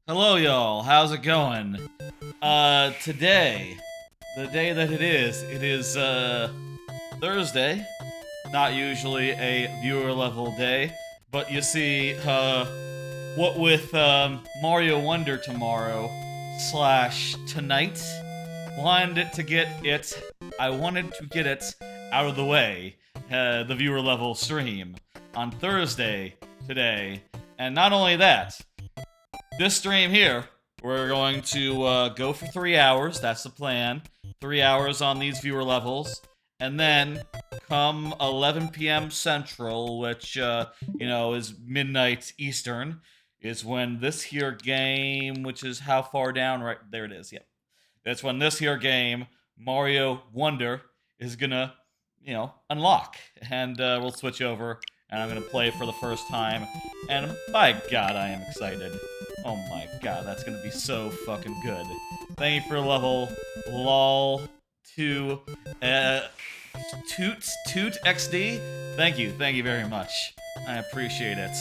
Hello, y'all. How's it going? Today, the day that it is, Thursday. Not usually a viewer level day, but you see, what with, Mario Wonder tomorrow slash tonight, I wanted to get it out of the way, the viewer level stream on Thursday today. And not only that, this stream here, we're going to go for 3 hours. That's the plan. 3 hours on these viewer levels. And then come 11 p.m. Central, which, is midnight Eastern, is when this here game, which is how far down? Right there it is. Yep. That's when this here game, Mario Wonder, is gonna, unlock. And we'll switch over, and I'm gonna play for the first time. And by God, I am excited. Oh my God, that's gonna be so fucking good. Thank you for level lol to toot XD. Thank you very much. I appreciate it.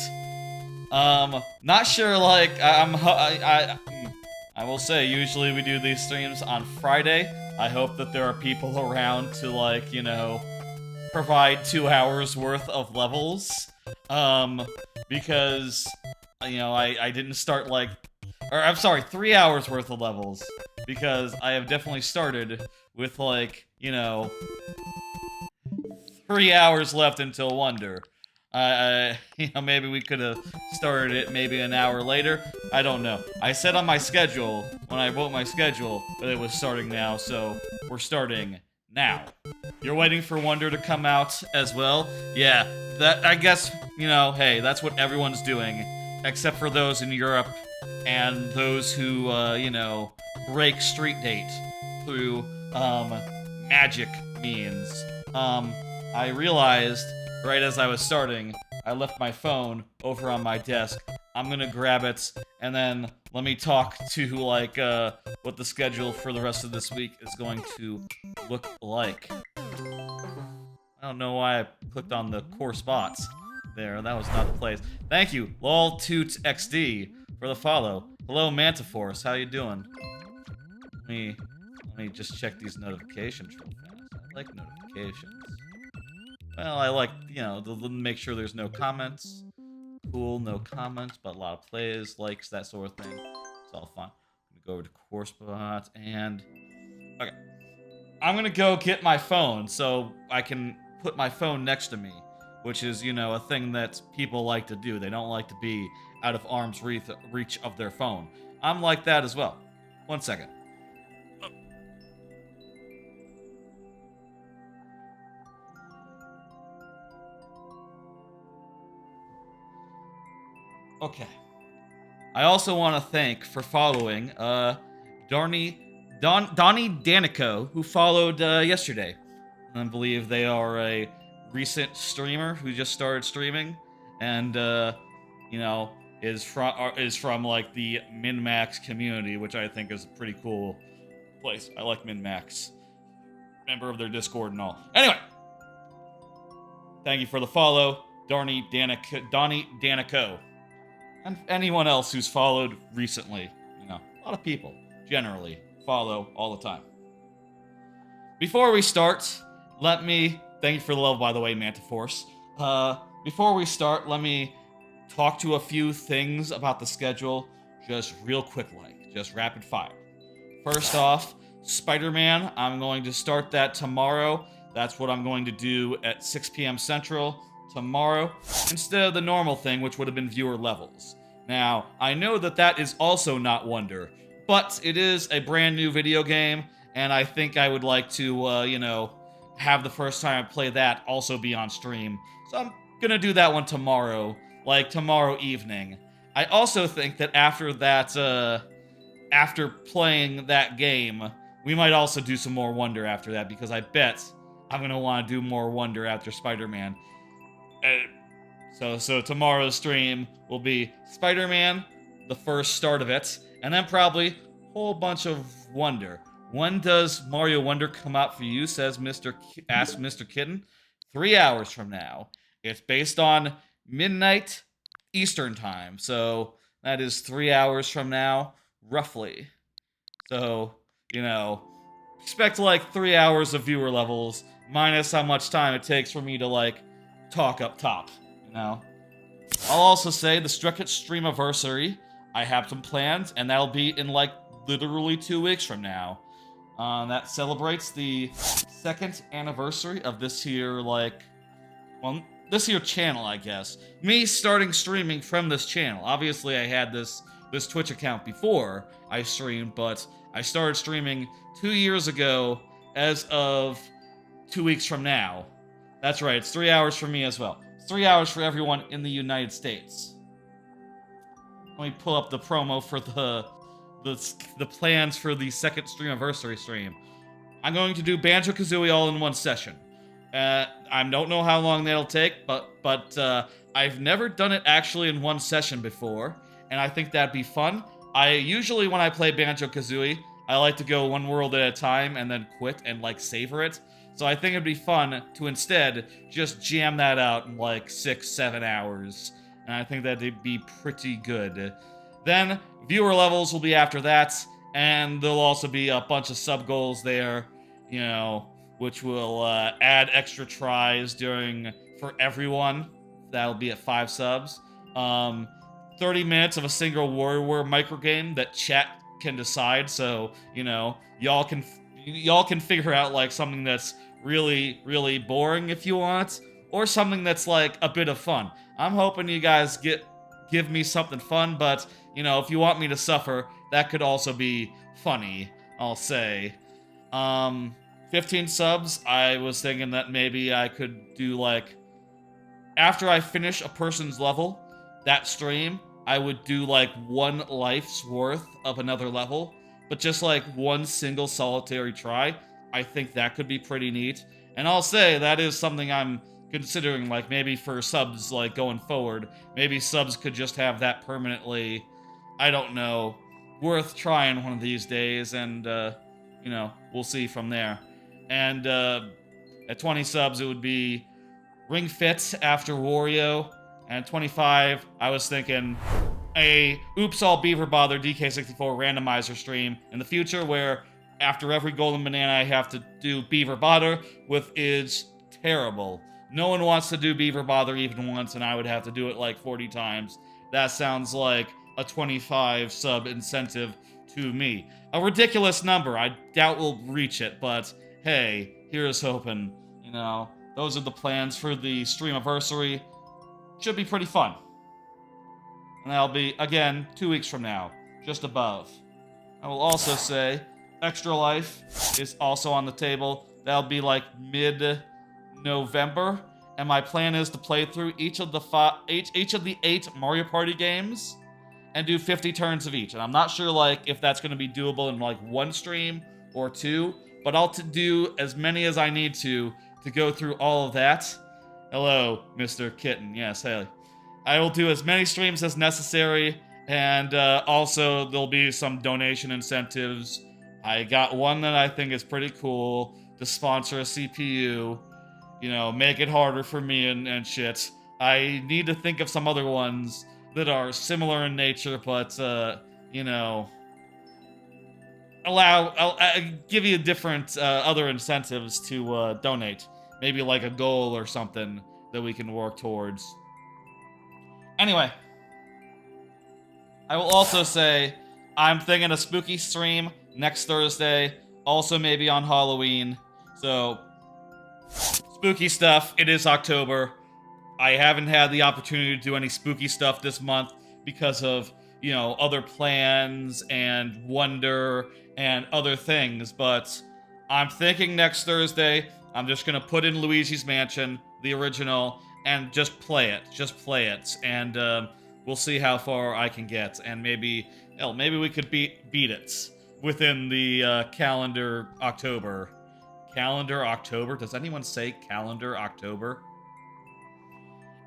Not sure. Like I will say, usually we do these streams on Friday. I hope that there are people around to provide 2 hours worth of levels. Because I didn't start I'm sorry, 3 hours worth of levels, because I have definitely started with 3 hours left until Wonder. Maybe we could have started it maybe an hour later. I don't know. I said on my schedule, when I wrote my schedule, that it was starting now, so we're starting now. You're waiting for Wonder to come out as well? Yeah, that, I guess, hey, that's what everyone's doing, except for those in Europe and those who, break street date through, magic means. I realized, right as I was starting, I left my phone over on my desk. I'm gonna grab it, and then let me talk to, what the schedule for the rest of this week is going to look like. I don't know why I clicked on the core spots there. That was not the place. Thank you, LolTootsXD, for the follow. Hello, Mantiforce. How you doing? Let me just check these notifications real fast. I like notifications. Well, I like, to make sure there's no comments. Cool, no comments, but a lot of plays, likes, that sort of thing. It's all fun. I'm gonna go over to core spot and... Okay. I'm gonna go get my phone so I can put my phone next to me, which is, a thing that people like to do. They don't like to be out of arm's reach of their phone. I'm like that as well. 1 second. Okay. I also want to thank for following Donnie Danico, who followed yesterday. I believe they are a recent streamer who just started streaming, and is from like the min-max community, which I think is a pretty cool place. I like min-max. Member of their Discord and all. Anyway, thank you for the follow, Donnie Danico. And anyone else who's followed recently. A lot of people generally follow all the time. Before we start, let me thank you for the love, by the way, Mantiforce. Before we start, let me talk to a few things about the schedule, just real quick, just rapid fire. First off, Spider-Man, I'm going to start that tomorrow. That's what I'm going to do at 6 p.m. Central tomorrow, instead of the normal thing, which would have been viewer levels. Now, I know that is also not Wonder, but it is a brand new video game, and I think I would like to, have the first time I play that also be on stream. So I'm gonna do that one tomorrow, tomorrow evening. I also think that after that, after playing that game, we might also do some more Wonder after that, because I bet I'm gonna want to do more Wonder after Spider-Man. So tomorrow's stream will be Spider-Man, the first start of it, and then probably a whole bunch of Wonder. When does Mario Wonder come out for you, asks Mr. Kitten. 3 hours from now. It's based on midnight Eastern time, so That is 3 hours from now, roughly. So, expect like 3 hours of viewer levels, minus how much time it takes for me to, like, talk up top, I'll also say the second streamiversary, I have some plans, and that'll be in, like, literally 2 weeks from now. That celebrates the second anniversary of this here, like, well, this here channel, I guess. Me starting streaming from this channel. Obviously, I had this Twitch account before I streamed, but I started streaming 2 years ago as of 2 weeks from now. That's right, it's 3 hours for me as well. It's 3 hours for everyone in the United States. Let me pull up the promo for the plans for the second streamiversary stream. I'm going to do Banjo-Kazooie all in one session. I don't know how long that'll take, but I've never done it actually in one session before, and I think that'd be fun. I usually, when I play Banjo-Kazooie, I like to go one world at a time and then quit and, like, savor it. So I think it'd be fun to instead just jam that out in, like, 6-7 hours. And I think that'd be pretty good. Then, viewer levels will be after that, and there'll also be a bunch of sub goals there, which will add extra tries for everyone. That'll be at 5 subs. 30 minutes of a single WarioWare microgame that chat can decide, so, y'all can figure out, like, something that's really, really boring if you want, or something that's, like, a bit of fun. I'm hoping you guys give me something fun, but, if you want me to suffer, that could also be funny, I'll say. 15 subs, I was thinking that maybe I could do, like, after I finish a person's level, that stream, I would do, like, 1 life's worth of another level, but just, like, 1 single solitary try. I think that could be pretty neat. And I'll say that is something I'm considering, like, maybe for subs, like, going forward. Maybe subs could just have that permanently, I don't know, worth trying one of these days, and, we'll see from there. And, at 20 subs, it would be Ring Fit after Wario, and 25, I was thinking a Oops All Beaver Bother DK64 randomizer stream in the future where after every Golden Banana I have to do Beaver Bother, which is terrible. No one wants to do Beaver Bother even once, and I would have to do it like 40 times. That sounds like a 25 sub incentive to me. A ridiculous number. I doubt we'll reach it, but hey, here's hoping. Those are the plans for the streamiversary. Should be pretty fun. And that'll be, again, 2 weeks from now, just above. I will also say, Extra Life is also on the table. That'll be like mid-November, and my plan is to play through each of the 8 Mario Party games and do 50 turns of each. And I'm not sure, like, if that's going to be doable in, like, 1 stream or 2, but I'll do as many as I need to go through all of that. Hello, Mr. Kitten. Yes, hey. I will do as many streams as necessary, and also there'll be some donation incentives. I got one that I think is pretty cool to sponsor a CPU, make it harder for me and shit. I need to think of some other ones that are similar in nature, but, I'll give you different other incentives to donate. Maybe like a goal or something that we can work towards. Anyway, I will also say I'm thinking a spooky stream next Thursday, also maybe on Halloween. So, spooky stuff. It is October. I haven't had the opportunity to do any spooky stuff this month because of, other plans and wonder and other things, but I'm thinking next Thursday I'm just gonna put in Luigi's Mansion, the original, and just play it, and we'll see how far I can get, and maybe we could beat it within the calendar October. Calendar October? Does anyone say calendar October?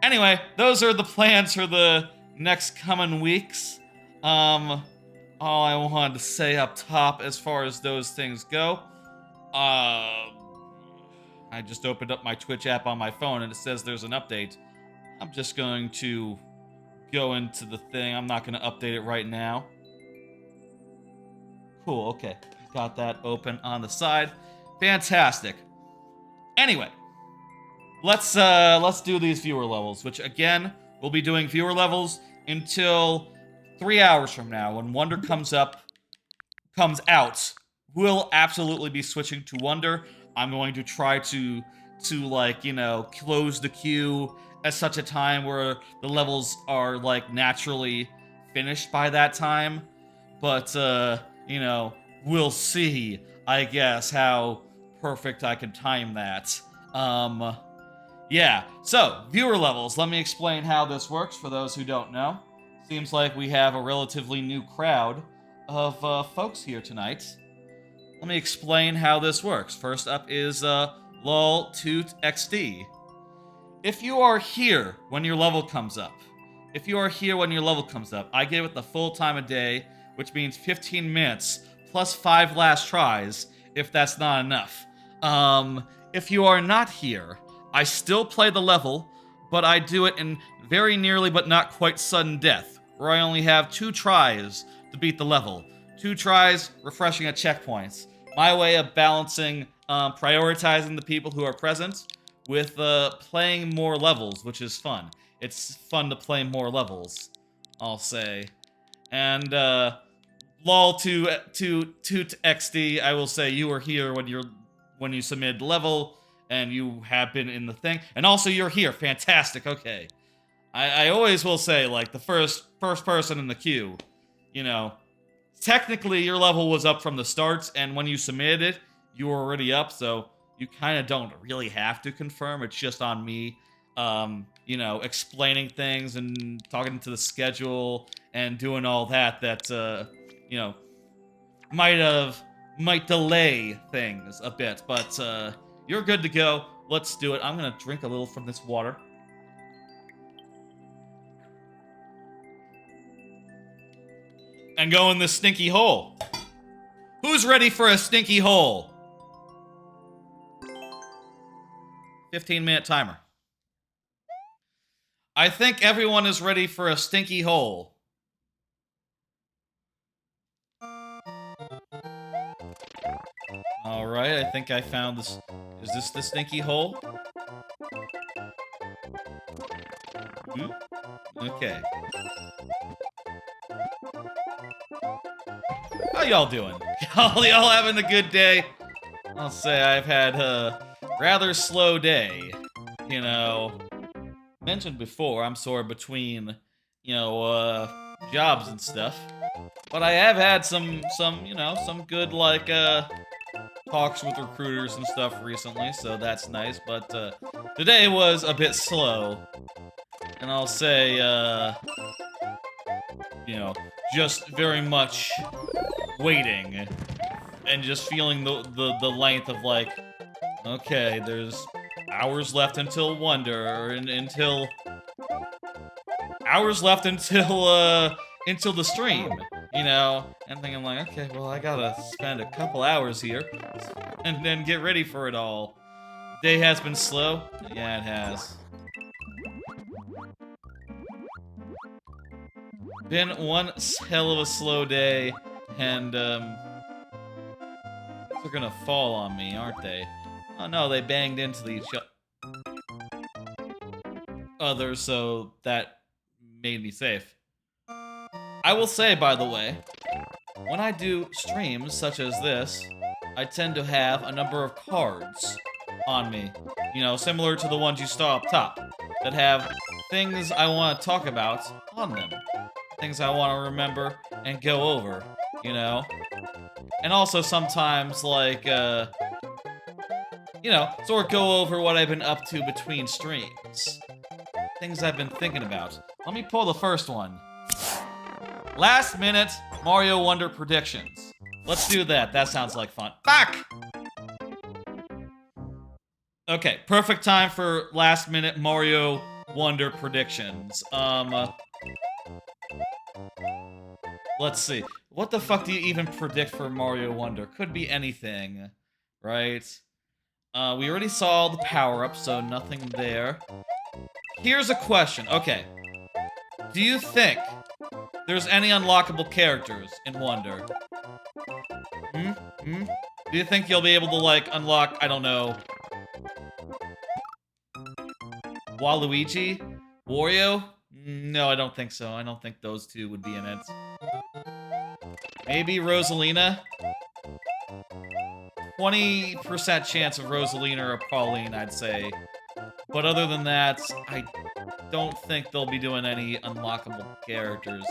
Anyway, those are the plans for the next coming weeks. All I wanted to say up top as far as those things go, I just opened up my Twitch app on my phone and it says there's an update. I'm just going to go into the thing. I'm not going to update it right now. Cool, okay. Got that open on the side. Fantastic. Anyway, let's do these viewer levels, which again, we'll be doing viewer levels until 3 hours from now when Wonder comes out. We'll absolutely be switching to Wonder. I'm going to try to like, you know, close the queue at such a time where the levels are like naturally finished by that time. But you know, we'll see, I guess, how perfect I can time that. Yeah, so, viewer levels. Let me explain how this works for those who don't know. Seems like we have a relatively new crowd of folks here tonight. Let me explain how this works. First up is lol toot xd. If you are here when your level comes up, I give it the full time of day, which means 15 minutes plus 5 last tries, if that's not enough. If you are not here, I still play the level, but I do it in very nearly but not quite sudden death, where I only have 2 tries to beat the level. 2 tries, refreshing at checkpoints. My way of balancing, prioritizing the people who are present with playing more levels, which is fun. It's fun to play more levels, I'll say. And lol to xd, I will say you are here when you submit level, and you have been in the thing, and also you're here. Fantastic. Okay, I always will say, like, the first person in the queue, you know, technically your level was up from the start, and when you submitted it, you were already up, so you kind of don't really have to confirm. It's just on me, you know, explaining things and talking to the schedule and doing all that you know, might delay things a bit, but you're good to go. Let's do it. I'm gonna drink a little from this water. And go in this stinky hole. Who's ready for a stinky hole? 15-minute timer. I think everyone is ready for a stinky hole. Alright, I think I found this. Is this the stinky hole? Okay. How y'all doing? Y'all having a good day? I'll say I've had a rather slow day. You know, mentioned before, I'm sort of between, you know, jobs and stuff. But I have had some, you know, some good, like, talks with recruiters and stuff recently, so that's nice. But, today was a bit slow. And I'll say, you know, just very much waiting. And just feeling the length of, like, okay, there's hours left until Wonder, or until... hours left until the stream, you know? And thinking like, okay, well, I gotta spend a couple hours here, and then get ready for it all. Day has been slow? Yeah, it has. Been one hell of a slow day, and, they're gonna fall on me, aren't they? Oh no, they banged into each other, so that made me safe. I will say, by the way, when I do streams such as this, I tend to have a number of cards on me, you know, similar to the ones you saw up top, that have things I want to talk about on them. Things I want to remember and go over, you know? And also sometimes, like, you know, sort of go over what I've been up to between streams. Things I've been thinking about. Let me pull the first one. Last minute Mario Wonder predictions. Let's do that. That sounds like fun. Fuck! Okay, perfect time for last minute Mario Wonder predictions. Let's see. What the fuck do you even predict for Mario Wonder? Could be anything, right? We already saw the power-up, so nothing there. Here's a question. Okay. do you think there's any unlockable characters in Wonder? Hmm? Hmm? Do you think you'll be able to, like, unlock, I don't know, Waluigi? Wario? No, I don't think so. I don't think those two would be in it. Maybe Rosalina? 20% chance of Rosalina or Pauline, I'd say. But other than that, I don't think they'll be doing any unlockable characters.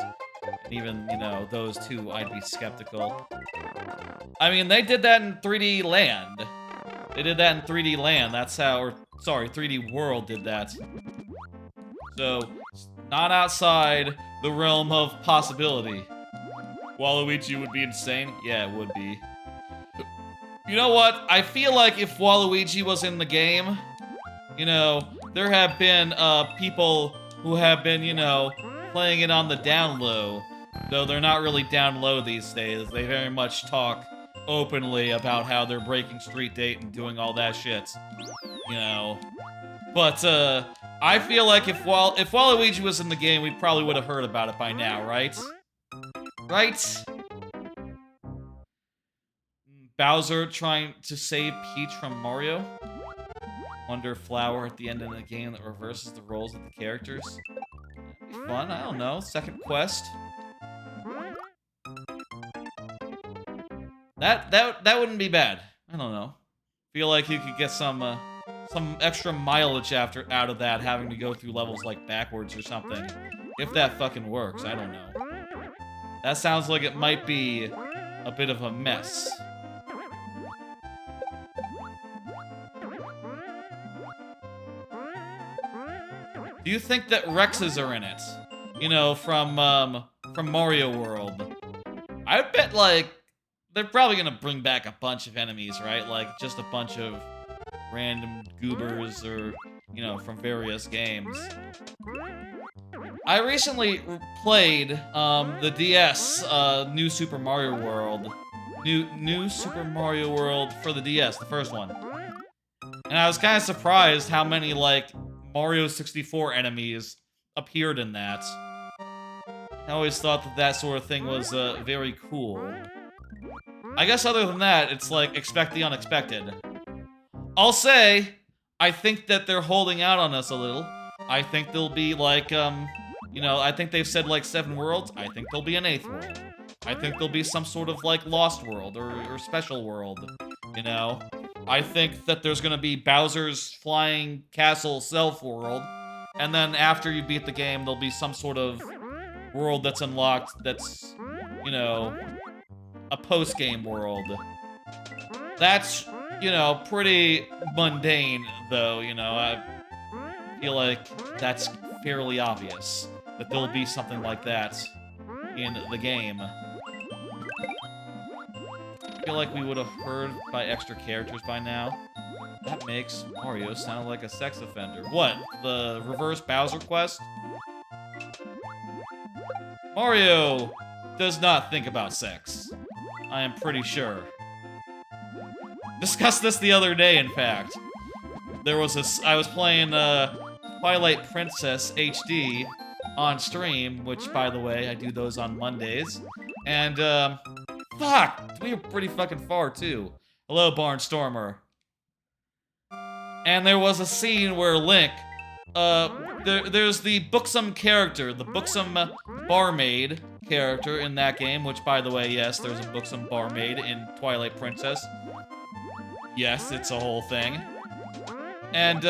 And even, you know, those two, I'd be skeptical. I mean, they did that in 3D Land. They did that in 3D Land. That's how, or, sorry, 3D World did that. So, not outside the realm of possibility. Waluigi would be insane? Yeah, it would be. You know what? I feel like if Waluigi was in the game, you know, there have been people who have been, you know, playing it on the down low. Though they're not really down low these days. They very much talk openly about how they're breaking Street Date and doing all that shit. You know. But, I feel like if Waluigi was in the game, we probably would have heard about it by now, right? Right? Bowser trying to save Peach from Mario? Wonder Flower at the end of the game that reverses the roles of the characters? That'd be fun, I don't know. Second quest. That wouldn't be bad. I don't know. Feel like you could get some extra mileage out of that, having to go through levels like backwards or something. If that fucking works, I don't know. That sounds like it might be a bit of a mess. Do you think that Rexes are in it? You know, from Mario World. I bet, like, they're probably gonna bring back a bunch of enemies, right? Like, just a bunch of random goobers or, you know, from various games. I recently played, the DS, New Super Mario World. New Super Mario World for the DS, the first one. And I was kind of surprised how many, like, Mario 64 enemies appeared in that. I always thought that that sort of thing was, very cool. I guess other than that, it's like, expect the unexpected. I'll say, I think that they're holding out on us a little. I think there'll be, like, you know, I think they've said, like, 7 worlds. I think there'll be an 8th world. I think there'll be some sort of, like, Lost World or Special World, you know? I think that there's gonna be Bowser's Flying Castle Self World, and then after you beat the game, there'll be some sort of world that's unlocked that's, you know, a post-game world. That's, you know, pretty mundane, though, you know. I feel like that's fairly obvious, that there'll be something like that in the game. I feel like we would have heard by extra characters by now. That makes Mario sound like a sex offender. What? The reverse Bowser quest? Mario does not think about sex. I am pretty sure. Discussed this the other day, in fact. There was I was playing, Twilight Princess HD on stream, which, by the way, I do those on Mondays. And, fuck! We were pretty fucking far, too. Hello, Barnstormer. And there was a scene where Link, there's the buxom character, the buxom barmaid character in that game, which, by the way, yes, there's a buxom barmaid in Twilight Princess. Yes, it's a whole thing. And,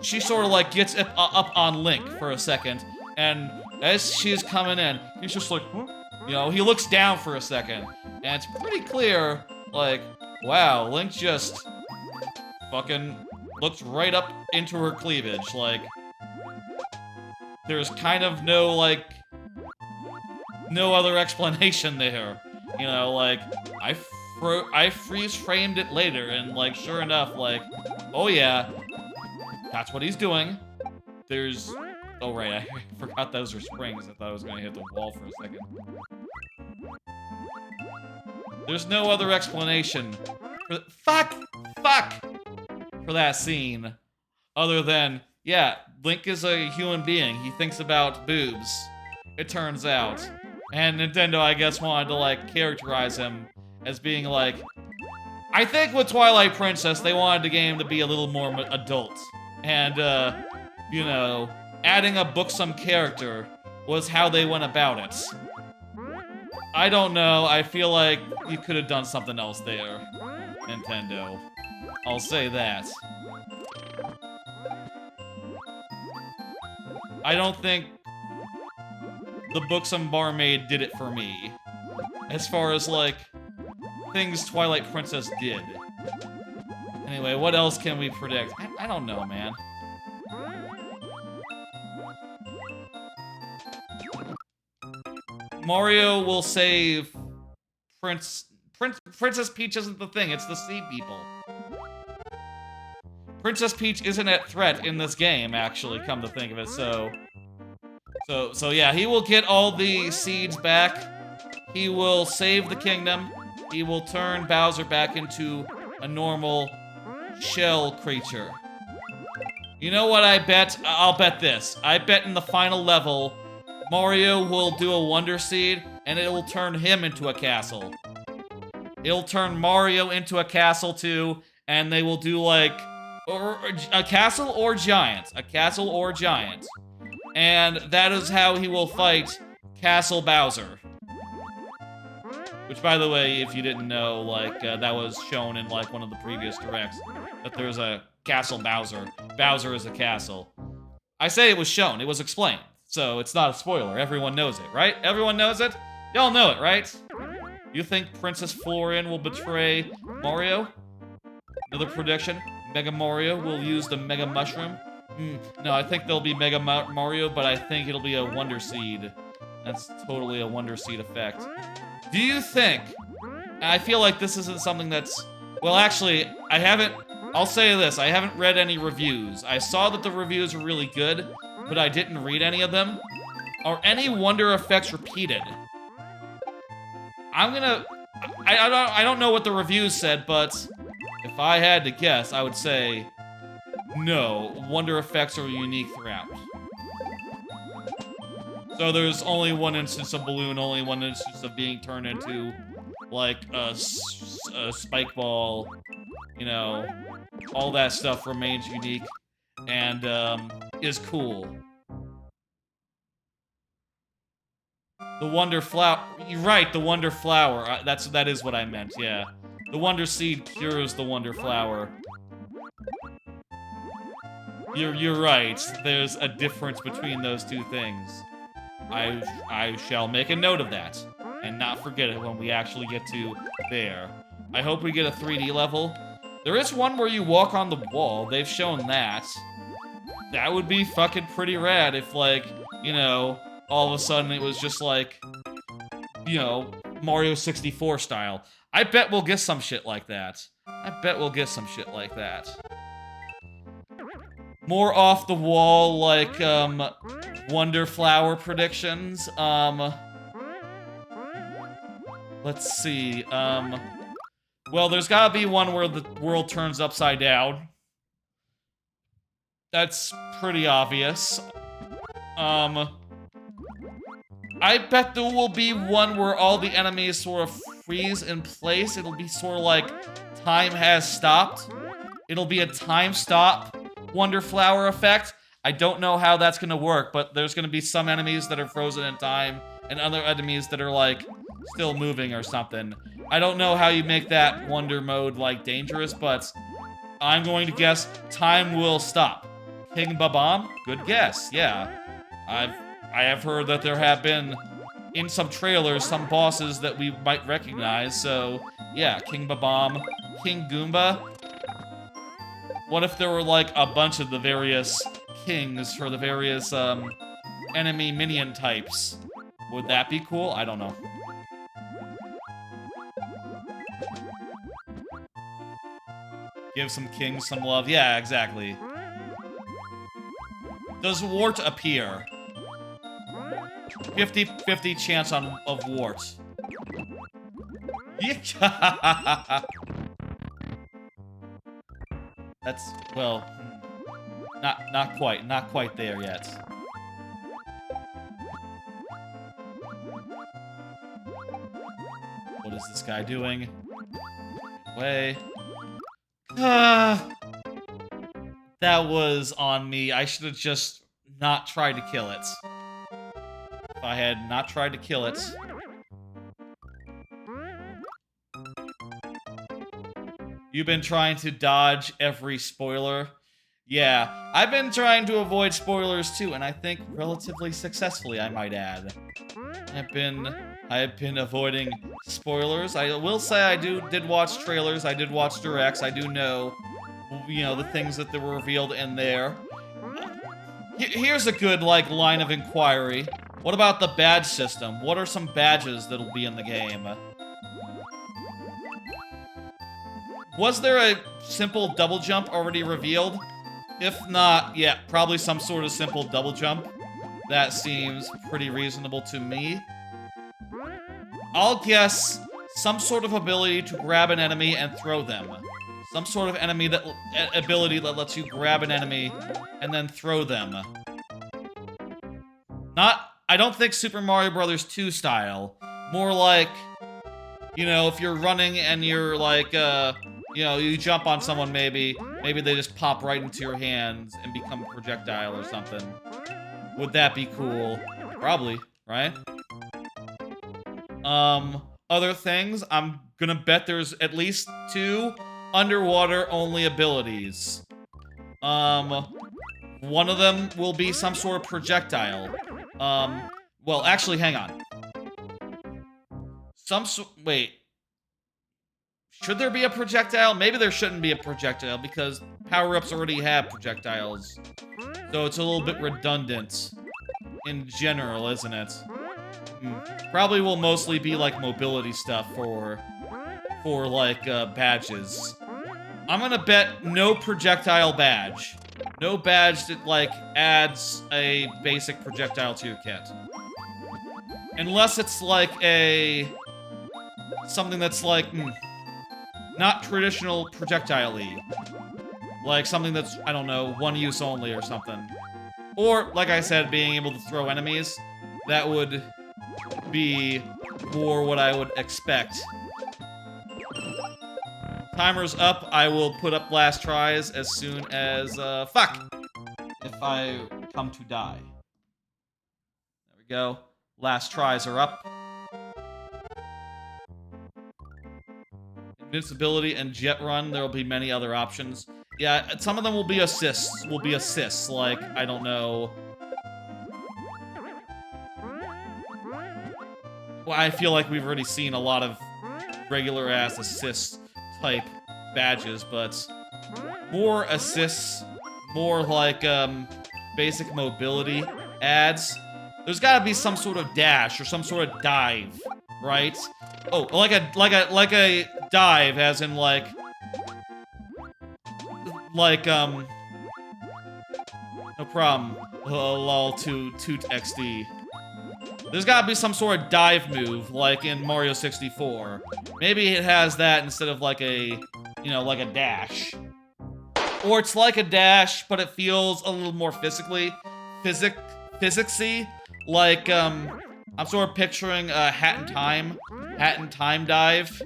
she sort of, like, gets up on Link for a second, and as she's coming in, he's just like, huh? You know, he looks down for a second, and it's pretty clear, like, wow, Link just fucking looked right up into her cleavage, like, there's kind of no, like, no other explanation there, you know, like, I freeze-framed it later, and, like, sure enough, like, oh yeah, that's what he's doing. There's... Oh, right, I forgot those were springs. I thought I was gonna hit the wall for a second. There's no other explanation for... Fuck! For that scene. Other than, yeah, Link is a human being. He thinks about boobs, it turns out. And Nintendo, I guess, wanted to, like, characterize him as being, like... I think with Twilight Princess, they wanted the game to be a little more adult. And, you know, adding a buxom character was how they went about it. I don't know, I feel like you could have done something else there, Nintendo. I'll say that. I don't think the buxom barmaid did it for me. As far as, like, things Twilight Princess did. Anyway, what else can we predict? I don't know, man. Mario will save Princess Peach isn't the thing, it's the sea people. Princess Peach isn't at threat in this game, actually, come to think of it, so yeah, he will get all the seeds back. He will save the kingdom. He will turn Bowser back into a normal shell creature. You know what I bet? I'll bet this. I bet in the final level, Mario will do a Wonder Seed, and it will turn him into a castle. It'll turn Mario into a castle, too, and they will do, like, a castle or giant. A castle or giant. And that is how he will fight Castle Bowser. Which, by the way, if you didn't know, like, that was shown in, like, one of the previous directs, that there's a Castle Bowser. Bowser is a castle. I say it was shown, it was explained. So it's not a spoiler, everyone knows it, right? Everyone knows it? Y'all know it, right? You think Princess Florian will betray Mario? Another prediction, Mega Mario will use the Mega Mushroom. No, I think there'll be Mega Mario, but I think it'll be a Wonder Seed. That's totally a Wonder Seed effect. Do you think, and I feel like this isn't something that's, well, actually, I'll say this, I haven't read any reviews. I saw that the reviews were really good, but I didn't read any of them. Are any Wonder effects repeated? I don't know what the reviews said, but if I had to guess, I would say no, Wonder effects are unique throughout. So there's only one instance of Balloon, only one instance of being turned into, like, a spike ball, you know, all that stuff remains unique and, is cool. The Wonder Flower, you're right, the Wonder Flower, that is what I meant, yeah. The Wonder Seed cures the Wonder Flower. You're right, there's a difference between those two things. I shall make a note of that, and not forget it when we actually get to there. I hope we get a 3D level. There is one where you walk on the wall, they've shown that. That would be fucking pretty rad if, like, you know, all of a sudden it was just like, you know, Mario 64 style. I bet we'll get some shit like that. I bet we'll get some shit like that. More off the wall, like, Wonder Flower predictions. Let's see, well, there's gotta be one where the world turns upside down. That's pretty obvious. I bet there will be one where all the enemies sort of freeze in place. It'll be sort of like time has stopped. It'll be a time stop Wonder Flower effect. I don't know how that's gonna work, but there's gonna be some enemies that are frozen in time and other enemies that are, like, still moving or something. I don't know how you make that Wonder Mode, like, dangerous, but I'm going to guess time will stop. King Babam? Good guess, yeah. I have heard that there have been, in some trailers, some bosses that we might recognize, so yeah, King Babam, King Goomba. What if there were, like, a bunch of the various kings for the various, enemy minion types? Would that be cool? I don't know. Give some kings some love. Yeah, exactly. Does Wart appear? 50-50 chance of Wart. Yeah. That's, well... Not quite. Not quite there yet. What is this guy doing? Get away. That was on me. I should have just not tried to kill it. If I had not tried to kill it. You've been trying to dodge every spoiler. Yeah, I've been trying to avoid spoilers too, and I think relatively successfully, I might add. I've been avoiding spoilers. I will say I did watch trailers, I did watch directs, I do know, you know, the things that were revealed in there. Here's a good, like, line of inquiry. What about the badge system? What are some badges that'll be in the game? Was there a simple double jump already revealed? If not, yeah, probably some sort of simple double jump. That seems pretty reasonable to me. I'll guess some sort of ability to grab an enemy and throw them. Some sort of ability that lets you grab an enemy and then throw them. I don't think Super Mario Bros. 2 style. More like, you know, if you're running and you're like, you know, you jump on someone maybe they just pop right into your hands and become a projectile or something. Would that be cool? Probably, right? Other things, I'm gonna bet there's at least 2 underwater-only abilities. One of them will be some sort of projectile. Well, actually, hang on. Wait. Should there be a projectile? Maybe there shouldn't be a projectile, because power-ups already have projectiles. So it's a little bit redundant in general, isn't it? Probably will mostly be, like, mobility stuff for like, badges. I'm gonna bet no projectile badge. No badge that, like, adds a basic projectile to your kit. Unless it's, like, something that's, like, not traditional projectile-y. Like, something that's, I don't know, one use only or something. Or, like I said, being able to throw enemies. That would be more what I would expect. Timer's up. I will put up last tries as soon as, fuck! If I come to die. There we go. Last tries are up. Invincibility and jet run, there will be many other options. Yeah, some of them will be assists. Like, I don't know. Well, I feel like we've already seen a lot of regular-ass assist type badges, but more assists, more like, basic mobility adds. There's gotta be some sort of dash or some sort of dive, right? Oh, like a dive, as in, like, no problem. Lol, toot XD. There's gotta be some sort of dive move, like in Mario 64. Maybe it has that instead of like a, you know, like a dash. Or it's like a dash, but it feels a little more physicsy. Like, I'm sort of picturing a Hat in Time dive.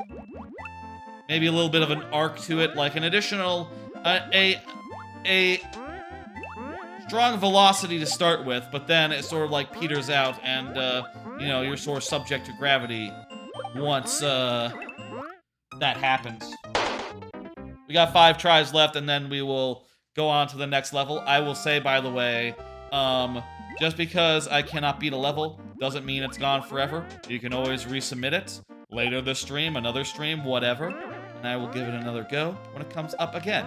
Maybe a little bit of an arc to it, like an additional, a strong velocity to start with, but then it sort of like peters out and, you know, you're sort of subject to gravity once, that happens. We got 5 tries left, and then we will go on to the next level. I will say, by the way, just because I cannot beat a level doesn't mean it's gone forever. You can always resubmit it. Later this stream, another stream, whatever. And I will give it another go when it comes up again.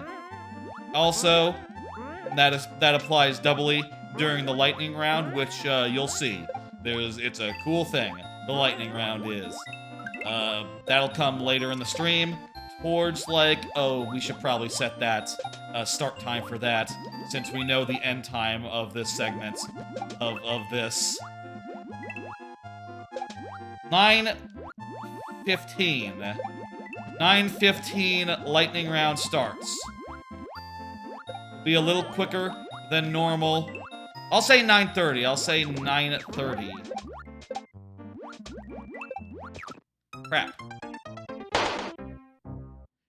Also, that applies doubly during the lightning round, which you'll see. It's a cool thing. The lightning round is. That'll come later in the stream. Towards like, oh, we should probably set that start time for that, since we know the end time of this segment of this. 9:15. 9:15 lightning round starts. Be a little quicker than normal. I'll say 9:30. I'll say 9:30. Crap.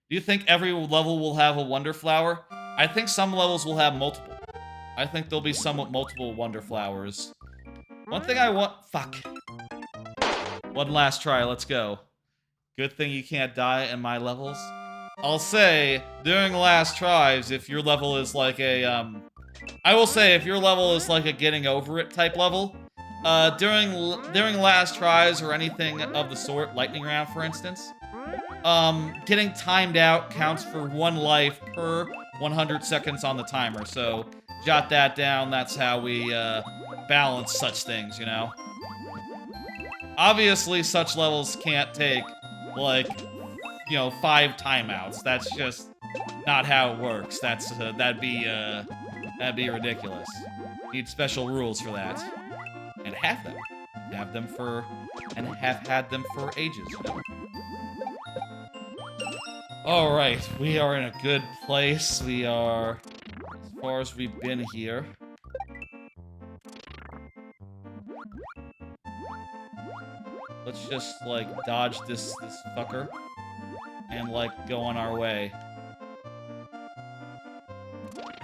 Do you think every level will have a Wonder Flower? I think some levels will have multiple. I think there'll be some with multiple Wonder Flowers. One thing I want... Fuck. One last try, let's go. Good thing you can't die in my levels. I'll say, during last tries, if your level is like a, I will say, if your level is like a getting over it type level, during last tries or anything of the sort, lightning round for instance, getting timed out counts for 1 life per 100 seconds on the timer, so jot that down. That's how we balance such things, you know? Obviously, such levels can't take, like, you know, 5 timeouts. That's just not how it works. That'd be ridiculous. Need special rules for that. And have them. And have had them for ages, you know? Alright, we are in a good place. We are, as far as we've been here. Let's just, like, dodge this fucker. And, like, go on our way.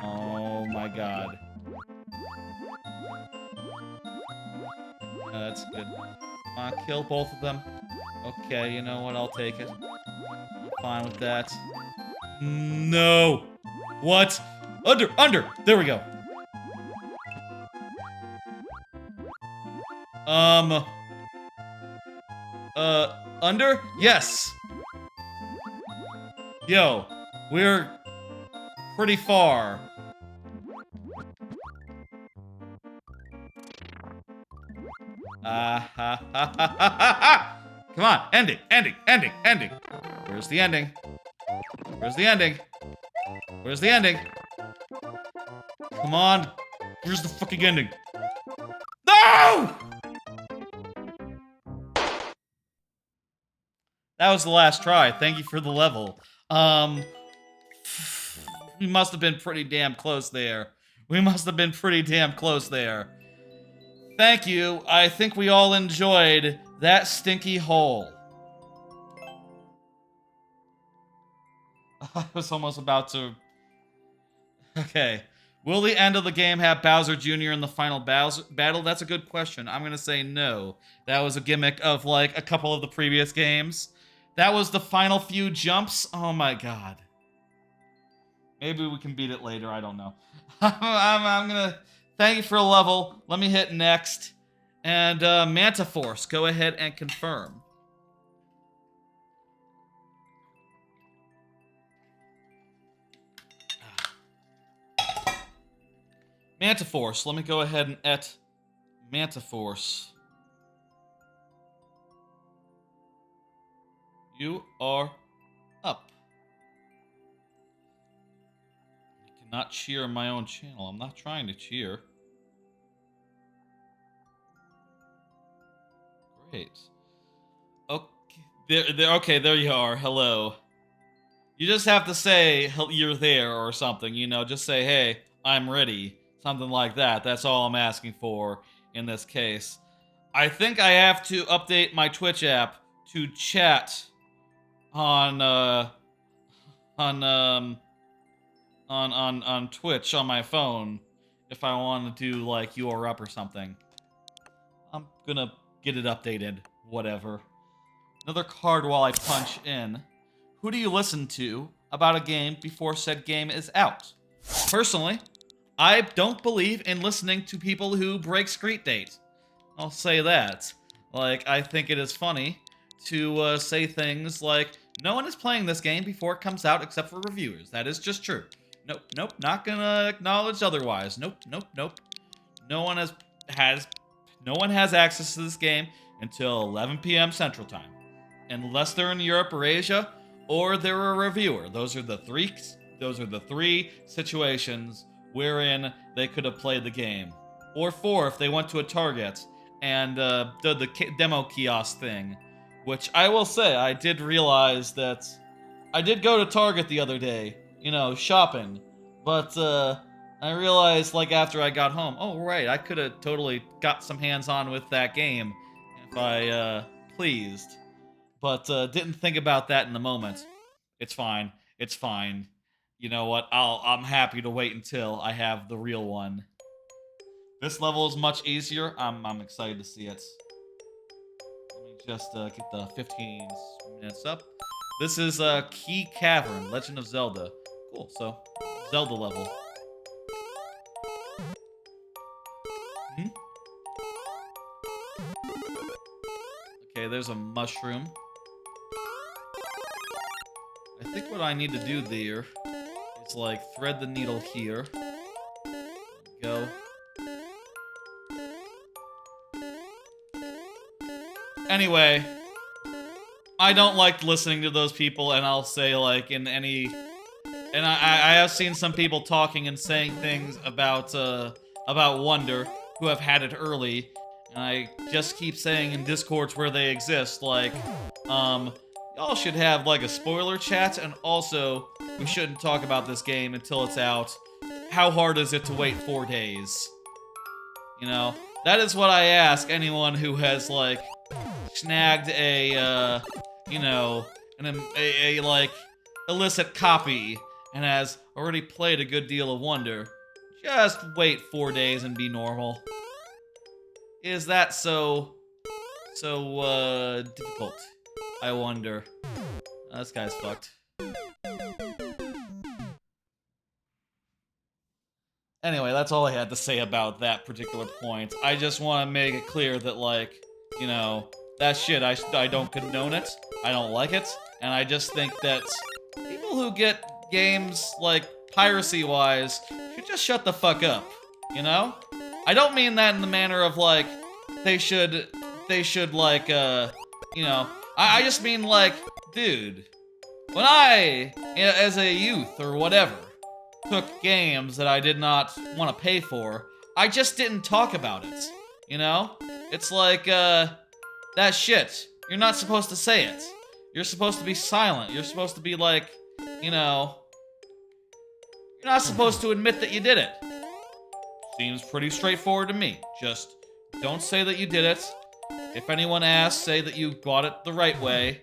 Oh my god. That's good. Come on, kill both of them. Okay, you know what? I'll take it. I'm fine with that. No! What? Under! There we go. Under? Yes! Yo, we're pretty far. Come on, ending. Where's the ending? Come on. Where's the fucking ending? No! That was the last try. Thank you for the level. We must have been pretty damn close there. Thank you. I think we all enjoyed that stinky hole. I was almost about to... Okay. Will the end of the game have Bowser Jr. in the final battle? That's a good question. I'm gonna say no. That was a gimmick of, like, a couple of the previous games. That was the final few jumps. Oh my god. Maybe we can beat it later. I don't know. I'm gonna... Thank you for a level. Let me hit next. And, Manta Force, go ahead and confirm. Manta Force, let me go ahead and et Manta Force. You are up. I cannot cheer on my own channel. I'm not trying to cheer. Great. Okay, there you are. Hello. You just have to say you're there or something, you know, just say, hey, I'm ready. Something like that. That's all I'm asking for in this case. I think I have to update my Twitch app to chat on Twitch on my phone if I want to do, like, you are up or something. I'm gonna get it updated. Whatever. Another card while I punch in. Who do you listen to about a game before said game is out? Personally, I don't believe in listening to people who break street date. I'll say that. Like, I think it is funny to say things like, no one is playing this game before it comes out except for reviewers. That is just true. Nope, not gonna acknowledge otherwise. Nope. No one has access to this game until 11 p.m. Central Time. Unless they're in Europe or Asia, or they're a reviewer. Those are the three situations wherein they could have played the game. Or 4 if they went to a Target and did the demo kiosk thing. Which I will say, I did realize that I did go to Target the other day, you know, shopping. But I realized, like, after I got home, oh, right, I could have totally got some hands-on with that game if I, pleased. But, didn't think about that in the moment. It's fine. It's fine. You know what? I'm happy to wait until I have the real one. This level is much easier. I'm excited to see it. Let me just, get the 15 minutes up. This is, Key Cavern, Legend of Zelda. Cool, so, Zelda level. Hmm? Okay, there's a mushroom. I think what I need to do there is, like, thread the needle here. Go. Anyway, I don't like listening to those people, and I'll say, like, in any... And I have seen some people talking and saying things about Wonder, who have had it early, and I just keep saying in Discords where they exist, like, y'all should have, like, a spoiler chat, and also, we shouldn't talk about this game until it's out. How hard is it to wait 4 days? You know? That is what I ask anyone who has, like, snagged a, you know, a like, illicit copy and has already played a good deal of Wonder. Just wait 4 days and be normal. Is that so difficult? I wonder. This guy's fucked. Anyway, that's all I had to say about that particular point. I just want to make it clear that, like, you know, that shit, I don't condone it, I don't like it, and I just think that people who get games, like, piracy-wise, should just shut the fuck up, you know? I don't mean that in the manner of, like, they should, like, you know, I just mean, like, dude, when I, as a youth or whatever, took games that I did not want to pay for, I just didn't talk about it, you know? It's like, that shit. You're not supposed to say it. You're supposed to be silent. You're supposed to be like, you know... You're not supposed to admit that you did it. Seems pretty straightforward to me. Just don't say that you did it. If anyone asks, say that you got it the right way.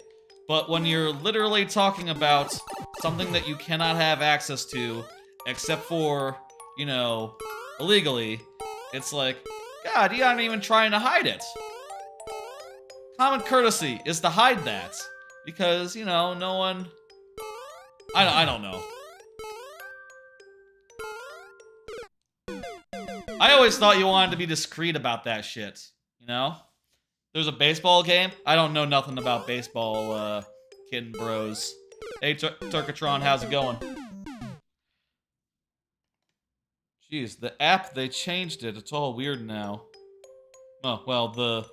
But when you're literally talking about something that you cannot have access to, except for, you know, illegally, it's like, God, you're not even trying to hide it. Common courtesy is to hide that. Because, you know, no one... I don't know. I always thought you wanted to be discreet about that shit, you know? There's a baseball game. I don't know nothing about baseball, kid and bros. Hey, Turkatron, how's it going? Jeez, the app, they changed it. It's all weird now. Oh, well, the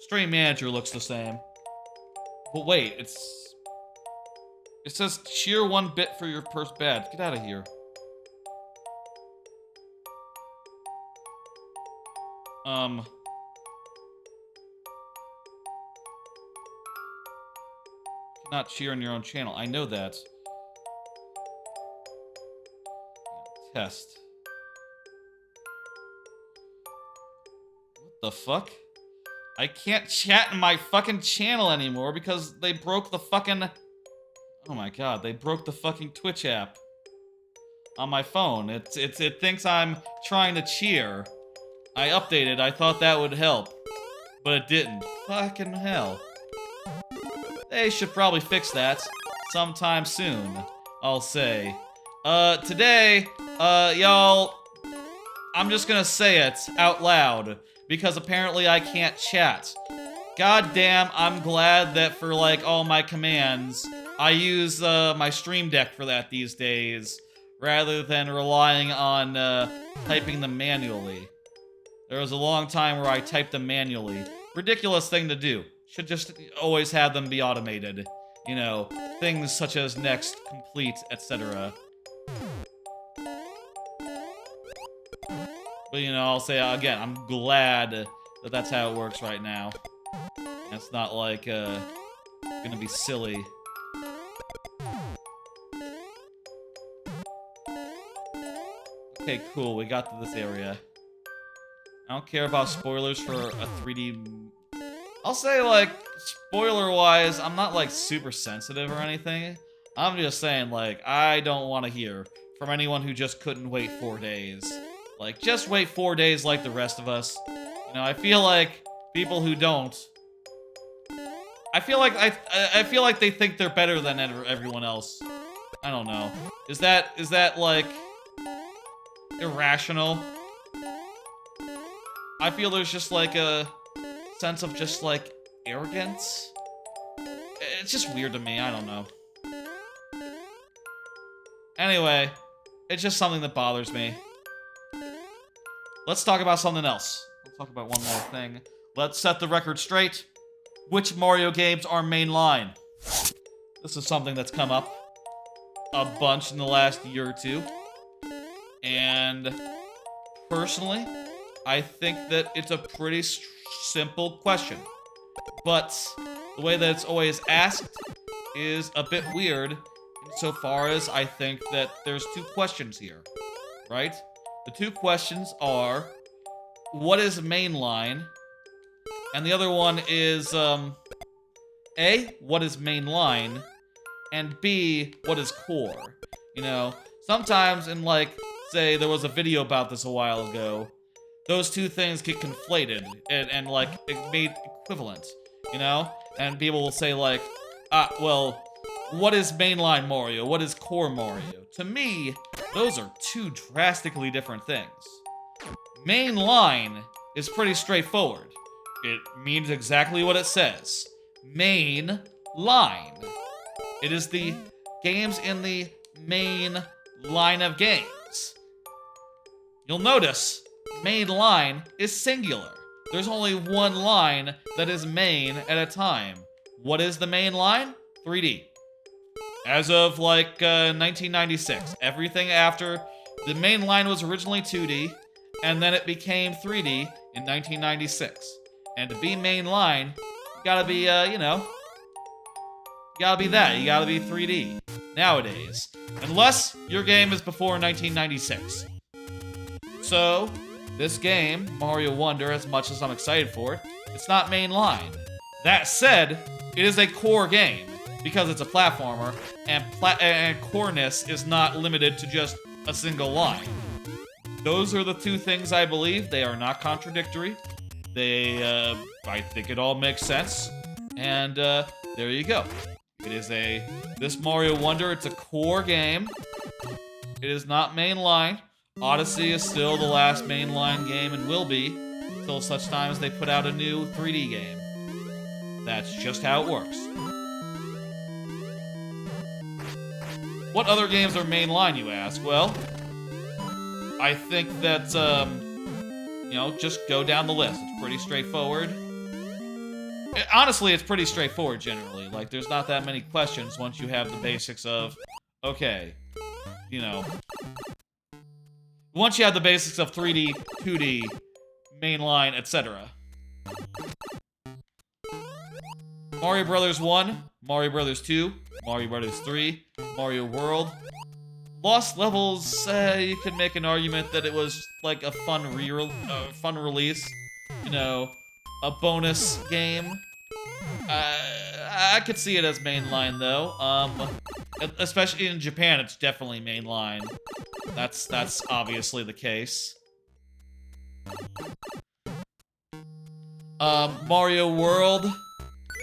stream manager looks the same. But wait, it says cheer 1 bit for your first bad. Get out of here. Not cheer on your own channel. I know that. Test. What the fuck? I can't chat in my fucking channel anymore because they broke the fucking... Oh my god, they broke the fucking Twitch app on my phone. It thinks I'm trying to cheer. I updated, I thought that would help. But it didn't. Fucking hell. They should probably fix that sometime soon, I'll say. Today, y'all, I'm just gonna say it out loud, because apparently I can't chat. God damn, I'm glad that for, like, all my commands, I use, my Stream Deck for that these days, rather than relying on, typing them manually. There was a long time where I typed them manually. Ridiculous thing to do. Should just always have them be automated. You know, things such as next, complete, etc. But, you know, I'll say, again, I'm glad that that's how it works right now. It's not like, gonna be silly. Okay, cool. We got to this area. I don't care about spoilers for a 3D... I'll say, like, spoiler-wise, I'm not, like, super sensitive or anything. I'm just saying, like, I don't want to hear from anyone who just couldn't wait 4 days. Like, just wait 4 days like the rest of us. You know, I feel like people who don't... I feel like they think they're better than everyone else. I don't know. Is that, like, irrational? I feel there's just, like, a sense of just, like, arrogance. It's just weird to me, I don't know. Anyway, it's just something that bothers me. Let's talk about something else. Let's talk about one more thing. Let's set the record straight. Which Mario games are mainline? This is something that's come up a bunch in the last year or two. And personally, I think that it's a pretty simple question. But the way that it's always asked is a bit weird insofar as I think that there's two questions here, right? The two questions are, what is mainline? And the other one is, A, what is mainline? And B, what is core? You know, sometimes in, like, say there was a video about this a while ago, those two things get conflated and like, made equivalent, you know? And people will say, like, well, what is mainline Mario? What is core Mario? To me, those are two drastically different things. Mainline is pretty straightforward. It means exactly what it says. Main line. It is the games in the main line of games. You'll notice, main line is singular. There's only one line that is main at a time. What is the main line? 3D. As of, like, 1996. Everything after the main line was originally 2D, and then it became 3D in 1996. And to be main line, you gotta be, you know, you gotta be that. You gotta be 3D nowadays. Unless your game is before 1996. So, this game, Mario Wonder, as much as I'm excited for it, it's not mainline. That said, it is a core game, because it's a platformer, and coreness is not limited to just a single line. Those are the two things I believe. They are not contradictory. They, I think it all makes sense. And, there you go. It is this Mario Wonder, it's a core game. It is not mainline. Odyssey is still the last mainline game and will be until such time as they put out a new 3D game. That's just how it works. What other games are mainline, you ask? Well, I think that, you know, just go down the list. It's pretty straightforward. Honestly, it's pretty straightforward, generally. Like, there's not that many questions once you have the basics of, okay, you know, once you have the basics of 3D, 2D, mainline, etc. Mario Brothers 1, Mario Brothers 2, Mario Brothers 3, Mario World. Lost Levels, you could make an argument that it was like a fun release. You know, a bonus game. I could see it as mainline though. Especially in Japan, it's definitely mainline. That's obviously the case. Mario World.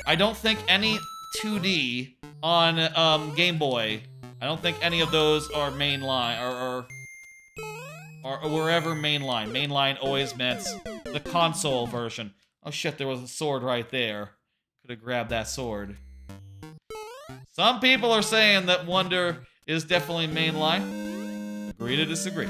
I don't think any 2D on Game Boy. I don't think any of those are mainline or wherever mainline. Mainline always meant the console version. Oh shit, there was a sword right there. Could have grabbed that sword. Some people are saying that Wonder is definitely mainline. Agree to disagree.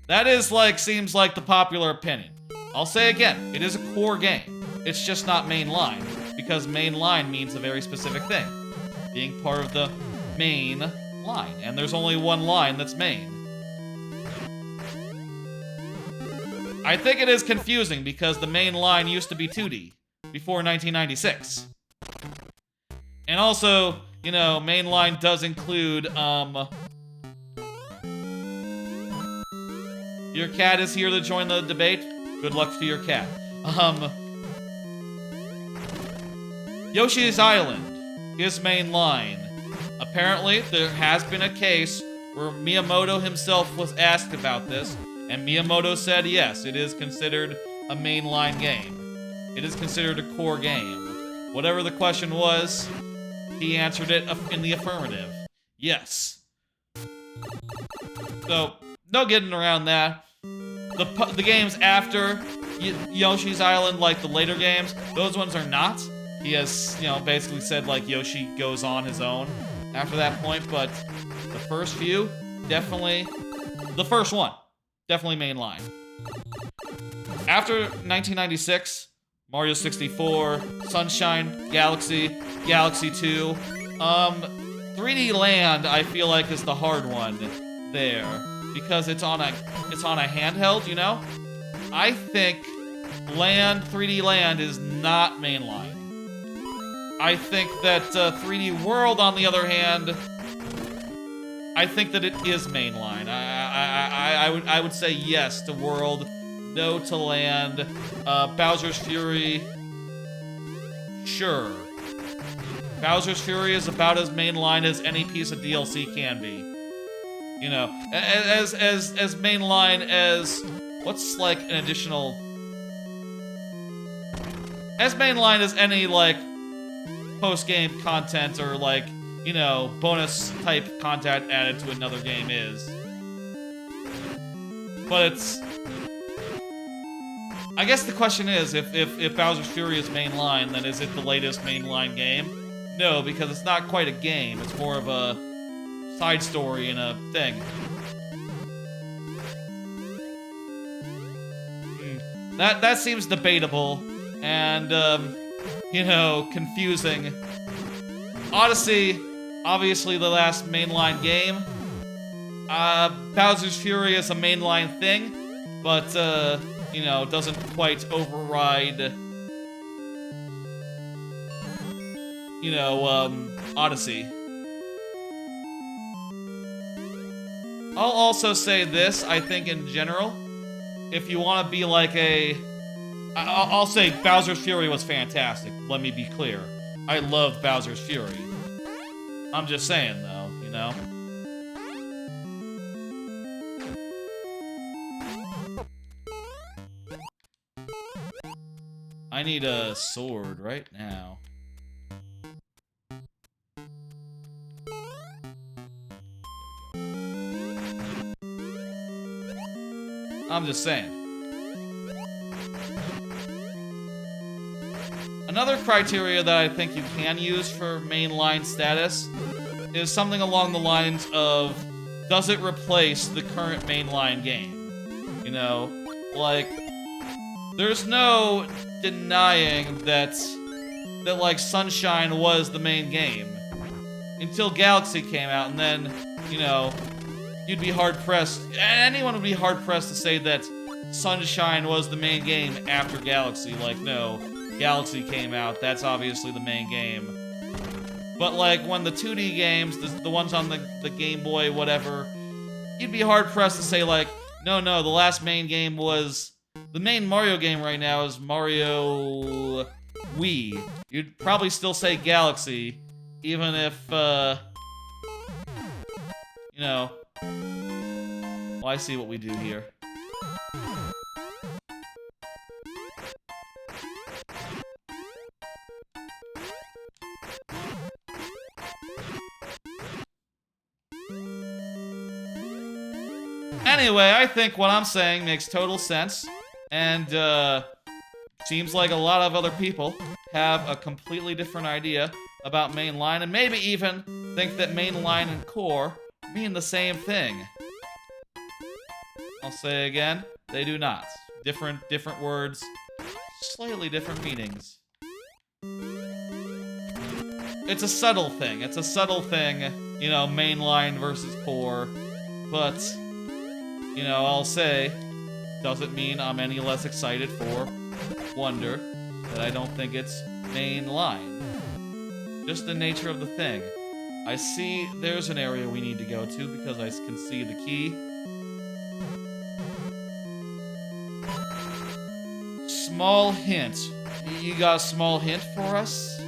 That is seems like the popular opinion. I'll say again, it is a core game. It's just not mainline, because mainline means a very specific thing. Being part of the main line, and there's only one line that's main. I think it is confusing because the main line used to be 2D before 1996. And also, you know, mainline does include Your cat is here to join the debate. Good luck to your cat. Yoshi's Island is mainline. Apparently, there has been a case where Miyamoto himself was asked about this, and Miyamoto said yes, it is considered a mainline game. It is considered a core game. Whatever the question was, he answered it in the affirmative. Yes. So, no getting around that. The games after Yoshi's Island, like the later games, those ones are not. He has, basically said, like, Yoshi goes on his own after that point, but the first few, definitely, the first one, definitely mainline. After 1996, Mario 64, Sunshine, Galaxy, Galaxy 2, 3D Land, I feel like, is the hard one there, because it's on a handheld, I think 3D Land is not mainline. I think that 3D World, on the other hand, I think that it is mainline. I would say yes to World, no to Land. Bowser's Fury, sure. Bowser's Fury is about as mainline as any piece of DLC can be. As mainline as what's like an additional, as mainline as any like post-game content or like, bonus type content added to another game is. But it's, I guess the question is, if Bowser's Fury is mainline, then is it the latest mainline game? No, because it's not quite a game. It's more of a side story and a thing. That seems debatable and, confusing. Odyssey, obviously the last mainline game. Bowser's Fury is a mainline thing, but, doesn't quite override, Odyssey. I'll also say this, I think in general, if you want to be like I'll say Bowser's Fury was fantastic, let me be clear. I loved Bowser's Fury. I'm just saying, though, I need a sword right now. I'm just saying. Another criteria that I think you can use for mainline status is something along the lines of, does it replace the current mainline game? Like, there's no denying that like Sunshine was the main game until Galaxy came out, and then, you'd be hard-pressed, anyone would be hard-pressed to say that Sunshine was the main game after Galaxy. Like, no, Galaxy came out, that's obviously the main game. But, like, when the 2D games, the ones on the Game Boy, whatever, you'd be hard-pressed to say, like, no, the last main game was... The main Mario game right now is Mario Wii. You'd probably still say Galaxy, even if, Well, I see what we do here. Anyway, I think what I'm saying makes total sense, and seems like a lot of other people have a completely different idea about mainline, and maybe even think that mainline and core mean the same thing. I'll say again, they do not. Different words, slightly different meanings. It's a subtle thing. It's a subtle thing, mainline versus core, but... I'll say, doesn't mean I'm any less excited for Wonder, that I don't think it's mainline. Just the nature of the thing. I see there's an area we need to go to because I can see the key. small hint. You got a small hint for us?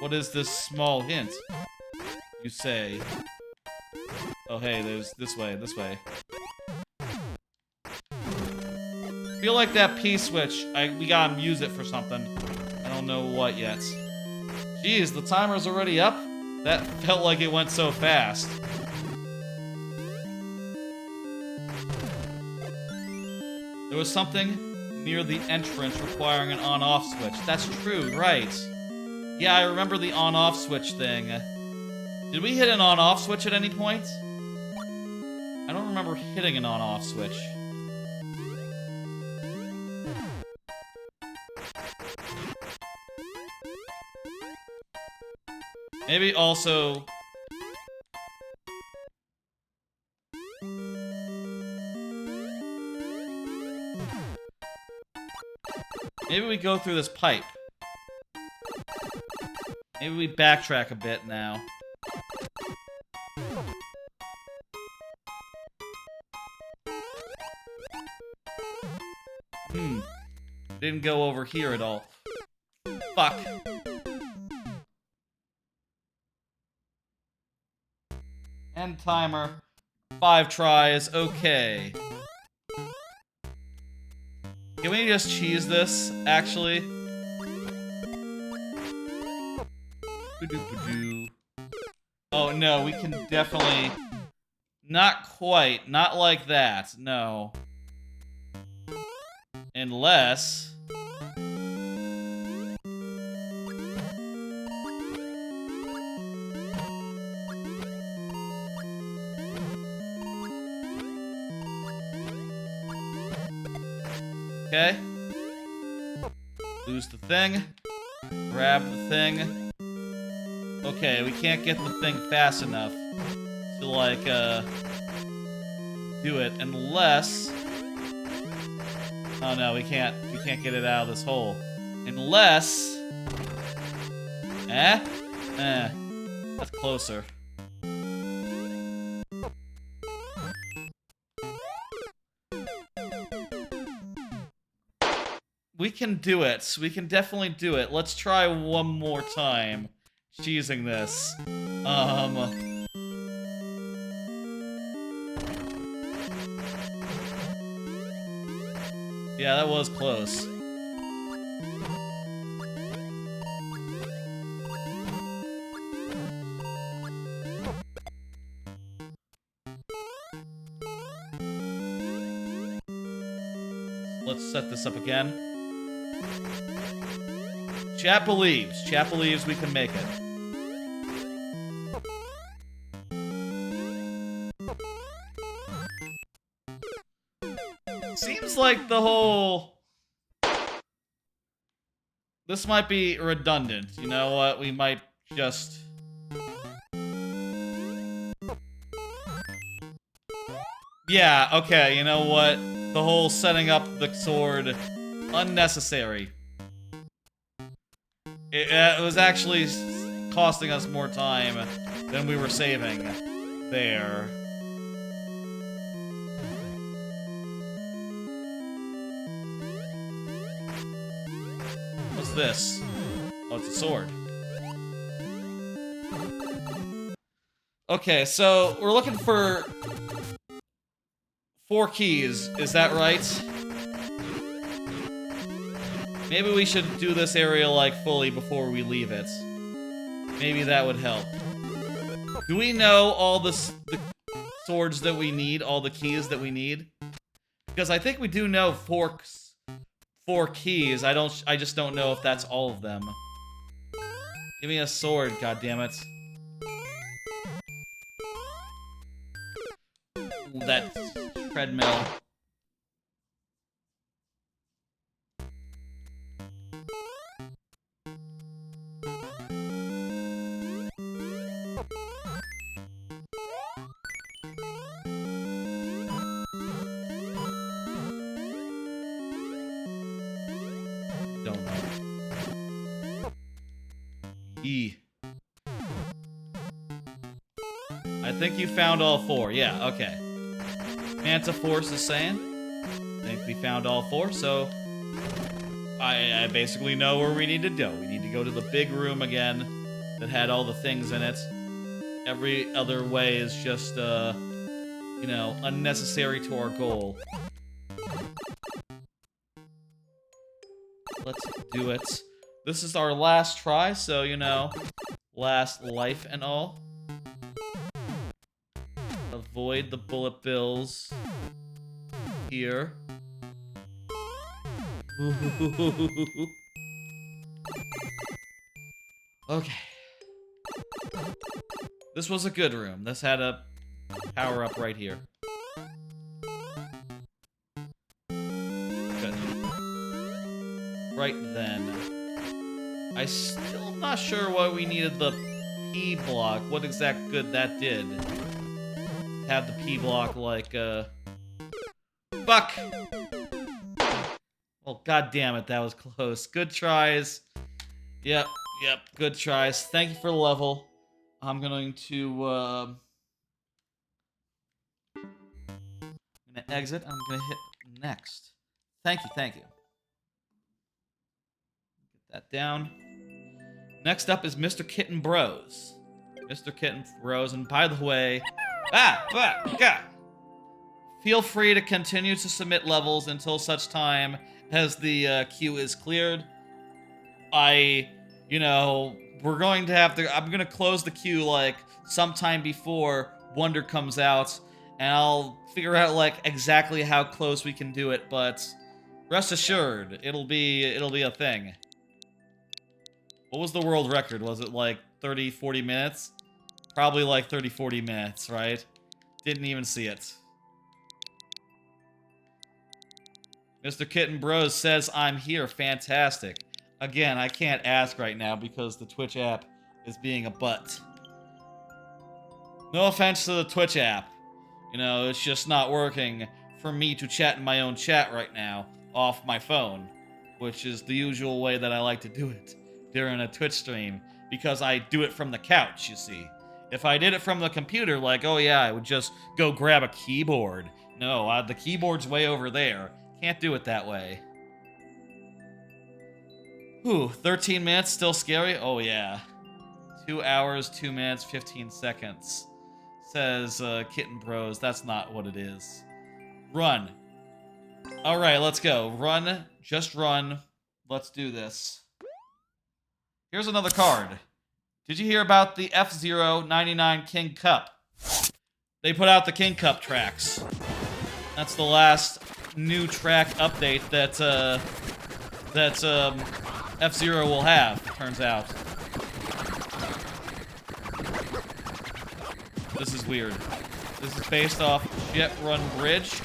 What is this small hint? You say. Oh, hey, there's this way, this way. I feel like that P-switch, we gotta use it for something. I don't know what yet. Jeez, the timer's already up? That felt like it went so fast. There was something near the entrance requiring an on-off switch. That's true, right. Yeah, I remember the on-off switch thing. Did we hit an on-off switch at any point? I don't remember hitting an on-off switch. Maybe also... Maybe we go through this pipe. Maybe we backtrack a bit now. Didn't go over here at all. Fuck. End timer. 5 tries. Okay. Can we just cheese this, actually? Oh, no, we can definitely... Not quite. Not like that. No. Unless... Okay. Lose the thing. Grab the thing. Okay, we can't get the thing fast enough to, like, do it unless... Oh no, we can't get it out of this hole. Unless... That's closer. We can do it. We can definitely do it. Let's try one more time. Cheesing this. Yeah, that was close. Let's set this up again. Chat believes. Chat believes we can make it. Seems like the whole... This might be redundant. You know what? We might just... Yeah, okay, you know what? The whole setting up the sword... Unnecessary. It was actually costing us more time than we were saving there. What's this? Oh, it's a sword. Okay, so we're looking for 4 keys, is that right? Maybe we should do this area, like, fully before we leave it. Maybe that would help. Do we know all the swords that we need? All the keys that we need? Because I think we do know 4 keys. I just don't know if that's all of them. Give me a sword, goddammit. Ooh, that treadmill. I think you found all 4. Yeah, okay. Manta Force is saying. think we found all 4, so I basically know where we need to go. We need to go to the big room again that had all the things in it. Every other way is just, you know, unnecessary to our goal. Let's do it. This is our last try, so, you know, last life and all. Avoid the bullet bills here. Okay. This was a good room. This had a power up right here. Good. Right then. I still am not sure why we needed the P block. What exact good that did. Have the P block like, Fuck! Well, god damn it, that was close. Good tries. Yep, good tries. Thank you for the level. I'm going to, I'm gonna exit. I'm gonna hit next. Thank you. Get that down. Next up is Mr. Kitten Bros. Mr. Kitten Bros, and by the way... Feel free to continue to submit levels until such time as the queue is cleared. You know, we're going to have to... I'm going to close the queue, like, sometime before Wonder comes out, and I'll figure out, like, exactly how close we can do it, but rest assured, it'll be a thing. What was the world record? Was it, like, 30, 40 minutes? Probably, like, 30, 40 minutes, right? Didn't even see it. Mr. Kitten Bros says I'm here. Fantastic. Again, I can't ask right now because the Twitch app is being a butt. No offense to the Twitch app. You know, it's just not working for me to chat in my own chat right now off my phone, which is the usual way that I like to do it during a Twitch stream, because I do it from the couch, you see. If I did it from the computer, like, oh yeah, I would just go grab a keyboard. No, the keyboard's way over there. Can't do it that way. Whew, 13 minutes, still scary? Oh yeah. 2 hours, 2 minutes, 15 seconds. Says Kitten Bros. That's not what it is. Run. Alright, let's go. Run. Just run. Let's do this. Here's another card. Did you hear about the F-Zero 99 King Cup? They put out the King Cup tracks. That's the last new track update that F-Zero will have, turns out. This is weird. This is based off Jet Run Bridge.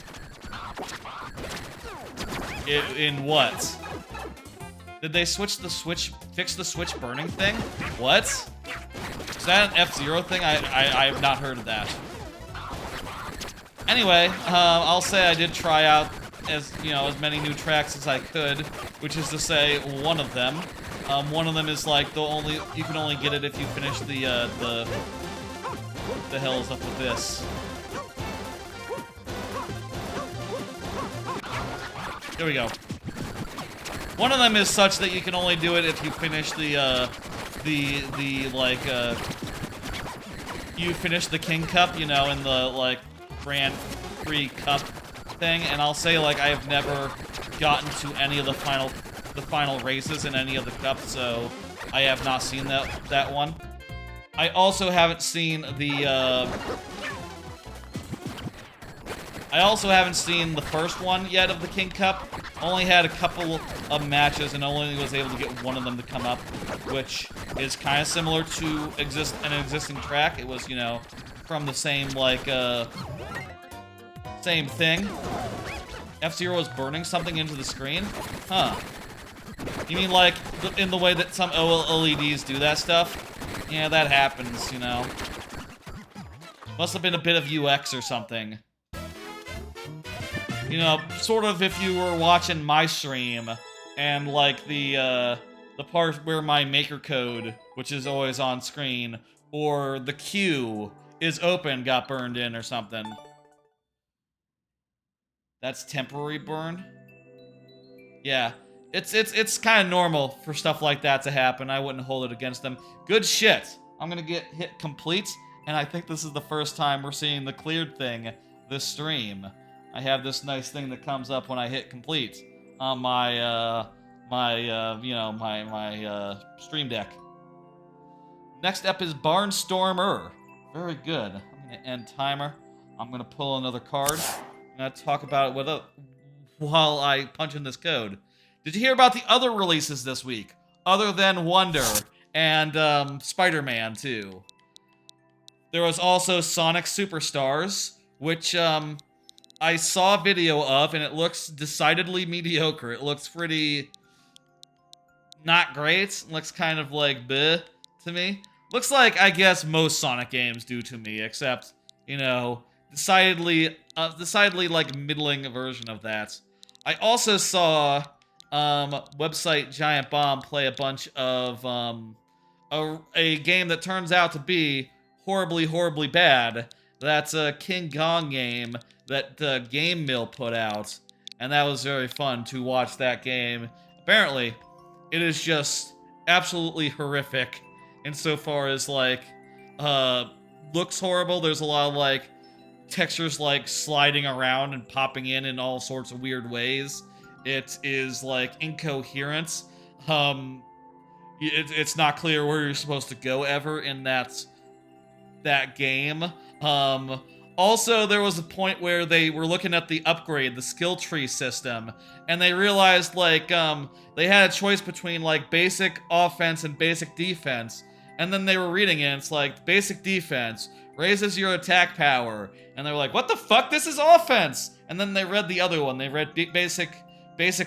In what? Did they fix the switch burning thing? What? Is that an F-Zero thing? I have not heard of that. Anyway, I'll say I did try out as many new tracks as I could, which is to say one of them. One of them is like you can only get it if you finish the what the hell is up with this? Here we go. One of them is such that you can only do it if you finish you finish the King Cup, you know, in the like Grand Prix Cup thing, and I'll say like I have never gotten to any of the final races in any of the cups, so I have not seen that one. I also haven't seen the first one yet of the King Cup. Only had a couple of matches and only was able to get one of them to come up, which is kind of similar to an existing track. It was, you know, from the same like same thing. F-Zero was burning something into the screen? Huh. You mean like in the way that some OLEDs do that stuff? Yeah, that happens, you know. Must have been a bit of UX or something. You know, sort of if you were watching my stream and like the part where my maker code, which is always on screen, or the queue is open, got burned in or something. That's temporary burn. Yeah, it's kind of normal for stuff like that to happen. I wouldn't hold it against them. Good shit. I'm gonna get hit complete, and I think this is the first time we're seeing the cleared thing this stream. I have this nice thing that comes up when I hit complete on my stream deck. Next up is Barnstormer. Very good. I'm gonna end timer. I'm gonna pull another card. I'm gonna talk about it while I punch in this code. Did you hear about the other releases this week? Other than Wonder and Spider-Man 2. There was also Sonic Superstars, which I saw a video of, and it looks decidedly mediocre. It looks pretty not great. It looks kind of like bleh to me. Looks like, I guess, most Sonic games do to me, except, you know, decidedly like middling version of that. I also saw website Giant Bomb play a bunch of a game that turns out to be horribly bad. That's a King Kong game that Game Mill put out, and that was very fun to watch that game. Apparently, it is just absolutely horrific insofar as like looks horrible. There's a lot of like textures like sliding around and popping in all sorts of weird ways. It is like incoherent. It's not clear where you're supposed to go ever in that game. Also, there was a point where they were looking at the upgrade, the skill tree system, and they realized like they had a choice between like basic offense and basic defense. And then they were reading it, and it's like, basic defense raises your attack power. And they're like, what the fuck? This is offense! And then they read the other one. They read basic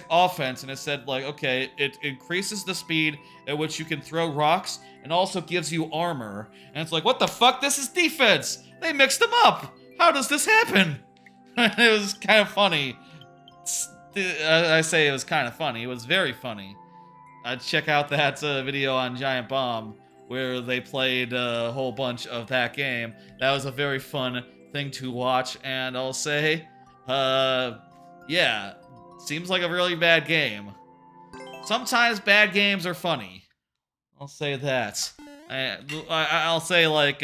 offense, and it said, like, okay, it increases the speed at which you can throw rocks, and also gives you armor. And it's like, what the fuck? This is defense! They mixed them up! How does this happen? It was kind of funny. I say it was kind of funny. It was very funny. Check out that video on Giant Bomb, where they played a whole bunch of that game. That was a very fun thing to watch, and I'll say, yeah, seems like a really bad game. Sometimes bad games are funny. I'll say that. I'll say, like,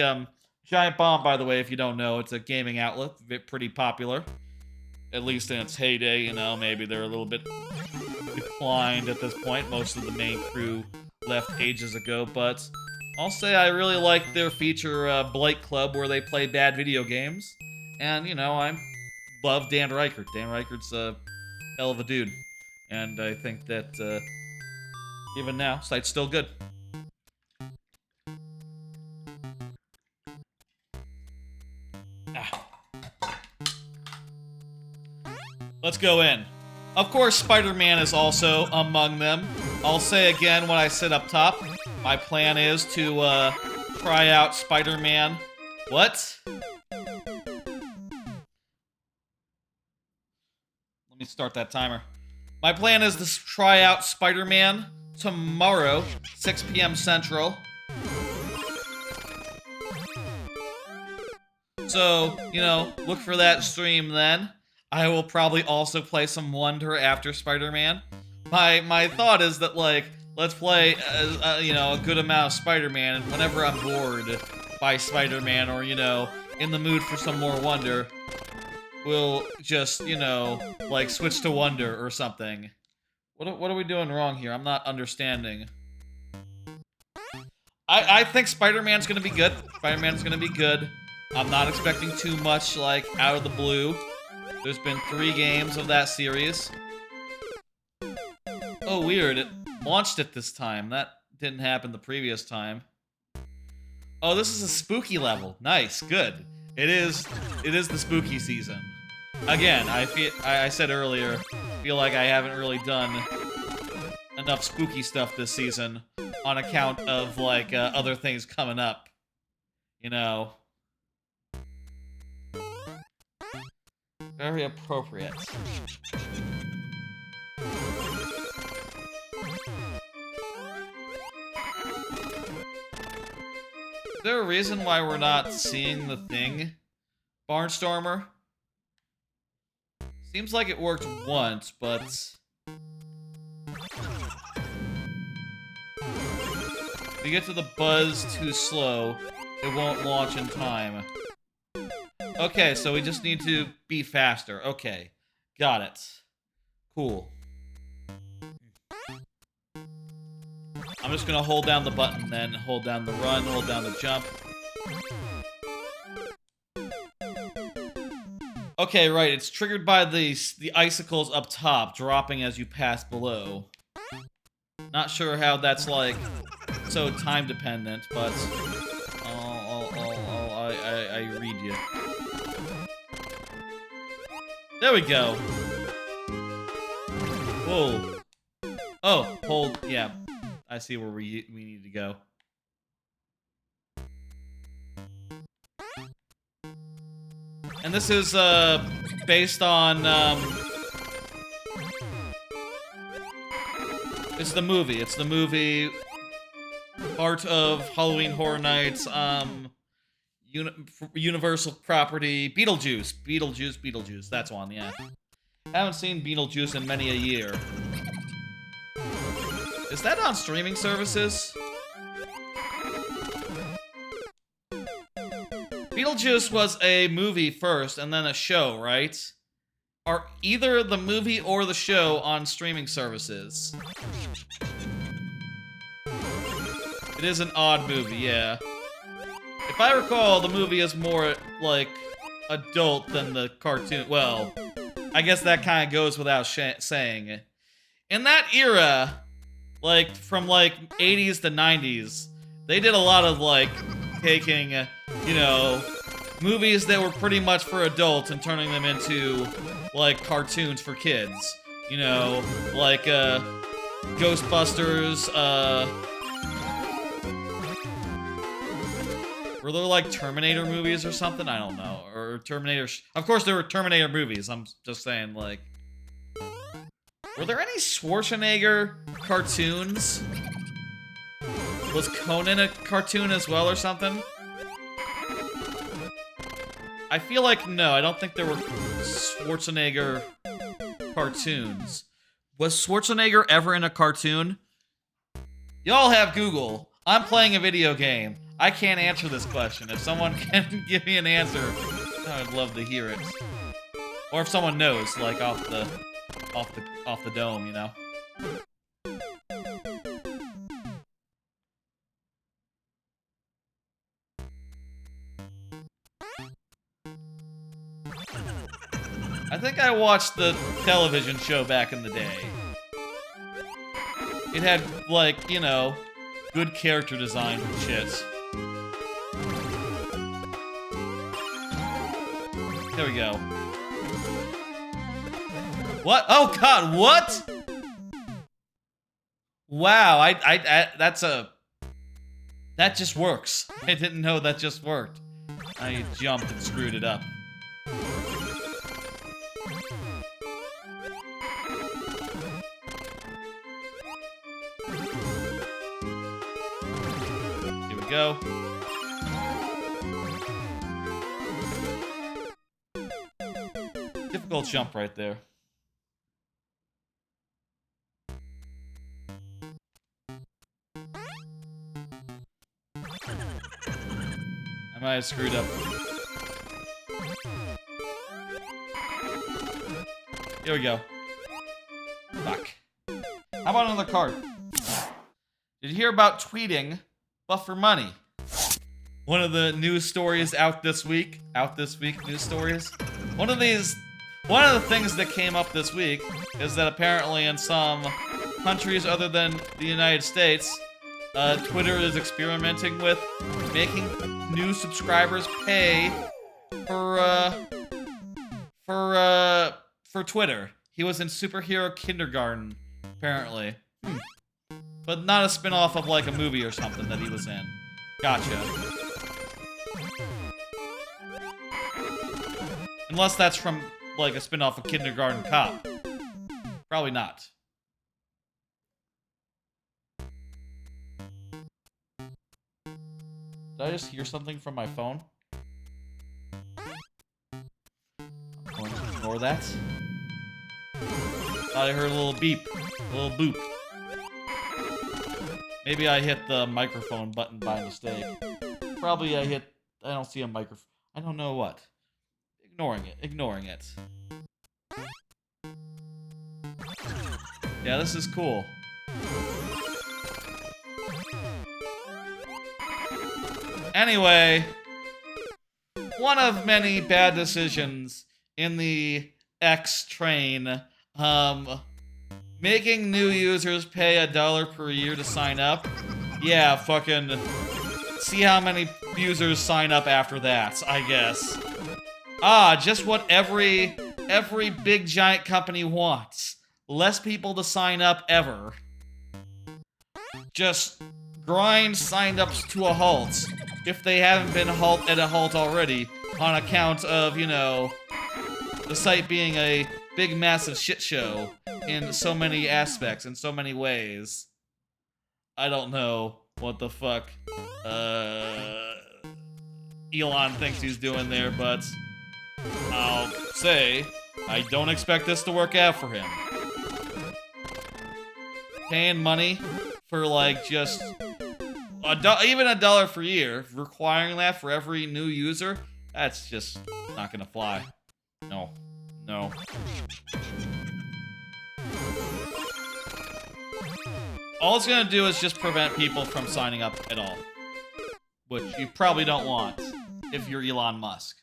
Giant Bomb, by the way, if you don't know, it's a gaming outlet, pretty popular. At least in its heyday, you know, maybe they're a little bit declined at this point. Most of the main crew left ages ago, but I'll say I really like their feature, Blight Club, where they play bad video games. And, you know, I love Dan Reichert. Dan Reichert's a hell of a dude. And I think that, even now, site's still good. Let's go in. Of course, Spider-Man is also among them. I'll say again when I sit up top, my plan is to try out Spider-Man. What? Let me start that timer. My plan is to try out Spider-Man tomorrow, 6 p.m. Central. So, you know, look for that stream then. I will probably also play some Wonder after Spider-Man. My thought is that, like, let's play, you know, a good amount of Spider-Man, and whenever I'm bored by Spider-Man, or, you know, in the mood for some more Wonder, we'll just, you know, like, switch to Wonder or something. What are we doing wrong here? I'm not understanding. I think Spider-Man's gonna be good. Spider-Man's gonna be good. I'm not expecting too much, like, out of the blue. There's been 3 games of that series. Oh, weird. It launched it this time. That didn't happen the previous time. Oh, this is a spooky level. Nice. Good. It is the spooky season. Again, I said earlier, feel like I haven't really done enough spooky stuff this season on account of, like, other things coming up. You know. Very appropriate. Is there a reason why we're not seeing the thing, Barnstormer? Seems like it worked once, but... if you get to the buzz too slow, it won't launch in time. Okay, so we just need to be faster. Okay, got it. Cool. I'm just gonna hold down the button then. Hold down the run, hold down the jump. Okay, right, it's triggered by the icicles up top, dropping as you pass below. Not sure how that's, like, so time-dependent, but... I read you. There we go. Whoa. Oh, hold, yeah. I see where we need to go. And this is, based on, it's the movie, part of Halloween Horror Nights, Universal property, Beetlejuice, that's one, yeah. Haven't seen Beetlejuice in many a year. Is that on streaming services? Beetlejuice was a movie first, and then a show, right? Are either the movie or the show on streaming services? It is an odd movie, yeah. If I recall, the movie is more, like, adult than the cartoon. Well, I guess that kind of goes without saying. In that era, like, from, like, 80s to 90s, they did a lot of, like, taking, you know, movies that were pretty much for adults and turning them into, like, cartoons for kids. You know, like, Ghostbusters, were there, like, Terminator movies or something? I don't know. Or Terminator... Of course there were Terminator movies, I'm just saying, like... Were there any Schwarzenegger cartoons? Was Conan a cartoon as well or something? I feel like no, I don't think there were Schwarzenegger cartoons. Was Schwarzenegger ever in a cartoon? Y'all have Google. I'm playing a video game. I can't answer this question. If someone can give me an answer, I would love to hear it. Or if someone knows, like off the dome, you know. I think I watched the television show back in the day. It had, like, you know, good character design and shit. There we go. What? Oh god, what? Wow, that's a... That just works. I didn't know that just worked. I jumped and screwed it up. Here we go. Difficult jump right there. I might have screwed up. Here we go. Fuck. How about another card? Did you hear about tweeting, but for money? One of the news stories out this week. News stories. One of the things that came up this week is that apparently in some countries other than the United States, Twitter is experimenting with making new subscribers pay for Twitter. He was in Superhero Kindergarten, apparently. But not a spin-off of, like, a movie or something that he was in. Gotcha. Unless that's from, like, a spin-off of Kindergarten Cop. Probably not. Did I just hear something from my phone? I'm going to ignore that. I heard a little beep. A little boop. Maybe I hit the microphone button by mistake. Probably I don't see a microphone. I don't know what. Ignoring it. Yeah, this is cool. Anyway, one of many bad decisions in the X train, making new users pay $1 per year to sign up. Yeah, fucking see how many users sign up after that, I guess. Just what every big giant company wants. Less people to sign up ever. Just grind signed-ups to a halt if they haven't been at a halt already on account of, you know, the site being a big massive shit show in so many aspects, in so many ways. I don't know what the fuck Elon thinks he's doing there, but I'll say I don't expect this to work out for him. Paying money for, like, just even $1 per year, requiring that for every new user, that's just not gonna fly. No. All it's gonna do is just prevent people from signing up at all. Which you probably don't want if you're Elon Musk.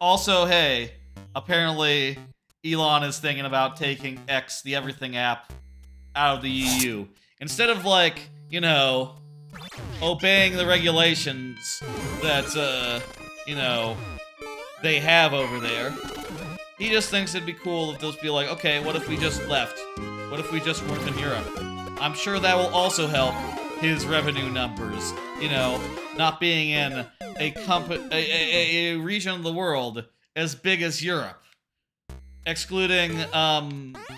Also, hey, apparently Elon is thinking about taking X, the Everything app, out of the EU. Instead of, like, you know, obeying the regulations that, you know, they have over there, he just thinks it'd be cool to just be like, okay, what if we just left? What if we just weren't in Europe? I'm sure that will also help his revenue numbers. You know, not being in a region of the world as big as Europe. Excluding,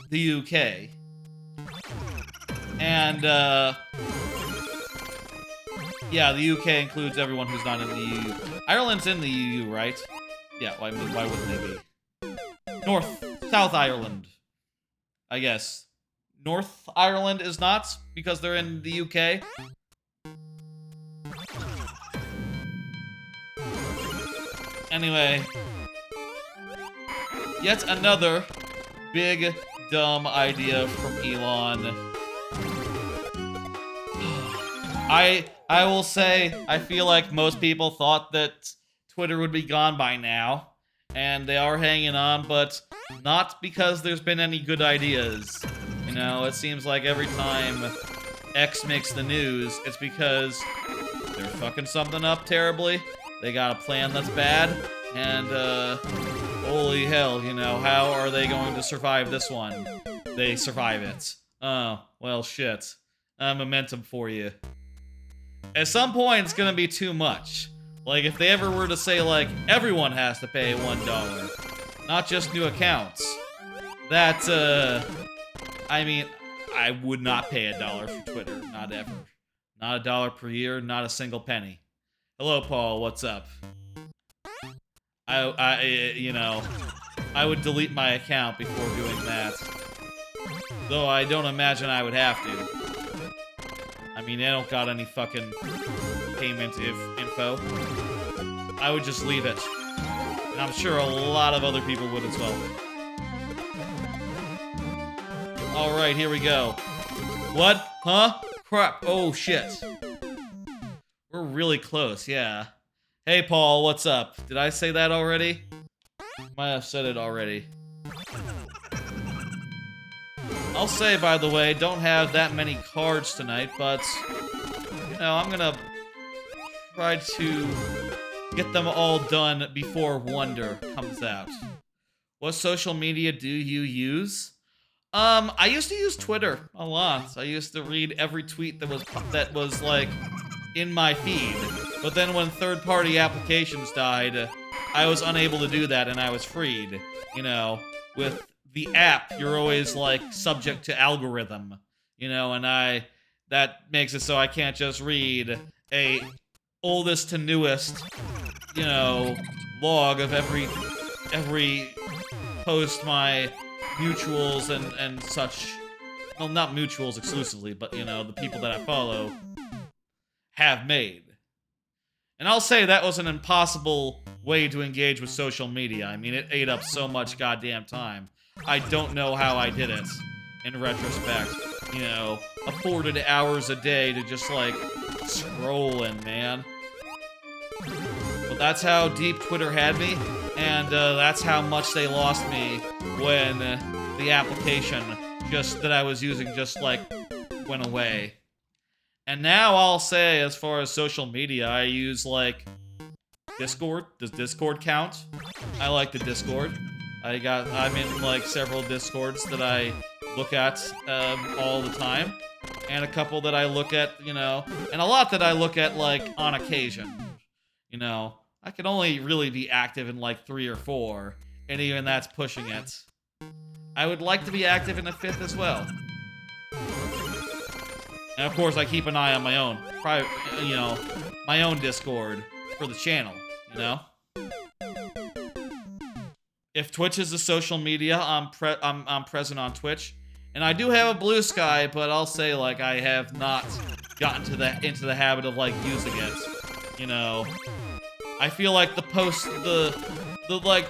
the UK. And, yeah, the UK includes everyone who's not in the EU. Ireland's in the EU, right? Yeah, well, I mean, why wouldn't they be? South Ireland, I guess. North Ireland is not, because they're in the UK. Anyway. Yet another big, dumb idea from Elon. I will say, I feel like most people thought that Twitter would be gone by now, and they are hanging on, but not because there's been any good ideas. You know, it seems like every time X makes the news, it's because they're fucking something up terribly, they got a plan that's bad, and, holy hell, you know, how are they going to survive this one? They survive it. Oh, well, shit. Momentum for you. At some point, it's gonna be too much. Like, if they ever were to say, like, everyone has to pay $1, not just new accounts, that, I mean, I would not pay $1 for Twitter, not ever. Not $1 per year, not a single penny. Hello, Paul, what's up? You know, I would delete my account before doing that. Though I don't imagine I would have to. I mean, I don't got any fucking payment info. I would just leave it. And I'm sure a lot of other people would as well. Alright, here we go. What? Huh? Crap. Oh, shit. We're really close, yeah. Hey, Paul, what's up? Did I say that already? Might have said it already. I'll say, by the way, don't have that many cards tonight, but, you know, I'm gonna try to get them all done before Wonder comes out. What social media do you use? I used to use Twitter a lot. I used to read every tweet that was like, in my feed. But then when third-party applications died, I was unable to do that and I was freed. You know, with the app, you're always, like, subject to algorithm, you know, and that makes it so I can't just read a oldest to newest, you know, log of every post my mutuals and such. Well, not mutuals exclusively, but, you know, the people that I follow have made. And I'll say that was an impossible way to engage with social media. I mean, it ate up so much goddamn time. I don't know how I did it, in retrospect. You know, afforded hours a day to just, like, scrolling, man. But that's how deep Twitter had me, and that's how much they lost me when the application that I was using just, like, went away. And now I'll say, as far as social media, I use, like, Discord. Does Discord count? I like the Discord. I'm in, like, several Discords that I look at all the time. And a couple that I look at, you know, and a lot that I look at, like, on occasion. You know, I can only really be active in, like, 3 or 4, and even that's pushing it. I would like to be active in a 5th as well. And of course, I keep an eye on my own, you know, my own Discord for the channel, you know? If Twitch is a social media, I'm present on Twitch. And I do have a Blue Sky, but I'll say, like, I have not gotten into the habit of, like, using it. You know? I feel like the like,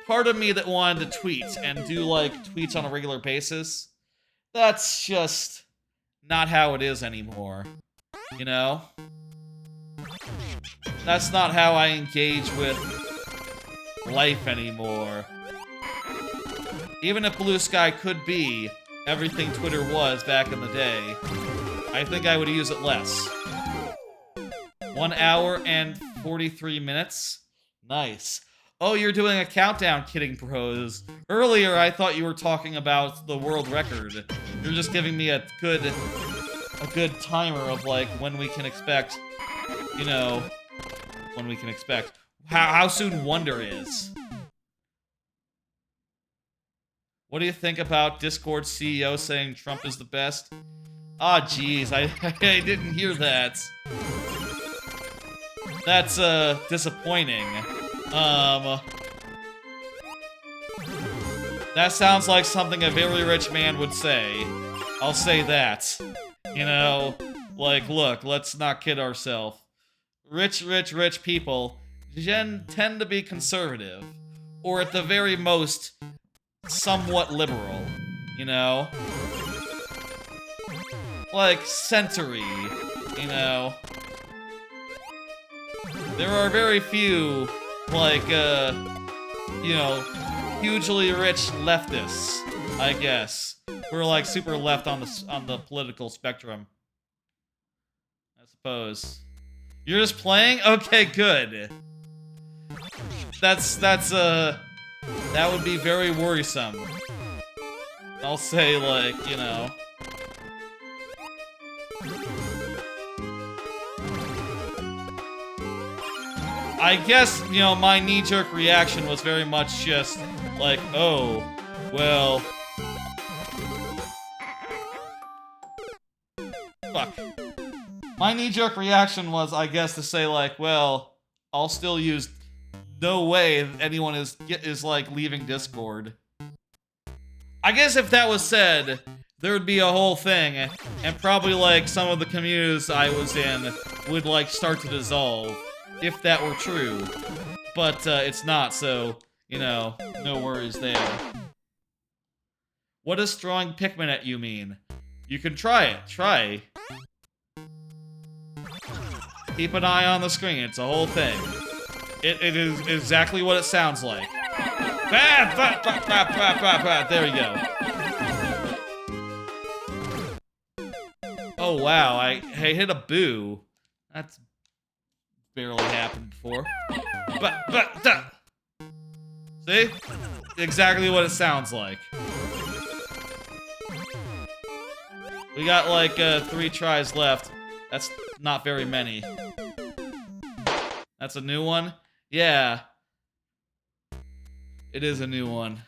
part of me that wanted to tweet and do, like, tweets on a regular basis, that's just not how it is anymore. You know? That's not how I engage with life anymore. Even if Blue Sky could be everything Twitter was back in the day, I think I would use it less. 1 hour and 43 minutes? Nice. Oh, you're doing a countdown, Kidding Pros. Earlier, I thought you were talking about the world record. You're just giving me a good timer of, like, when we can expect, you know, when we can expect. How soon Wonder is. What do you think about Discord CEO saying Trump is the best? Ah, jeez, I didn't hear that. That's, disappointing. That sounds like something a very rich man would say. I'll say that. You know, like, look, let's not kid ourselves. Rich people tend to be conservative. Or at the very most, somewhat liberal. You know? Like, century. You know? There are very few, like, you know, hugely rich leftists, I guess, who are, like, super left on the political spectrum. I suppose. You're just playing? Okay, good. That would be very worrisome. I'll say, like, you know. I guess, you know, my knee-jerk reaction was very much just like, oh, well, fuck. My knee-jerk reaction was, I guess, to say, like, well, I'll still use, no way anyone is like, leaving Discord. I guess if that was said, there would be a whole thing, and probably, like, some of the communities I was in would, like, start to dissolve. If that were true. But, it's not, so, you know, no worries there. What does throwing Pikmin at you mean? You can try it. Try. Keep an eye on the screen. It's a whole thing. It is exactly what it sounds like. There we go. Oh, wow. I hit a boo. That's barely happened before. See? Exactly what it sounds like. We got like 3 tries left. That's not very many. That's a new one? Yeah. It is a new one.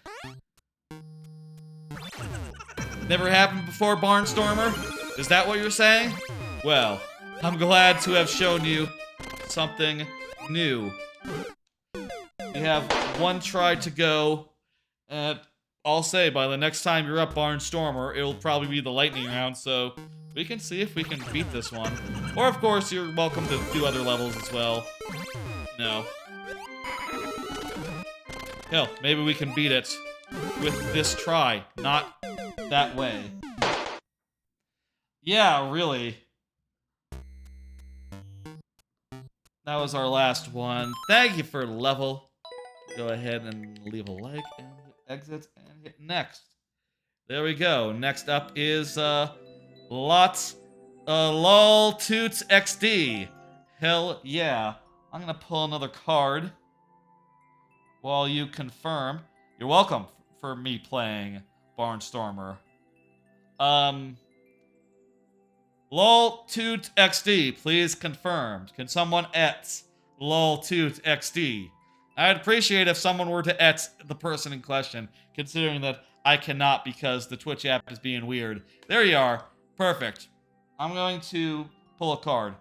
Never happened before, Barnstormer? Is that what you're saying? Well, I'm glad to have shown you something new. We have 1 try to go. I'll say by the next time you're up Barnstormer, it'll probably be the lightning round, so we can see if we can beat this one. Or, of course, you're welcome to do other levels as well. No. Hell, maybe we can beat it with this try, not that way. Yeah, really. That was our last one. Thank you for level. Go ahead and leave a like and hit exit and hit next. There we go. Next up is LOL Toots XD. Hell yeah. I'm gonna pull another card while you confirm. You're welcome for me playing Barnstormer. LOL Toot XD, please confirm. Can someone et LOL Toot XD? I'd appreciate if someone were to et the person in question, considering that I cannot because the Twitch app is being weird. There you are. Perfect. I'm going to pull a card.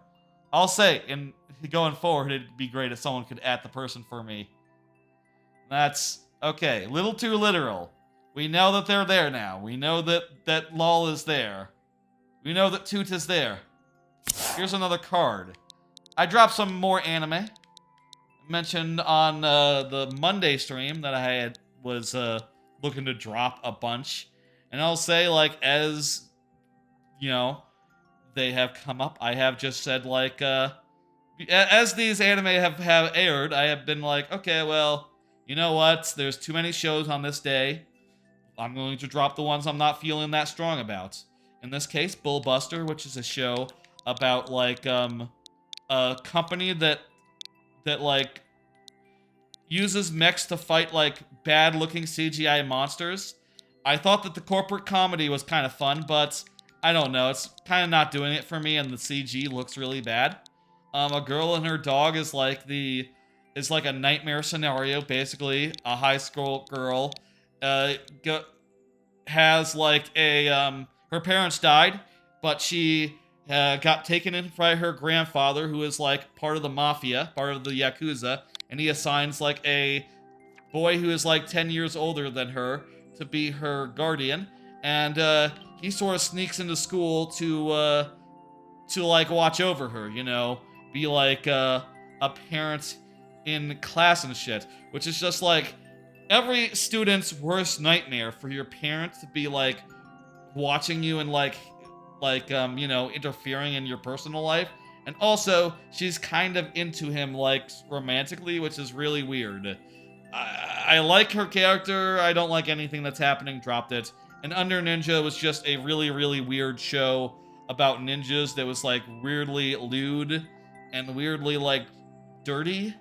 I'll say, in going forward, it'd be great if someone could at the person for me. That's okay. Little too literal. We know that they're there now. We know that LOL is there. We know that Toot is there. Here's another card. I dropped some more anime. Mentioned on the Monday stream that I was looking to drop a bunch. And I'll say, like, as, you know, they have come up, I have just said, like, as these anime have aired, I have been like, okay, well, you know what? There's too many shows on this day. I'm going to drop the ones I'm not feeling that strong about. In this case, Bullbuster, which is a show about, like, a company that like, uses mechs to fight, like, bad-looking CGI monsters. I thought that the corporate comedy was kind of fun, but I don't know. It's kind of not doing it for me, and the CG looks really bad. A girl and her dog is like a nightmare scenario. Basically, a high school girl has like a her parents died, but she got taken in by her grandfather, who is like part of the mafia, part of the Yakuza, and he assigns like a boy who is like 10 years older than her to be her guardian, and he sort of sneaks into school to like watch over her, you know, be like a parent in class and shit, which is just like every student's worst nightmare, for your parents to be like watching you and like you know, interfering in your personal life. And also, she's kind of into him, like, romantically, which is really weird. I like her character. I don't like anything that's happening. Dropped it. And Under Ninja was just a really, really weird show about ninjas that was, like, weirdly lewd and weirdly, like, dirty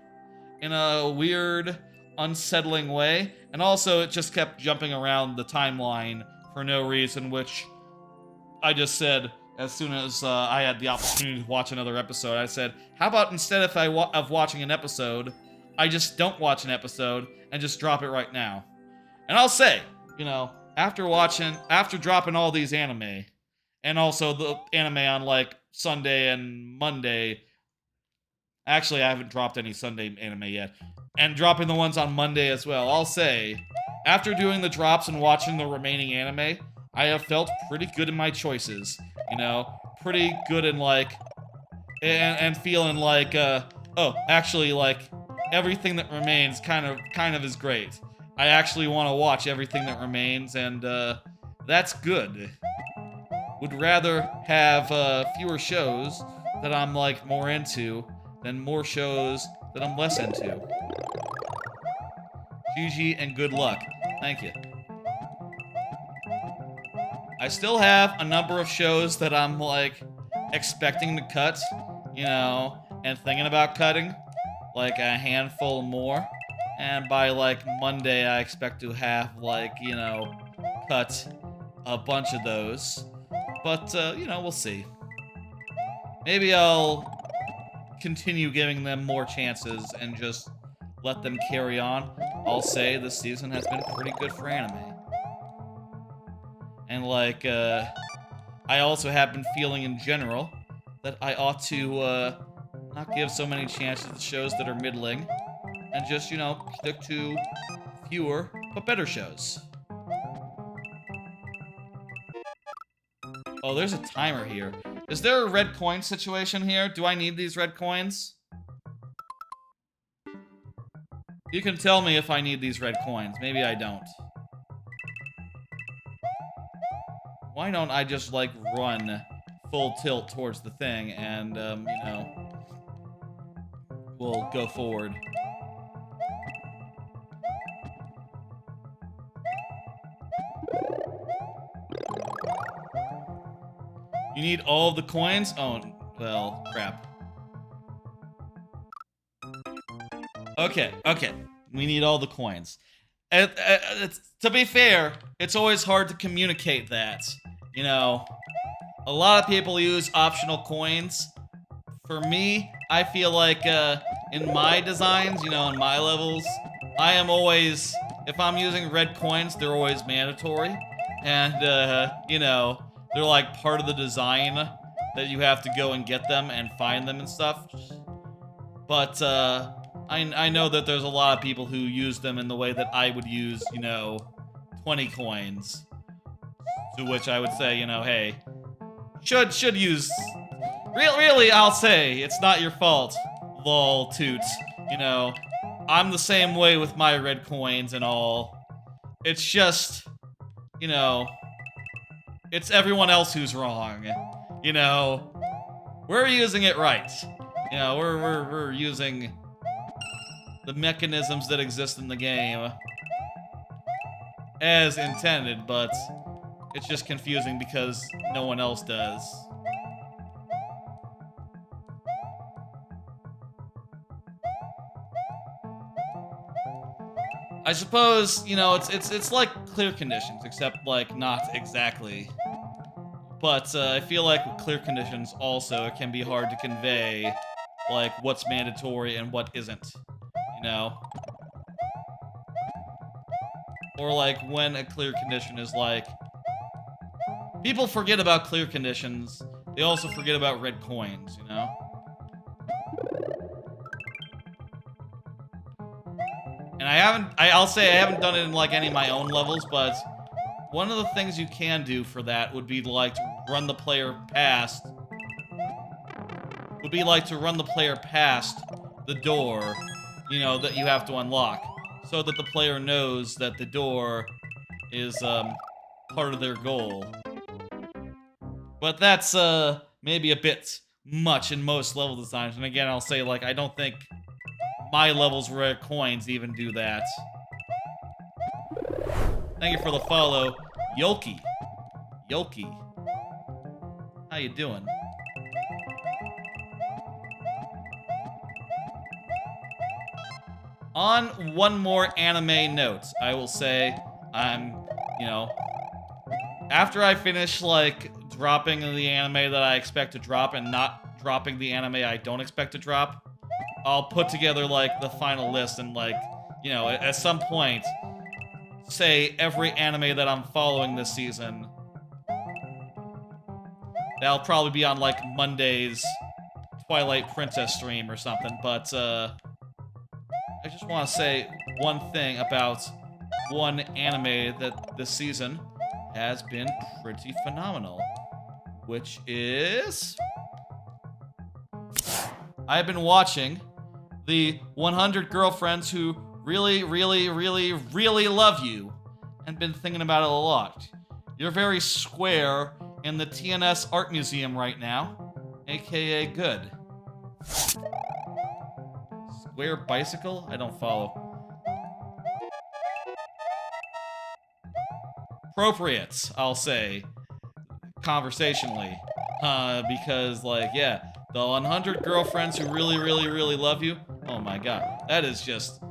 in a weird, unsettling way. And also, it just kept jumping around the timeline for no reason, which I just said, as soon as I had the opportunity to watch another episode, I said, how about instead of watching an episode, I just don't watch an episode and just drop it right now. And I'll say, you know, after dropping all these anime, and also the anime on like Sunday and Monday, actually I haven't dropped any Sunday anime yet, and dropping the ones on Monday as well, I'll say, after doing the drops and watching the remaining anime, I have felt pretty good in my choices, you know, pretty good in like, and feeling like, oh, actually, like, everything that remains kind of is great. I actually want to watch everything that remains, and that's good. Would rather have fewer shows that I'm like more into than more shows that I'm less into. GG and good luck. Thank you. I still have a number of shows that I'm, like, expecting to cut, you know, and thinking about cutting, like a handful more. And by, like, Monday, I expect to have, like, you know, cut a bunch of those. But, you know, we'll see. Maybe I'll continue giving them more chances and just let them carry on. I'll say this season has been pretty good for anime. And, like, I also have been feeling in general that I ought to, not give so many chances to shows that are middling, and just, you know, stick to fewer but better shows. Oh, there's a timer here. Is there a red coin situation here? Do I need these red coins? You can tell me if I need these red coins. Maybe I don't. Why don't I just, like, run full tilt towards the thing and, you know, we'll go forward. You need all of the coins? Oh, well, crap. Okay. We need all the coins. To be fair, it's always hard to communicate that. You know, a lot of people use optional coins. For me, I feel like in my designs, you know, in my levels, I am always, if I'm using red coins, they're always mandatory. And, you know, they're like part of the design that you have to go and get them and find them and stuff. But, I know that there's a lot of people who use them in the way that I would use, you know, 20 coins. To which I would say, you know, hey, should use... Really, I'll say, it's not your fault, lol, toot. You know, I'm the same way with my red coins and all. It's just, you know, it's everyone else who's wrong. You know, we're using it right. You know, we're using the mechanisms that exist in the game as intended, but it's just confusing because no one else does. I suppose, you know, it's like clear conditions, except, like, not exactly. But I feel like with clear conditions also, it can be hard to convey, like, what's mandatory and what isn't, you know? Or, like, when a clear condition is, like... People forget about clear conditions, they also forget about red coins, you know? And I'll say I haven't done it in, like, any of my own levels, but one of the things you can do for that would be, like, to run the player past... Would be, like, to run the player past the door, you know, that you have to unlock. So that the player knows that the door is, part of their goal. But that's, maybe a bit much in most level designs. And again, I'll say, like, I don't think my levels red coins even do that. Thank you for the follow, Yolki. How you doing? On one more anime note, I will say you know, after I finish, like, dropping the anime that I expect to drop and not dropping the anime I don't expect to drop, I'll put together, like, the final list and, like, you know, at some point, say every anime that I'm following this season. That'll probably be on, like, Monday's Twilight Princess stream or something, but, I just want to say one thing about one anime that this season has been pretty phenomenal, which is... I've been watching the 100 Girlfriends Who Really, Really, Really, Really Love You, and been thinking about it a lot. You're very square in the TNS Art Museum right now, aka good. Square bicycle? I don't follow. Appropriate, I'll say, conversationally. Because, like, yeah, the 100 Girlfriends Who Really, Really, Really Love You, oh my god, that is just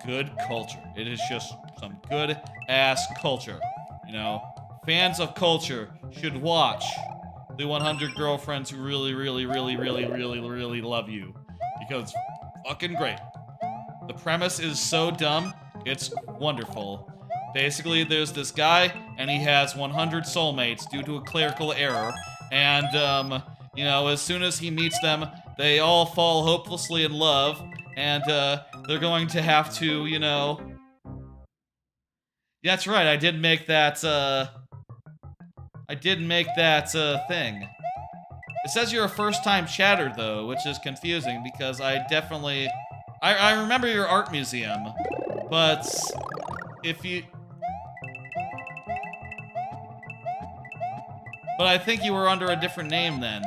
good culture. It is just some good-ass culture, you know? Fans of culture should watch the 100 Girlfriends Who Really, Really, Really, Really, Really, Really Love You, because it's fucking great. The premise is so dumb, it's wonderful. Basically, there's this guy, and he has 100 soulmates due to a clerical error, and, you know, as soon as he meets them, they all fall hopelessly in love, and, they're going to have to, you know... That's right, I did make that, I did make that thing. It says you're a first-time chatter, though, which is confusing because I definitely... I remember your art museum, but if you... But I think you were under a different name then.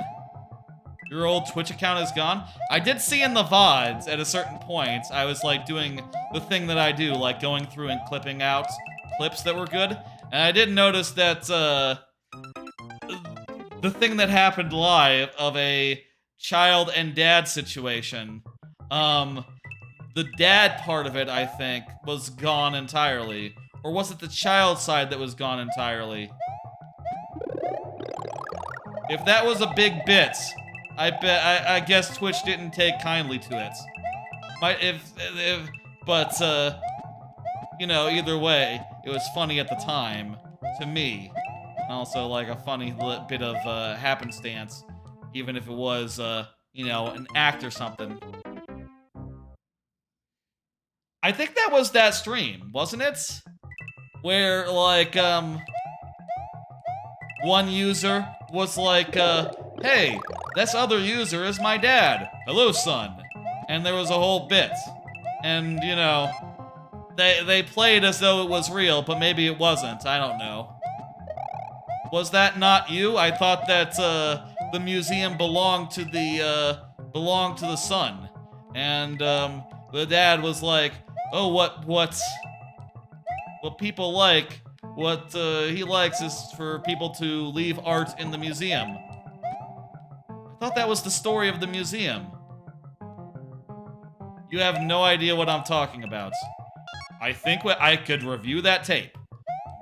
Your old Twitch account is gone? I did see in the VODs at a certain point, I was like doing the thing that I do, like going through and clipping out clips that were good. And I did notice that the thing that happened live of a child and dad situation, the dad part of it, I think, was gone entirely. Or was it the child side that was gone entirely? If that was a big bit, I guess Twitch didn't take kindly to it. But you know, either way, it was funny at the time, to me. And also, like, a funny bit of happenstance, even if it was, you know, an act or something. I think that was that stream, wasn't it? Where, like, one user was like, hey, this other user is my dad. Hello, son. And there was a whole bit. And, you know, they played as though it was real, but maybe it wasn't. I don't know. Was that not you? I thought that, the museum belonged to the son. And, the dad was like, oh, what people like, what he likes is for people to leave art in the museum. I thought that was the story of the museum. You have no idea what I'm talking about. I think I could review that tape.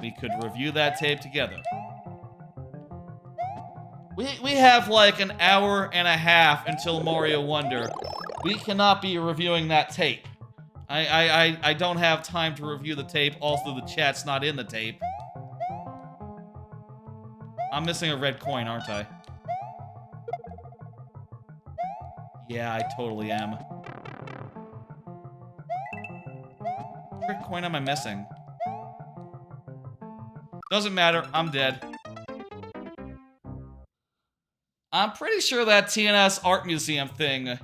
We could review that tape together. We have like an hour and a half until Mario Wonder. We cannot be reviewing that tape. I don't have time to review the tape. Also, the chat's not in the tape. I'm missing a red coin, aren't I? Yeah, I totally am. What red coin am I missing? Doesn't matter, I'm dead. I'm pretty sure that TNS Art Museum thing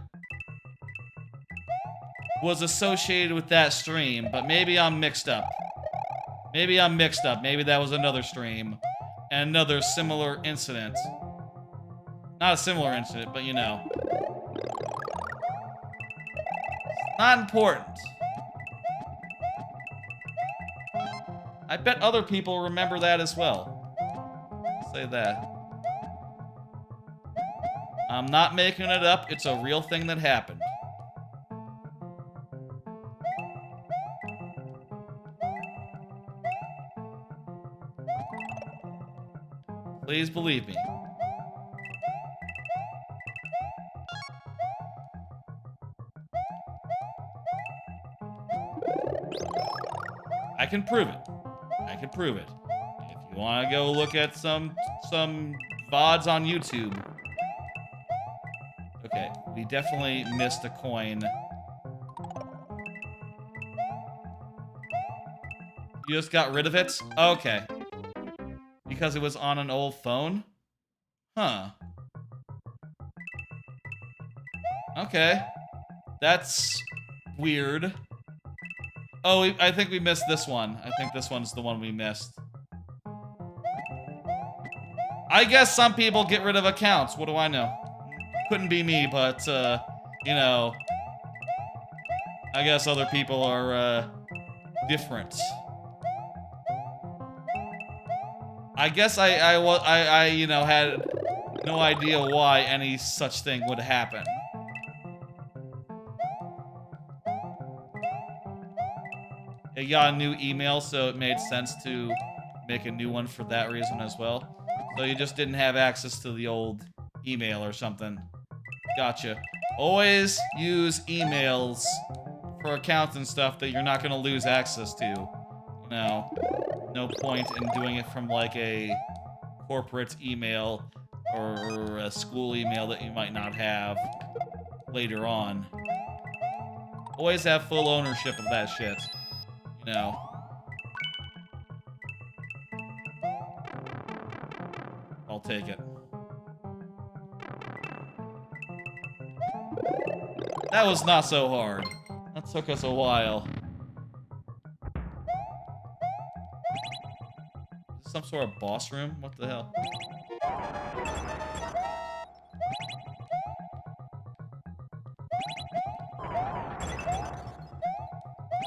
was associated with that stream, but maybe I'm mixed up. Maybe that was another stream. And another similar incident. Not a similar incident, but you know. Not important. I bet other people remember that as well. I'll say that. I'm not making it up, it's a real thing that happened. Please believe me. I can prove it. I can prove it. If you want to go look at some VODs on YouTube. Okay, we definitely missed a coin. You just got rid of it? Okay. Because it was on an old phone? Huh. Okay. That's weird. Oh, I think we missed this one. I think this one's the one we missed. I guess some people get rid of accounts. What do I know? Couldn't be me, but, you know, I guess other people are, different. I guess I, you know, had no idea why any such thing would happen. It got a new email, so it made sense to make a new one for that reason as well. So you just didn't have access to the old email or something. Gotcha. Always use emails for accounts and stuff that you're not gonna lose access to. You know, no point in doing it from like a corporate email or a school email that you might not have later on. Always have full ownership of that shit. You know. take it. That was not so hard. That took us a while. Some sort of boss room? What the hell?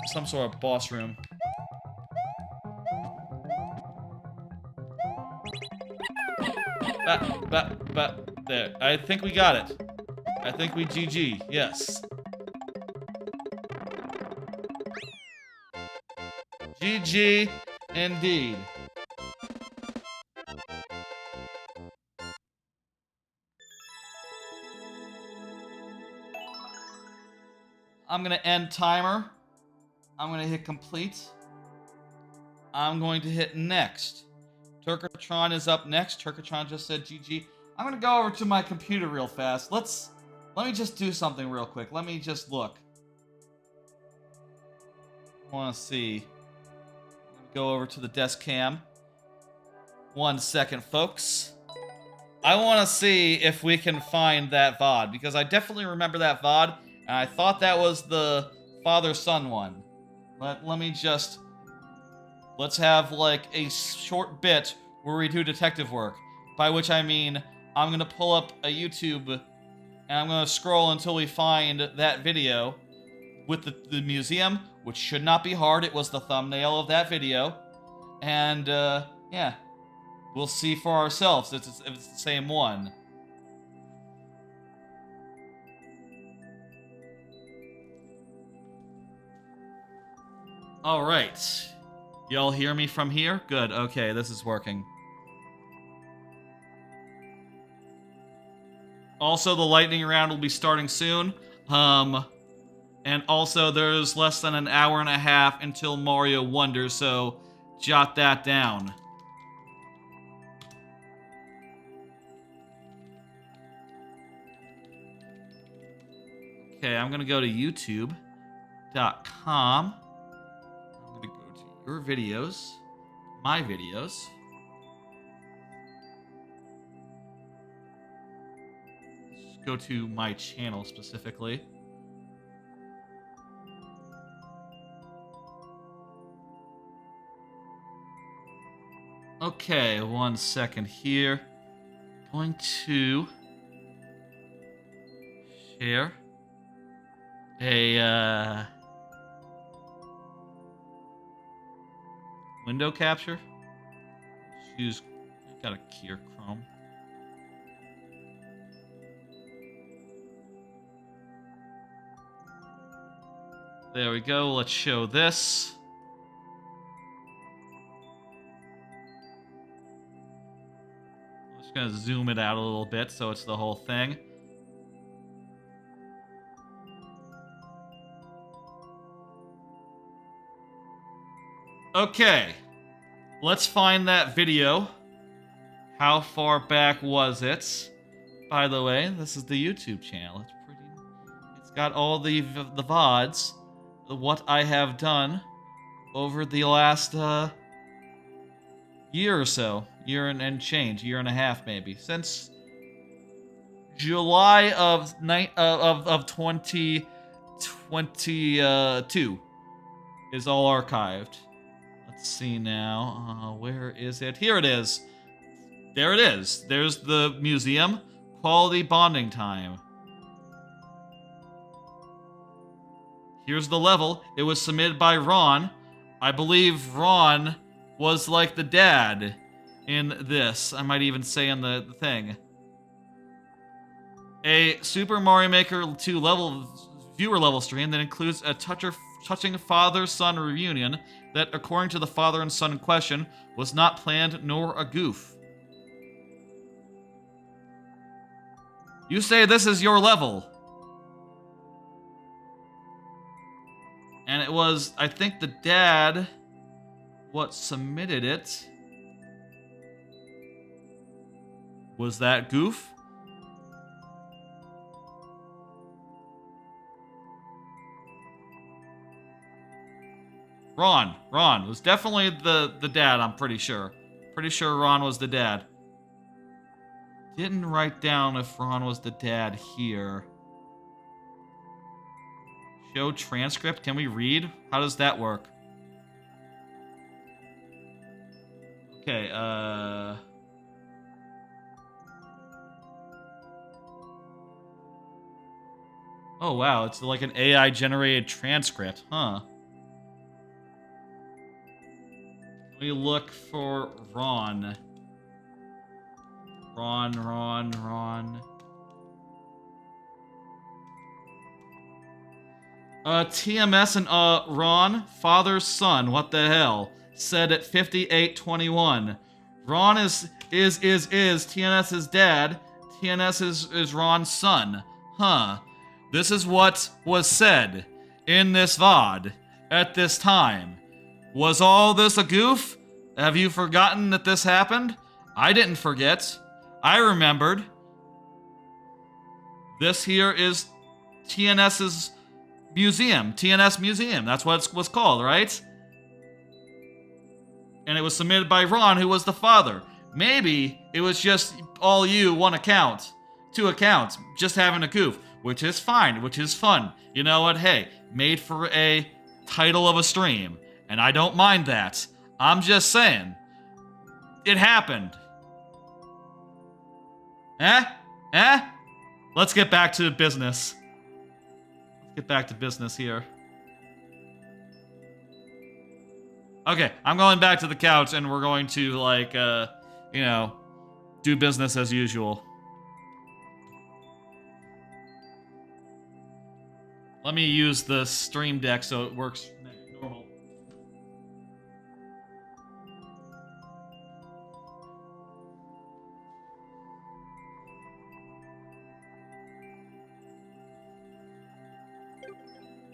Some sort of boss room. There. I think we got it. I think we GG. Yes. GG indeed. I'm gonna end timer. I'm gonna hit complete. I'm going to hit next. Turkatron is up next. Turkatron just said GG. I'm gonna go over to my computer real fast. Let me just do something real quick. Let me just look. I wanna see. Go over to the desk cam. 1 second, folks. I wanna see if we can find that VOD, because I definitely remember that VOD, and I thought that was the father-son one. Let me just... Let's have, like, a short bit where we do detective work. By which I mean, I'm gonna pull up a YouTube, and I'm gonna scroll until we find that video with the museum, which should not be hard. It was the thumbnail of that video. And, yeah. We'll see for ourselves if it's the same one. Alright. Y'all hear me from here? Good, okay, this is working. Also, the lightning round will be starting soon. And also, there's less than an hour and a half until Mario Wonder, so jot that down. Okay, I'm gonna go to youtube.com. I'm gonna go to your videos, my videos. Let's just go to my channel specifically. Okay, 1 second here. Going to share a window capture. Choose. Got a Kier Chrome. There we go. Let's show this. I'm just gonna zoom it out a little bit so it's the whole thing. Okay, let's find that video. How far back was it? By the way, this is the YouTube channel. It's pretty. It's got all the VODs, what I have done over the last year or so, year and change, year and a half maybe, since July of 2022 is all archived. Let's see now. Where is it? Here it is. There it is. There's the museum. Quality bonding time. Here's the level. It was submitted by Ron. I believe Ron was like the dad in this. I might even say in the thing. A Super Mario Maker 2 viewer level stream that includes a touching father-son reunion that, according to the father and son in question, was not planned nor a goof. You say this is your level. And it was, I think, the dad what submitted it. Was that goof? Ron was definitely the dad, I'm pretty sure. Pretty sure Ron was the dad. Didn't write down if Ron was the dad here. Show transcript. Can we read? How does that work? Okay, oh, wow. It's like an AI-generated transcript. Huh. Let me look for Ron. Ron. TMS and Ron, father, son, what the hell? Said at 58:21. Ron is TNS's dad. TNS is Ron's son. Huh. This is what was said in this VOD at this time. Was all this a goof? Have you forgotten that this happened? I didn't forget. I remembered. This here is TNS's museum. TNS Museum. That's what it was called, right? And it was submitted by Ron, who was the father. Maybe it was just all you, one account. 2 accounts, just having a goof. Which is fine, which is fun. You know what? Hey, made for a title of a stream. And I don't mind that. I'm just saying. It happened. Let's get back to business. Let's get back to business here. Okay, I'm going back to the couch and we're going to, like, you know, do business as usual. Let me use the stream deck so it works normal.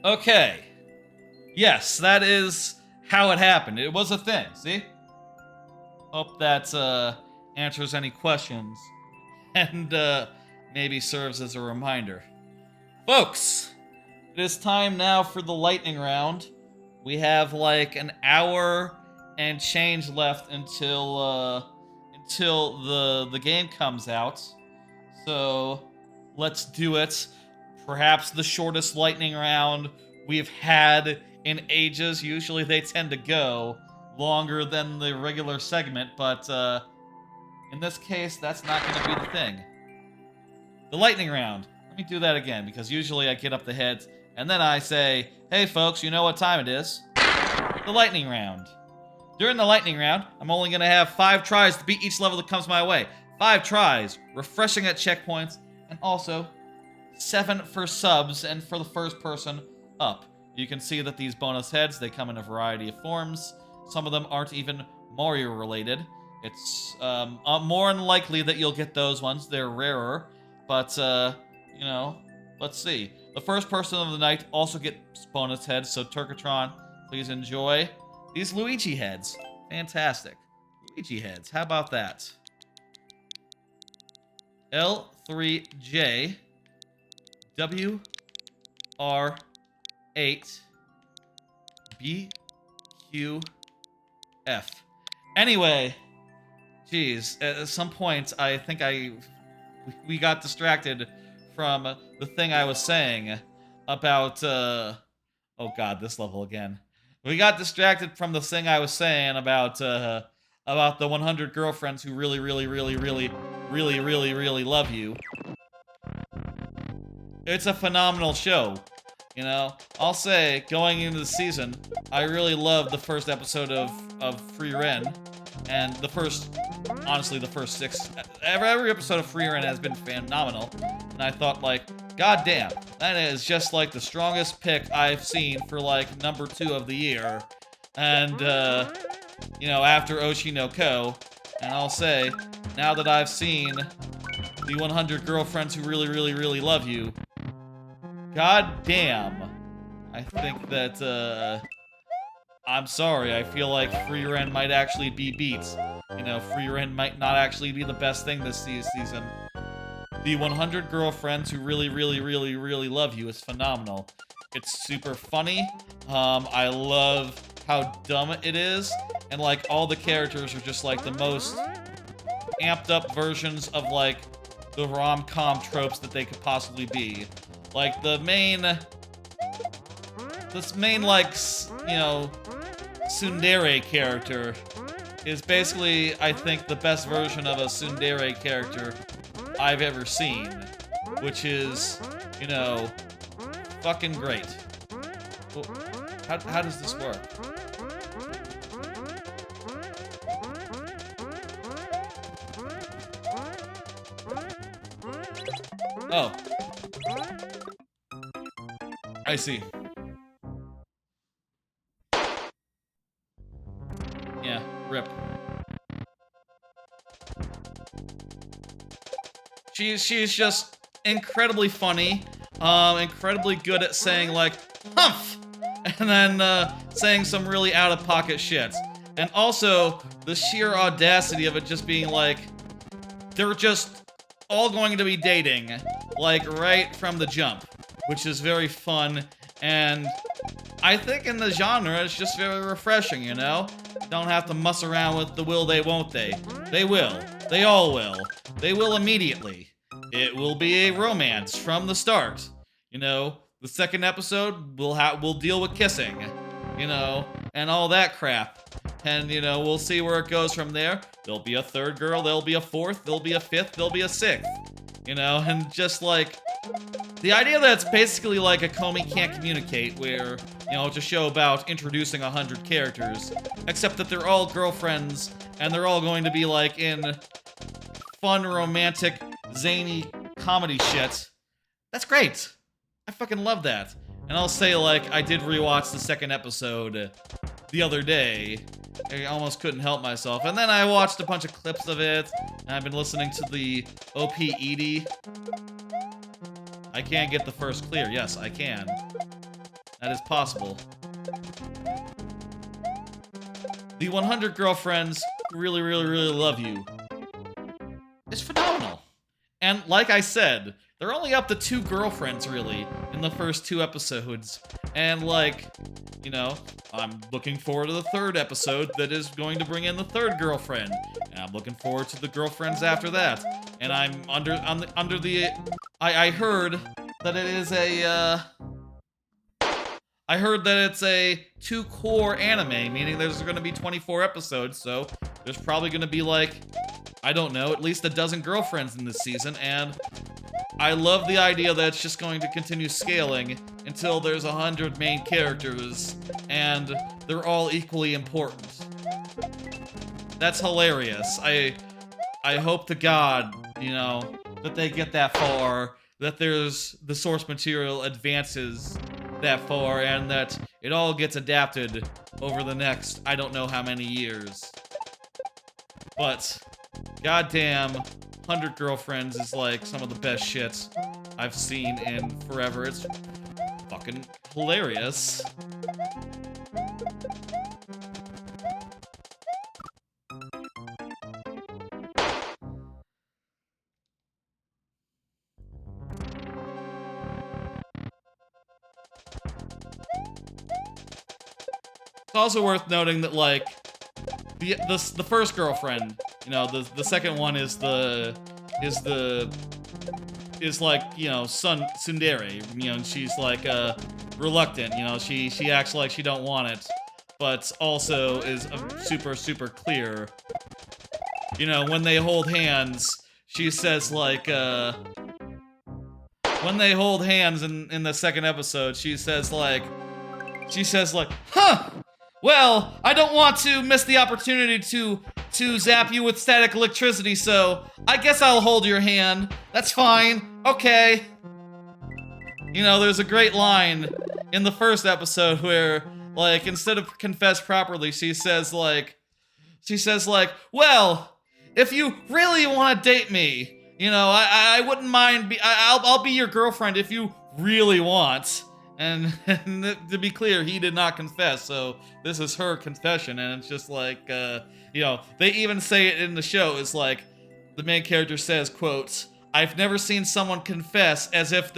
Okay. Yes, that is how it happened. It was a thing, see? Hope that answers any questions and maybe serves as a reminder. Folks! It is time now for the lightning round. We have like an hour and change left until the game comes out. So let's do it. Perhaps the shortest lightning round we've had in ages. Usually they tend to go longer than the regular segment, but in this case, that's not going to be the thing. The lightning round. Let me do that again, because usually I get up the heads. And then I say, hey folks, you know what time it is? The lightning round. During the lightning round, I'm only going to have 5 tries to beat each level that comes my way. 5 tries, refreshing at checkpoints, and also 7 for subs and for the first person up. You can see that these bonus heads, they come in a variety of forms. Some of them aren't even Mario related. It's more than likely that you'll get those ones. They're rarer, but you know, let's see. The first person of the night also gets bonus heads, so Turkatron, please enjoy. These Luigi heads. Fantastic. Luigi heads, how about that? L3J WR8 BQF. Anyway, geez, at some point I think we got distracted from the thing I was saying about, oh god, this level again. We got distracted from the thing I was saying about the 100 girlfriends who really love you. It's a phenomenal show, you know? I'll say, going into the season, I really loved the first episode of Free Ren, and honestly, the first 6, every episode of Free Ren has been phenomenal, and I thought, like, god damn, that is just, like, the strongest pick I've seen for, like, number 2 of the year, and, you know, after Oshi no Ko, and I'll say, now that I've seen the 100 girlfriends who really love you, god damn, I think that, I'm sorry, I feel like Free Ren might actually be beat. You know, Free Ren might not actually be the best thing this season. The 100 girlfriends who really love you is phenomenal. It's super funny. I love how dumb it is. And, like, all the characters are just, like, the most amped up versions of, like, the rom-com tropes that they could possibly be. Like, this main, like, you know, tsundere character is basically, I think, the best version of a tsundere character I've ever seen, which is, you know, fucking great. Well, how does this work? Oh. I see. Yeah, rip. She's just incredibly funny, incredibly good at saying, like, humph! And then, saying some really out-of-pocket shit. And also, the sheer audacity of it just being like, they're just all going to be dating, like, right from the jump, which is very fun, and I think in the genre, it's just very refreshing, you know? Don't have to muss around with the will they, won't they. They will. They all will. They will immediately. It will be a romance from the start. You know, the second episode, we'll deal with kissing, you know, and all that crap. And, you know, we'll see where it goes from there. There'll be a third girl, there'll be a fourth, there'll be a fifth, there'll be a sixth. You know, and just like, the idea that it's basically like a Comey Can't Communicate, where, you know, it's a show about introducing 100 characters, except that they're all girlfriends, and they're all going to be, like, in fun, romantic, zany comedy shit. That's great. I fucking love that. And I'll say, like, I did rewatch the second episode the other day. I almost couldn't help myself. And then I watched a bunch of clips of it, and I've been listening to the OP-ED. I can get the first clear. Yes, I can. That is possible. The 100 girlfriends who really, really, really love you. It's phenomenal. And like I said, they're only up to 2 girlfriends, really, in the first 2 episodes. And, like, you know, I'm looking forward to the 3rd episode that is going to bring in the 3rd girlfriend. And I'm looking forward to the girlfriends after that. And I'm under the I heard that it is a, I heard that it's a 2-core anime, meaning there's gonna be 24 episodes, so there's probably gonna be, like, I don't know, at least a dozen girlfriends in this season, and I love the idea that it's just going to continue scaling until there's 100 main characters, and they're all equally important. That's hilarious. I hope to God, you know, that they get that far, that there's the source material advances that far, and that it all gets adapted over the next I don't know how many years. But goddamn, 100 Girlfriends is like some of the best shit I've seen in forever. It's fucking hilarious. It's also worth noting that, like, the first girlfriend, you know, the second one is like, you know, tsundere, you know, and she's like reluctant, you know, she acts like she don't want it, but also is super clear. You know, when they hold hands, she says like when they hold hands in the second episode, she says like, huh, well, I don't want to miss the opportunity to zap you with static electricity, so I guess I'll hold your hand. That's fine. Okay. You know, there's a great line in the first episode where, like, instead of confess properly, she says like, well, if you really want to date me, you know, I wouldn't mind, I'll be your girlfriend if you really want. And to be clear, he did not confess, so this is her confession, and it's just like, you know, they even say it in the show. It's like, the main character says, quote, "I've never seen someone confess as if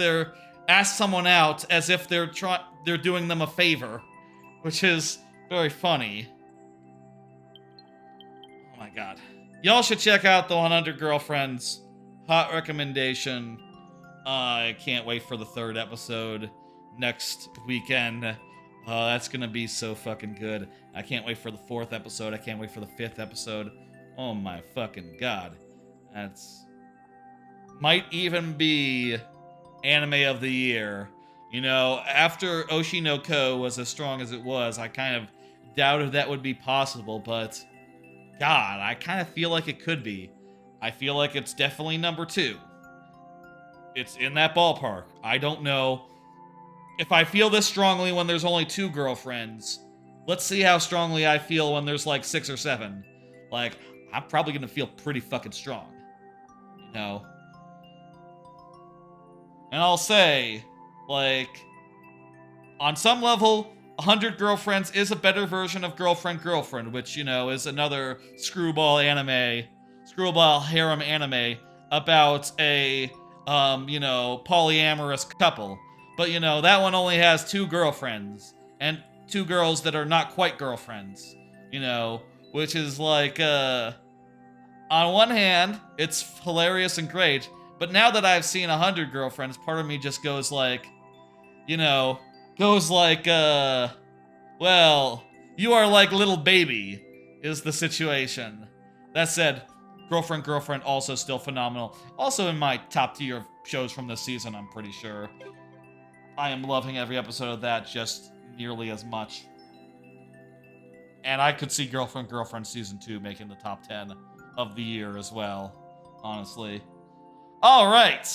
ask someone out as if they're doing them a favor," which is very funny. Oh my god. Y'all should check out the 100 Girlfriends. Hot recommendation. I can't wait for the 3rd episode next weekend. That's gonna be so fucking good. I can't wait for the 4th episode. I can't wait for the 5th episode. Oh my fucking god. That's... might even be anime of the year. You know, after Oshi no Ko was as strong as it was, I kind of doubted that would be possible, but god, I kind of feel like it could be. I feel like it's definitely number 2. It's in that ballpark. I don't know. If I feel this strongly when there's only 2 girlfriends, let's see how strongly I feel when there's like 6 or 7. Like, I'm probably gonna feel pretty fucking strong. You know? And I'll say, like, on some level, 100 Girlfriends is a better version of Girlfriend, which, you know, is another screwball harem anime about a, you know, polyamorous couple. But, you know, that one only has 2 girlfriends, and 2 girls that are not quite girlfriends, you know, which is like, on one hand, it's hilarious and great, but now that I've seen 100 Girlfriends, part of me just goes like, you know, well, you are like little baby, is the situation. That said, Girlfriend also still phenomenal. Also in my top tier shows from this season, I'm pretty sure. I am loving every episode of that just nearly as much. And I could see Girlfriend Season 2 making the top 10 of the year as well, honestly. Alright,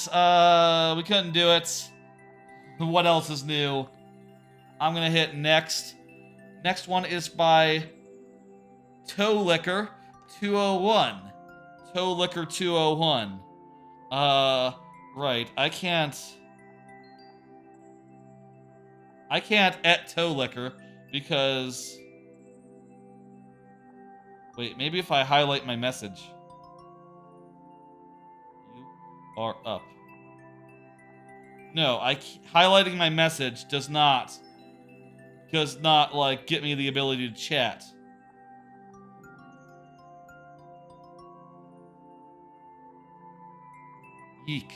we couldn't do it. What else is new? I'm gonna hit next. Next one is by Toe Liquor 201. Toe Liquor 201. Right. I can't at Toe Liquor because... Wait, maybe if I highlight my message. You are up. No, highlighting my message does not, like, get me the ability to chat. Yeek.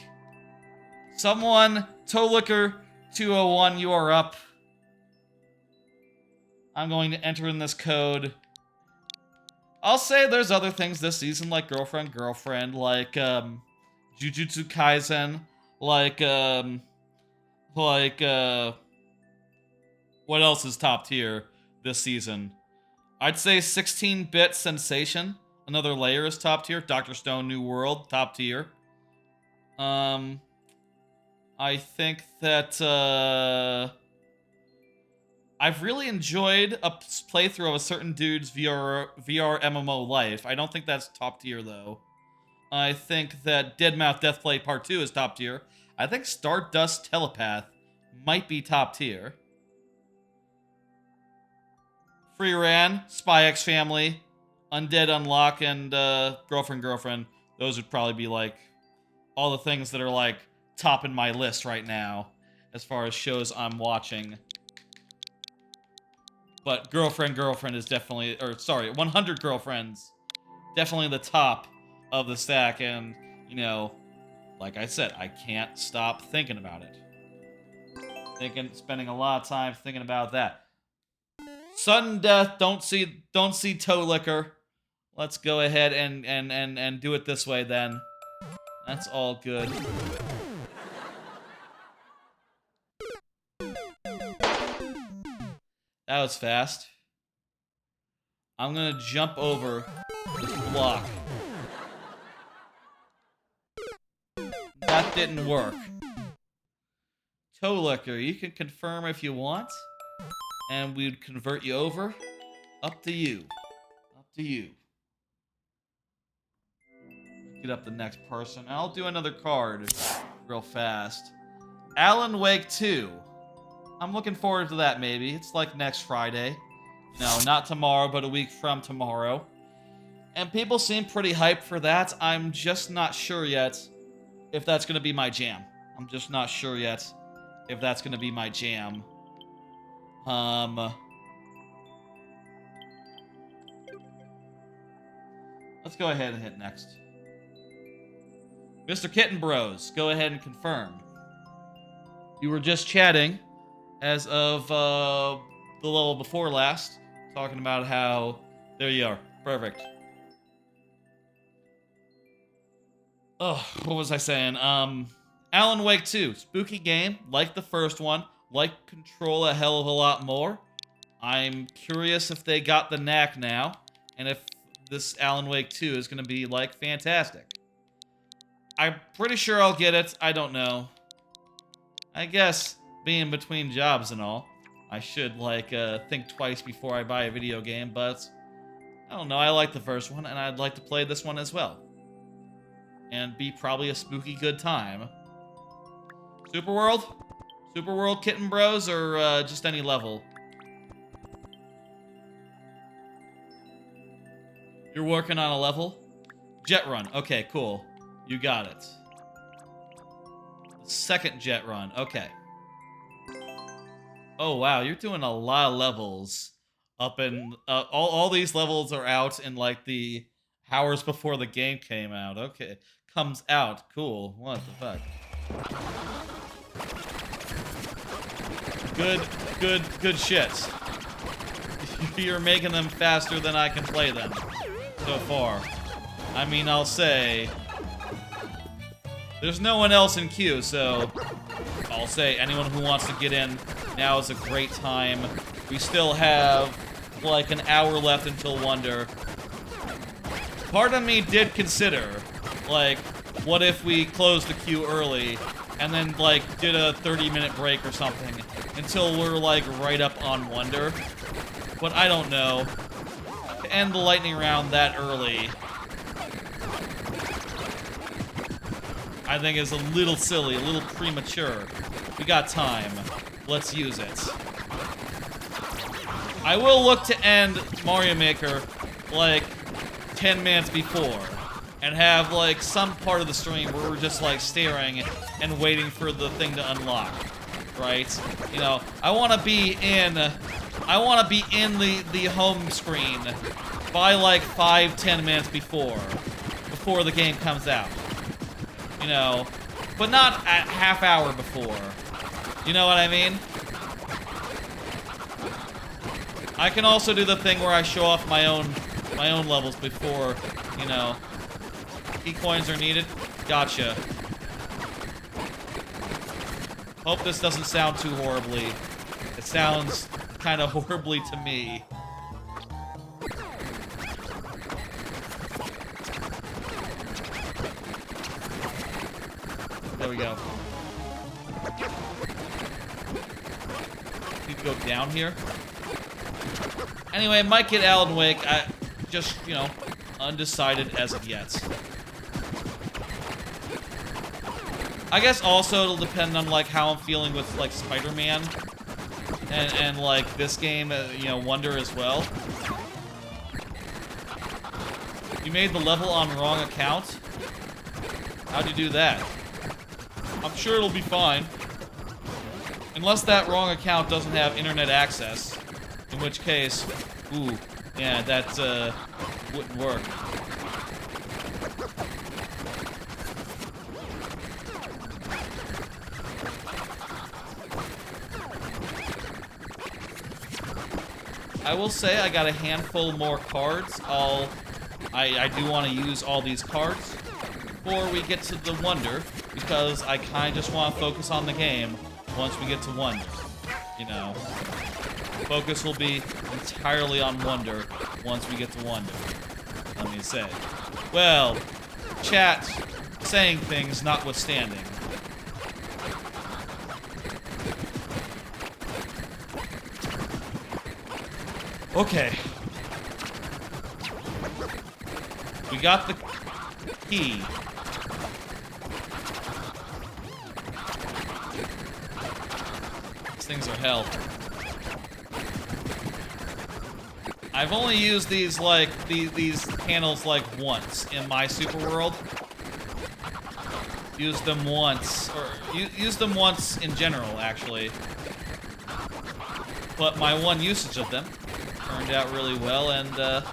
Someone, Tolicker 201, you are up. I'm going to enter in this code. I'll say there's other things this season, like Girlfriend, like, Jujutsu Kaisen, like, what else is top tier this season? I'd say 16-bit Sensation, another layer is top tier. Dr. Stone New World, top tier. I think that, I've really enjoyed a playthrough of a certain dude's VR MMO life. I don't think that's top tier, though. I think that Deadmau5 Deathplay Part 2 is top tier. I think Stardust Telepath might be top tier. Free Ran, Spy X Family, Undead Unlock, and Girlfriend. Those would probably be, like, all the things that are, like, top in my list right now as far as shows I'm watching. But Girlfriend is definitely, 100 Girlfriends, definitely the top of the stack, and, you know, like I said, I can't stop thinking about it. Spending a lot of time thinking about that. Sudden death, don't see Toe Liquor. Let's go ahead and do it this way then. That's all good. That was fast. I'm gonna jump over this block. That didn't work. Toe Liquor, you can confirm if you want, and we'd convert you over. Up to you. Up to you. Get up the next person. I'll do another card real fast. Alan Wake 2. I'm looking forward to that, maybe. It's like next Friday. No, not tomorrow, but a week from tomorrow. And people seem pretty hyped for that. I'm just not sure yet if that's going to be my jam. I'm just not sure yet if that's going to be my jam. Let's Let's go ahead and hit next. Mr. Kitten Bros, go ahead and confirm. You were just chatting as of the level before last, talking about how... There you are. Perfect. Oh, what was I saying? Alan Wake 2. Spooky game, like the first one. Like Control a hell of a lot more. I'm curious if they got the knack now, and if this Alan Wake 2 is going to be, like, fantastic. I'm pretty sure I'll get it. I don't know. I guess, being between jobs and all, I should, like, think twice before I buy a video game, but I don't know. I like the first one, and I'd like to play this one as well. And be probably a spooky good time. Superworld? Superworld Kitten Bros, or just any level? You're working on a level? Jet run. Okay, cool. You got it. Second jet run. Okay. Oh, wow. You're doing a lot of levels. Up in... all these levels are out in, like, the hours before the game came out. Okay. Comes out. Cool. What the fuck? Good shit. You're making them faster than I can play them. So far. I mean, I'll say... There's no one else in queue, so... I'll say anyone who wants to get in, now is a great time. We still have, like, an hour left until Wonder. Part of me did consider, like, what if we closed the queue early, and then, like, did a 30-minute break or something, until we're, like, right up on Wonder. But I don't know. To end the lightning round that early, I think is a little silly, a little premature. We got time. Let's use it. I will look to end Mario Maker, like, 10 minutes before. And have, like, some part of the stream where we're just, like, staring and waiting for the thing to unlock. Right? You know, I want to be in the home screen by, like, 5-10 minutes before the game comes out. You know, but not at half hour before. You know what I mean? I can also do the thing where I show off my own levels before, you know, key coins are needed. Gotcha. Hope this doesn't sound too horribly. It sounds kind of horribly to me. There we go. Need to go down here. Anyway, might get Alan Wake. I just, you know, undecided as of yet. I guess also it'll depend on, like, how I'm feeling with, like, Spider-Man. And like, this game, you know, Wonder as well. You made the level on wrong account? How'd you do that? I'm sure it'll be fine. Unless that wrong account doesn't have internet access. In which case, ooh, yeah, that, wouldn't work. I will say I got a handful more cards. I do want to use all these cards before we get to the Wonder, because I kind of just want to focus on the game once we get to Wonder. You know, focus will be entirely on Wonder once we get to Wonder, let me say. Well, chat saying things notwithstanding. Okay. We got the key. These things are hell. I've only used these, like, these panels, like, once in my super world. Used them once, or used them once in general, actually. But my one usage of them turned out really well, and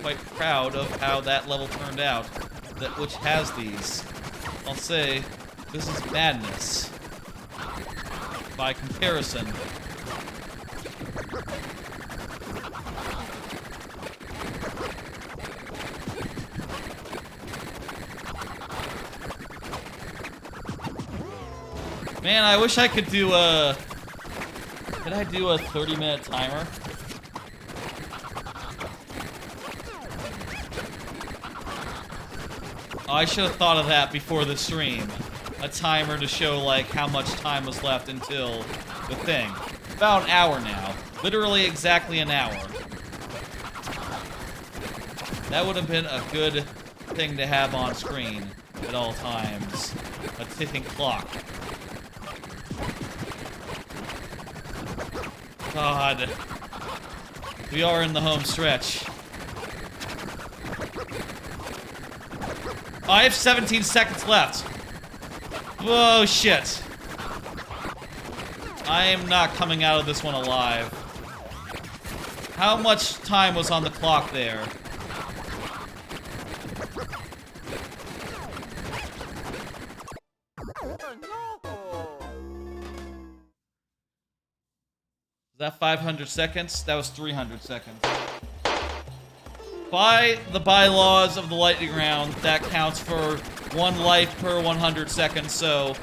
quite proud of how that level turned out, which has these. I'll say, this is madness. By comparison. Man, I wish I could do a... Could I do a 30-minute timer? Oh, I should have thought of that before the stream. A timer to show, like, how much time was left until the thing. About an hour now. Literally exactly an hour. That would have been a good thing to have on screen at all times. A ticking clock. God. We are in the home stretch. I have 17 seconds left. Whoa, shit. I am not coming out of this one alive. How much time was on the clock there? Was that 500 seconds? That was 300 seconds. By the bylaws of the lightning round, that counts for 1 life per 100 seconds, so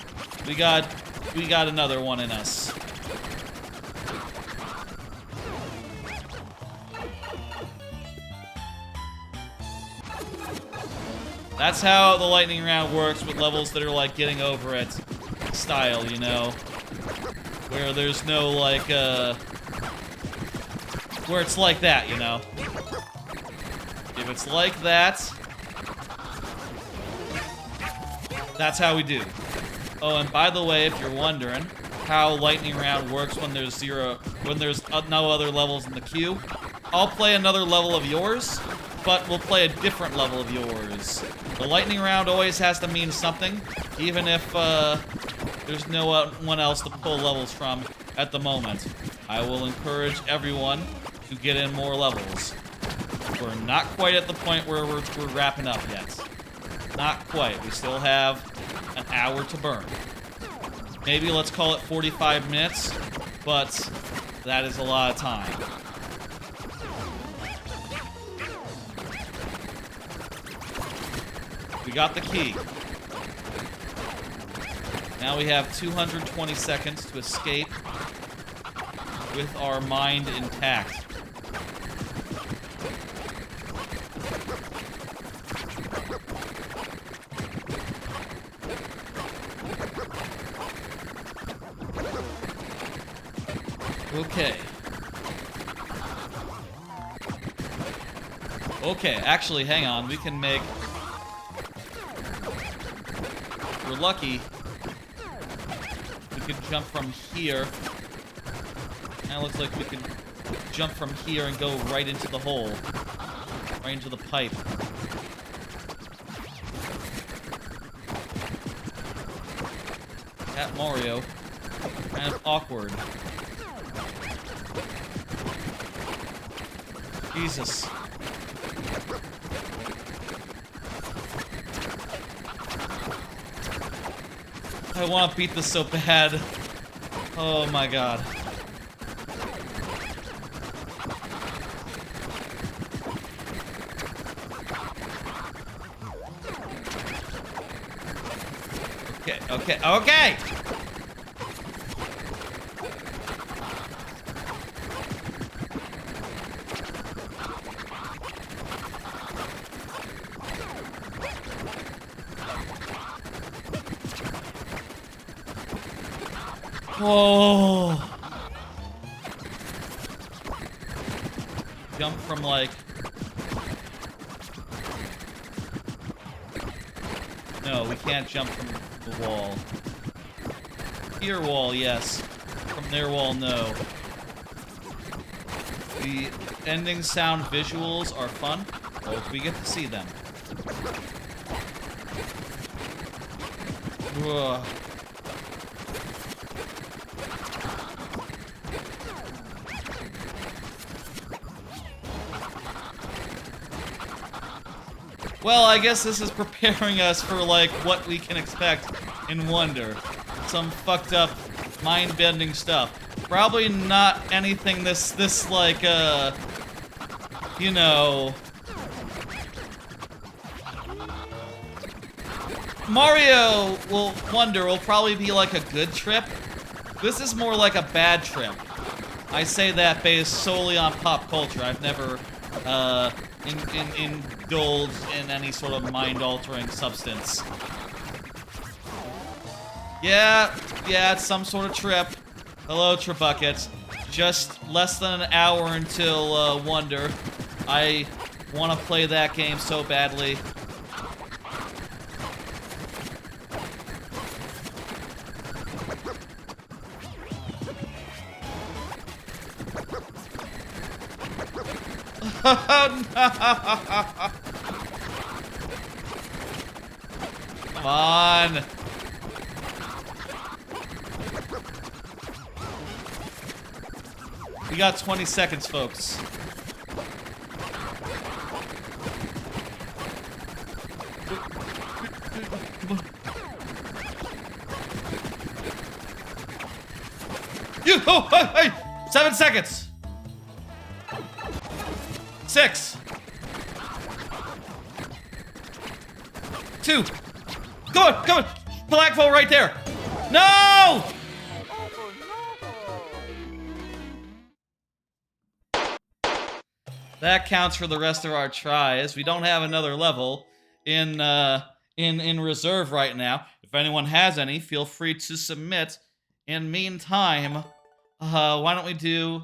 we got another one in us. That's how the lightning round works with levels that are like getting over it style, you know? Where there's no like where it's like that, you know? If it's like that, that's how we do. Oh, and by the way, if you're wondering how lightning round works when there's no other levels in the queue, I'll play another level of yours, but we'll play a different level of yours. The lightning round always has to mean something, even if there's no one else to pull levels from at the moment. I will encourage everyone to get in more levels. We're not quite at the point where we're wrapping up yet. Not quite. We still have an hour to burn. Maybe let's call it 45 minutes, but that is a lot of time. We got the key. Now we have 220 seconds to escape with our mind intact. Okay. Okay, actually, hang on. We can make... If we're lucky, we can jump from here. Now it looks like we can jump from here and go right into the hole. Right into the pipe. At Mario. Kind of awkward. Jesus. I want to beat this so bad. Oh my god. Okay, okay, okay! Whoa. Jump from like... No, we can't jump from the wall. Here wall, yes. From their wall, no. The ending sound visuals are fun. Oh, we get to see them. Ugh. Well, I guess this is preparing us for, like, what we can expect in Wonder. Some fucked up, mind-bending stuff. Probably not anything this like, you know... Mario Wonder will probably be like a good trip. This is more like a bad trip. I say that based solely on pop culture. I've never, indulged in any sort of mind-altering substance. Yeah, it's some sort of trip. Hello, Tribucket. Just less than an hour until, Wonder. I want to play that game so badly. Oh, no. Come on. We got 20 seconds, folks. Hey! 7 seconds. 6. 2. Go on! Blackfall right there. No! That counts for the rest of our tries. We don't have another level in reserve right now. If anyone has any, feel free to submit. In meantime, why don't we do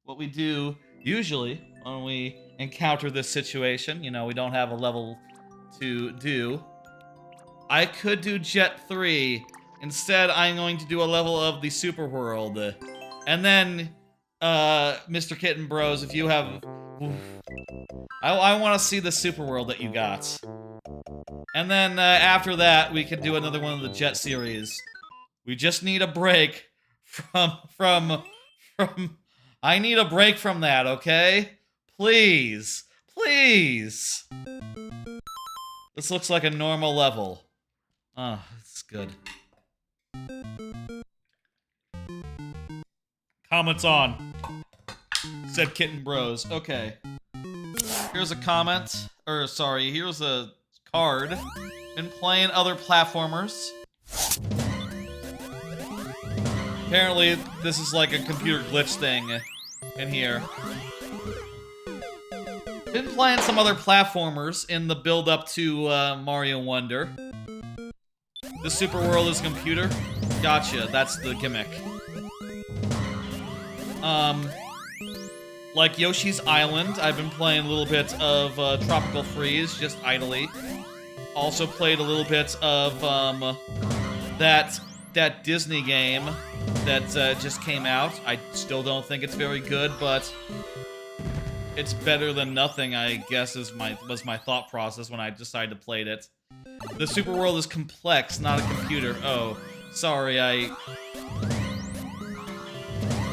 what we do usually when we encounter this situation? You know, we don't have a level to do. I could do Jet 3. Instead, I'm going to do a level of the Super World. And then, Mr. Kitten Bros, if you have... I want to see the Super World that you got. And then, after that, we can do another one of the Jet series. We just need a break from... I need a break from that, okay? Please. Please. This looks like a normal level. Oh, it's good. Comments on. Said Kitten Bros. Okay. Here's a comment. Or, sorry, here's a card. Been playing other platformers. Apparently, this is like a computer glitch thing in here. Been playing some other platformers in the build-up to Mario Wonder. The Super World is a computer? Gotcha, that's the gimmick. Like Yoshi's Island, I've been playing a little bit of Tropical Freeze, just idly. Also played a little bit of that Disney game that just came out. I still don't think it's very good, but it's better than nothing, I guess, was my thought process when I decided to play it. The Super World is complex, not a computer. Oh, sorry, I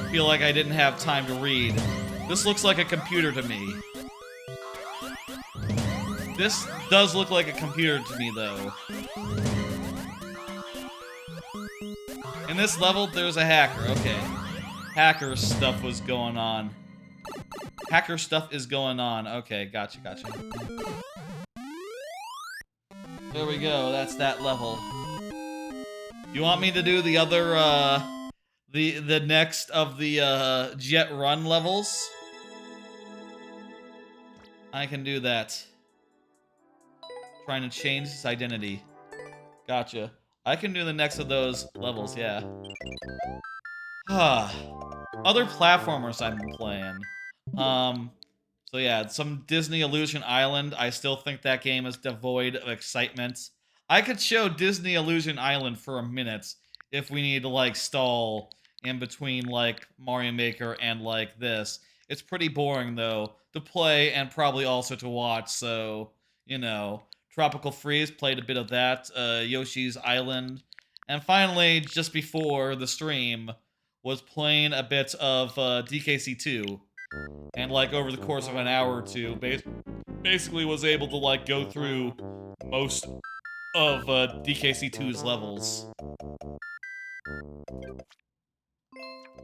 feel like I didn't have time to read. This looks like a computer to me. This does look like a computer to me, though. In this level, there's a hacker. Okay. Hacker stuff was going on. Hacker stuff is going on. Okay, gotcha. There we go. That's that level. You want me to do the other, the next of the, Jet Run levels? I can do that. Trying to change its identity. Gotcha. I can do the next of those levels, yeah. Other platformers I've been playing. So yeah, some Disney Illusion Island. I still think that game is devoid of excitement. I could show Disney Illusion Island for a minute if we need to, like, stall in between, like, Mario Maker and, like, this. It's pretty boring, though, to play and probably also to watch, so, you know. Tropical Freeze, played a bit of that. Yoshi's Island. And finally, just before the stream, was playing a bit of DKC2. And, like, over the course of an hour or two, basically was able to, like, go through most of DKC2's levels.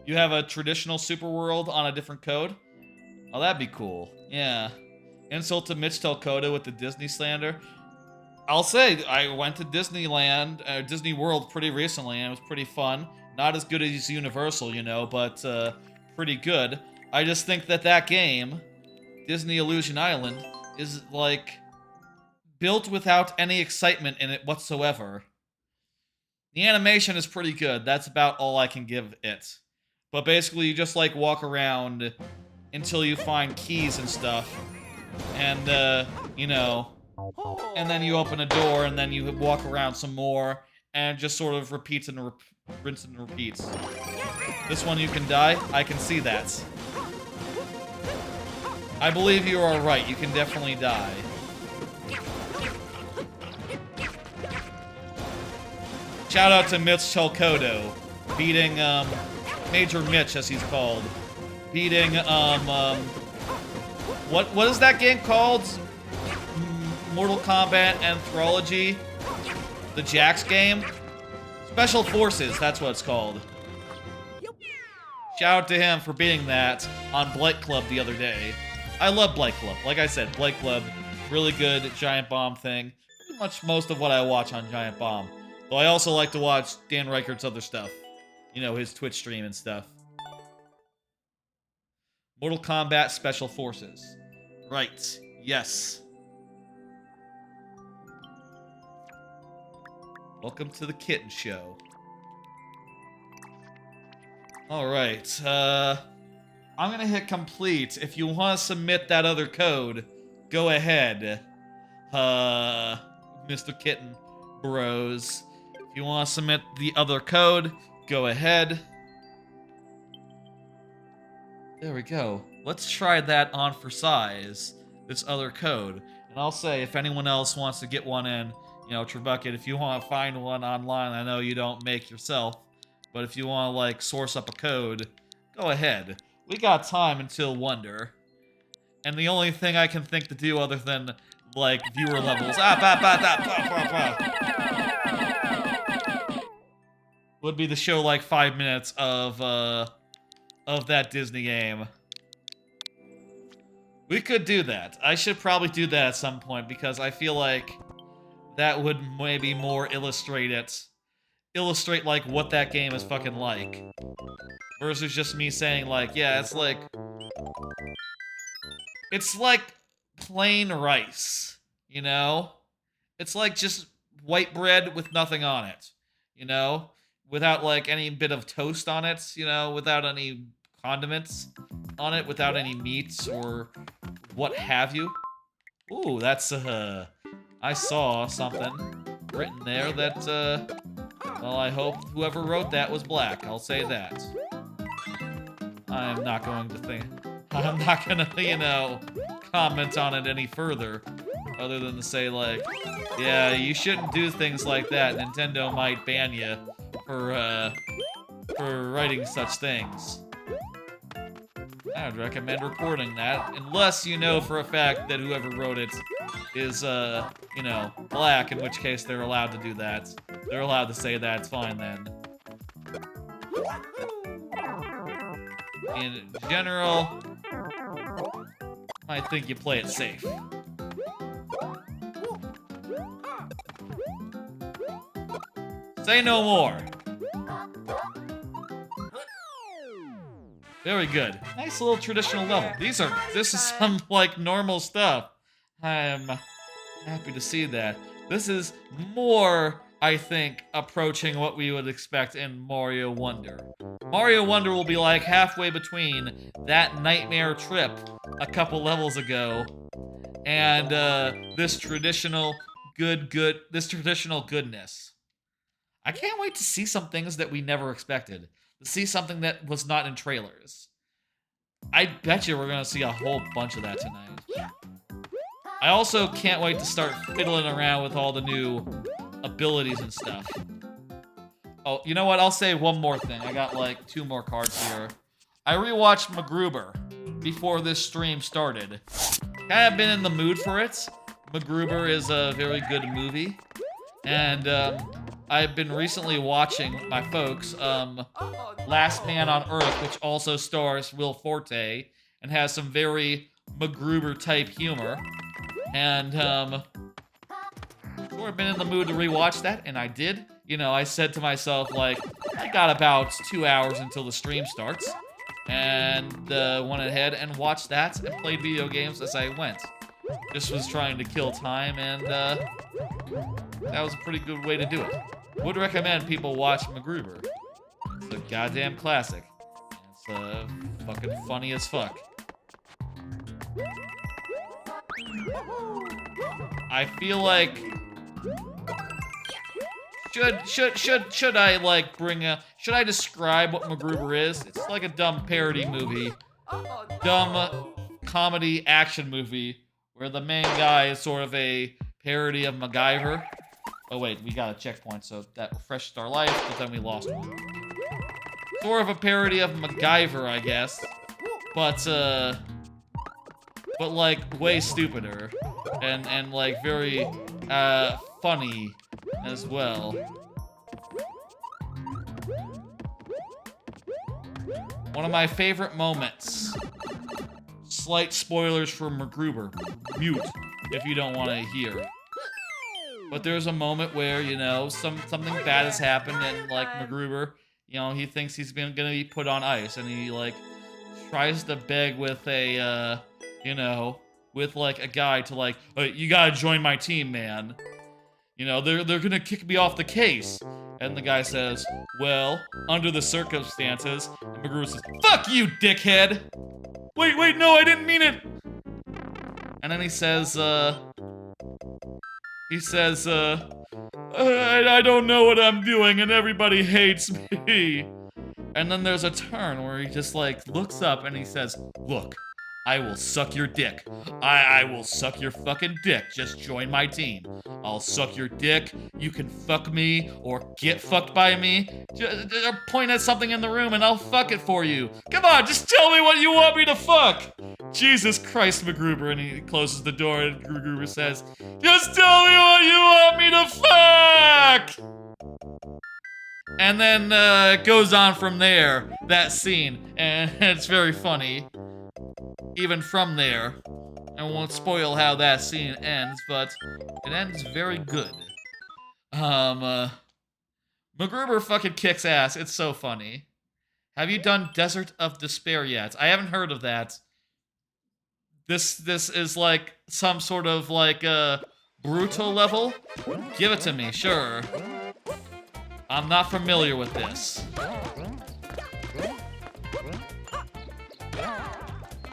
You have a traditional super world on a different code? Oh, that'd be cool. Yeah. Insult to Mitch Telcoda with the Disney slander. I'll say, I went to Disneyland, Disney World pretty recently, and it was pretty fun. Not as good as Universal, you know, but pretty good. I just think that that game, Disney Illusion Island, is, like, built without any excitement in it whatsoever. The animation is pretty good. That's about all I can give it. But basically, you just, like, walk around until you find keys and stuff. And, you know, and then you open a door, and then you walk around some more, and it just sort of repeats and rinse and repeats. This one you can die? I can see that. I believe you are right. You can definitely die. Shout out to Mitch Telcodo, beating, Major Mitch, as he's called. Beating, what is that game called? Mortal Kombat Anthology? The Jax game? Special Forces, that's what it's called. Shout out to him for beating that on Blight Club the other day. I love Blight Club. Like I said, Blight Club, really good Giant Bomb thing. Pretty much most of what I watch on Giant Bomb. Though I also like to watch Dan Reichert's other stuff. You know, his Twitch stream and stuff. Mortal Kombat Special Forces. Right. Yes. Welcome to the Kitten Show. Alright, I'm gonna hit complete. If you want to submit that other code, go ahead. Mr. Kitten Bros. If you want to submit the other code, go ahead. There we go. Let's try that on for size, this other code. And I'll say, if anyone else wants to get one in, you know, Trebucket, if you want to find one online, I know you don't make yourself, but if you want to, like, source up a code, go ahead. We got time until Wonder. And the only thing I can think to do other than, like, viewer levels would be to show, like, 5 minutes of that Disney game. We could do that. I should probably do that at some point, because I feel like that would maybe more illustrate it. Illustrate, like, what that game is fucking like. Versus just me saying, like, yeah, it's like... It's like plain rice, you know? It's like just white bread with nothing on it, you know? Without, like, any bit of toast on it, you know? Without any condiments on it, without any meats or what have you. Ooh, that's, I saw something written there that, well, I hope whoever wrote that was black. I'll say that. I'm not going to think... I'm not gonna, you know, comment on it any further. Other than to say, like, yeah, you shouldn't do things like that. Nintendo might ban you for writing such things. I would recommend reporting that. Unless you know for a fact that whoever wrote it is, you know, black, in which case they're allowed to do that. They're allowed to say that, it's fine then. In general, I think you play it safe. Say no more. Very good. Nice little traditional level. This is some, like, normal stuff. I'm happy to see that. This is more, I think, approaching what we would expect in Mario Wonder. Mario Wonder will be, like, halfway between that nightmare trip a couple levels ago and, this traditional goodness. I can't wait to see some things that we never expected. To see something that was not in trailers. I bet you we're gonna see a whole bunch of that tonight. I also can't wait to start fiddling around with all the new abilities and stuff. Oh, you know what? I'll say one more thing. I got, like, 2 more cards here. I rewatched MacGruber before this stream started. kind of been in the mood for it. MacGruber is a very good movie. And I've been recently watching with my folks Last Man on Earth, which also stars Will Forte and has some very MacGruber type humor. And sort of been in the mood to rewatch that, and I did. You know, I said to myself, like, I got about 2 hours until the stream starts. And went ahead and watched that and played video games as I went. Just was trying to kill time, and that was a pretty good way to do it. Would recommend people watch MacGruber. It's a goddamn classic. It's fucking funny as fuck. I feel like should I like should I describe what MacGruber is? It's like a dumb parody movie, dumb comedy action movie where the main guy is sort of a parody of MacGyver. Oh wait, we got a checkpoint, so that refreshed our life, but then we lost one. Sort of a parody of MacGyver, I guess, but like way stupider and like very funny as well. One of my favorite moments. Slight spoilers for MacGruber. Mute if you don't want to hear. But there's a moment where, you know, something bad has happened and like MacGruber, you know, he thinks he's gonna be put on ice and he like tries to beg with a you know, with like a guy to like, oh, you gotta join my team, man. You know, they're gonna kick me off the case. And the guy says, well, under the circumstances. And MacGruber says, fuck you, dickhead! Wait, no, I didn't mean it! And then he says, I don't know what I'm doing and everybody hates me. And then there's a turn where he just like looks up and he says, look, I will suck your dick. I will suck your fucking dick. Just join my team. I'll suck your dick. You can fuck me or get fucked by me. Just point at something in the room and I'll fuck it for you. Come on, just tell me what you want me to fuck. Jesus Christ, MacGruber. And he closes the door and MacGruber says, just tell me what you want me to fuck. And then it goes on from there, that scene. And it's very funny. Even from there. I won't spoil how that scene ends, but it ends very good. MacGruber fucking kicks ass. It's so funny. Have you done Desert of Despair yet? I haven't heard of that. This is like some sort of like brutal level? Give it to me, sure. I'm not familiar with this.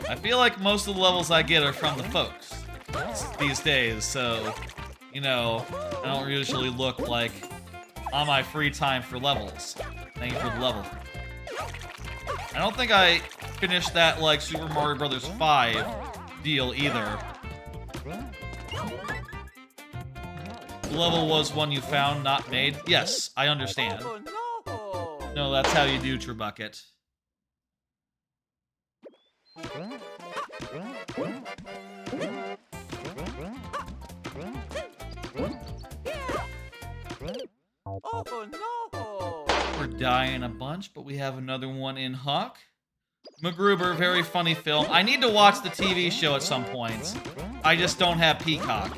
I feel like most of the levels I get are from the folks these days, so, you know, I don't usually look like on my free time for levels. Thank you for the level. I don't think I finished that, like, Super Mario Bros. 5 deal either. The level was one you found, not made. Yes, I understand. No, that's how you do, Trebucket. Oh no! We're dying a bunch, but we have another one in Hawk. MacGruber, very funny film. I need to watch the TV show at some point. I just don't have Peacock.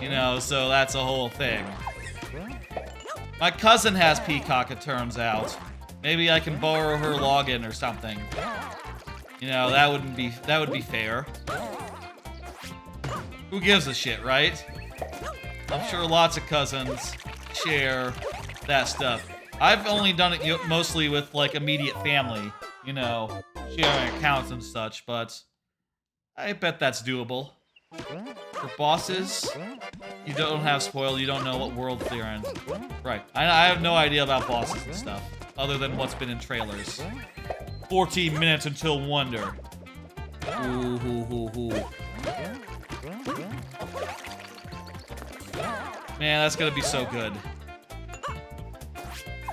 You know, so that's a whole thing. My cousin has Peacock, it turns out. Maybe I can borrow her login or something. You know, that would be fair. Who gives a shit, right? I'm sure lots of cousins share that stuff. I've only done it mostly with, like, immediate family, you know, sharing accounts and such, but I bet that's doable. For bosses, you don't have spoiled, you don't know what world they're in. Right. I have no idea about bosses and stuff, other than what's been in trailers. 14 minutes until Wonder. Ooh, hoo, hoo, hoo. Man, that's gonna be so good.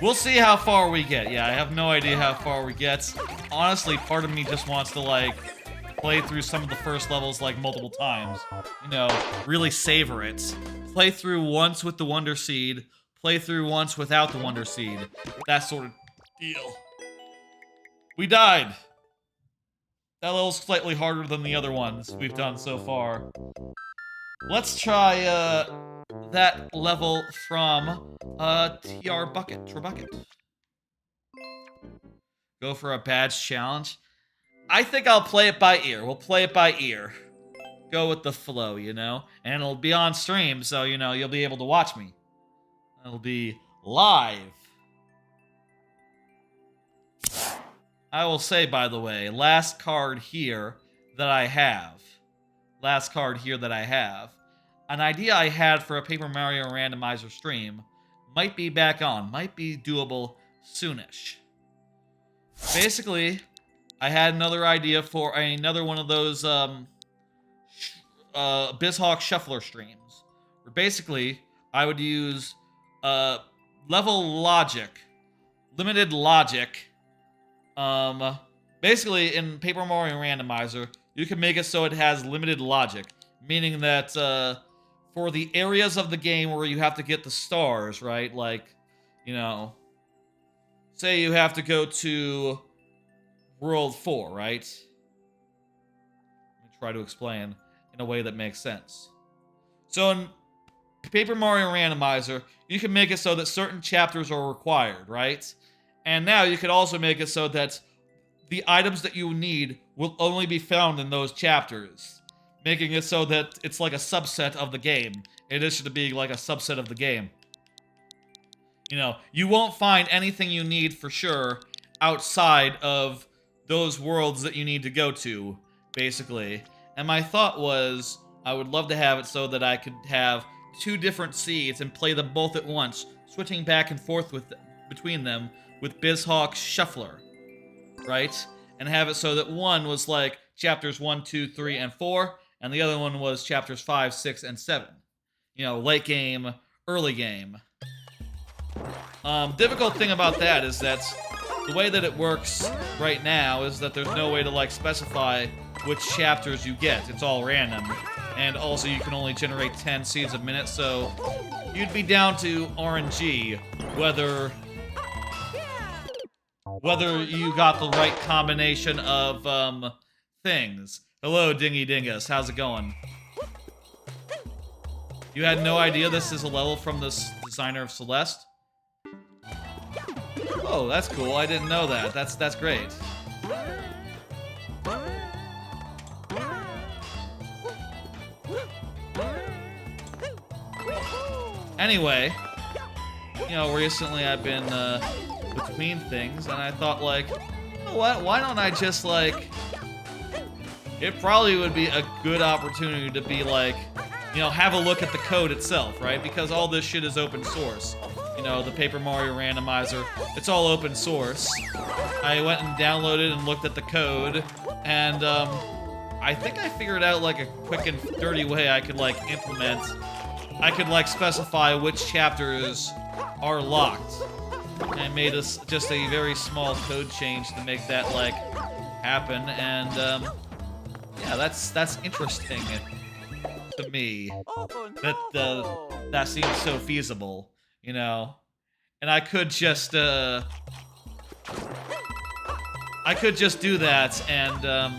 We'll see how far we get. Yeah, I have no idea how far we get. Honestly, part of me just wants to, like, play through some of the first levels like multiple times. You know, really savor it. Play through once with the Wonder Seed, play through once without the Wonder Seed. That sort of deal. We died. That level's slightly harder than the other ones we've done so far. Let's try that level from TR Bucket. Trebucket. Go for a badge challenge. I think I'll play it by ear. We'll play it by ear. Go with the flow, you know? And it'll be on stream, so, you know, you'll be able to watch me. It'll be live. I will say, by the way, last card here that I have. An idea I had for a Paper Mario randomizer stream might be back on. Might be doable soonish. Basically, I had another idea for another one of those BizHawk Shuffler streams. Where basically, I would use level logic, limited logic. Basically, in Paper Mario Randomizer, you can make it so it has limited logic. Meaning that for the areas of the game where you have to get the stars, right? Like, you know, say you have to go to World 4, right? Let me try to explain in a way that makes sense. So in Paper Mario Randomizer, you can make it so that certain chapters are required, right? And now you could also make it so that the items that you need will only be found in those chapters. Making it so that it's like a subset of the game, in addition to being like a subset of the game. You know, you won't find anything you need for sure outside of those worlds that you need to go to, basically. And my thought was, I would love to have it so that I could have 2 different seeds and play them both at once, switching back and forth between them with BizHawk Shuffler, right? And have it so that one was like chapters 1, 2, 3, and 4, and the other one was chapters 5, 6, and 7. You know, late game, early game. Difficult thing about that is that the way that it works right now is that there's no way to, like, specify which chapters you get. It's all random. And also you can only generate 10 seeds a minute, so you'd be down to RNG whether you got the right combination of things. Hello, Dingy Dingus. How's it going? You had no idea this is a level from the designer of Celeste? Oh, that's cool. I didn't know that. That's great. Anyway, you know, recently I've been between things, and I thought, like, you know what? Why don't I just, like... It probably would be a good opportunity to be, like, you know, have a look at the code itself, right? Because all this shit is open source. You know, the Paper Mario Randomizer, it's all open source. I went and downloaded and looked at the code, and I think I figured out, like, a quick and dirty way I could, like, implement. I could, like, specify which chapters are locked. And I made just a very small code change to make that, like, happen, and yeah, that's interesting to me. That seems so feasible, you know. And I could just do that and oh,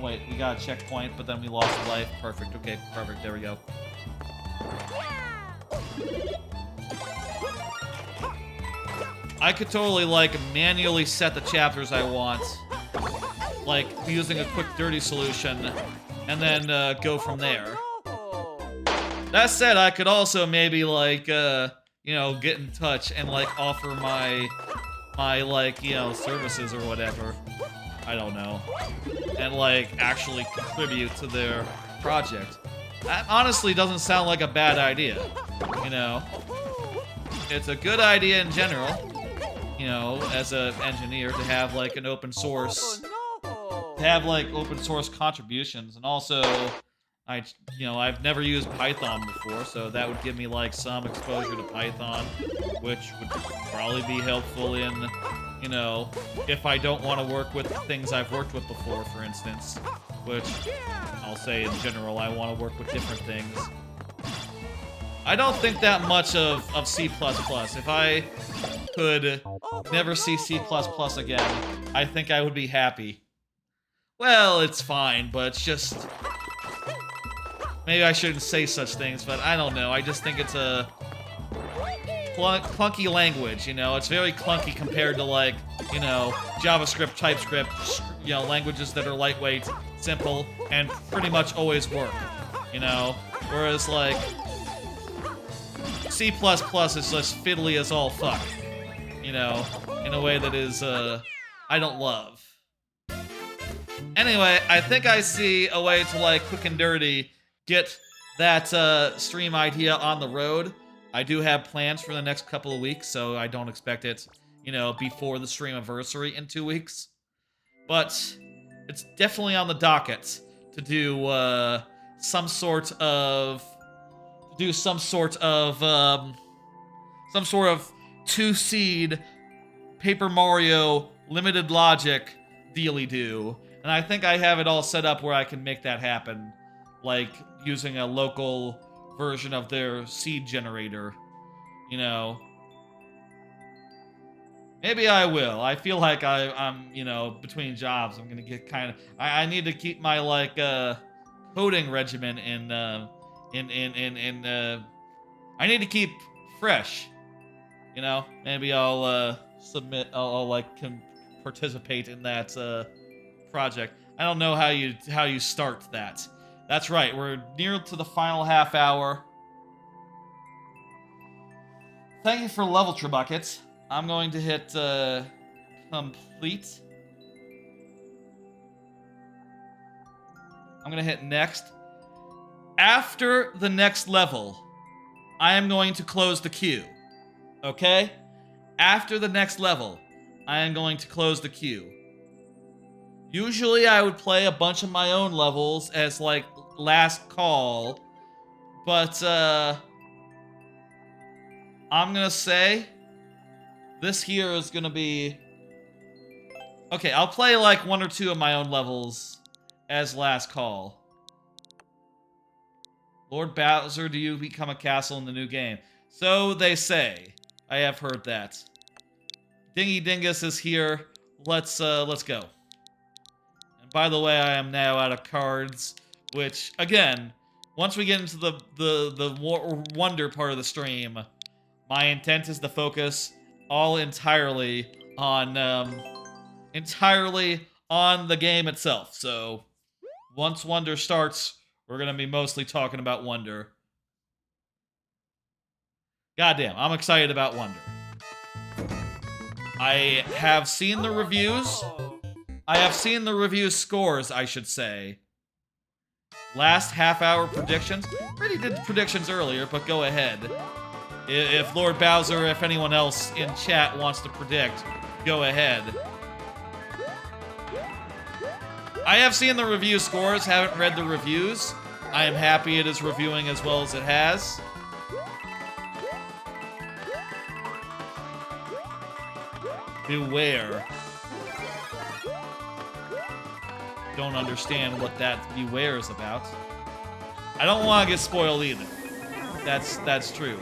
wait, we got a checkpoint, but then we lost a life. Perfect. Okay, perfect. There we go. I could totally, like, manually set the chapters I want, like, using a quick dirty solution, and then go from there. That said, I could also maybe, like, you know, get in touch and, like, offer my like, you know, services or whatever. I don't know. And, like, actually contribute to their project. That honestly doesn't sound like a bad idea, you know. It's a good idea in general, you know, as an engineer, to have, like, an open source, to have, like, open source contributions. And also, I've never used Python before, so that would give me like some exposure to Python, which would probably be helpful in, if I don't want to work with things I've worked with before, for instance, which I'll say in general, I want to work with different things. I don't think that much of C++. If I could never see C++ again, I think I would be happy. Well, it's fine, but it's just... Maybe I shouldn't say such things, but I don't know. I just think it's a clunky language, It's very clunky compared to, like, JavaScript, TypeScript, languages that are lightweight, simple, and pretty much always work, Whereas, like, C++ is just fiddly as all fuck, in a way that is, I don't love. Anyway, I think I see a way to, like, quick and dirty get that stream idea on the road. I do have plans for the next couple of weeks, so I don't expect it, before the stream anniversary in 2 weeks. But it's definitely on the docket to do some sort of 2-seed Paper Mario limited logic dealy-do. And I think I have it all set up where I can make that happen, like using a local version of their seed generator, Maybe I will. I feel like I'm, between jobs, I'm gonna get kind of... I need to keep my, like, coding regimen I need to keep fresh, Maybe I'll, I'll like, participate in that, project. I don't know how you start that. That's right, we're near to the final half hour. Thank you for level Trebucket. I'm going to hit complete. I'm going to hit next. After the next level, I am going to close the queue. Okay? After the next level, I am going to close the queue. Usually I would play a bunch of my own levels as, like, last call, but, I'm gonna say this here is gonna be... Okay, I'll play, like, 1 or 2 of my own levels as last call. Lord Bowser, do you become a castle in the new game? So they say. I have heard that. Dingy Dingus is here. Let's go. By the way, I am now out of cards, which, again, once we get into the wonder part of the stream, my intent is to focus entirely on the game itself. So, once Wonder starts, we're gonna be mostly talking about Wonder. Goddamn, I'm excited about Wonder. I have seen the reviews. I have seen the review scores, I should say. Last half-hour predictions. Already did predictions earlier, but go ahead. If Lord Bowser, if anyone else in chat wants to predict, go ahead. I have seen the review scores, haven't read the reviews. I am happy it is reviewing as well as it has. Beware. Don't understand what that beware is about. I don't want to get spoiled either. That's true.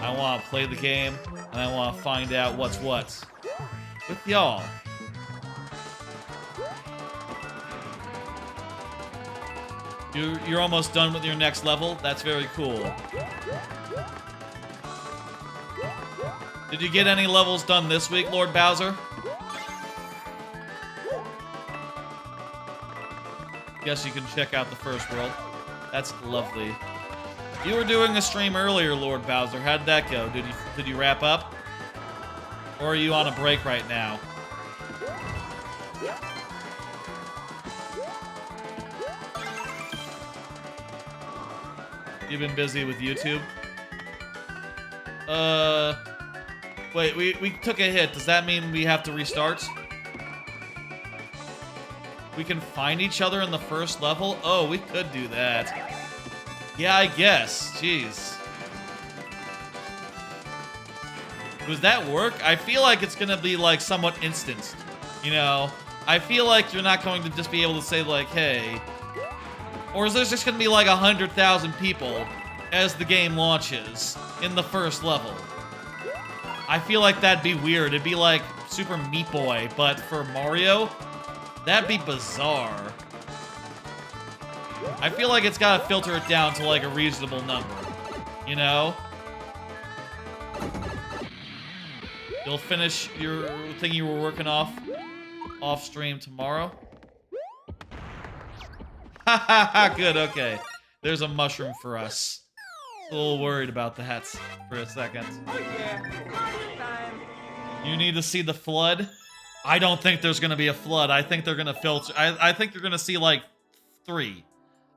I want to play the game, and I want to find out what's what with y'all. You're almost done with your next level? That's very cool. Did you get any levels done this week, Lord Bowser? Guess you can check out the first world. That's lovely. You were doing a stream earlier, Lord Bowser. How'd that go? Did you wrap up? Or are you on a break right now? You've been busy with YouTube? Wait, we took a hit. Does that mean we have to restart? We can find each other in the first level? Oh, we could do that. Yeah, I guess. Jeez. Does that work? I feel like it's gonna be like somewhat instant. You know? I feel like you're not going to just be able to say like, hey. Or is there just gonna be like 100,000 people as the game launches in the first level? I feel like that'd be weird. It'd be like Super Meat Boy, but for Mario, that'd be bizarre. I feel like it's gotta filter it down to like a reasonable number, you know? You'll finish your thing you were working off stream tomorrow. Ha ha ha, good, okay. There's a mushroom for us. A little worried about that for a second. Oh yeah, party time. You need to see the flood? I don't think there's gonna be a flood. I think they're gonna filter. I think you're gonna see like 3.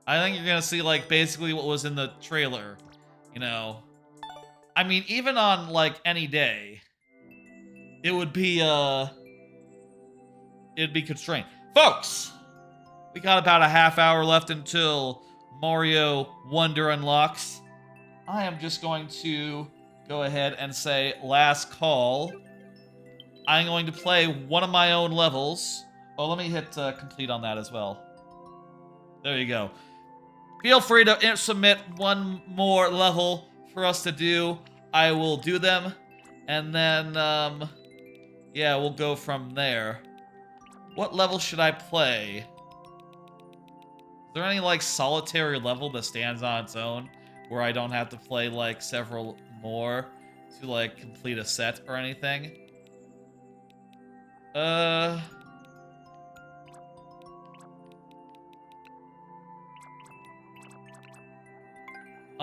I think you're gonna see like basically what was in the trailer. You know. I mean, even on like any day, it'd be constrained. Folks! We got about a half hour left until Mario Wonder unlocks. I am just going to go ahead and say last call. I'm going to play one of my own levels. Oh, let me hit complete on that as well. There you go. Feel free to submit one more level for us to do. I will do them. And then, yeah, we'll go from there. What level should I play? Is there any, like, solitary level that stands on its own where I don't have to play, like, several more to, like, complete a set or anything? I'll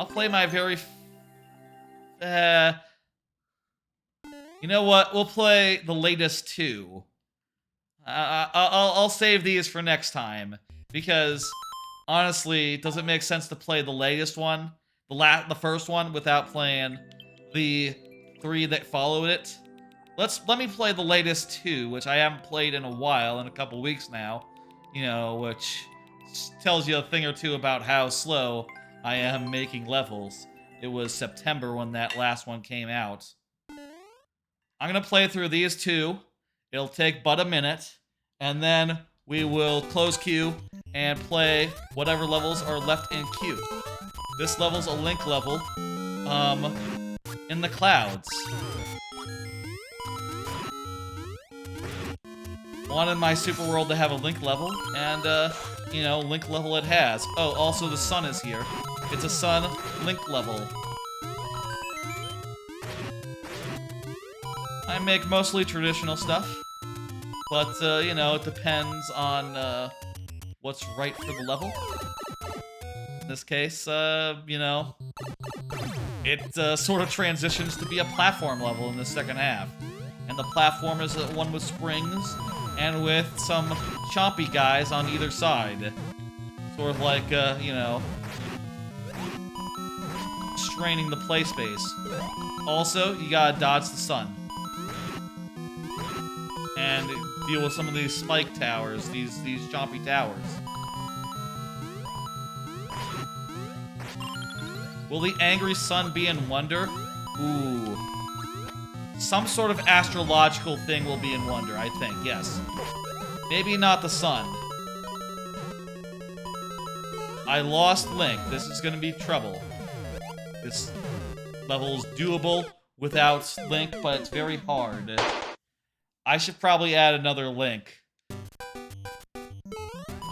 play my very... you know what? We'll play the latest 2. I'll save these for next time. Because, honestly, does it make sense to play the latest one? The first one without playing the 3 that followed it? Let me play the latest 2, which I haven't played in a while, in a couple weeks now. You know, which tells you a thing or two about how slow I am making levels. It was September when that last one came out. I'm gonna play through these 2. It'll take but a minute, and then we will close queue and play whatever levels are left in queue. This level's a Link level, in the clouds. Wanted my super world to have a Link level, and, you know, Link level it has. Oh, also the sun is here. It's a sun Link level. I make mostly traditional stuff, but, you know, it depends on, what's right for the level. In this case, you know, it, sort of transitions to be a platform level in the second half. And the platform is one with springs, and with some chompy guys on either side. Sort of like, you know, straining the play space. Also, you gotta dodge the sun. And deal with some of these spike towers, these chompy towers. Will the angry sun be in Wonder? Ooh. Some sort of astrological thing will be in Wonder, I think, yes. Maybe not the sun. I lost Link. This is gonna be trouble. This level's doable without Link, but it's very hard. I should probably add another Link.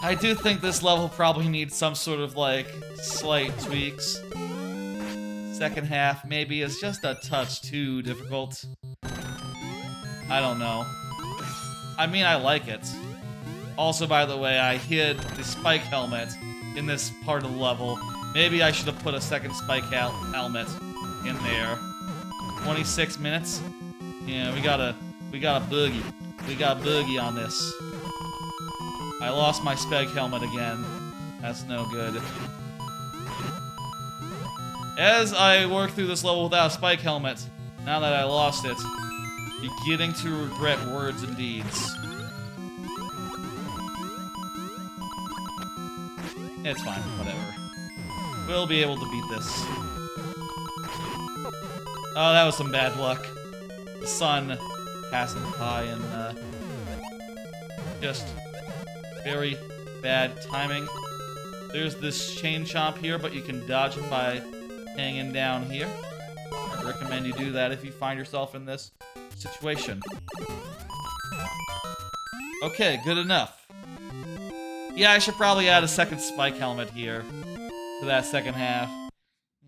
I do think this level probably needs some sort of, like, slight tweaks. Second half maybe is just a touch too difficult. I don't know. I mean, I like it. Also, by the way, I hid the spike helmet in this part of the level. Maybe I should have put a second spike helmet in there. 26 minutes? Yeah, we got a boogie. We got a boogie on this. I lost my spike helmet again. That's no good. As I work through this level without a spike helmet, now that I lost it, beginning to regret words and deeds. It's fine, whatever. We'll be able to beat this. Oh, that was some bad luck. The sun passing by and just very bad timing. There's this chain chomp here, but you can dodge it by hanging down here. I recommend you do that if you find yourself in this situation. Okay, good enough. Yeah, I should probably add a second spike helmet here to that second half.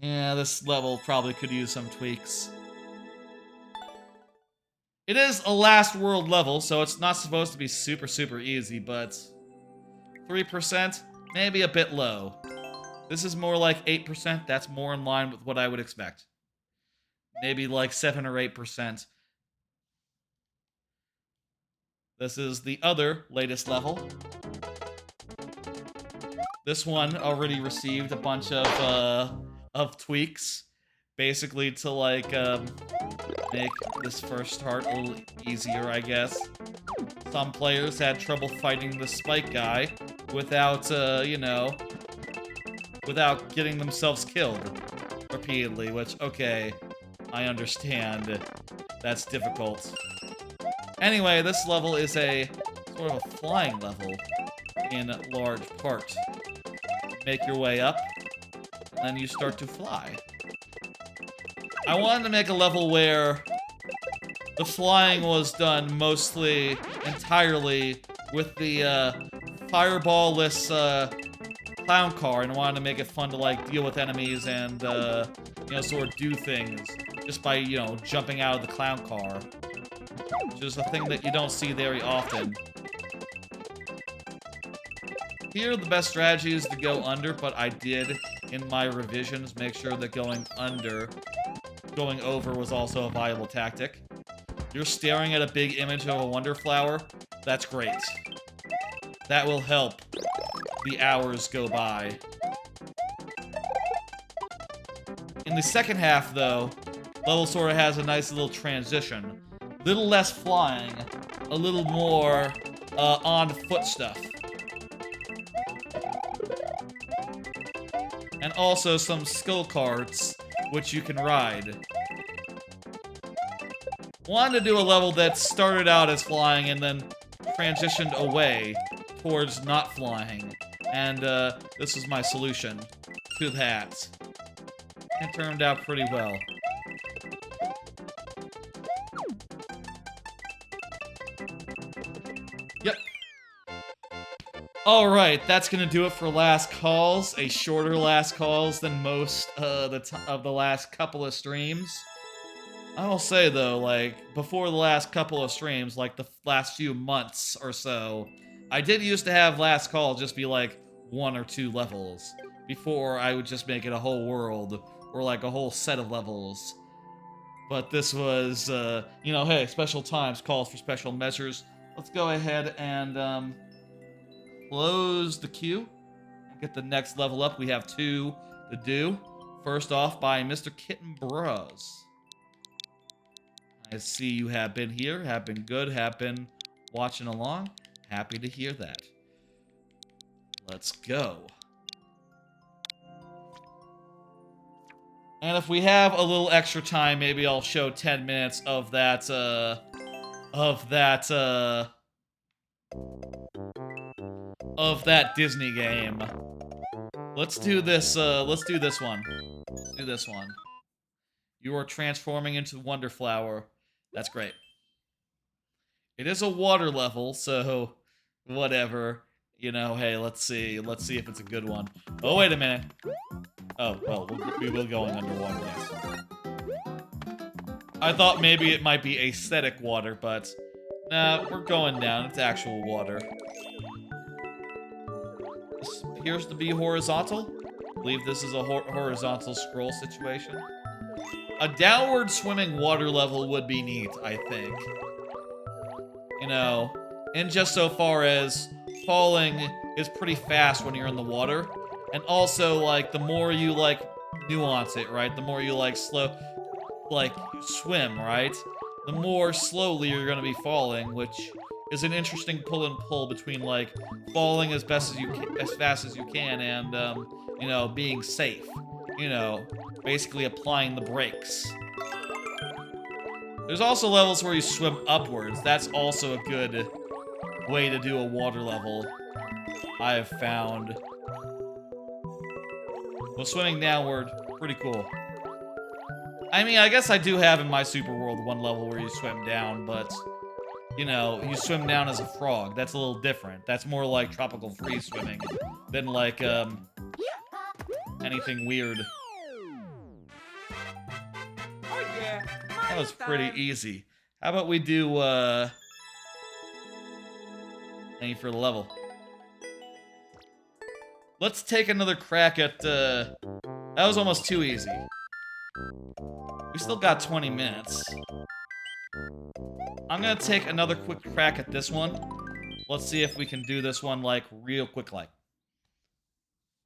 Yeah, this level probably could use some tweaks. It is a last world level, so it's not supposed to be super, super easy, but 3%, maybe a bit low. This is more like 8%. That's more in line with what I would expect. Maybe like 7 or 8%. This is the other latest level. This one already received a bunch of tweaks, basically to like make this first part a little easier, I guess. Some players had trouble fighting the spike guy without, you know, without getting themselves killed repeatedly, which, okay, I understand. That's difficult. Anyway, this level is a sort of a flying level in large part. Make your way up, and then you start to fly. I wanted to make a level where the flying was done mostly, entirely, with the fireball-less clown car, and wanted to make it fun to like deal with enemies and you know, sort of do things just by, you know, jumping out of the clown car, which is a thing that you don't see very often. Here, the best strategy is to go under, but I did, in my revisions, make sure that going over was also a viable tactic. You're staring at a big image of a wonder flower. That's great. That will help the hours go by. In the second half, though, level sort of has a nice little transition. Little less flying, a little more on-foot stuff. And also some skill cards, which you can ride. Wanted to do a level that started out as flying and then transitioned away towards not flying. And this was my solution to that. It turned out pretty well. Yep. Alright, that's gonna do it for last calls. A shorter last calls than most of the last couple of streams. I will say though, like, before the last couple of streams, like the last few months or so, I did used to have last call just be like 1 or 2 levels. Before I would just make it a whole world, or like a whole set of levels. But this was, you know, hey, special times calls for special measures. Let's go ahead and close the queue and get the next level up. We have 2 to do. First off by Mr. Kitten Bros. I see you have been here, have been good, have been watching along. Happy to hear that. Let's go. And if we have a little extra time, maybe I'll show 10 minutes of that, Disney game. Let's do this one. Let's do this one. You are transforming into Wonderflower. That's great. It is a water level, so whatever. You know, hey, let's see if it's a good one. Oh, wait a minute. Oh, well, we will go underwater, yes. I thought maybe it might be aesthetic water, but nah, we're going down. It's actual water. This appears to be horizontal. I believe this is a horizontal scroll situation. A downward swimming water level would be neat, I think. You know, and just so far as falling is pretty fast when you're in the water. And also, like, the more you, like, nuance it, right? The more you, like, swim, right? The more slowly you're gonna be falling, which is an interesting pull and pull between, like, falling as fast as you can and, you know, being safe. You know, basically applying the brakes. There's also levels where you swim upwards. That's also a good way to do a water level, I have found. Well, swimming downward, pretty cool. I mean, I guess I do have in my Super World one level where you swim down, but, you know, you swim down as a frog. That's a little different. That's more like tropical freeze swimming than like, anything weird. Oh yeah, That was pretty time. easy. How about we do, any for the level? Let's take another crack at, that was almost too easy. We still got 20 minutes. I'm gonna take another quick crack at this one. Let's see if we can do this one, like, real quick, like.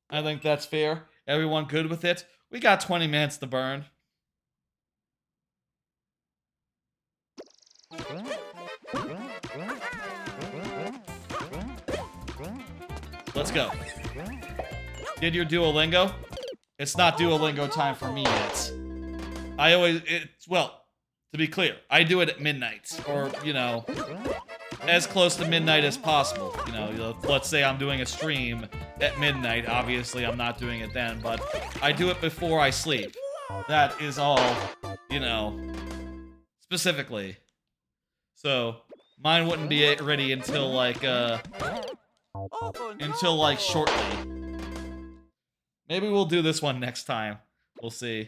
I think that's fair. Everyone good with it? We got 20 minutes to burn. Let's go. Did your Duolingo? It's not Duolingo time for me yet. Well, to be clear, I do it at midnight, or, you know, as close to midnight as possible. You know, let's say I'm doing a stream at midnight. Obviously, I'm not doing it then, but I do it before I sleep. That is all, you know, specifically. So, mine wouldn't be ready until, like, shortly. Maybe we'll do this one next time. We'll see.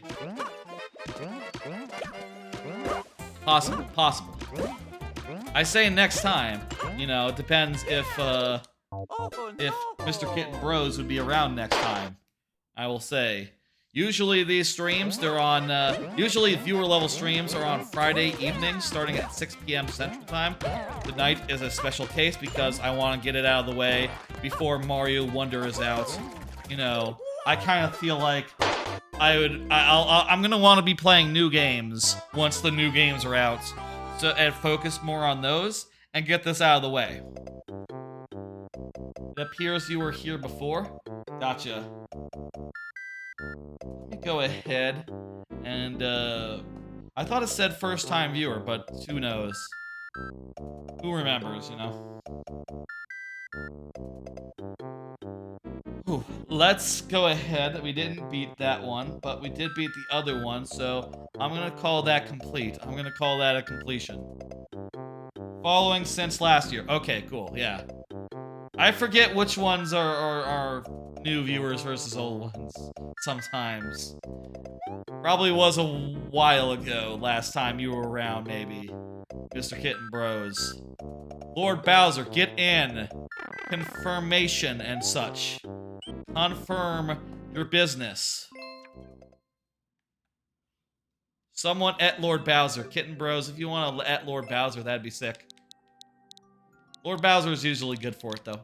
Possible. I say next time. You know, it depends if Mr. Kitten Bros would be around next time. I will say. Usually these streams, they're on, usually viewer level streams are on Friday evenings starting at 6 p.m. Central Time. Tonight is a special case because I want to get it out of the way before Mario Wonder is out. You know, I kind of feel like I'm gonna want to be playing new games once the new games are out. So, and focus more on those and get this out of the way. It appears you were here before. Gotcha. Let me go ahead and, I thought it said first time viewer, but who knows? Who remembers, you know? Whew. Let's go ahead. We didn't beat that one, but we did beat the other one, so I'm gonna call that complete. I'm gonna call that a completion. Following since last year. Okay, cool, yeah. I forget which ones are new viewers versus old ones sometimes. Probably was a while ago last time you were around, maybe. Mr. Kitten Bros. Lord Bowser, get in. Confirmation and such. Confirm your business. Someone at Lord Bowser. Kitten Bros, if you want to at Lord Bowser, that'd be sick. Lord Bowser is usually good for it, though.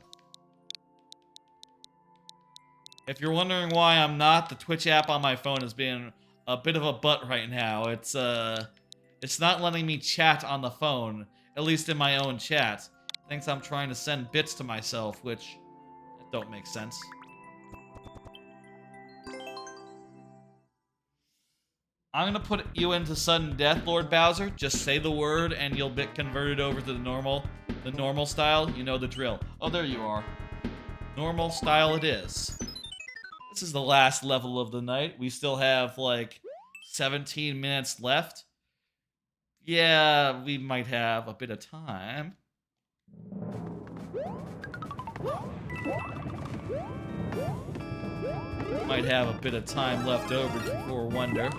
If you're wondering why I'm not, the Twitch app on my phone is being a bit of a butt right now. It's not letting me chat on the phone, at least in my own chat. It thinks I'm trying to send bits to myself, which don't make sense. I'm gonna put you into sudden death, Lord Bowser. Just say the word and you'll get converted over to the normal style. You know the drill. Oh, there you are. Normal style it is. This is the last level of the night. We still have, like, 17 minutes left. Yeah, we might have a bit of time. Might have a bit of time left over before Wonder.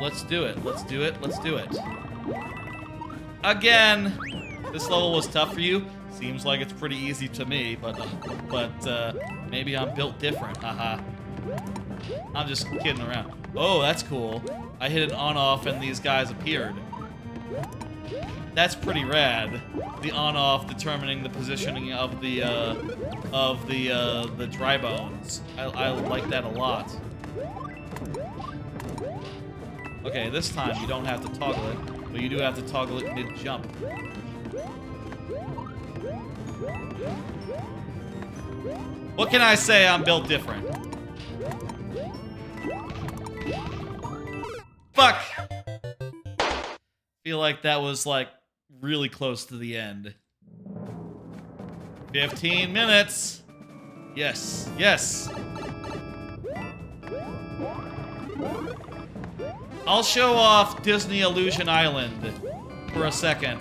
Let's do it. Let's do it. Let's do it. Again! This level was tough for you. Seems like it's pretty easy to me, but maybe I'm built different. Haha. I'm just kidding around. Oh, that's cool. I hit an on-off and these guys appeared. That's pretty rad. The on-off determining the positioning of the dry bones. I like that a lot. Okay, this time you don't have to toggle it, but you do have to toggle it mid-jump. What can I say? I'm built different. Fuck! Feel like that was, like, really close to the end. 15 minutes! Yes, yes! I'll show off Disney Illusion Island for a second.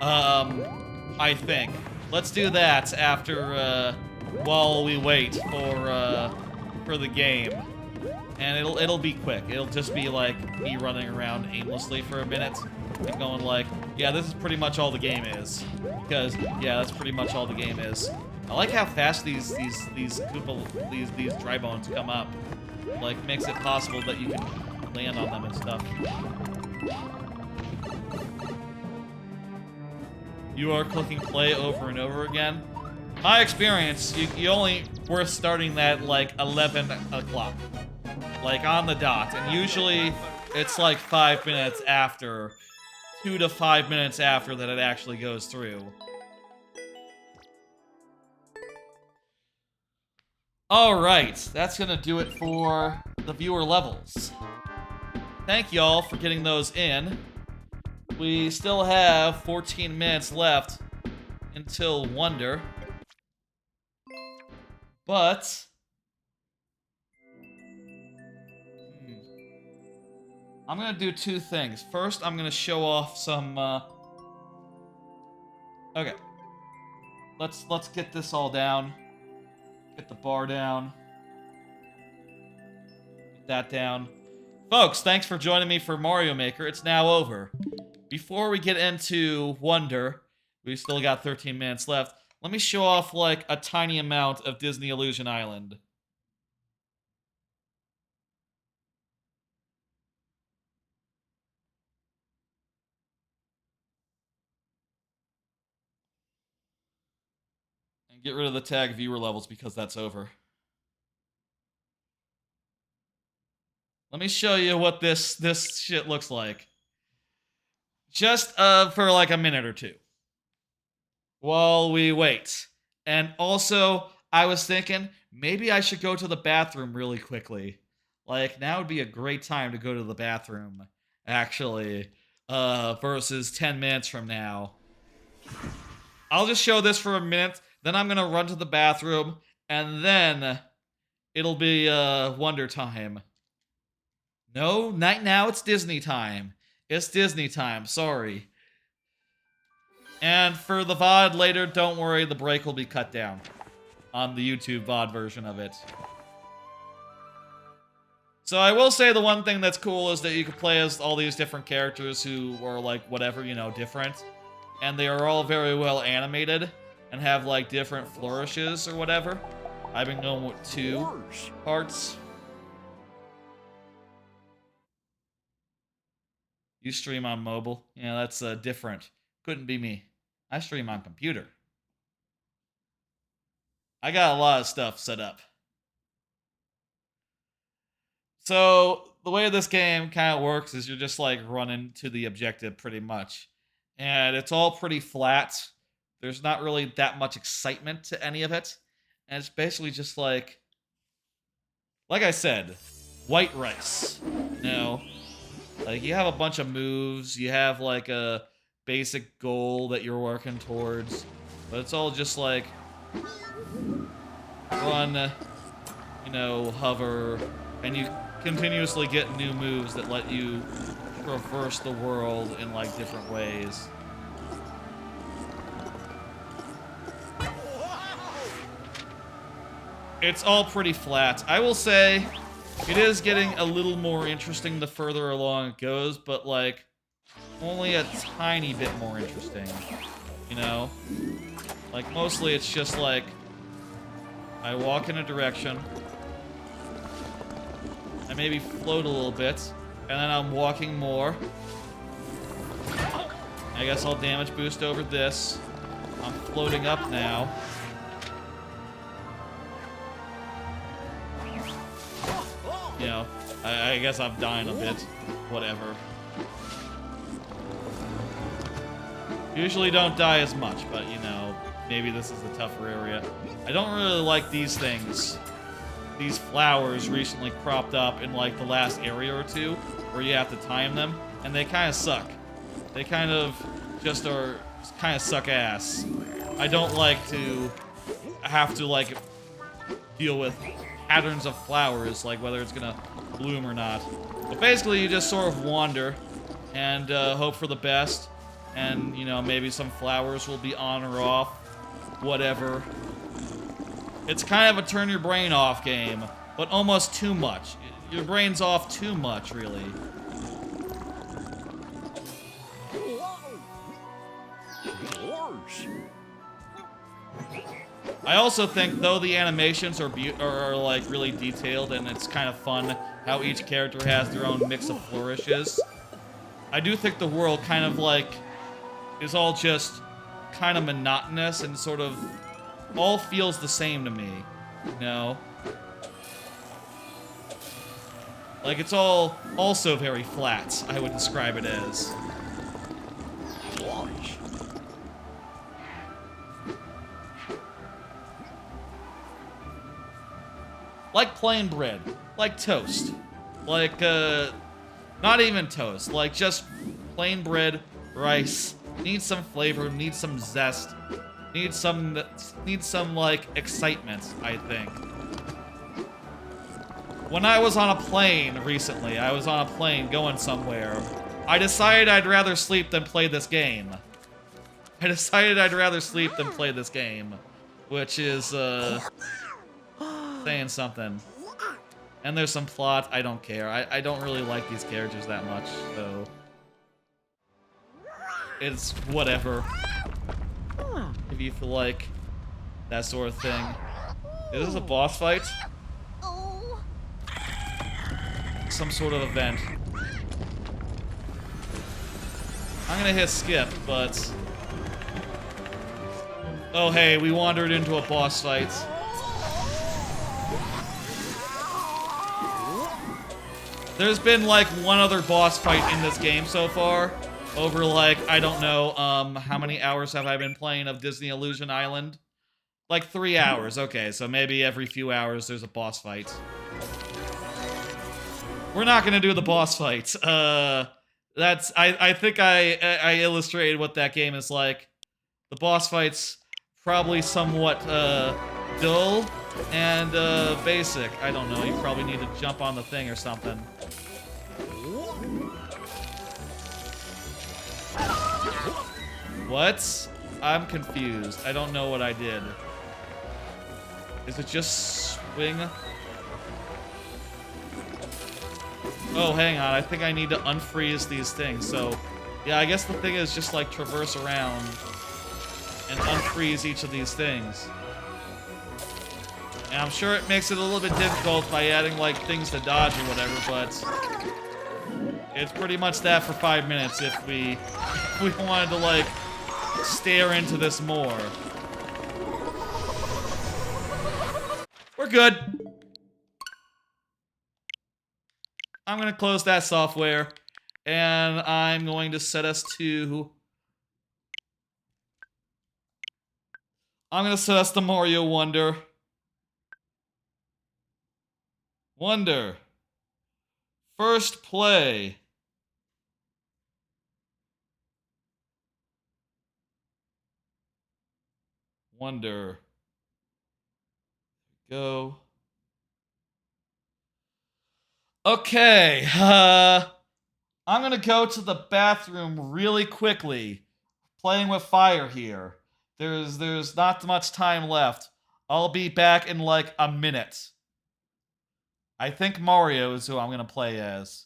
I think. Let's do that after, while we wait for the game. And it'll be quick. It'll just be like me running around aimlessly for a minute and going like, yeah, this is pretty much all the game is. Because yeah, that's pretty much all the game is. I like how fast these dry bones come up. Like makes it possible that you can land on them and stuff. You are clicking play over and over again. My experience, you only worth starting that like 11 o'clock. Like on the dot. And usually it's like 5 minutes after, 2 to 5 minutes after that it actually goes through. Alright, that's gonna do it for the viewer levels. Thank y'all for getting those in. We still have 14 minutes left until Wonder. But I'm gonna do two things. First, I'm gonna show off some okay. Let's get this all down. Get the bar down. Get that down. Folks, thanks for joining me for Mario Maker. It's now over. Before we get into Wonder, we still got 13 minutes left. Let me show off, like, a tiny amount of Disney Illusion Island. And get rid of the tag viewer levels because that's over. Let me show you what this shit looks like. Just for like a minute or two. While we wait. And also, I was thinking, maybe I should go to the bathroom really quickly. Like, now would be a great time to go to the bathroom, actually. Versus 10 minutes from now. I'll just show this for a minute, then I'm gonna run to the bathroom, and then it'll be, Wonder time. No, not now, it's Disney time. It's Disney time, sorry. And for the VOD later, don't worry, the break will be cut down on the YouTube VOD version of it. So I will say the one thing that's cool is that you can play as all these different characters who are like whatever, you know, different. And they are all very well animated and have like different flourishes or whatever. I've been going with 2 parts. You stream on mobile? Yeah, that's different. Couldn't be me. I stream on computer. I got a lot of stuff set up. So, the way this game kind of works is you're just like running to the objective pretty much. And it's all pretty flat. There's not really that much excitement to any of it. And it's basically just like I said, white rice. You know? Like, you have a bunch of moves, you have, like, a basic goal that you're working towards, but it's all just, like, run, you know, hover, and you continuously get new moves that let you traverse the world in, like, different ways. It's all pretty flat. I will say, it is getting a little more interesting the further along it goes, but, like, only a tiny bit more interesting, you know? Like, mostly it's just, like, I walk in a direction, I maybe float a little bit, and then I'm walking more. I guess I'll damage boost over this. I'm floating up now. You know, I guess I'm dying a bit. Whatever. Usually don't die as much, but you know, maybe this is the tougher area. I don't really like these things. These flowers recently cropped up in like the last area or two where you have to time them, and they kind of suck. They kind of just suck ass. I don't like to have to like deal with patterns of flowers, like whether it's gonna bloom or not. But basically you just sort of wander and hope for the best, and you know, maybe some flowers will be on or off, whatever. It's kind of a turn your brain off game, but almost too much. Your brain's off too much, really. I also think, though the animations are like really detailed and it's kind of fun how each character has their own mix of flourishes, I do think the world kind of like is all just kind of monotonous and sort of all feels the same to me, you know? Like, it's all also very flat, I would describe it as. Like plain bread. Like toast. Like, not even toast. Like, just plain bread, rice. Needs some flavor, needs some zest. Needs some, like, excitement, I think. When I was on a plane recently, I was on a plane going somewhere, I decided I'd rather sleep than play this game. I decided I'd rather sleep than play this game. Which is, saying something. And there's some plot, I don't care. I don't really like these characters that much, so... It's whatever. If you feel like that sort of thing. Is this a boss fight? Some sort of event. I'm gonna hit skip, but... Oh hey, we wandered into a boss fight. There's been like one other boss fight in this game so far. Over like, I don't know, how many hours have I been playing of Disney Illusion Island? Like 3 hours, okay, so maybe every few hours there's a boss fight. We're not gonna do the boss fight. That's, I think I illustrated what that game is like. The boss fight's probably somewhat, dull and, basic. I don't know, you probably need to jump on the thing or something. What? I'm confused. I don't know what I did. Is it just swing? Oh, hang on. I think I need to unfreeze these things. So, yeah, I guess the thing is just, like, traverse around and unfreeze each of these things. And I'm sure it makes it a little bit difficult by adding, like, things to dodge or whatever, but it's pretty much that for 5 minutes if we wanted to, like, stare into this more. We're good. I'm gonna close that software, and I'm going to set us to... I'm gonna set us to Mario Wonder. Wonder. First play. Wonder. Go. Okay, I'm gonna go to the bathroom really quickly. Playing with fire here. There's not much time left. I'll be back in like a minute. I think Mario is who I'm gonna play as.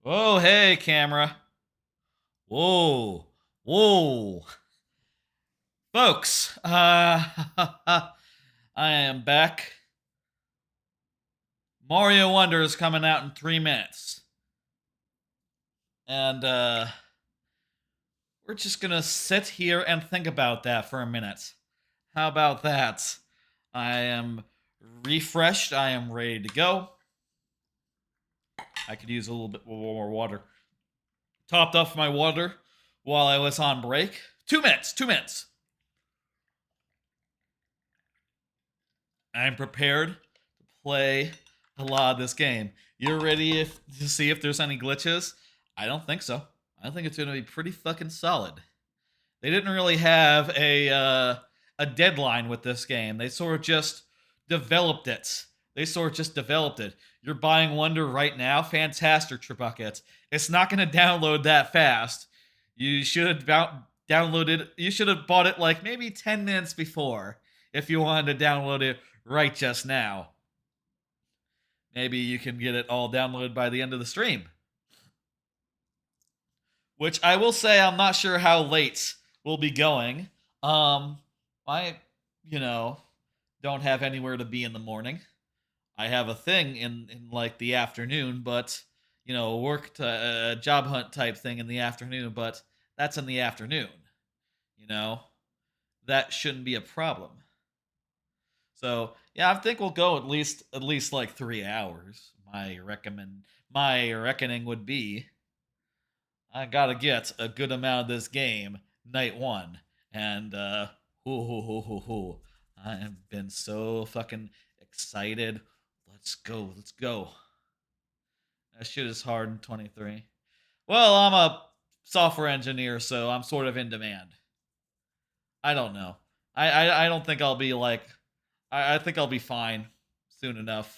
Oh, hey, camera. Whoa. Whoa. Folks, I am back. Mario Wonder is coming out in 3 minutes. And, we're we're just gonna sit here and think about that for a minute. How about that? I am refreshed. I am ready to go. I could use a little bit more water. Topped off my water while I was on break. 2 minutes. 2 minutes. I'm prepared to play a lot of this game. You're ready to see if there's any glitches? I don't think so. I think it's going to be pretty fucking solid. They didn't really have a deadline with this game. They sort of just developed it. You're buying Wonder right now? Fantastic, Tribucket. It's not going to download that fast. You should have downloaded. You should have bought it like maybe 10 minutes before if you wanted to download it right just now. Maybe you can get it all downloaded by the end of the stream. Which I will say, I'm not sure how late we'll be going. I, don't have anywhere to be in the morning. I have a thing in like the afternoon, but work to job hunt type thing in the afternoon, but that's in the afternoon. That shouldn't be a problem. So yeah, I think we'll go at least like 3 hours. My reckoning would be I gotta get a good amount of this game night one, and I have been so fucking excited. Let's go. That shit is hard in 23. Well, I'm a software engineer, so I'm sort of in demand. I don't know. I don't think I'll be like. I think I'll be fine soon enough.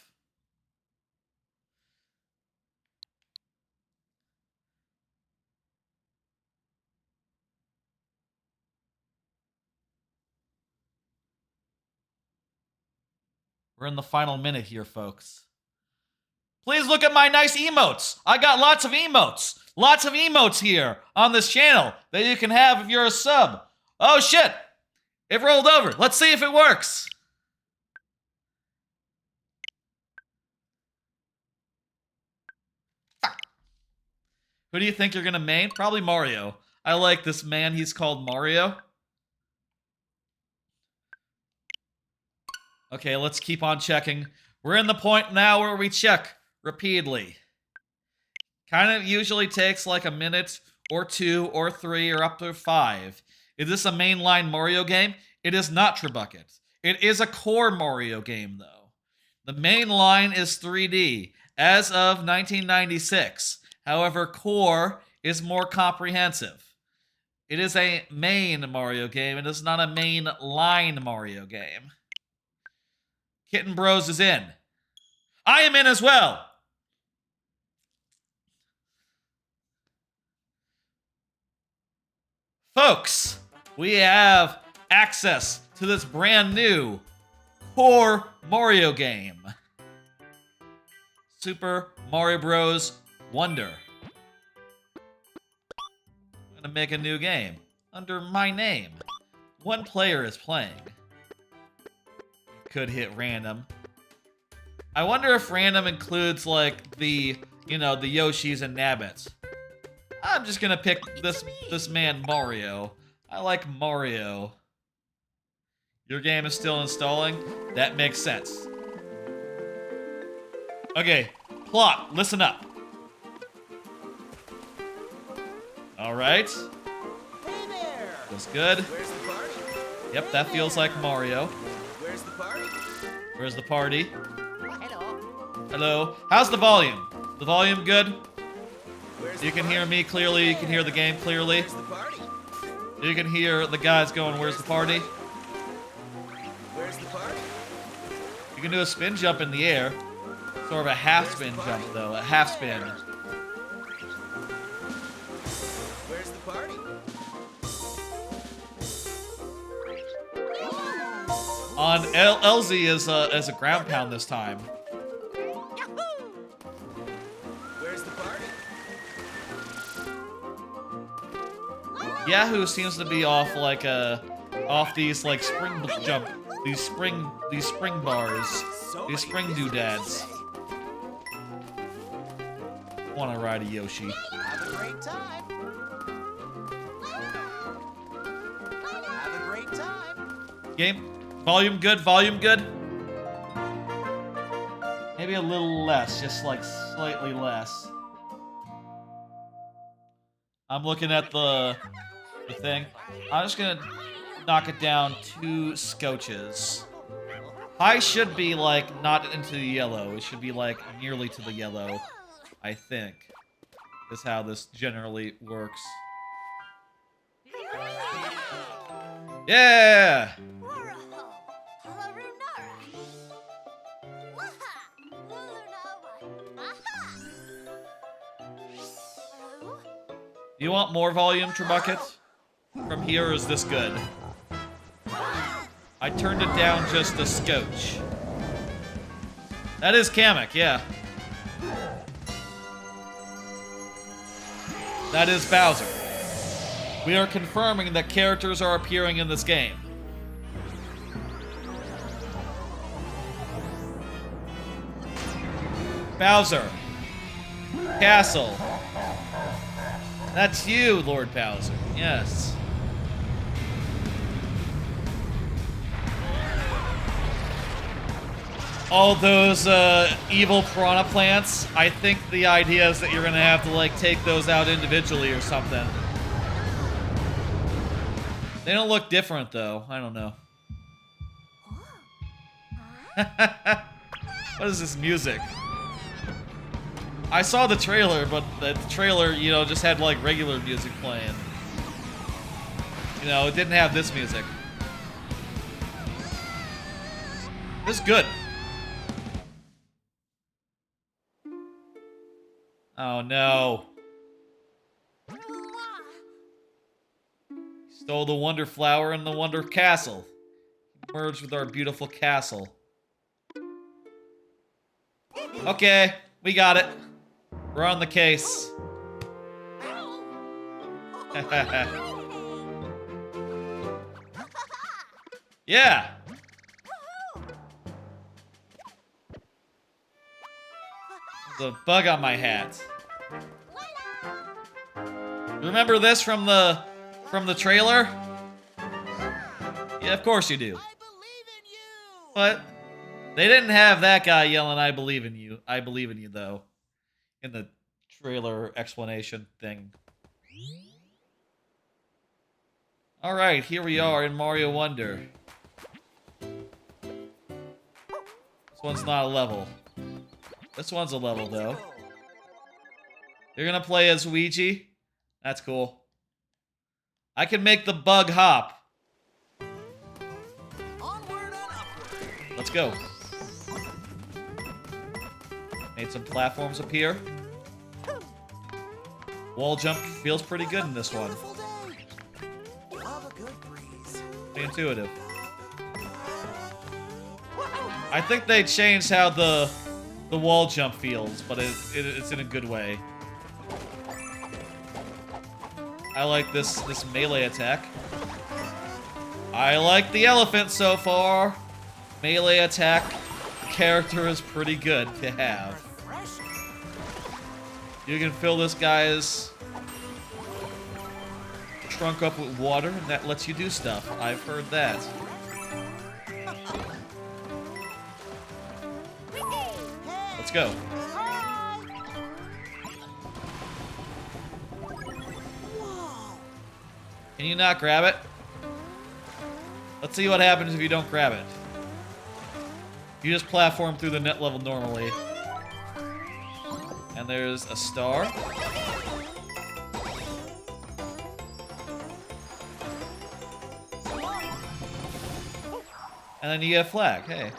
We're in the final minute here, folks. Please look at my nice emotes. I got lots of emotes. Lots of emotes here on this channel that you can have if you're a sub. Oh shit! It rolled over. Let's see if it works. Who do you think you're gonna main? Probably Mario. I like this man. He's called Mario. Okay, let's keep on checking. We're in the point now where we check repeatedly. Kind of usually takes like a minute or 2 or 3 or up to 5. Is this a mainline Mario game? It is not, Tribucket. It is a core Mario game, though. The main line is 3D, as of 1996. However, core is more comprehensive. It is a main Mario game. It is not a main line Mario game. Kitten Bros is in. I am in as well. Folks, we have access to this brand new core Mario game. Super Mario Bros. Wonder. I'm gonna make a new game under my name. One player is playing. Could hit random. I wonder if random includes like the Yoshis and Nabbits. I'm just gonna pick this man Mario. I like Mario. Your game is still installing? That makes sense. Okay, plot, listen up. Alright. Hey there! Feels good. Where's the party? Yep, that feels like Mario. Where's the party? Where's the party? Hello. Hello. How's the volume? The volume good? Where's You the can party? hear me clearly, you can hear the game clearly. Where's the party? You can hear the guys going, where's the party? Where's the party? You can do a spin jump in the air. Sort of a half spin jump though, a half spin. Where's the party? On LZ is a ground pound this time. Where's the party? Yahoo seems to be off like off these like spring jump, these spring bars, these spring doodads. Want to ride a Yoshi? Have a great time. Game? Volume good? Volume good? Maybe a little less, just like slightly less. I'm looking at the thing. I'm just gonna knock it down 2 scotches. High should be like not into the yellow. It should be like nearly to the yellow, I think. Is how this generally works. Yeah! Do you want more volume, Trebucket? From here, or is this good? I turned it down just a scotch. That is Kamek, yeah. That is Bowser. We are confirming that characters are appearing in this game. Bowser. Castle. That's you, Lord Bowser. Yes. All those evil piranha plants, I think the idea is that you're gonna have to like take those out individually or something. They don't look different though. I don't know. What is this music? I saw the trailer, but the trailer, you know, just had like regular music playing. You know, it didn't have this music. This is good. Oh no. Stole the Wonder Flower and the Wonder Castle. Merged with our beautiful castle. Okay, we got it. We're on the case. Yeah. There's a bug on my hat. Remember this from the trailer? Yeah, of course you do. But they didn't have that guy yelling, "I believe in you." I believe in you, though. In the trailer explanation thing. Alright, here we are in Mario Wonder. This one's not a level. This one's a level, though. You're gonna play as Luigi? That's cool. I can make the bug hop. Let's go. Made some platforms appear. Wall jump feels pretty good in this one. Pretty intuitive. I think they changed how the wall jump feels, but it's in a good way. I like this melee attack. I like the elephant so far. Melee attack character is pretty good to have. You can fill this guy's trunk up with water, and that lets you do stuff. I've heard that. Let's go. Can you not grab it? Let's see what happens if you don't grab it. You just platform through the net level normally. And there's a star. And then you get a flag. Hey.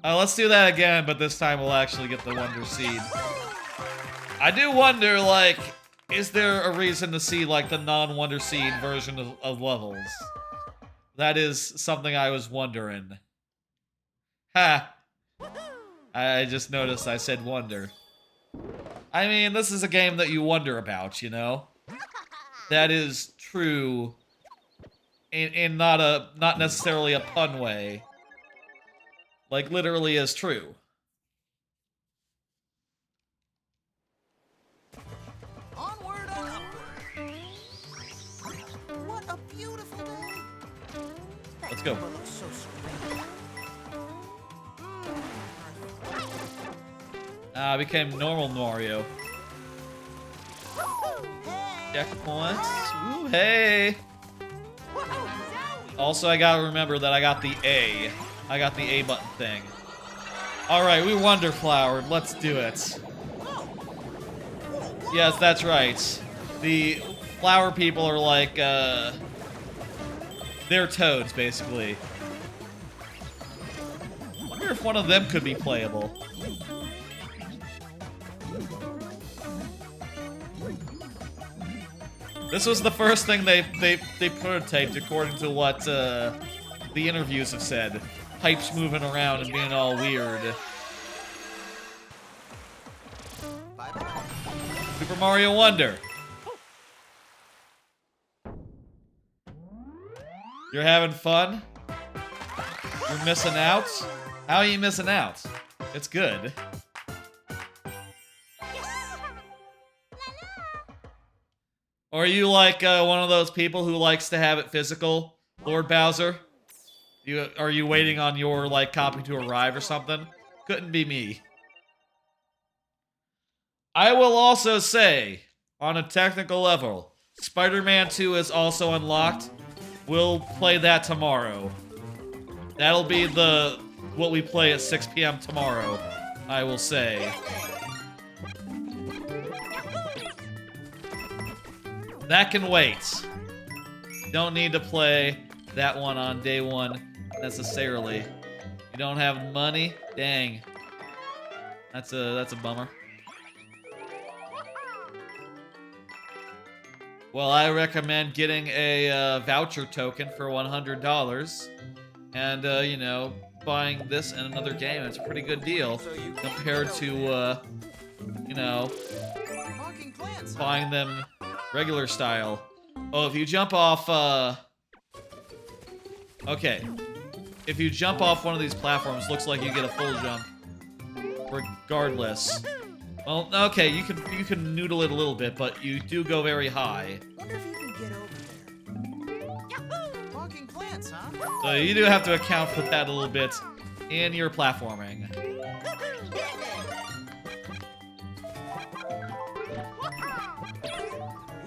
Let's do that again, but this time we'll actually get the Wonder Seed. I do wonder, like, is there a reason to see, like, the non-Wonder Seed version of levels? That is something I was wondering. Ha! I just noticed I said wonder. I mean, this is a game that you wonder about, you know? That is true in not necessarily a pun way. Like, literally is true. Onward and upward. What a beautiful day. Let's go. Looks so strange. I became normal Mario. Checkpoints. Ooh, hey. Also, I gotta remember that I got the A. I got the A button thing. Alright, we wonder flowered. Let's do it. Yes, that's right. The flower people are like, they're toads, basically. I wonder if one of them could be playable. This was the first thing they prototyped, according to what the interviews have said. Pipes moving around and being all weird. Bye-bye. Super Mario Wonder. You're having fun? You're missing out? How are you missing out? It's good. Or are you like one of those people who likes to have it physical, Lord Bowser? Are you waiting on your like copy to arrive or something? Couldn't be me. I will also say, on a technical level, Spider-Man 2 is also unlocked. We'll play that tomorrow. That'll be what we play at 6 p.m. tomorrow, I will say. That can wait. Don't need to play that one on day one necessarily. You don't have money? Dang. That's a bummer. Well, I recommend getting a voucher token for $100 and, you know, buying this and another game. It's a pretty good deal compared to, you know, buying them regular style. Oh, if you jump off, okay. If you jump off one of these platforms, looks like you get a full jump. Regardless. Well, okay, you can noodle it a little bit, but you do go very high. Wonder if you can get over there. Talking plants, huh? So you do have to account for that a little bit in your platforming.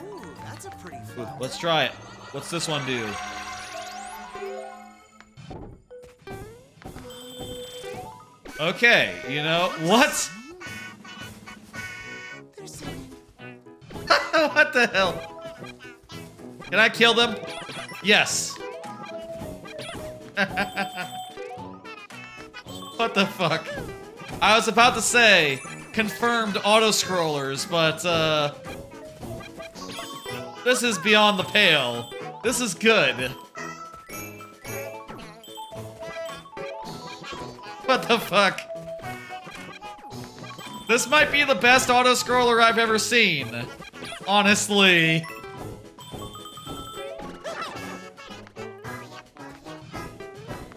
Ooh, that's a pretty Ooh, flower. let's try it. What's this one do? Okay, you know, what? What the hell? Can I kill them? Yes. What the fuck? I was about to say confirmed auto-scrollers, but this is beyond the pale. This is good. What the fuck? This might be the best auto-scroller I've ever seen. Honestly.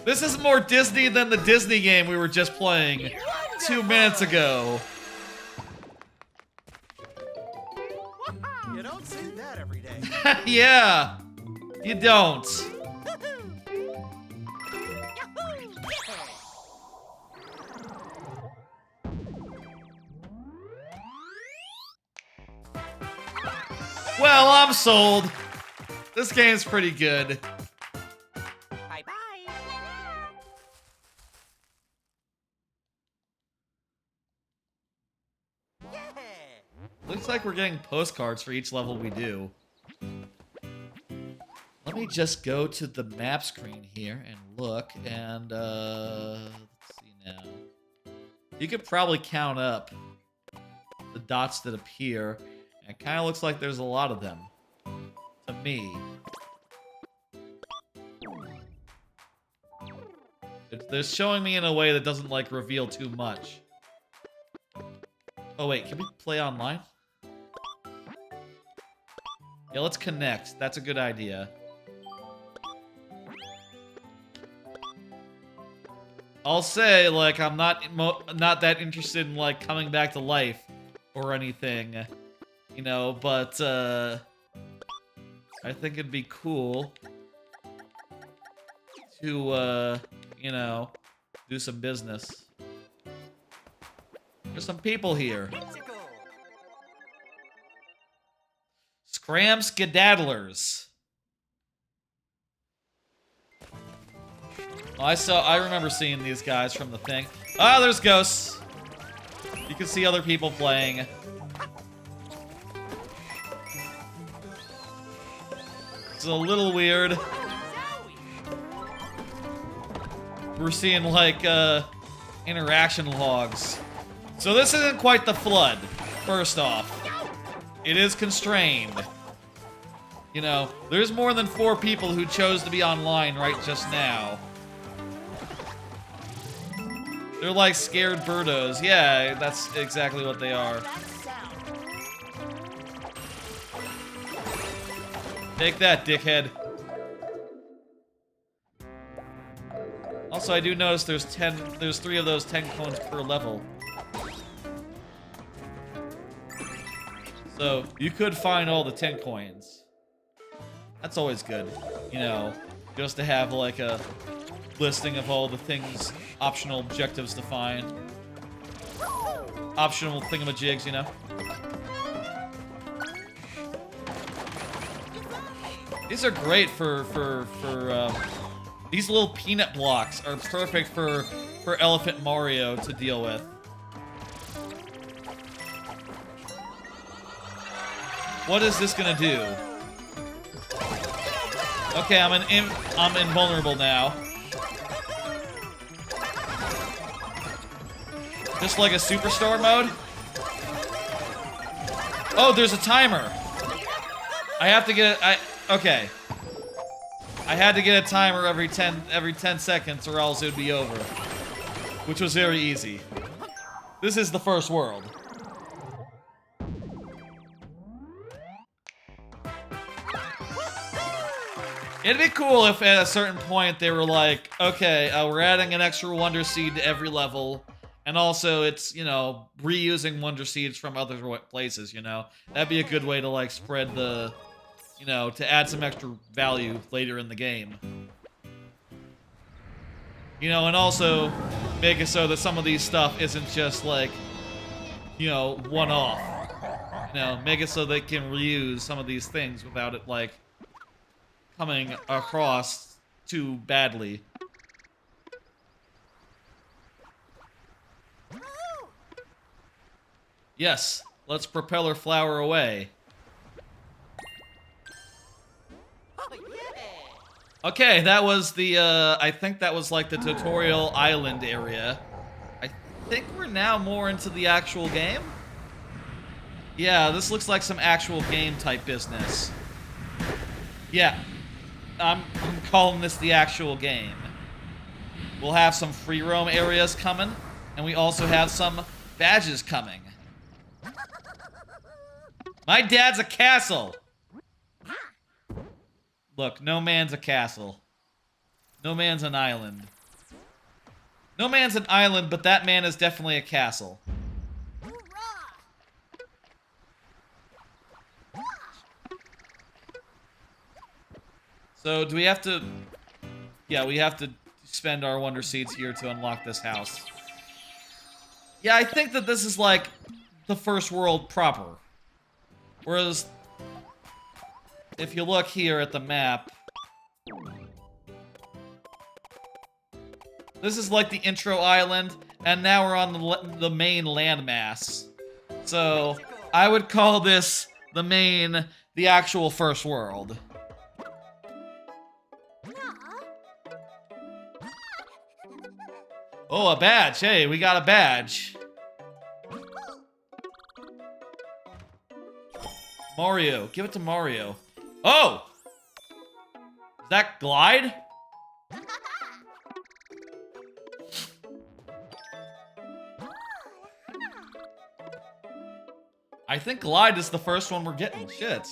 This is more Disney than the Disney game we were just playing 2 minutes ago. You don't see that every day. Yeah, you don't. Well, I'm sold. This game's pretty good. Bye-bye. Yeah. Looks like we're getting postcards for each level we do. Let me just go to the map screen here and look, and let's see now. You could probably count up the dots that appear, and it kind of looks like there's a lot of them. To me. They're showing me in a way that doesn't, like, reveal too much. Oh, wait, can we play online? Yeah, let's connect. That's a good idea. I'll say, like, I'm not that interested in, like, coming back to life or anything, you know, but, I think it'd be cool to, you know, do some business. There's some people here. Scram skedaddlers. Oh, I remember seeing these guys from the thing. Ah, there's ghosts. You can see other people playing. It's a little weird. We're seeing, like, interaction logs. So this isn't quite the flood, first off. It is constrained. You know, there's more than 4 people who chose to be online right just now. They're like scared birdos. Yeah, that's exactly what they are. Take that, dickhead. Also, I do notice there's 3 of those 10 coins per level. So, you could find all the 10 coins. That's always good. You know, just to have like a listing of all the things, optional objectives to find. Optional thingamajigs, you know? These are great for these little peanut blocks are perfect for Elephant Mario to deal with. What is this gonna do? Okay, I'm invulnerable now. Just like a superstar mode? Oh, there's a timer. I have to get okay. I had to get a timer every 10 seconds or else it would be over. Which was very easy. This is the first world. It'd be cool if at a certain point they were like, okay, we're adding an extra Wonder Seed to every level. And also it's, you know, reusing Wonder Seeds from other places, you know? That'd be a good way to, like, spread the, you know, to add some extra value later in the game. You know, and also make it so that some of these stuff isn't just, like, you know, one-off. You know, make it so they can reuse some of these things without it, like, coming across too badly. Yes, let's propeller flower away. Okay, that was the, I think that was like the tutorial island area. I think we're now more into the actual game. Yeah, this looks like some actual game type business. Yeah, I'm calling this the actual game. We'll have some free roam areas coming, and we also have some badges coming. My dad's a castle! Look, no man's a castle. No man's an island. No man's an island, but that man is definitely a castle. So, do we have to... Yeah, we have to spend our Wonder Seeds here to unlock this house. Yeah, I think that this is like the first world proper. Whereas, if you look here at the map, this is like the intro island, and now we're on the main landmass. So, I would call this the actual first world. Oh, a badge. Hey, we got a badge. Mario. Give it to Mario. Oh! Is that Glide? I think Glide is the first one we're getting. Shit.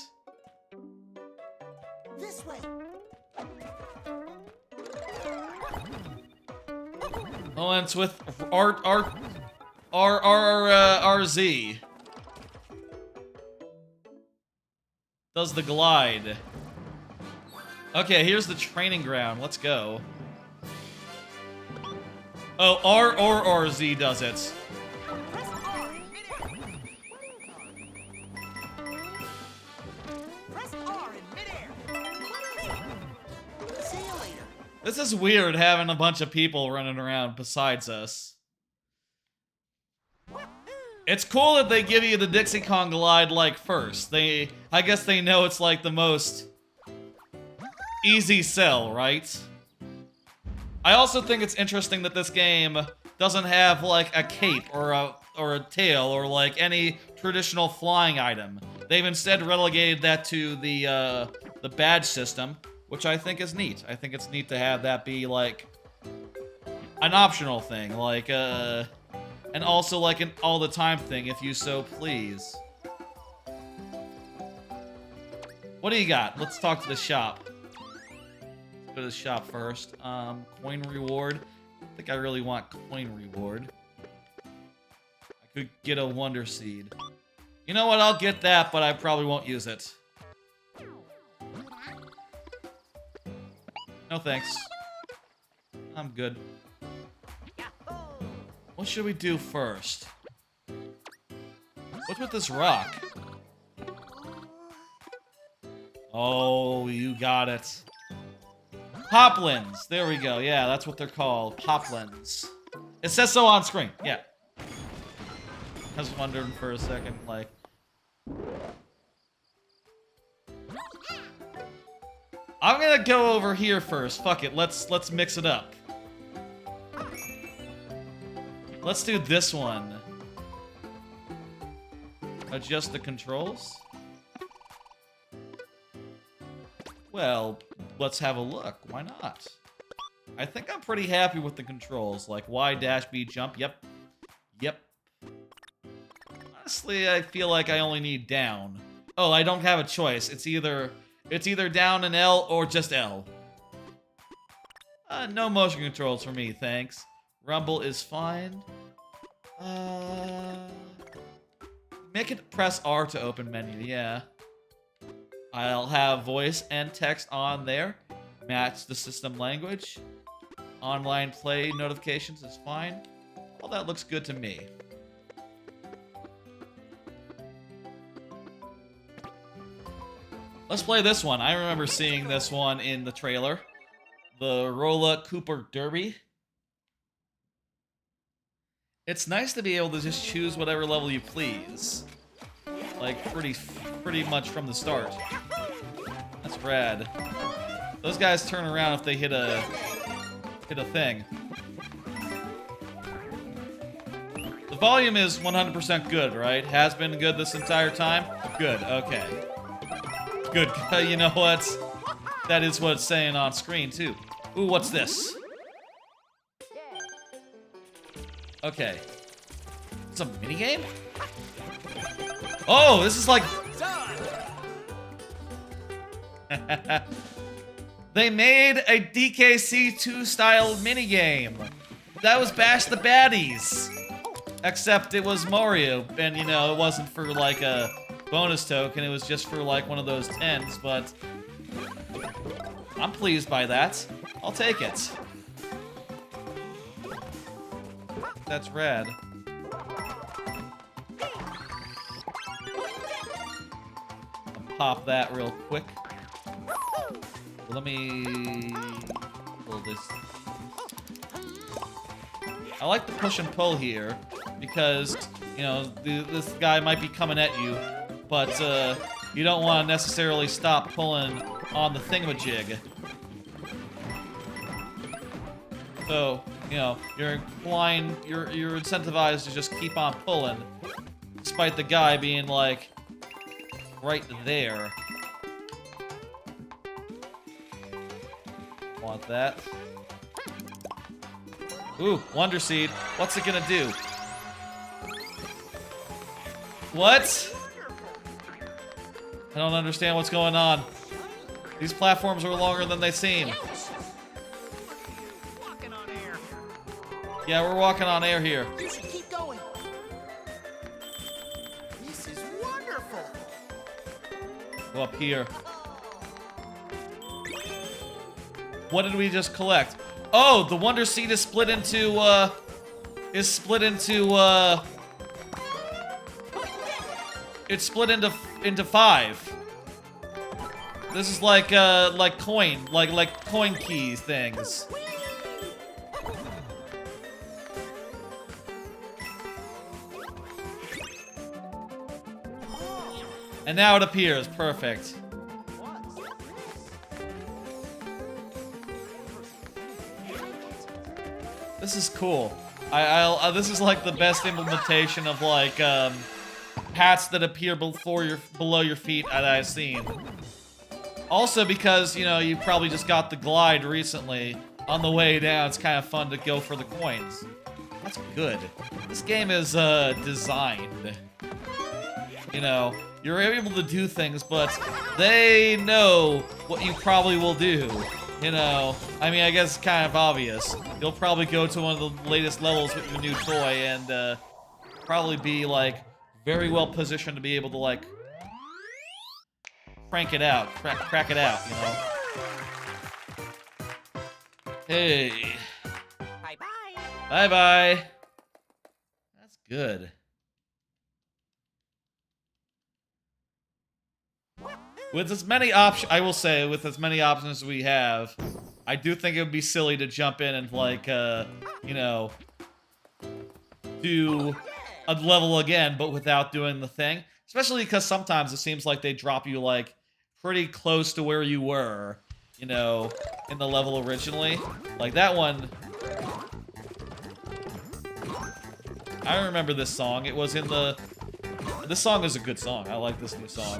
This way. Oh, and it's with RZ. Does the glide. Okay, here's the training ground. Let's go. Oh, R or Z does it. Press R in midair. Press R in midair. See you later. This is weird having a bunch of people running around besides us. It's cool that they give you the Dixie Kong glide like first. I guess they know it's like the most easy sell, right? I also think it's interesting that this game doesn't have like a cape or a tail or like any traditional flying item. They've instead relegated that to the badge system, which I think is neat. I think it's neat to have that be like an optional thing, like and also like an all the time thing if you so please. What do you got? Let's talk to the shop. Go to the shop first. Coin reward. I think I really want coin reward. I could get a wonder seed. You know what? I'll get that, but I probably won't use it. No thanks. I'm good. What should we do first? What's with this rock? Oh, you got it. Poplins. There we go. Yeah, that's what they're called. Poplins. It says so on screen. Yeah. I was wondering for a second, like... I'm gonna go over here first. Fuck it. Let's mix it up. Let's do this one. Adjust the controls. Well, let's have a look. Why not? I think I'm pretty happy with the controls. Like Y-B jump. Yep. Yep. Honestly, I feel like I only need down. Oh, I don't have a choice. It's either down and L or just L. No motion controls for me, thanks. Rumble is fine. Make it press R to open menu, yeah. I'll have voice and text on there. Match the system language. Online play notifications is fine. All that looks good to me. Let's play this one. I remember seeing this one in the trailer. The Rolla Cooper Derby. It's nice to be able to just choose whatever level you please. Like, pretty much from the start. That's rad. Those guys turn around if they hit a thing. The volume is 100% good, right? Has been good this entire time? Good, okay. Good, you know what? That is what it's saying on screen, too. Ooh, what's this? Okay. It's a minigame? Oh, this is like... They made a DKC2 style minigame. That was Bash the Baddies. Except it was Mario, and you know, it wasn't for like a bonus token, it was just for like one of those 10s, but I'm pleased by that. I'll take it. That's rad. I'll pop that real quick. Let me pull this. I like the push and pull here because, you know, this guy might be coming at you, but you don't want to necessarily stop pulling on the thingamajig. So, you know, you're incentivized to just keep on pulling, despite the guy being like right there. Want that? Ooh, Wonder Seed. What's it gonna do? What? I don't understand what's going on. These platforms are longer than they seem. Walking on air. Yeah, we're walking on air here. You should keep going. This is wonderful. Go up here. What did we just collect? Oh, the Wonder Seed is split into, it's split into 5. This is like coin keys things. And now it appears. Perfect. This is cool. This is like the best implementation of like hats that appear below your feet that I've seen. Also because, you know, you probably just got the glide recently. On the way down, it's kind of fun to go for the coins. That's good. This game is designed. You know, you're able to do things, but they know what you probably will do. You know, I mean, I guess it's kind of obvious. You'll probably go to one of the latest levels with your new toy and probably be, like, very well positioned to be able to, like, crack it out, you know? Hey. Bye-bye. Bye-bye. That's good. With as many options, I will say, with as many options as we have, I do think it would be silly to jump in and, like, you know, do a level again, but without doing the thing. Especially because sometimes it seems like they drop you, like, pretty close to where you were, you know, in the level originally. Like, that one... I remember this song. It was in the... This song is a good song. I like this new song.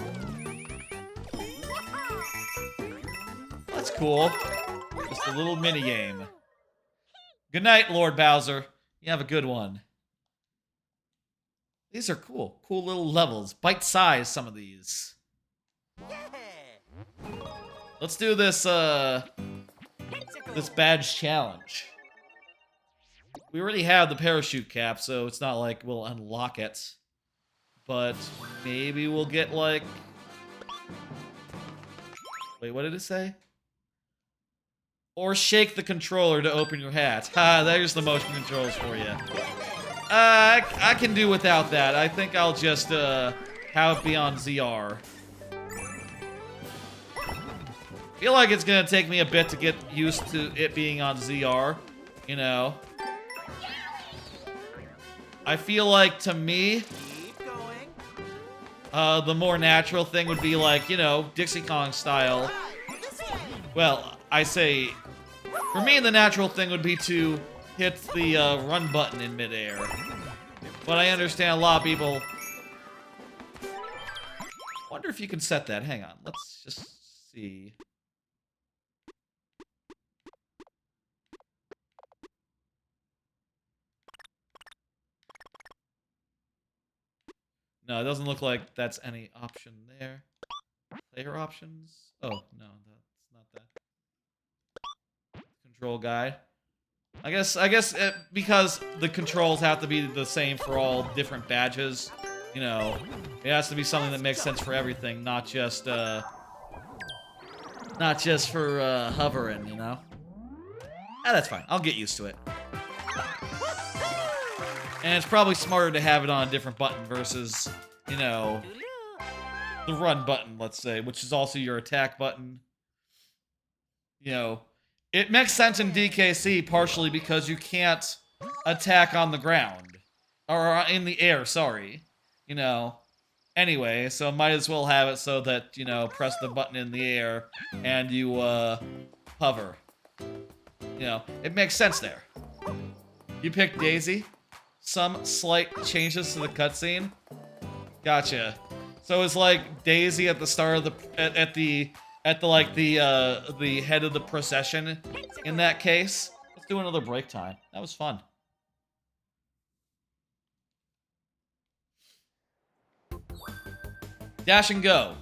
That's cool. Just a little mini game. Good night, Lord Bowser. You have a good one. These are cool. Cool little levels. Bite-sized, some of these. Let's do this, this badge challenge. We already have the parachute cap, so it's not like we'll unlock it. But maybe we'll get, like... Wait, what did it say? Or shake the controller to open your hat. Ha, there's the motion controls for you. I can do without that. I think I'll just have it be on ZR. I feel like it's gonna take me a bit to get used to it being on ZR, you know. I feel like, to me, the more natural thing would be like, you know, Dixie Kong style. Well, I say... For me, the natural thing would be to hit the run button in midair. But I understand a lot of people... Wonder if you can set that. Hang on. Let's just see. No, it doesn't look like that's any option there. Player options? Oh, no, that's not that. Control guide. I guess because the controls have to be the same for all different badges, you know, it has to be something that makes sense for everything, not just for hovering, you know? Ah, that's fine. I'll get used to it. And it's probably smarter to have it on a different button versus, you know, the run button, let's say, which is also your attack button. You know, it makes sense in DKC partially because you can't attack on the ground. Or in the air, sorry. You know. Anyway, so might as well have it so that, you know, press the button in the air and you, hover. You know, it makes sense there. You picked Daisy? Some slight changes to the cutscene? Gotcha. So it's like Daisy at the start of the at the head of the procession in that case. Let's do another break time. That was fun. Dash and go.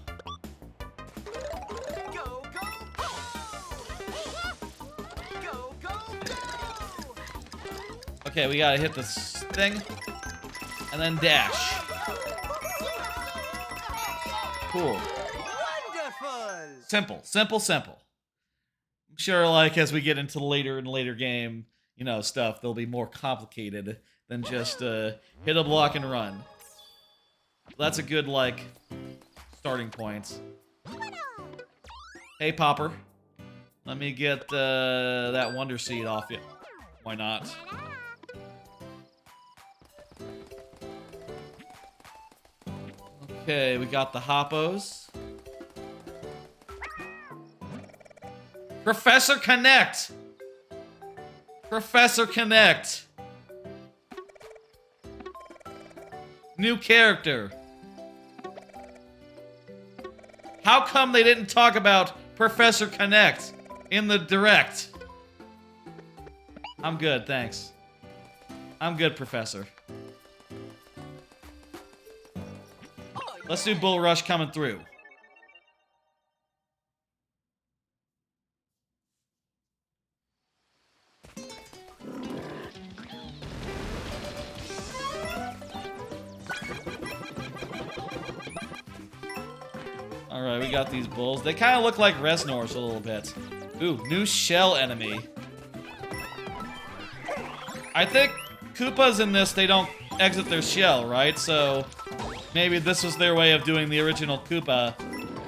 Go, go, go! Go, go, go! Okay, we gotta hit this thing. And then dash. Cool. Wonderful! Simple, simple, simple. sure, like, as we get into the later and later game, you know, stuff, they'll be more complicated than just hit a block and run. That's a good, like, starting point. Hey, Popper. Let me get that Wonder Seed off you. Why not? Okay, we got the Hoppos. Professor Connect! Professor Connect! New character. How come they didn't talk about Professor Connect in the direct? I'm good, thanks. I'm good, Professor. Let's do Bull Rush coming through. Alright, we got these bulls. They kind of look like Resnors a little bit. Ooh, new shell enemy. I think Koopas in this, they don't exit their shell, right? So maybe this was their way of doing the original Koopa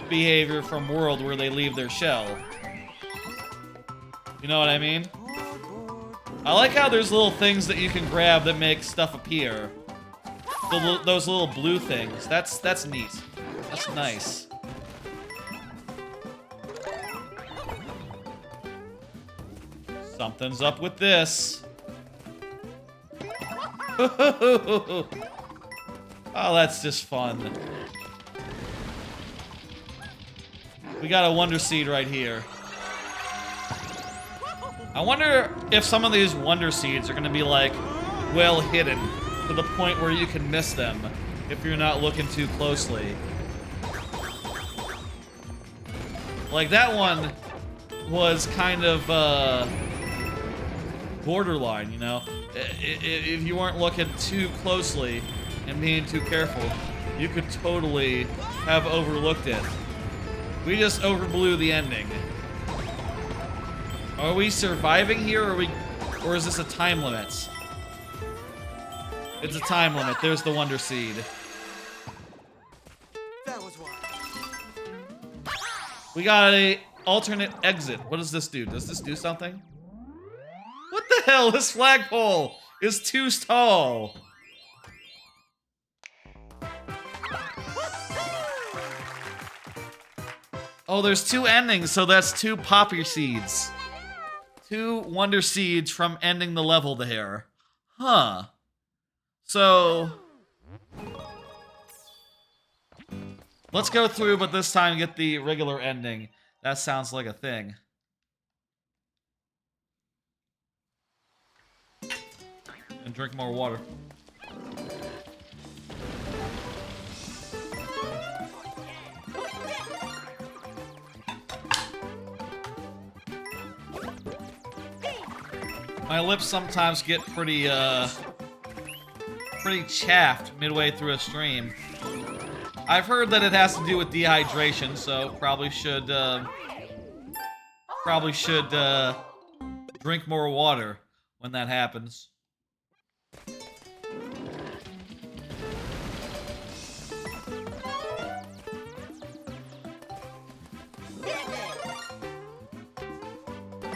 behavior from World where they leave their shell. You know what I mean? I like how there's little things that you can grab that make stuff appear. Those little blue things. That's neat. That's nice. Something's up with this. Oh, that's just fun. We got a Wonder Seed right here. I wonder if some of these Wonder Seeds are gonna be like well hidden to the point where you can miss them if you're not looking too closely. Like that one was kind of borderline, you know? If you weren't looking too closely and being too careful, you could totally have overlooked it. We just overblew the ending. Are we surviving here, or is this a time limit? It's a time limit. There's the Wonder Seed. That was why. We got a alternate exit. What does this do? Does this do something? What the hell? This flagpole is too tall. Oh, there's two endings, so that's two Poppy Seeds. Two Wonder Seeds from ending the level there. Huh. So let's go through, but this time get the regular ending. That sounds like a thing. And drink more water. My lips sometimes get pretty chaffed midway through a stream. I've heard that it has to do with dehydration, so probably should drink more water when that happens.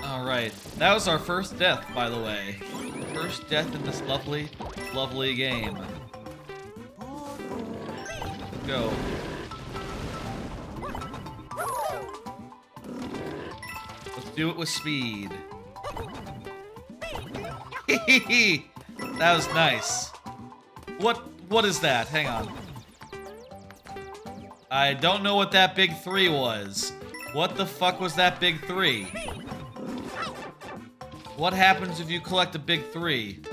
Alright, that was our first death, by the way. First death in this lovely, lovely game. Let's go. Let's do it with speed. That was nice. What is that? Hang on. I don't know what that big 3 was. What the fuck was that big 3? What happens if you collect a big 3?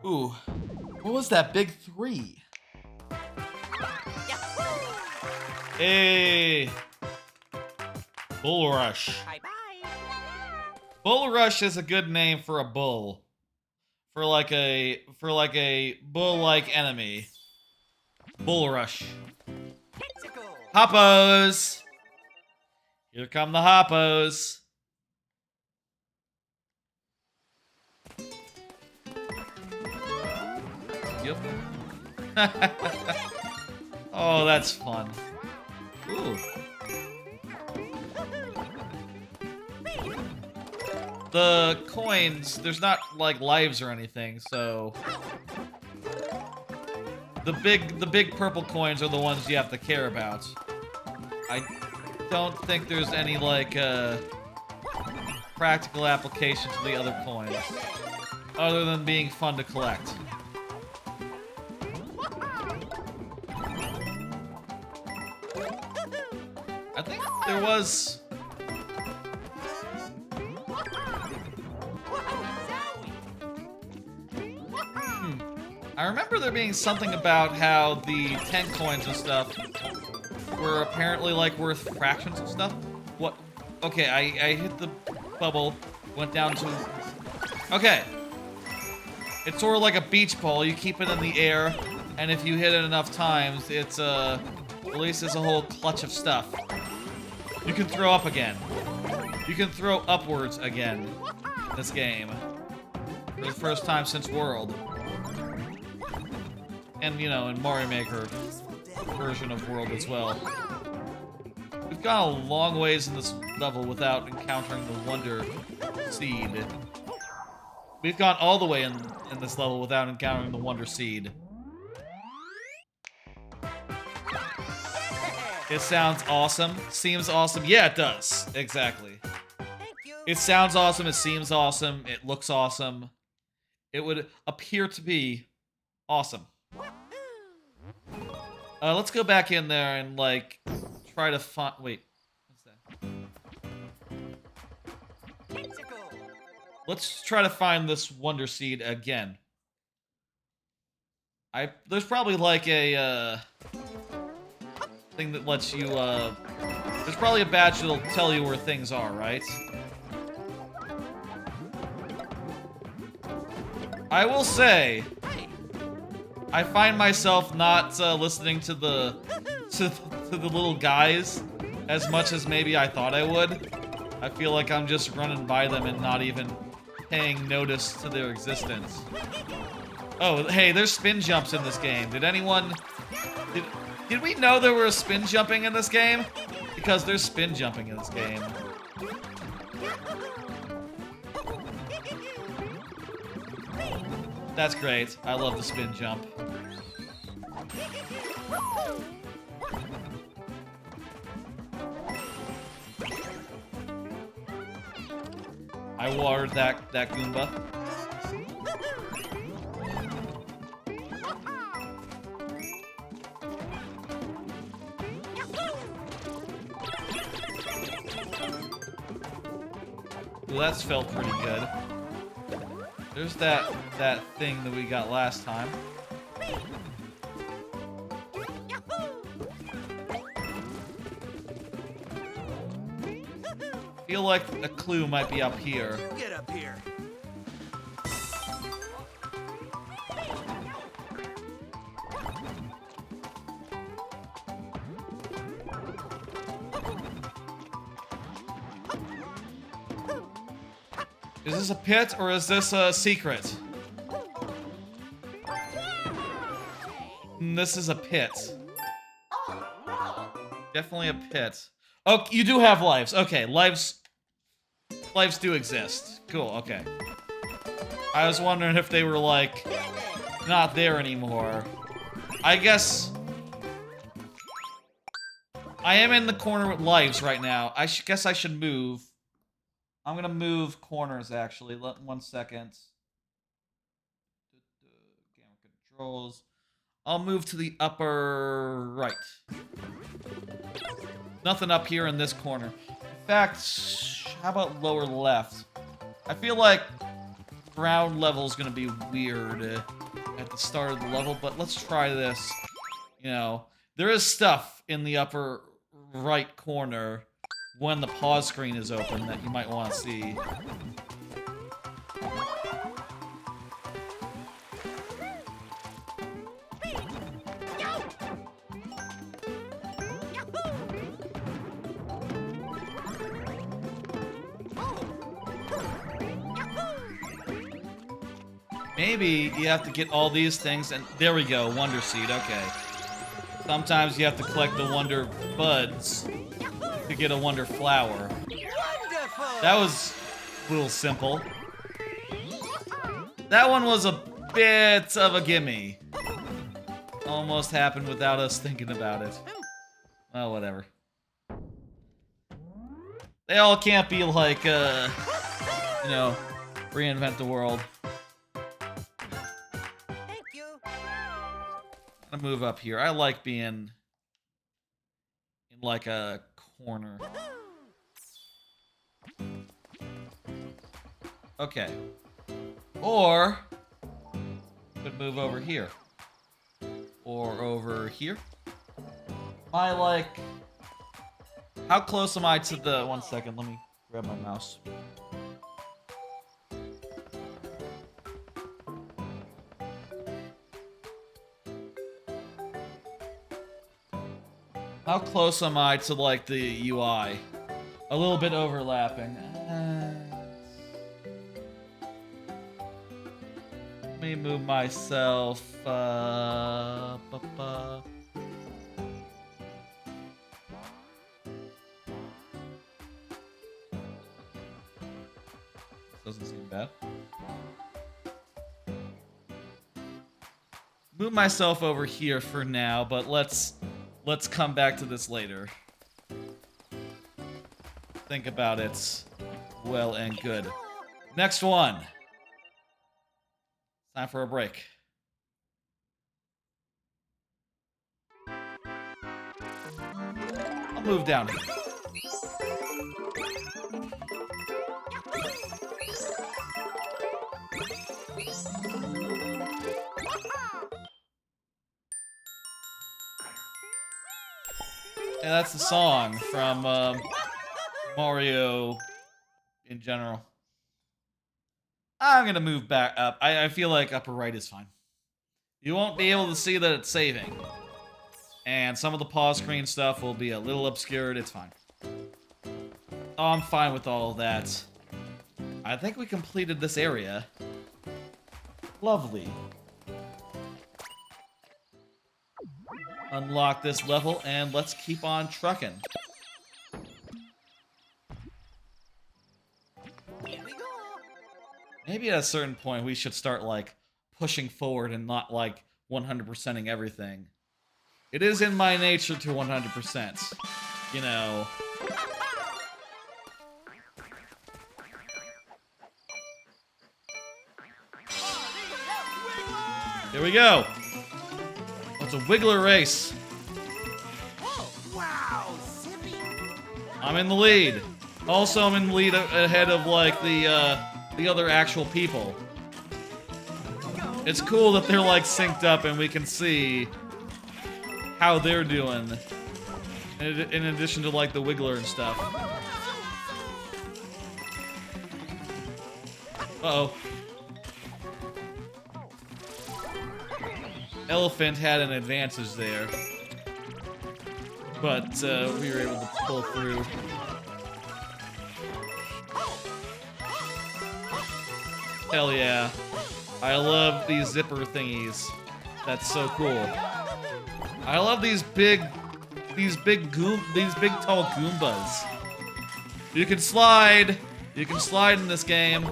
Ooh. What was that big 3? Hey! Bull Rush. Bye-bye. Bull Rush is a good name for a bull. For like a bull-like enemy. Bull Rush. Hoppos! Here come the Hoppos. Yep. Oh, that's fun. Ooh. The coins, there's not like lives or anything, so the big purple coins are the ones you have to care about. I don't think there's any like practical application to the other coins other than being fun to collect. I think there was... I remember there being something about how the 10 coins and stuff were apparently like worth fractions and stuff. What? Okay, I hit the bubble, went down to... Okay. It's sort of like a beach ball. You keep it in the air, and if you hit it enough times, it's releases a whole clutch of stuff. You can throw up again. You can throw upwards again in this game. For the first time since World. And, you know, in Mario Maker version of World as well. We've gone a long ways in this level without encountering the Wonder Seed. We've gone all the way in this level without encountering the Wonder Seed. It sounds awesome. Seems awesome. Yeah, it does. Exactly. It sounds awesome. It seems awesome. It looks awesome. It would appear to be awesome. Let's go back in there and, like, try to find... Wait. What's that? Let's try to find this Wonder Seed again. There's probably, like, a, thing that lets you, there's probably a badge that'll tell you where things are, right? I will say... I find myself not listening to the little guys as much as maybe I thought I would. I feel like I'm just running by them and not even paying notice to their existence. Oh, hey, there's spin jumps in this game. Did anyone... Did we know there was spin jumping in this game? Because there's spin jumping in this game. That's great. I love the spin jump. I watered that Goomba. Ooh, that's felt pretty good. There's that thing that we got last time. Feel like a clue might be up here. Get up here. Is this a pit or is this a secret? This is a pit. Definitely a pit. Oh, you do have lives. Okay, lives do exist. Cool, okay. I was wondering if they were, like, not there anymore. I guess... I am in the corner with lives right now. I guess I should move. I'm gonna move corners, actually. 1 second. Camera controls. I'll move to the upper right. Nothing up here in this corner. In fact, how about lower left? I feel like ground level is gonna be weird at the start of the level, but let's try this. You know, there is stuff in the upper right corner when the pause screen is open that you might want to see. Maybe you have to get all these things, and there we go, Wonder Seed, okay. Sometimes you have to collect the Wonder Buds to get a Wonder Flower. Wonderful! That was a little simple. That one was a bit of a gimme. Almost happened without us thinking about it. Well, whatever. They all can't be like, you know, reinvent the world. Thank you. I'm gonna move up here. I like being in like a corner. Okay. Or could move over here. Or over here. I like... How close am I to the... One second, let me grab my mouse. How close am I to, like, the UI? A little bit overlapping. Let me move myself, Doesn't seem bad. Move myself over here for now, but let's come back to this later. Think about it well and good. Next one. Time for a break. I'll move down here. Yeah, that's the song from Mario in general. I'm gonna move back up. I feel like upper right is fine. You won't be able to see that it's saving. And some of the pause screen stuff will be a little obscured. It's fine. Oh, I'm fine with all of that. I think we completed this area. Lovely. Unlock this level, and let's keep on trucking. Here we go. Maybe at a certain point we should start, like, pushing forward and not, like, 100%ing everything. It is in my nature to 100%. You know. Here we go. It's a Wiggler race. Oh, wow, Zippy. I'm in the lead. Also, I'm in the lead ahead of, like, the other actual people. It's cool that they're, like, synced up and we can see how they're doing. In addition to, like, the Wiggler and stuff. Uh-oh. Elephant had an advantage there. But, we were able to pull through. Hell yeah. I love these zipper thingies. That's so cool. I love these big tall Goombas. You can slide. You can slide in this game.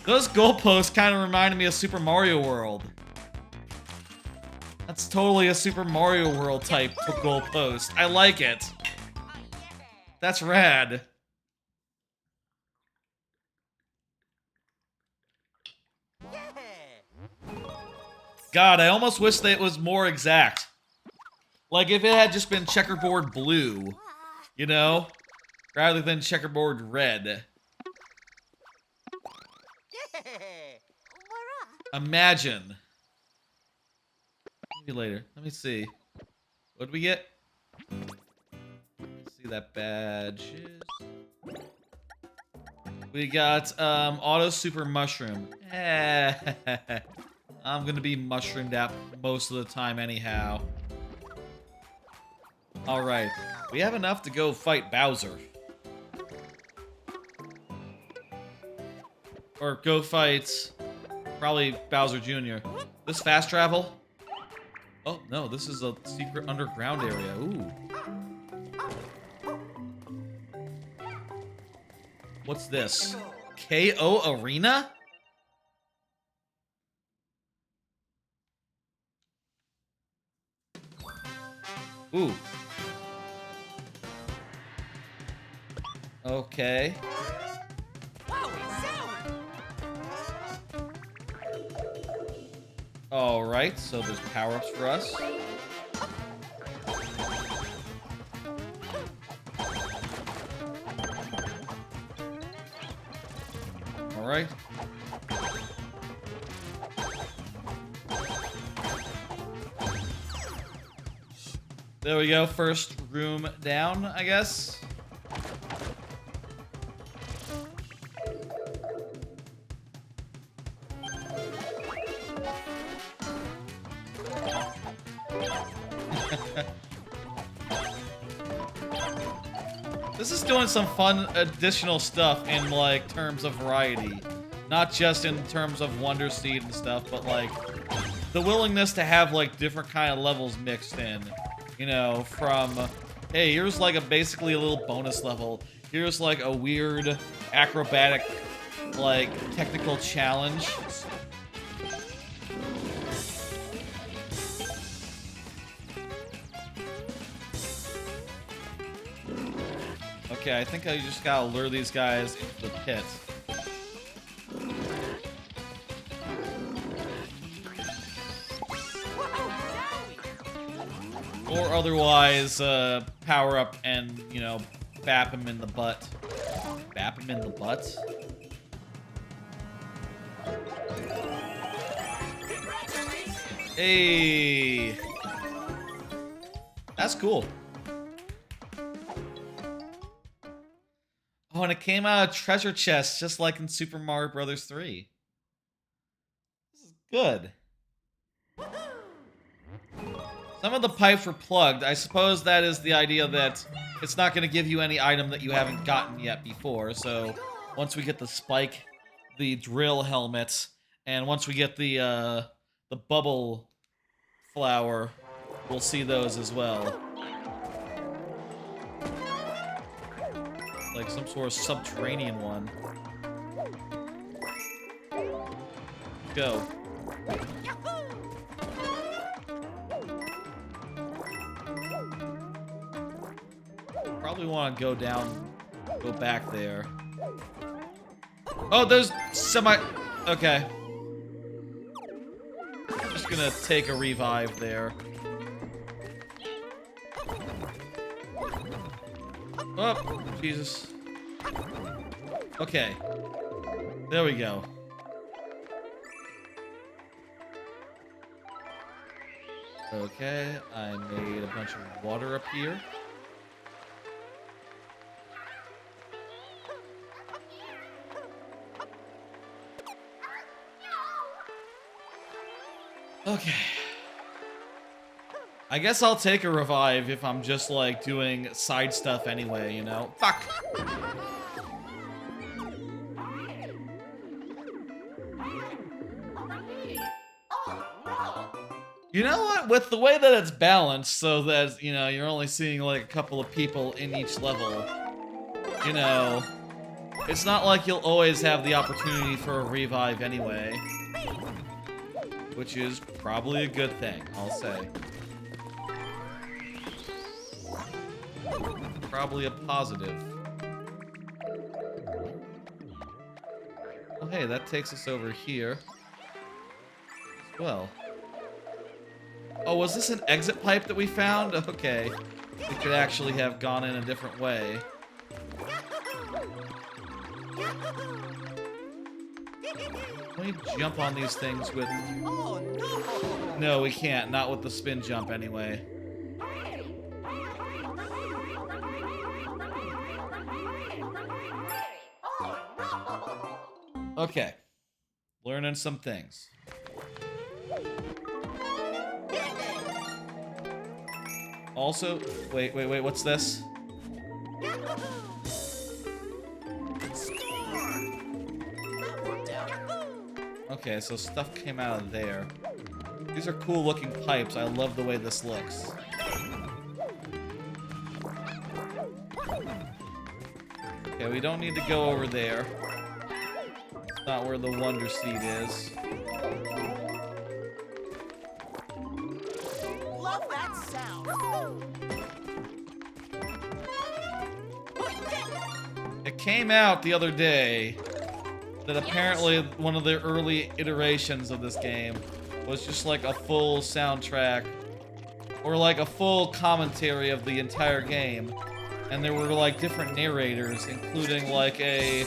Those goalposts kind of reminded me of Super Mario World. That's totally a Super Mario World type goalpost. I like it. That's rad. God, I almost wish that it was more exact. Like if it had just been checkerboard blue, you know? Rather than checkerboard red. Imagine. Maybe later. Let me see. What did we get? Let's see that badge. We got auto super mushroom. I'm gonna be mushroomed out most of the time anyhow. Alright. We have enough to go fight Bowser. Or go fight probably Bowser Jr. This fast travel? Oh, no, this is a secret underground area. Ooh. What's this? KO Arena? Ooh. Okay. Alright, so there's power-ups for us. Alright. There we go, first room down, I guess. This is doing some fun additional stuff in, like, terms of variety. Not just in terms of Wonder Seed and stuff, but, like, the willingness to have, like, different kind of levels mixed in. You know, from, hey, here's, like, basically a little bonus level. Here's, like, a weird acrobatic, like, technical challenge. Okay, I think I just gotta lure these guys into the pit. Or otherwise, power up and, you know, bap him in the butt. Bap him in the butt? Hey! That's cool. Oh, and it came out of treasure chests, just like in Super Mario Bros. 3. This is good. Some of the pipes were plugged. I suppose that is the idea that it's not going to give you any item that you haven't gotten yet before. So once we get the spike, the drill helmet, and once we get the bubble flower, we'll see those as well. Like some sort of subterranean one. Go. Probably want to go back there. Oh, there's okay. Just gonna take a revive there. Oh, Jesus. Okay. There we go. Okay, I made a bunch of water up here. Okay. I guess I'll take a revive if I'm just, like, doing side stuff anyway, you know? Fuck! You know what? With the way that it's balanced, so that, you know, you're only seeing, like, a couple of people in each level, you know, it's not like you'll always have the opportunity for a revive anyway. Which is probably a good thing, I'll say. Probably a positive. Oh, hey, that takes us over here as well. Oh, was this an exit pipe that we found? Okay. We could actually have gone in a different way. Can we jump on these things with... Oh, no! No, we can't. Not with the spin jump, anyway. Okay. Learning some things. Also... Wait, what's this? Okay, so stuff came out of there. These are cool looking pipes. I love the way this looks. Okay, we don't need to go over there. It's not where the Wonder Seed is. Love that sound. It came out the other day that apparently one of the early iterations of this game was just like a full soundtrack or like a full commentary of the entire game. And there were like different narrators, including like a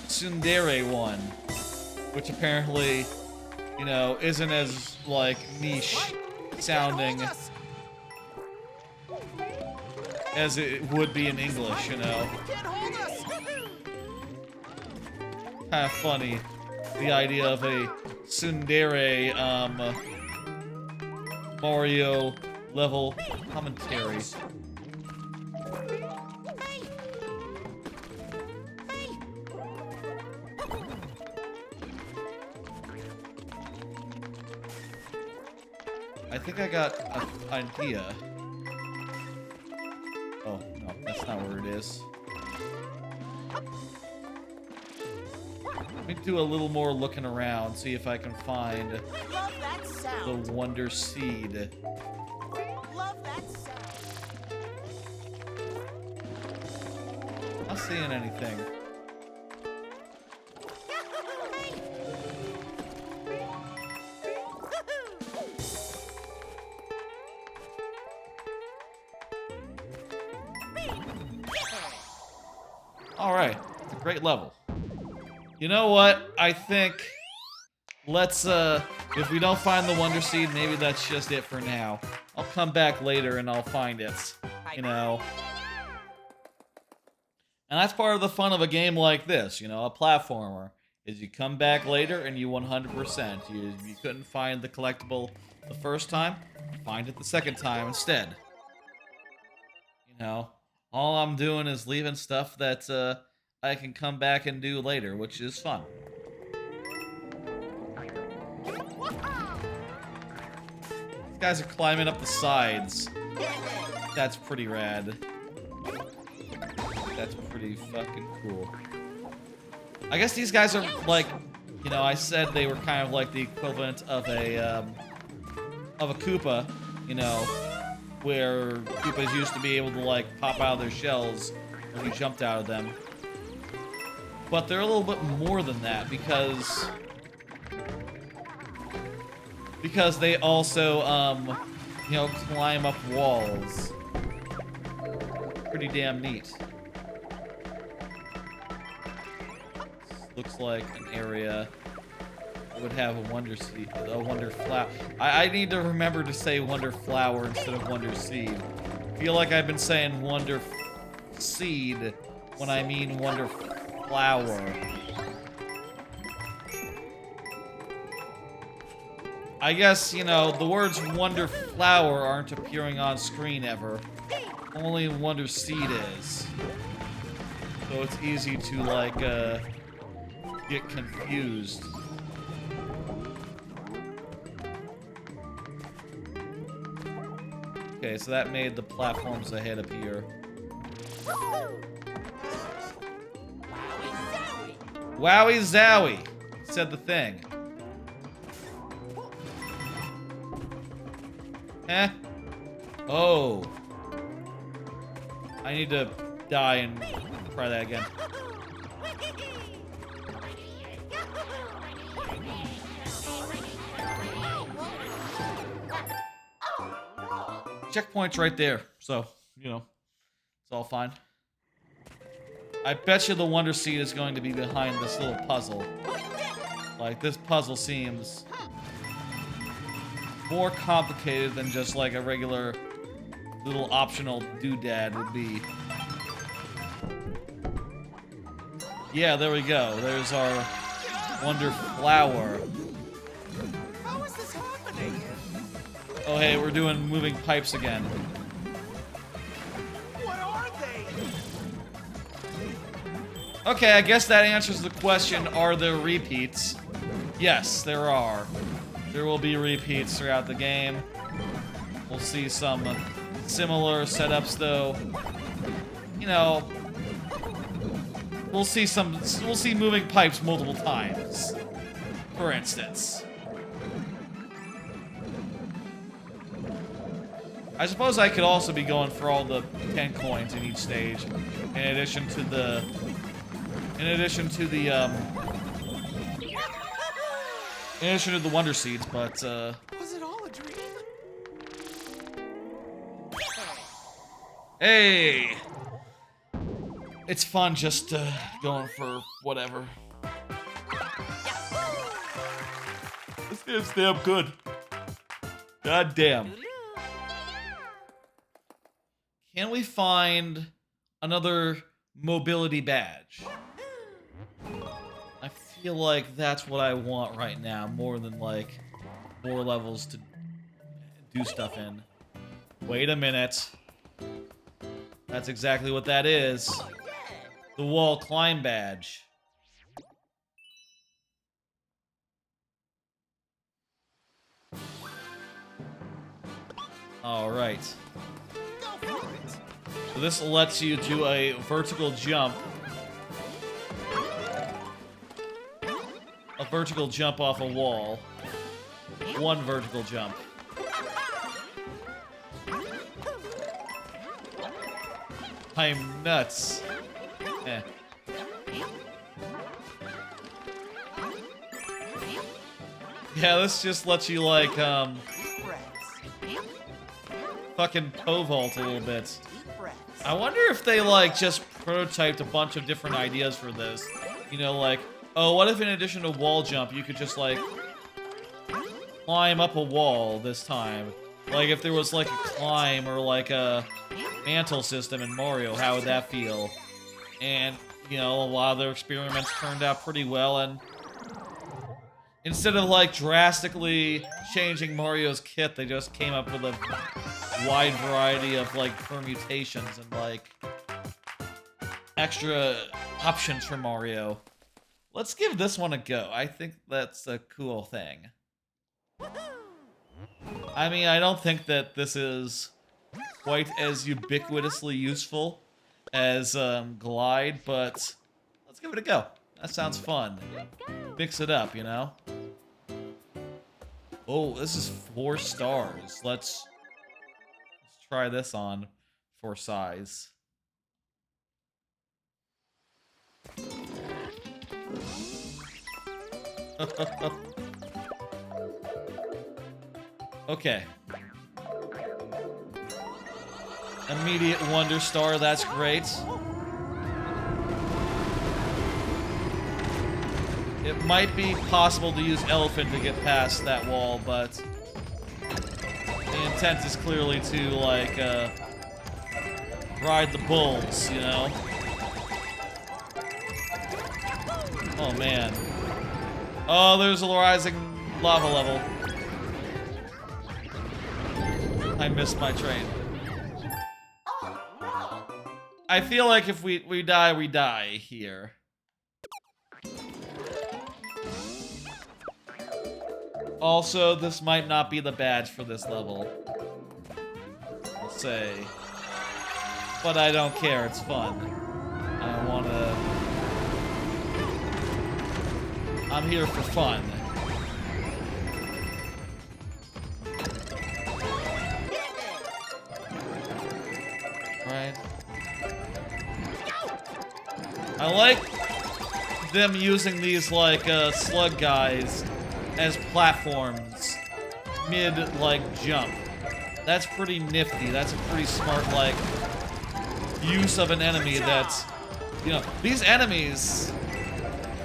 tsundere one, which apparently, you know, isn't as like niche sounding as it would be in English, you know. Kind of funny, the idea of a tsundere Mario level commentary. I think I got an idea. Oh, no, that's not where it is. Let me do a little more looking around, see if I can find the Wonder Seed. Love that sound. Not seeing anything. Alright, it's a great level. You know what? I think let's, if we don't find the Wonder Seed, maybe that's just it for now. I'll come back later and I'll find it, you know. And that's part of the fun of a game like this, you know, a platformer, is you come back later and you 100%. You couldn't find the collectible the first time, find it the second time instead. You know, all I'm doing is leaving stuff that, I can come back and do later, which is fun. These guys are climbing up the sides. That's pretty rad. That's pretty fucking cool. I guess these guys are like, you know, I said they were kind of like the equivalent of a Koopa, you know, where Koopas used to be able to like pop out of their shells when you jumped out of them. But they're a little bit more than that because they also, you know, climb up walls. Pretty damn neat. Looks like an area that would have a Wonder Seed, a Wonder Flower. I need to remember to say Wonder Flower instead of Wonder Seed. I feel like I've been saying Wonder Seed when I mean Wonder Flower. I guess, you know, the words Wonder Flower aren't appearing on screen ever. Only Wonder Seed is. So it's easy to, like, get confused. Okay, so that made the platforms ahead appear. Wowie zowie, said the thing. Eh? Oh. I need to die and try that again. Checkpoint's right there, so, you know, it's all fine. I bet you the Wonder Seed is going to be behind this little puzzle. Like, this puzzle seems more complicated than just like a regular little optional doodad would be. Yeah, there we go. There's our Wonder Flower. How is this happening? Oh, hey, we're doing moving pipes again. What are they? Okay, I guess that answers the question, are there repeats? Yes, there are. There will be repeats throughout the game. We'll see some similar setups, though. You know, we'll see moving pipes multiple times, for instance. I suppose I could also be going for all the 10 coins in each stage, in addition to the Wonder Seeds, but Was it all a dream? hey, it's fun just going for whatever. This game's damn good. God damn. Can we find another mobility badge? I feel like that's what I want right now, more than like more levels to do stuff in. Wait a minute. That's exactly what that is. The wall climb badge. All right. So this lets you do a vertical jump. A vertical jump off a wall. One vertical jump. I'm nuts. Eh. Yeah, this just lets you like fucking pole vault a little bit. I wonder if they like just prototyped a bunch of different ideas for this. You know, like, oh, what if in addition to wall jump, you could just like climb up a wall this time? Like if there was like a climb or like a mantle system in Mario, how would that feel? And, you know, a lot of their experiments turned out pretty well, and instead of like drastically changing Mario's kit, they just came up with a wide variety of like permutations and like extra options for Mario. Let's give this one a go. I think that's a cool thing. I mean, I don't think that this is quite as ubiquitously useful as Glide, but let's give it a go. That sounds fun. Mix it up, you know? Oh, this is 4 stars. Let's try this on for size. Okay. Immediate Wonder Star, that's great. It might be possible to use Elephant to get past that wall, but the intent is clearly to, like, ride the bulls, you know? Oh, man. Oh, there's a rising lava level. I missed my train. I feel like if we die here. Also, this might not be the badge for this level. I'll say. But I don't care, it's fun. I wanna... I'm here for fun. Right? I like them using these, like, slug guys as platforms mid, like, jump. That's pretty nifty. That's a pretty smart, like, use of an enemy that's, you know, these enemies,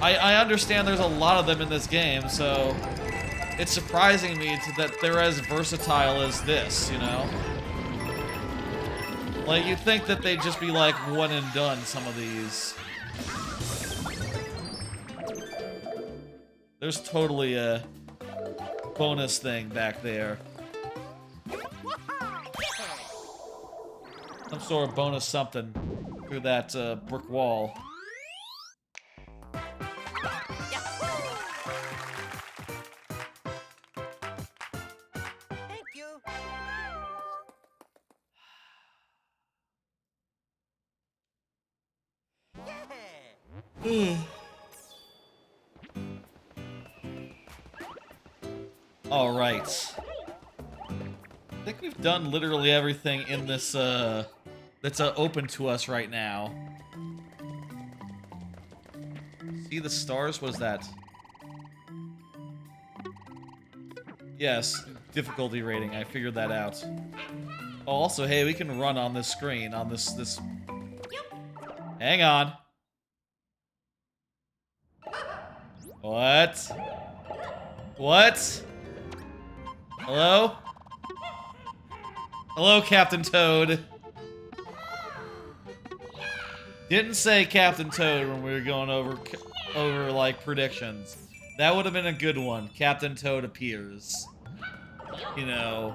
I understand there's a lot of them in this game, so it's surprising me that they're as versatile as this, you know? Like, you'd think that they'd just be, like, one and done, some of these. There's totally a bonus thing back there. Some sort of bonus something through that brick wall. All right. I think we've done literally everything in this, that's open to us right now. See the stars? What is that? Yes, difficulty rating. I figured that out. Oh, also, hey, we can run on this screen, on this... Hang on. What? What? Hello? Hello, Captain Toad. Didn't say Captain Toad when we were going over like predictions. That would have been a good one. Captain Toad appears. You know.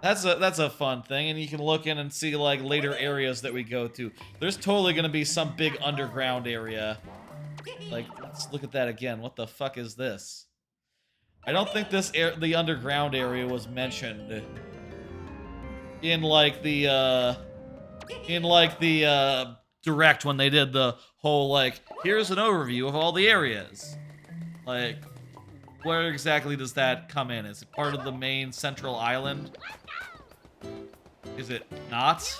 That's a fun thing, and you can look in and see like later areas that we go to. There's totally gonna be some big underground area. Like, let's look at that again. What the fuck is this? I don't think the underground area was mentioned in like the direct when they did the whole like, here's an overview of all the areas. Like, where exactly does that come in? Is it part of the main central island? Is it not?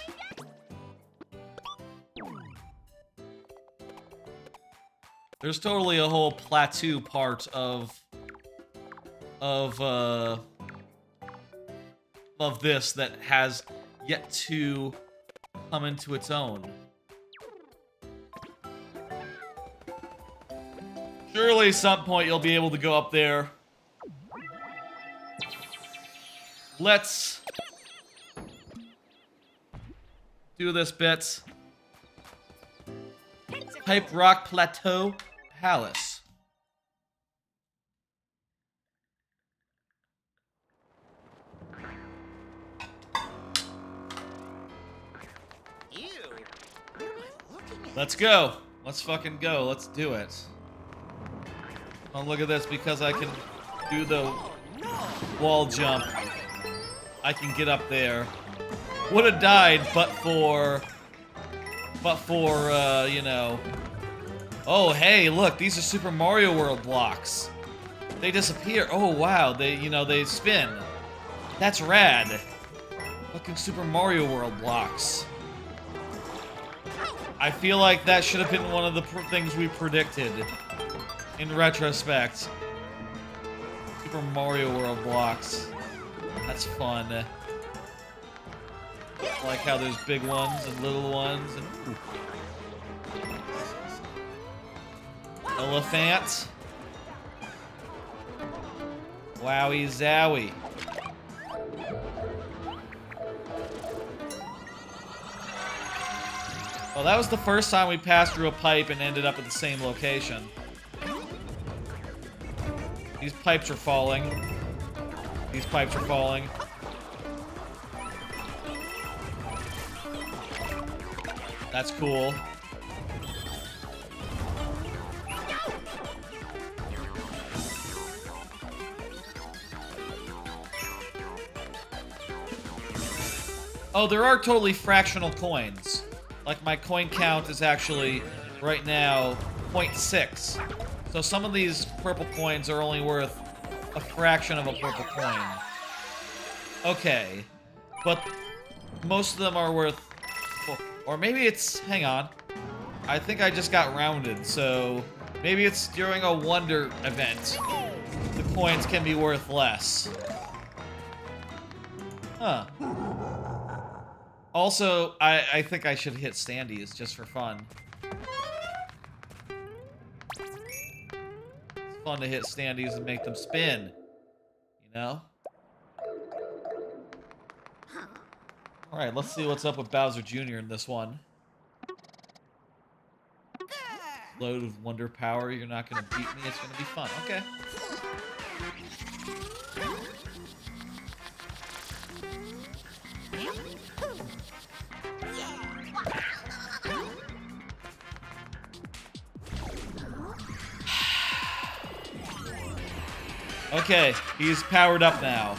There's totally a whole plateau part of this that has yet to come into its own. Surely at some point you'll be able to go up there. Let's do this bit. Pipe Rock Plateau Palace. Ew. What am I looking at? Let's go. Let's fucking go. Let's do it. Oh, look at this. Because I can do the wall jump, I can get up there. Would have died, but for, you know. Oh, hey, look, these are Super Mario World blocks. They disappear. Oh, wow, they spin. That's rad. Fucking Super Mario World blocks. I feel like that should have been one of the things we predicted in retrospect. Super Mario World blocks. That's fun. I like how there's big ones and little ones and elephant. Wowie zowie. Well, that was the first time we passed through a pipe and ended up at the same location. These pipes are falling. These pipes are falling. That's cool. Oh, there are totally fractional coins. Like, my coin count is actually, right now, 0.6. So some of these purple coins are only worth a fraction of a purple coin. Okay. But most of them are worth... Or maybe it's... Hang on. I think I just got rounded, so... Maybe it's during a wonder event. The coins can be worth less. Huh. Also, I think I should hit standees just for fun. It's fun to hit standees and make them spin. You know? Alright, let's see what's up with Bowser Jr. in this one. Load of wonder power, you're not gonna beat me, it's gonna be fun. Okay. Okay, he's powered up now.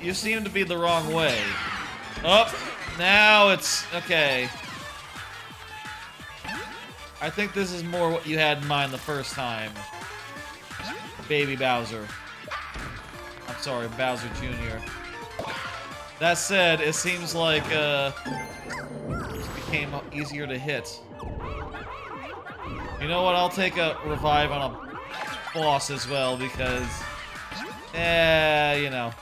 You seem to be the wrong way. Oh, now it's... Okay. I think this is more what you had in mind the first time. Baby Bowser. I'm sorry, Bowser Jr. That said, it seems like, it became easier to hit. You know what? I'll take a revive on a boss as well, because... you know.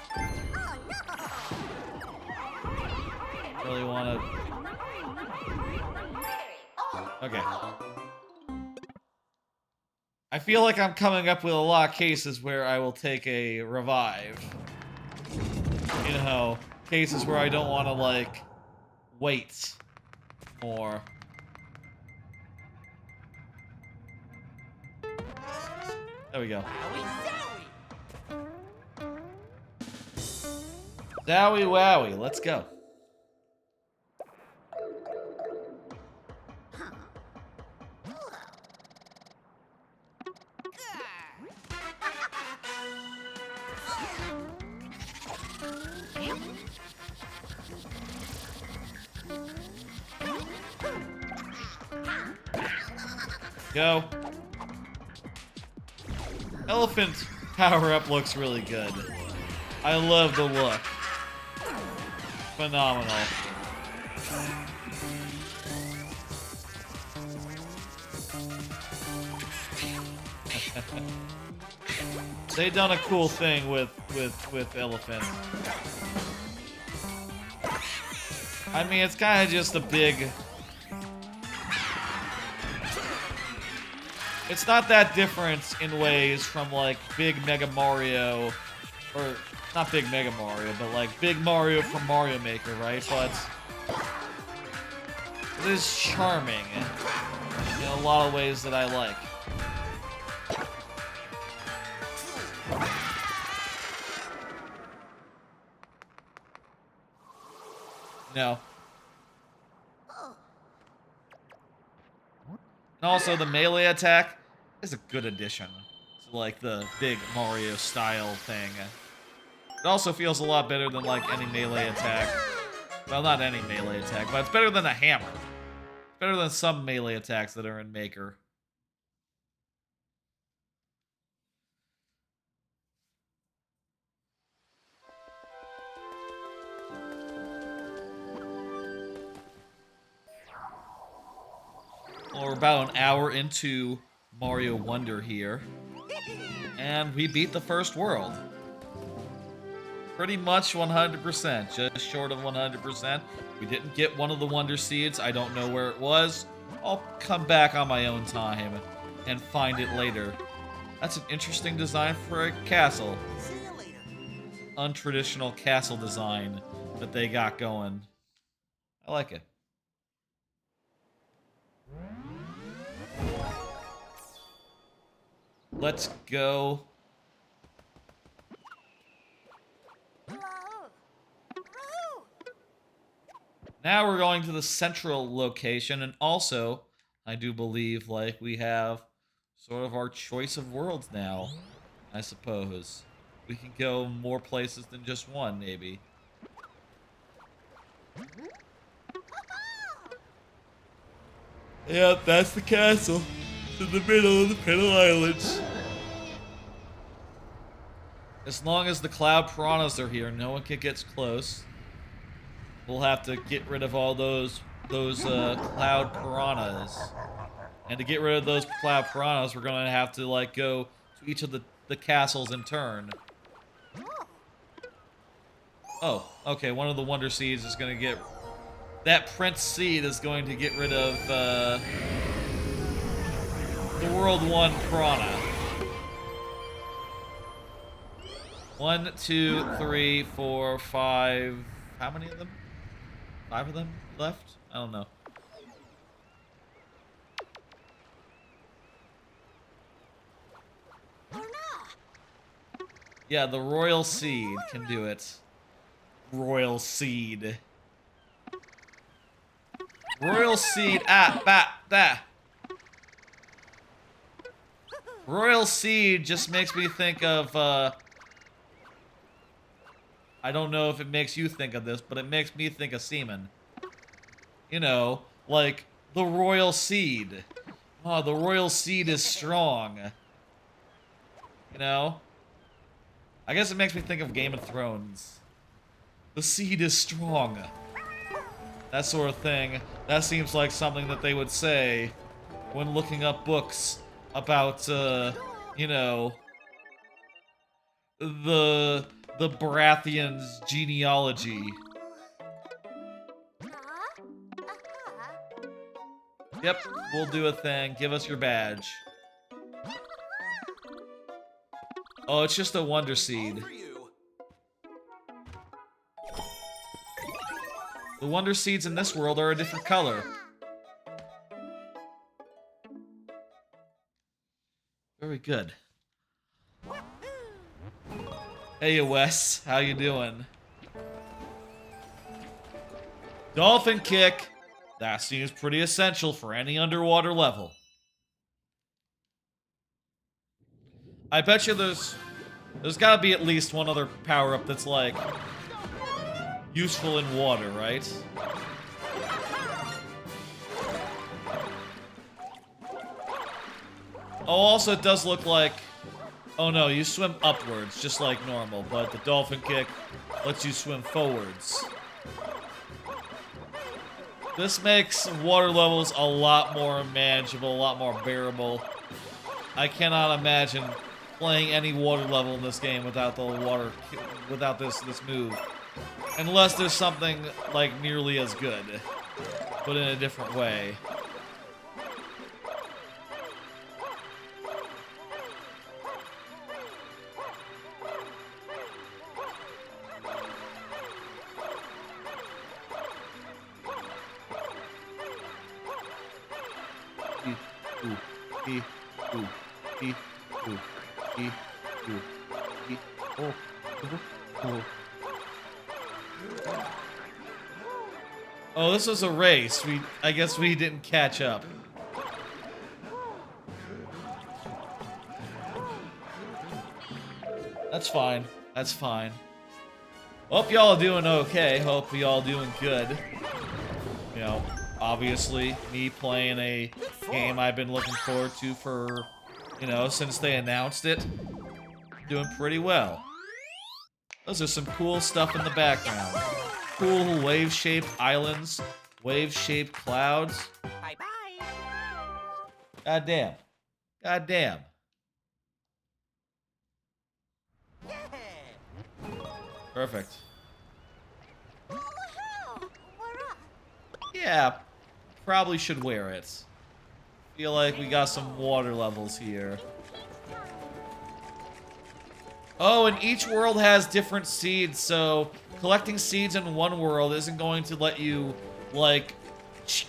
Really wanna... Okay. I feel like I'm coming up with a lot of cases where I will take a revive. You know, cases where I don't want to, like, wait more. There we go. Zowie wowie, let's go. Go. Elephant power-up looks really good. I love the look. Phenomenal. They done a cool thing with Elephant. I mean, it's kind of just a big... It's not that different in ways from, like, Big Mega Mario, or, not Big Mega Mario, but, like, Big Mario from Mario Maker, right? But it is charming in a lot of ways that I like. No. And also, the melee attack is a good addition to, like, the big Mario style thing. It also feels a lot better than, like, any melee attack. Well, not any melee attack, but it's better than a hammer. It's better than some melee attacks that are in Maker. Well, we're about an hour into Mario Wonder here. And we beat the first world. Pretty much 100%, just short of 100%. We didn't get one of the Wonder Seeds. I don't know where it was. I'll come back on my own time and find it later. That's an interesting design for a castle. See you later. Untraditional castle design that they got going. I like it. Let's go. Now we're going to the central location, and also, I do believe, like, we have sort of our choice of worlds now, I suppose. We can go more places than just one, maybe. Yep, that's the castle. It's in the middle of the Pedal Islands. As long as the cloud piranhas are here, no one can get close. We'll have to get rid of all those cloud piranhas. And to get rid of those cloud piranhas, we're gonna have to, like, go to each of the castles in turn. Oh, okay, one of the Wonder Seeds is gonna get... That Prince Seed is going to get rid of, the World 1 Piranha. 1, 2, 3, 4, 5... How many of them? 5 of them left? I don't know. Yeah, the Royal Seed can do it. Royal Seed. Royal Seed, Royal Seed just makes me think of, I don't know if it makes you think of this, but it makes me think of semen. You know, like the royal seed. Oh, the royal seed is strong. You know? I guess it makes me think of Game of Thrones. The seed is strong. That sort of thing. That seems like something that they would say when looking up books about, you know, the Baratheons' genealogy. Yep, we'll do a thing. Give us your badge. Oh, it's just a wonder seed. The wonder seeds in this world are a different color. Very good. Hey, Wes. How you doing? Dolphin kick. That seems pretty essential for any underwater level. I bet you there's gotta be at least one other power-up that's, like, useful in water, right? Oh, also it does look like... Oh no, you swim upwards, just like normal, but the dolphin kick lets you swim forwards. This makes water levels a lot more manageable, a lot more bearable. I cannot imagine playing any water level in this game without the water, without this move. Unless there's something, like, nearly as good, but in a different way. Oh, this was a race. I guess we didn't catch up. That's fine. That's fine. Hope y'all are doing okay. Hope y'all doing good. You know, obviously, me playing a game I've been looking forward to for, you know, since they announced it. Doing pretty well. Those are some cool stuff in the background. Cool wave-shaped islands, wave-shaped clouds. Bye-bye. God damn. God damn. Perfect. Yeah, probably should wear it. Feel like we got some water levels here. Oh, and each world has different seeds, so collecting seeds in one world isn't going to let you, like,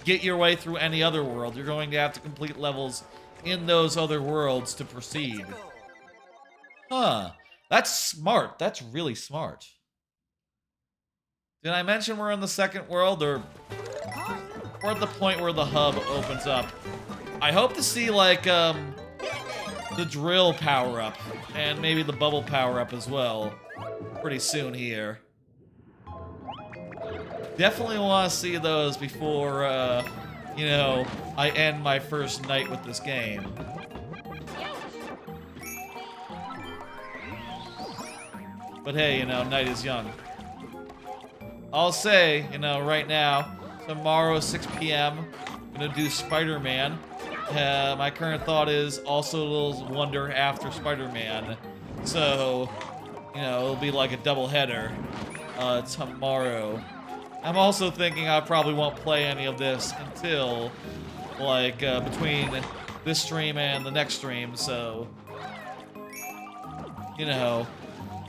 get your way through any other world. You're going to have to complete levels in those other worlds to proceed. Huh. That's smart. That's really smart. Did I mention we're in the second world, or we're at the point where the hub opens up? I hope to see, like, the drill power-up, and maybe the bubble power-up as well, pretty soon here. Definitely want to see those before, you know, I end my first night with this game. But hey, you know, night is young. I'll say, you know, right now, tomorrow 6 p.m., I'm gonna do Spider-Man. My current thought is also a little Wonder after Spider-Man. So, you know, it'll be like a double header tomorrow. I'm also thinking I probably won't play any of this until, like, between this stream and the next stream, so, you know,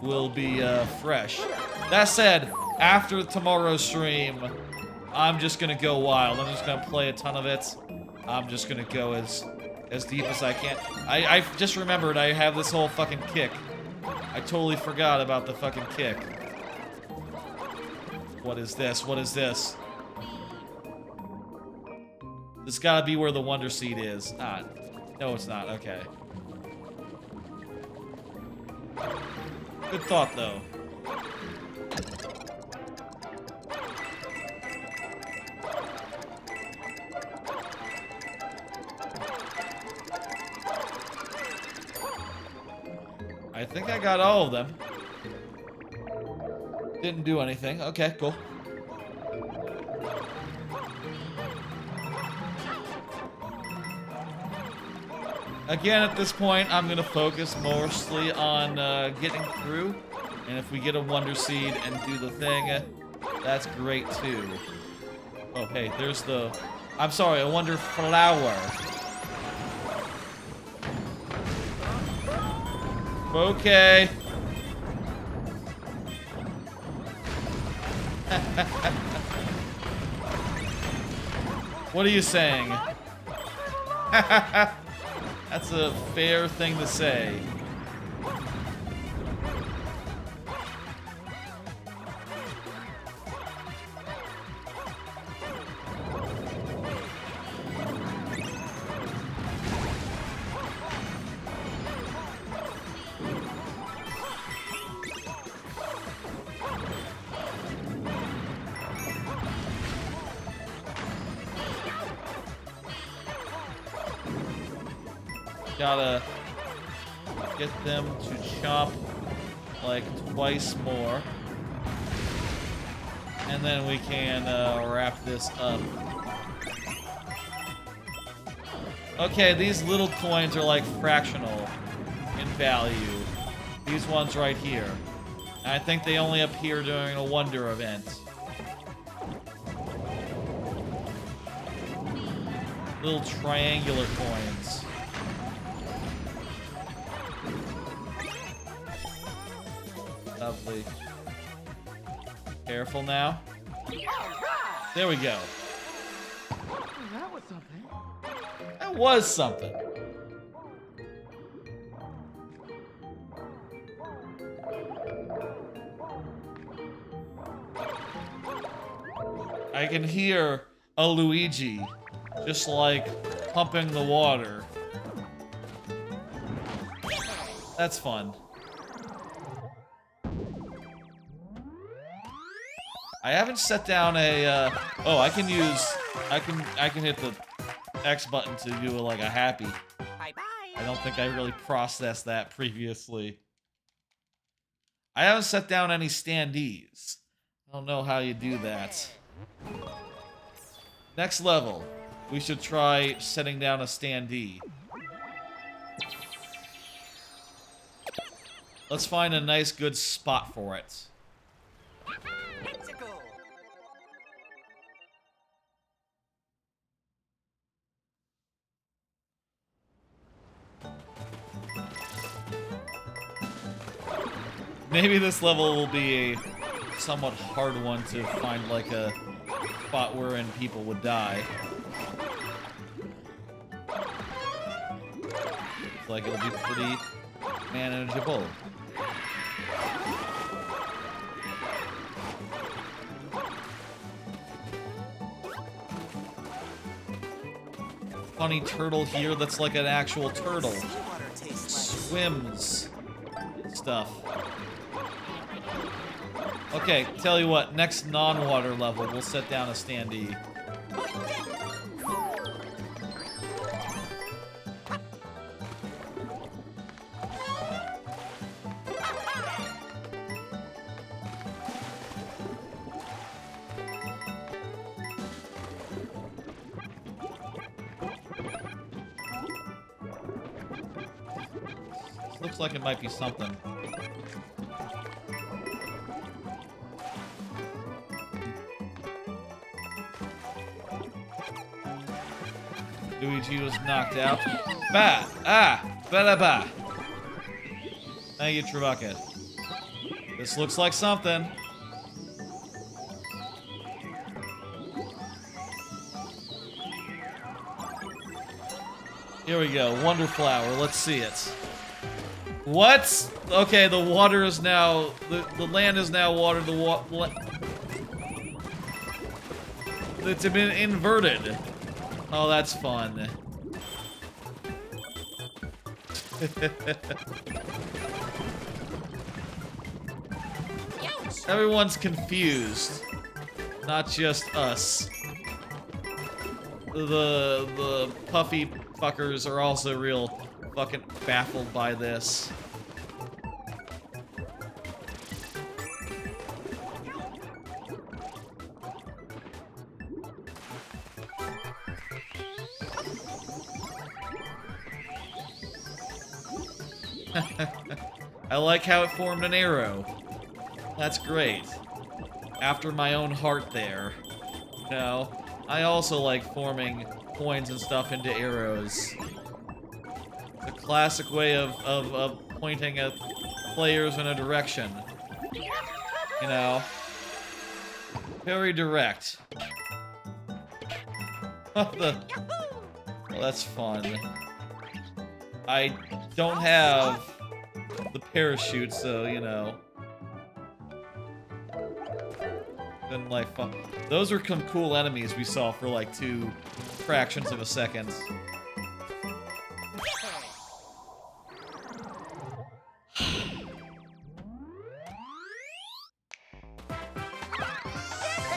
we'll be fresh. That said, after tomorrow's stream, I'm just gonna go wild. I'm just gonna play a ton of it. I'm just gonna go as deep as I can. I just remembered I have this whole fucking kick. I totally forgot about the fucking kick. What is this? What is this? This gotta be where the Wonder Seed is. Ah, no, it's not. Okay. Good thought, though. I think I got all of them. Didn't do anything. Okay, cool. Again, at this point, I'm gonna focus mostly on getting through. And if we get a Wonder Seed and do the thing, that's great too. Oh, hey, there's the... I'm sorry, a Wonder Flower. Okay. What are you saying? That's a fair thing to say. Gotta get them to chomp like twice more. And then we can wrap this up. Okay, these little coins are like fractional in value. These ones right here. And I think they only appear during a Wonder event. Little triangular coins. Lovely. Careful now. There we go. That was something. That was something. I can hear a Luigi just like pumping the water. That's fun. I haven't set down a, oh, I can hit the X button to do like a happy. Bye-bye. I don't think I really processed that previously. I haven't set down any standees. I don't know how you do that. Next level, we should try setting down a standee. Let's find a nice good spot for it. Maybe this level will be a somewhat hard one to find, like a spot wherein people would die. Looks like it'll be pretty manageable. Funny turtle here that's like an actual turtle. Swims. Stuff. Okay, tell you what, next non-water level, we'll set down a standee. Looks like it might be something. Luigi was knocked out. Ba! Ah! Ba-da-ba! Thank you, Trebucket. This looks like something. Here we go. Wonder Flower. Let's see it. What? Okay, the water is now... The land is now watered. It's been inverted. Oh, that's fun. Everyone's confused. Not just us. The puffy fuckers are also real fucking baffled by this. I like how it formed an arrow. That's great. After my own heart there. You know, I also like forming coins and stuff into arrows. The classic way of pointing at players in a direction. You know? Very direct. Well, that's fun. I don't have the parachute, so, you know. Been like fun. Those are some cool enemies we saw for like 2 fractions of a second.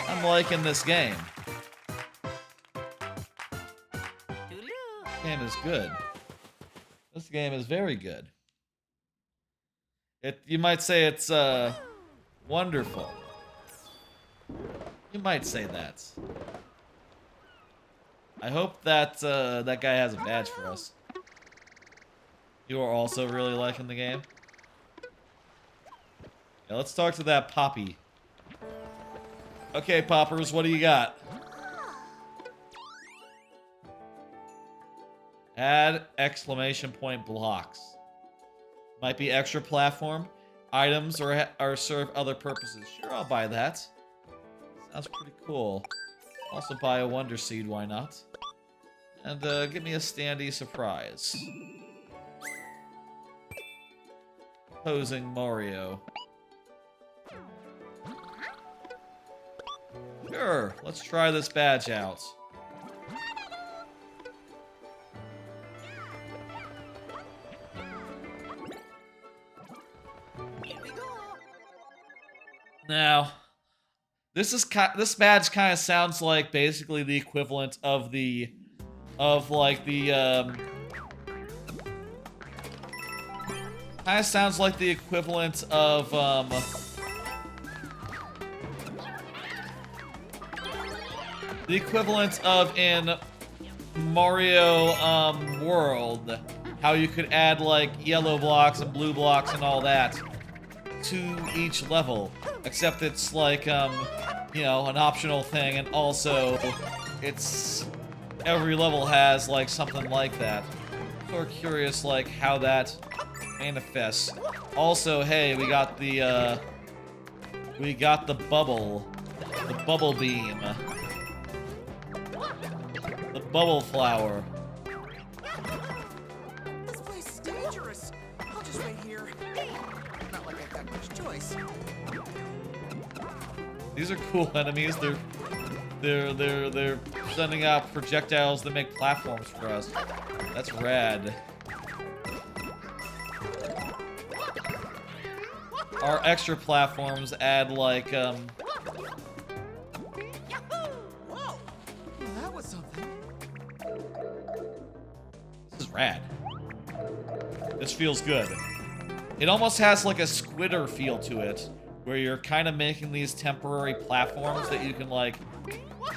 I'm liking this game. This game is good. This game is very good. You might say it's wonderful. You might say that. I hope that that guy has a badge for us. You are also really liking the game? Yeah, let's talk to that Poppy. Okay, Poppers, what do you got? Add exclamation point blocks. Might be extra platform, items, or serve other purposes. Sure, I'll buy that. Sounds pretty cool. Also buy a Wonder Seed, why not? And give me a standee surprise. Posing Mario. Sure, let's try this badge out. Now, this badge kind of sounds like basically the equivalent of kind of sounds like the equivalent of in Mario World, how you could add like yellow blocks and blue blocks and all that to each level, except it's like you know, an optional thing, and also it's every level has like something like that. Sort of curious like how that manifests. Also, hey, we got the bubble beam, the bubble flower. This place is dangerous. I'll just wait here. Not like I've got much choice. These are cool enemies. They're sending out projectiles that make platforms for us. That's rad. Our extra platforms add like Whoa! Well, that was something. This is rad. This feels good. It almost has like a Squidder feel to it, where you're kind of making these temporary platforms that you can like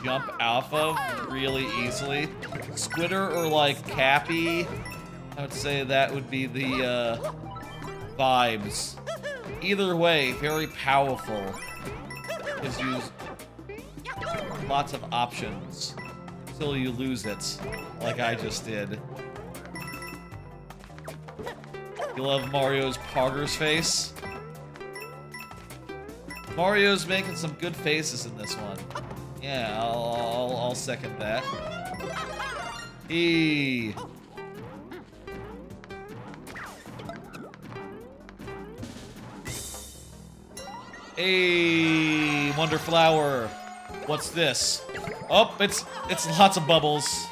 jump off of really easily. Squidder or like Cappy, I would say that would be the vibes. Either way, very powerful. Gives you lots of options until you lose it, like I just did. You love Mario's Pogger's face? Mario's making some good faces in this one. Yeah, I'll second that. Eee. Hey, Wonder Flower. What's this? Oh, it's lots of bubbles.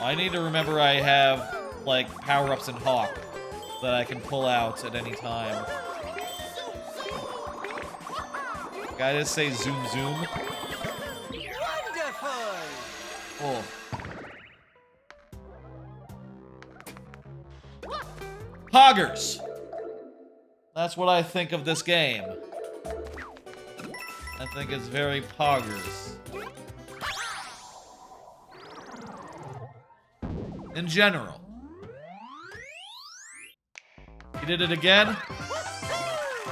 I need to remember I have like power-ups in Hawk that I can pull out at any time. Gotta just say zoom zoom. Wonderful! Oh. Poggers! That's what I think of this game. I think it's very poggers. in general. He did it again?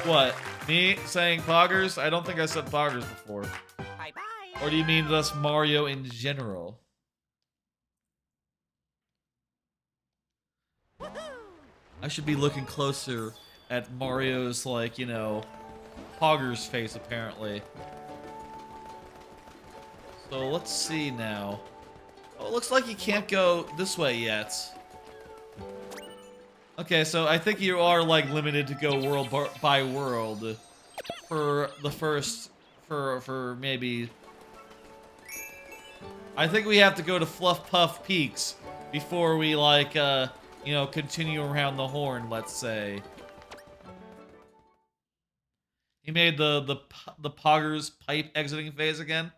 What? Me saying poggers? I don't think I said poggers before. Bye-bye. Or do you mean just Mario in general? I should be looking closer at Mario's, like, you know, poggers face, apparently. So let's see now. Oh, it looks like you can't go this way yet. Okay, so I think you are, like, limited to go world by world for the first, for maybe... I think we have to go to Fluff Puff Peaks before we, like, you know, continue around the horn, let's say. He made the Poggers pipe exiting phase again.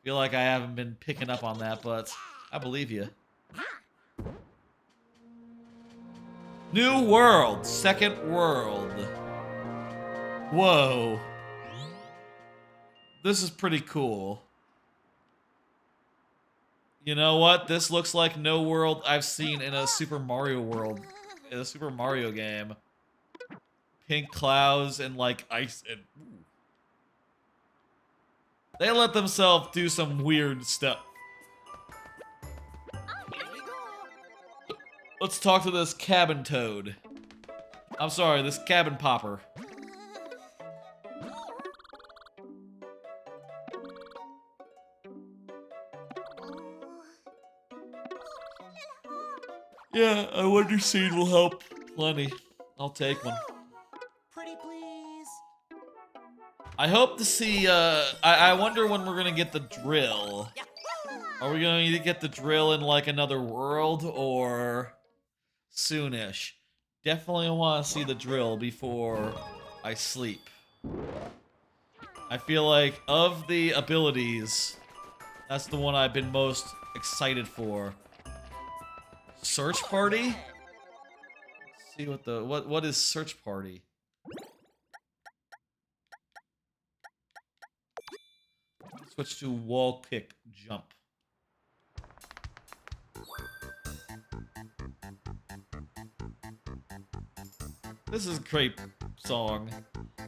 Feel like I haven't been picking up on that, but I believe you. New world, second world. Whoa. This is pretty cool. You know what? This looks like no world I've seen in a Super Mario world. In a Super Mario game. Pink clouds and, like, ice and... Ooh. They let themselves do some weird stuff. Let's talk to this cabin toad. I'm sorry, this cabin popper. Yeah, a wonder seed will help plenty. I'll take one. Pretty please. I hope to see, I wonder when we're gonna get the drill. Are we gonna need to get the drill in, like, another world, or soonish? Definitely want to see the drill before I sleep. I feel like, of the abilities, that's the one I've been most excited for. Search party? Let's see what the what is search party? Switch to wall pick jump. This is a great song.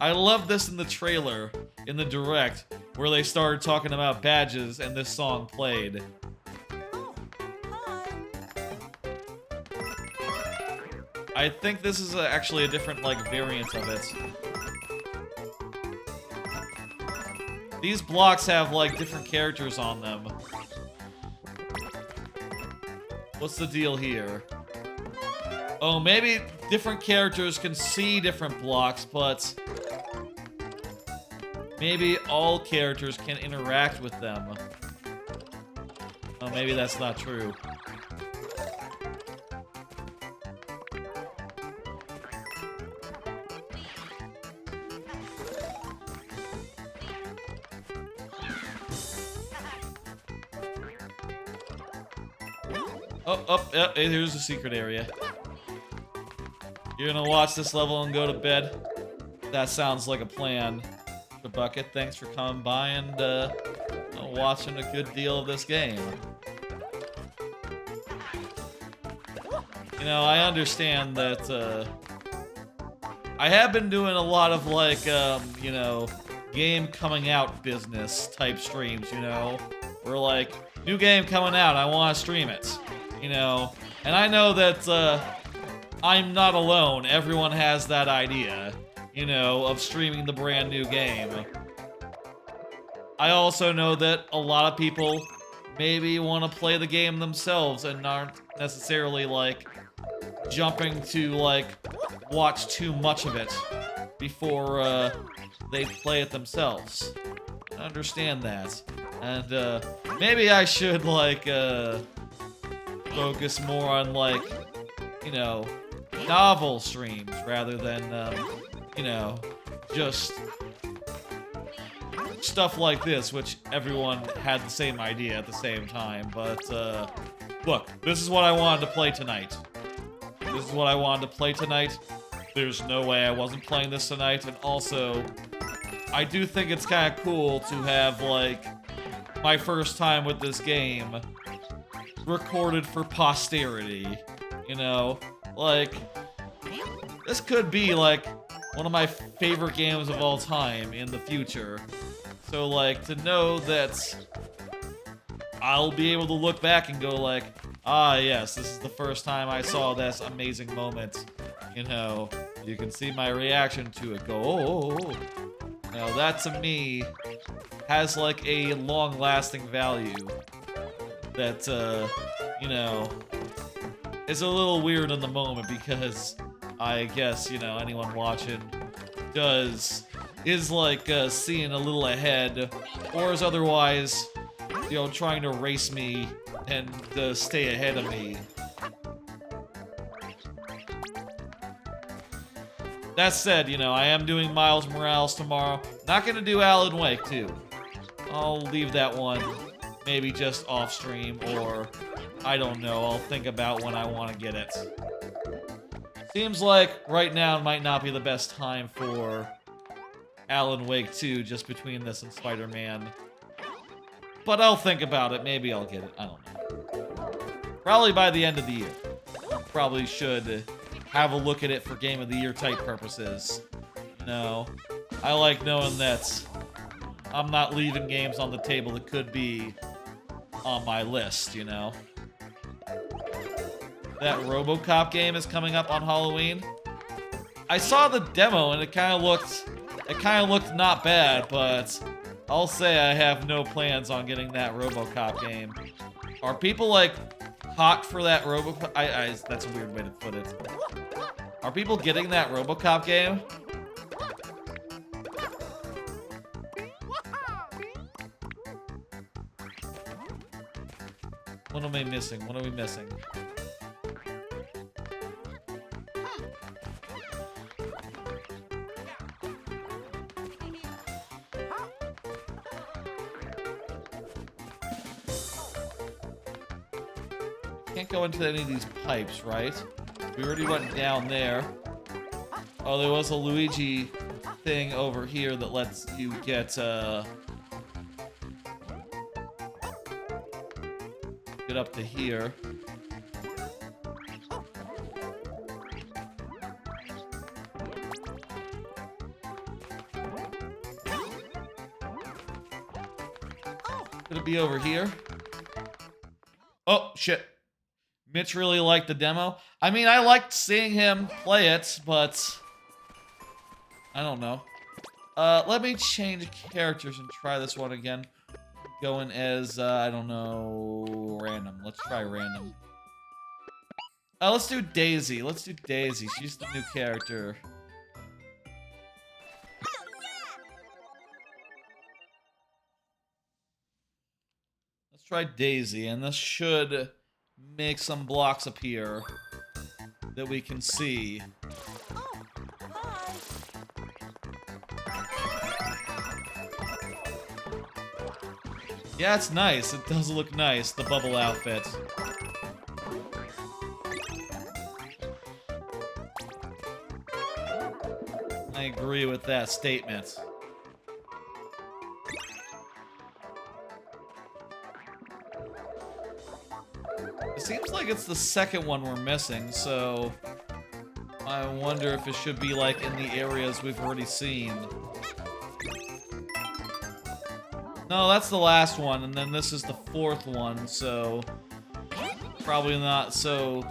I love this in the trailer, in the direct, where they started talking about badges and this song played. I think this is actually a different, like, variant of it. These blocks have, like, different characters on them. What's the deal here? Oh, maybe different characters can see different blocks, but maybe all characters can interact with them. Oh, maybe that's not true. Oh, here's the secret area. You're gonna watch this level and go to bed? That sounds like a plan. The Bucket, thanks for coming by and watching a good deal of this game. You know, I understand that I have been doing a lot of, like, you know, game coming out business type streams, you know? Where, like, new game coming out, I want to stream it. You know, and I know that I'm not alone. Everyone has that idea, you know, of streaming the brand new game. I also know that a lot of people maybe want to play the game themselves and aren't necessarily, like, jumping to, like, watch too much of it before they play it themselves. I understand that. And maybe I should, like, focus more on, like, you know, novel streams rather than, you know, just stuff like this, which everyone had the same idea at the same time. But, look, this is what I wanted to play tonight. This is what I wanted to play tonight. There's no way I wasn't playing this tonight. And also, I do think it's kind of cool to have, like, my first time with this game recorded for posterity. You know, like, this could be like one of my favorite games of all time in the future. So like, to know that I'll be able to look back and go like, ah yes, this is the first time I saw this amazing moment. You know, you can see my reaction to it go, oh. Now that to me has like a long-lasting value that, you know, is a little weird in the moment because I guess, you know, anyone watching is like seeing a little ahead or is otherwise, you know, trying to race me and stay ahead of me. That said, you know, I am doing Miles Morales tomorrow. Not gonna do Alan Wake 2. I'll leave that one maybe just off stream, or I don't know, I'll think about when I want to get it. Seems like right now might not be the best time for Alan Wake 2, just between this and Spider-Man. But I'll think about it, maybe I'll get it, I don't know. Probably by the end of the year. Probably should have a look at it for Game of the Year type purposes. You know, I like knowing that I'm not leaving games on the table that could be on my list, you know. That RoboCop game is coming up on Halloween. I saw the demo and it kind of looked not bad, but I'll say I have no plans on getting that RoboCop game. Are people like hot for that RoboCop? That's a weird way to put it. Are people getting that RoboCop game? What am I missing? What are we missing? Can't go into any of these pipes, right? We already went down there. Oh, there was a Luigi thing over here that lets you get up to here. Could it be over here? Oh, shit. Mitch really liked the demo. I mean, I liked seeing him play it, but I don't know. Let me change characters and try this one again. Going as, I don't know, random. Let's try random. Let's do Daisy. Let's do Daisy. She's the new character. Let's try Daisy, and this should make some blocks appear that we can see. Yeah, it's nice. It does look nice, the bubble outfit. I agree with that statement. It seems like it's the second one we're missing, so I wonder if it should be like in the areas we've already seen. No, that's the last one, and then this is the fourth one, so probably not so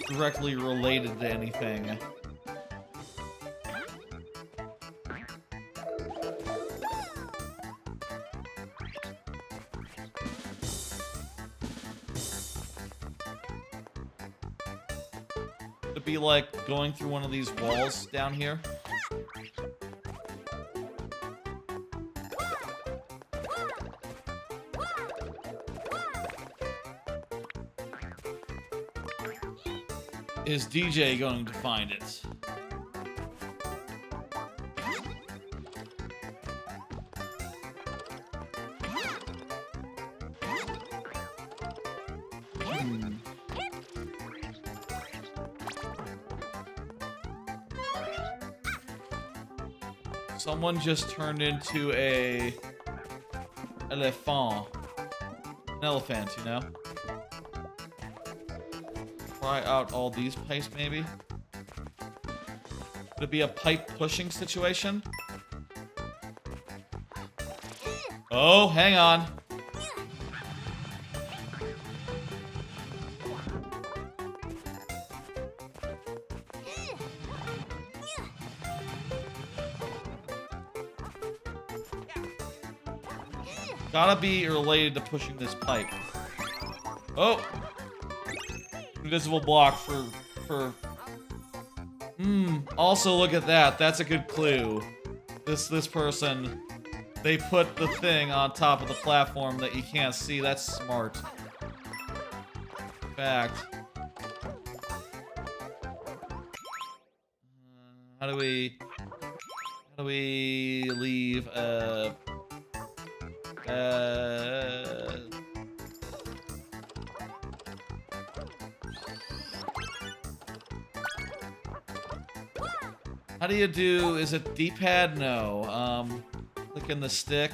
directly related to anything. It'd be like going through one of these walls down here. Is DJ going to find it? Someone just turned into an elephant, you know? try out all these pipes, maybe? Could it be a pipe pushing situation? Oh, hang on. Gotta be related to pushing this pipe. Oh! Invisible block for... Also look at that. That's a good clue. This person, they put the thing on top of the platform that you can't see. That's smart. In fact... How do we leave how do you do, is it D-pad? No. Clicking the stick.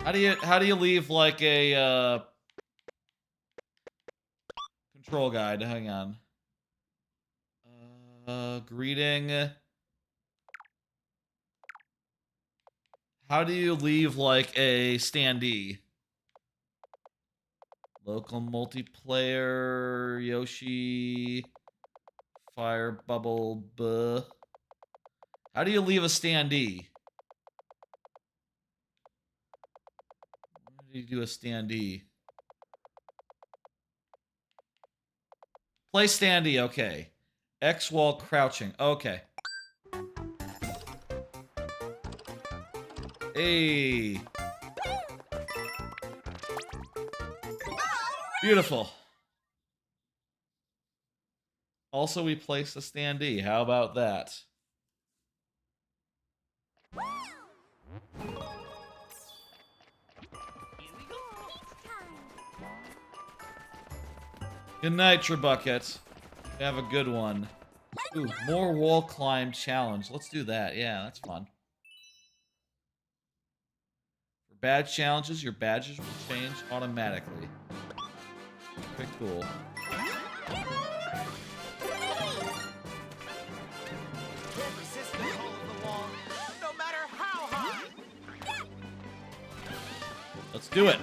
How do you leave like a control guide? Hang on. Greeting. How do you leave like a standee? Local multiplayer, Yoshi, fire bubble, buh. How do you leave a standee? How do you do a standee? Play standee, okay. X while crouching, okay. Hey. Beautiful. Also, we placed a standee. How about that? Good night, Tribucket. Have a good one. Ooh, more wall climb challenge. Let's do that. Yeah, that's fun. For badge challenges, your badges will change automatically. Okay, cool. Let's do it.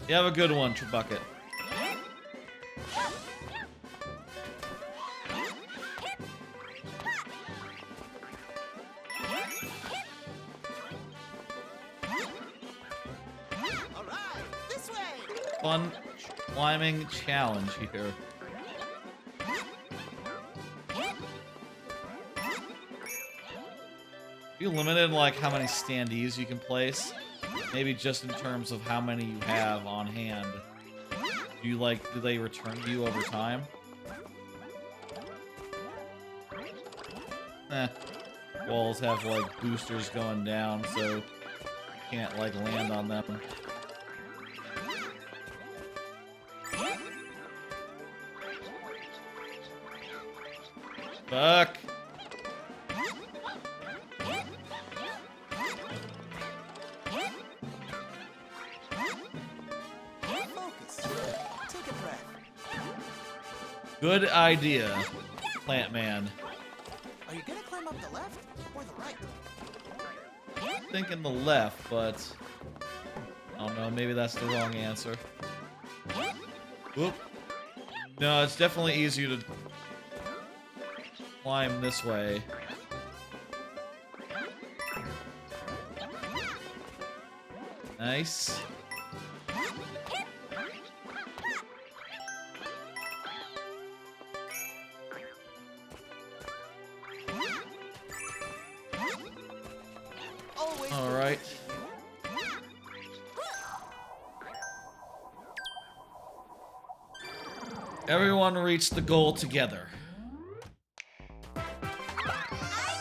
You have a good one, Tribucket. Fun climbing challenge here. Are you limited like how many standees you can place? Maybe just in terms of how many you have on hand. Do they return to you over time? Walls have like boosters going down, so you can't like land on them. Fuck. Good idea, Plant Man. Are you gonna climb up the left or the right? I'm thinking the left, but I don't know, maybe that's the wrong answer. Whoop. No, it's definitely easier to climb this way. Nice. All right. Everyone reached the goal together.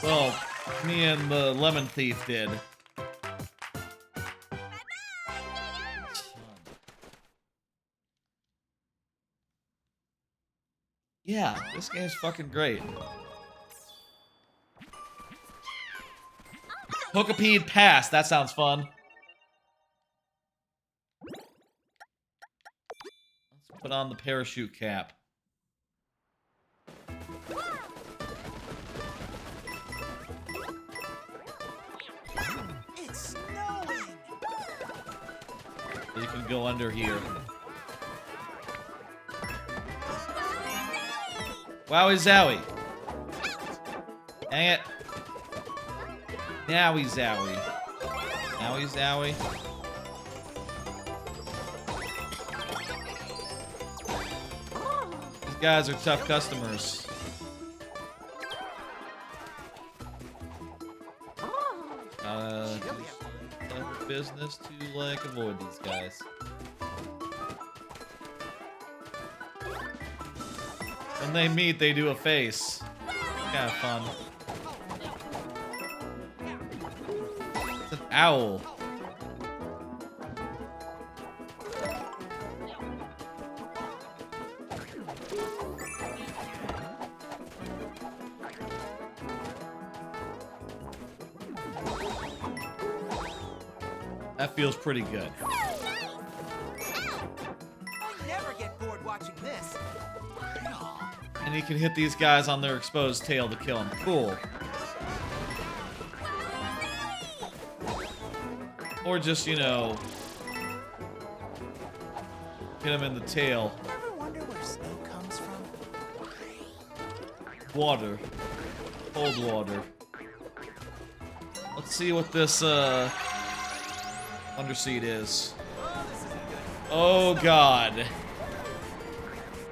Well, me and the lemon thief did. Yeah, this game's fucking great. Hookapede Pass, that sounds fun. Put on the parachute cap. It's snowing. So you can go under here. Wowie zowie. Dang it. Nowie zowie. Nowie zowie. These guys are tough customers. Tough business to like avoid these guys. When they meet, they do a face. Kind of fun. It's an owl. That feels pretty good. I never get bored watching this. And you can hit these guys on their exposed tail to kill them. Cool. Or just, you know, hit them in the tail. Ever wonder where snow comes from? Water. Cold water. Let's see what this, underseed is. Oh, God.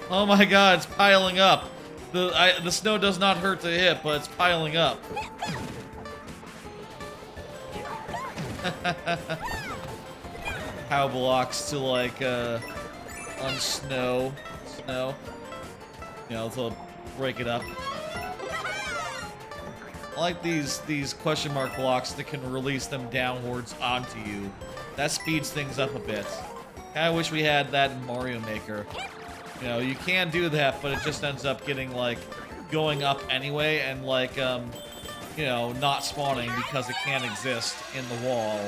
Oh my God, it's piling up. The snow does not hurt to hit, but it's piling up. Pow blocks to like unsnow snow. You know, to break it up. I like these question mark blocks that can release them downwards onto you. That speeds things up a bit. Kinda wish we had that in Mario Maker. You know, you can do that, but it just ends up getting, like, going up anyway and, like, you know, not spawning because it can't exist in the wall.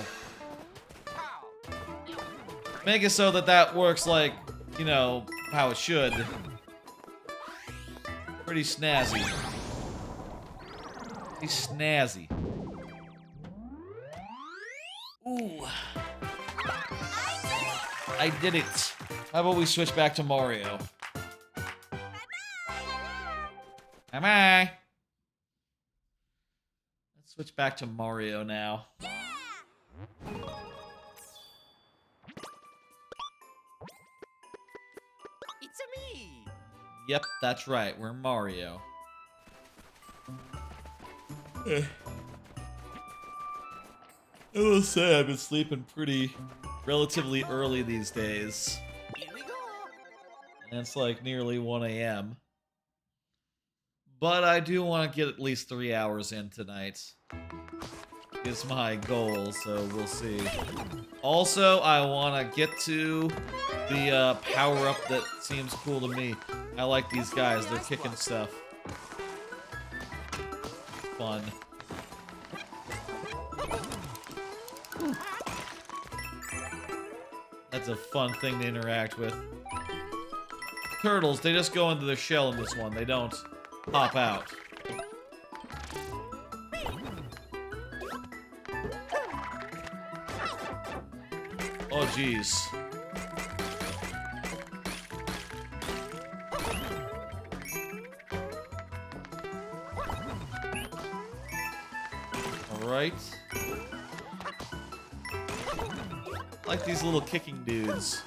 Make it so that that works, like, you know, how it should. Pretty snazzy. Pretty snazzy. Ooh. I did it. How about we switch back to Mario? Bye-bye. Let's switch back to Mario now. It's a me. Yep, that's right. We're Mario. I will say I've been sleeping relatively early these days. Here we go. And it's like nearly 1 a.m. But I do want to get at least 3 hours in tonight. Is my goal, so we'll see. Also, I want to get to the power-up that seems cool to me. I like these guys. They're kicking stuff. Fun. That's a fun thing to interact with. Turtles, they just go into their shell in this one. They don't pop out. Oh, jeez. Alright. I like these little kicking dudes.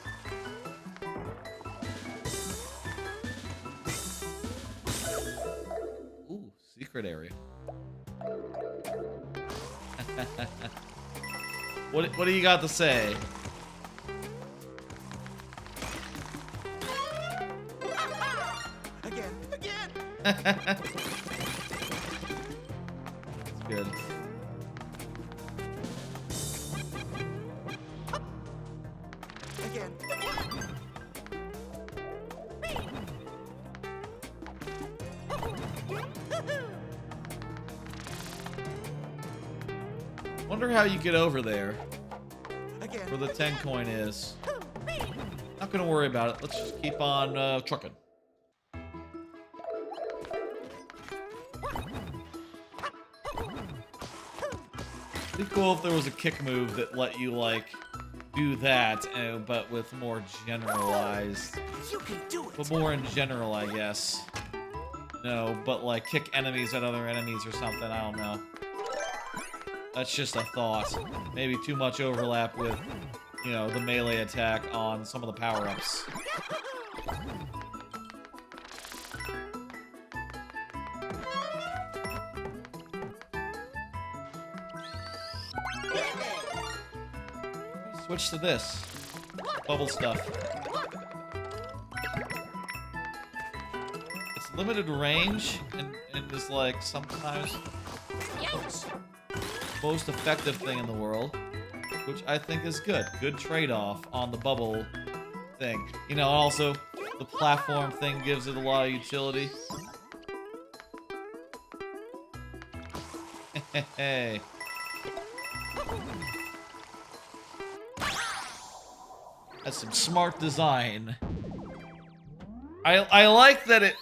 Ooh, secret area. What do you got to say? Again. That's good. Again. Wonder how you get over there. Again. Where the 10 coin is. Not gonna worry about it. Let's just keep on trucking. It'd be cool if there was a kick move that let you, like, do that, but with more generalized. You can do it. But more in general, I guess. No, but, like, kick enemies at other enemies or something, I don't know. That's just a thought. Maybe too much overlap with, you know, the melee attack on some of the power-ups. Switch to this. Bubble stuff. It's limited range and is like sometimes the most effective thing in the world, which I think is good. Good trade-off on the bubble thing. You know, also the platform thing gives it a lot of utility. Hey. That's some smart design. I like that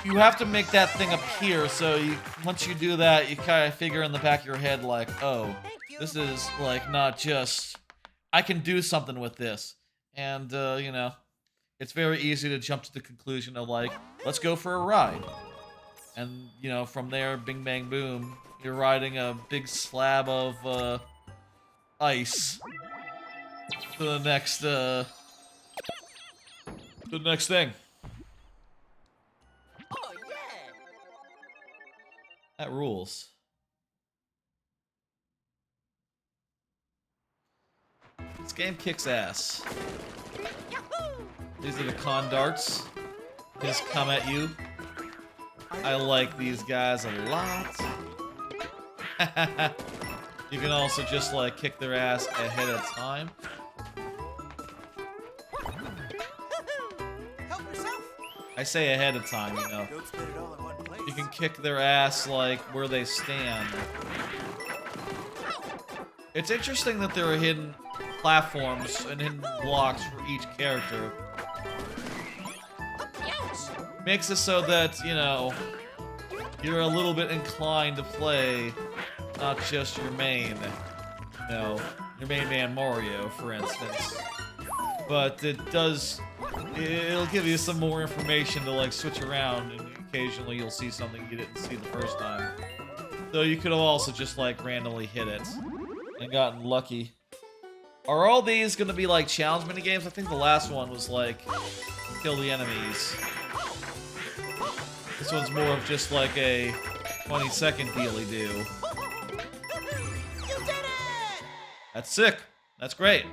you have to make that thing appear, so once you do that, you kind of figure in the back of your head like, oh, this is like not just, I can do something with this. And, you know, it's very easy to jump to the conclusion of like, let's go for a ride. And, you know, from there, bing bang boom, you're riding a big slab of, ice. To the next thing. Oh, yeah. That rules. This game kicks ass. These are the con darts. Just come at you. I like these guys a lot. You can also just like kick their ass ahead of time. Help yourself. I say ahead of time, you know. Don't spit it all in one place. You can kick their ass like where they stand. It's interesting that there are hidden platforms and hidden blocks for each character. Makes it so that, you know, you're a little bit inclined to play not just your main, you know, your main man Mario, for instance. But it'll give you some more information to like switch around, and occasionally you'll see something you didn't see the first time. So you could have also just like randomly hit it and gotten lucky. Are all these gonna be like challenge minigames? I think the last one was like kill the enemies. This one's more of just like a 20-second dealy-do. You did it! That's sick. That's great.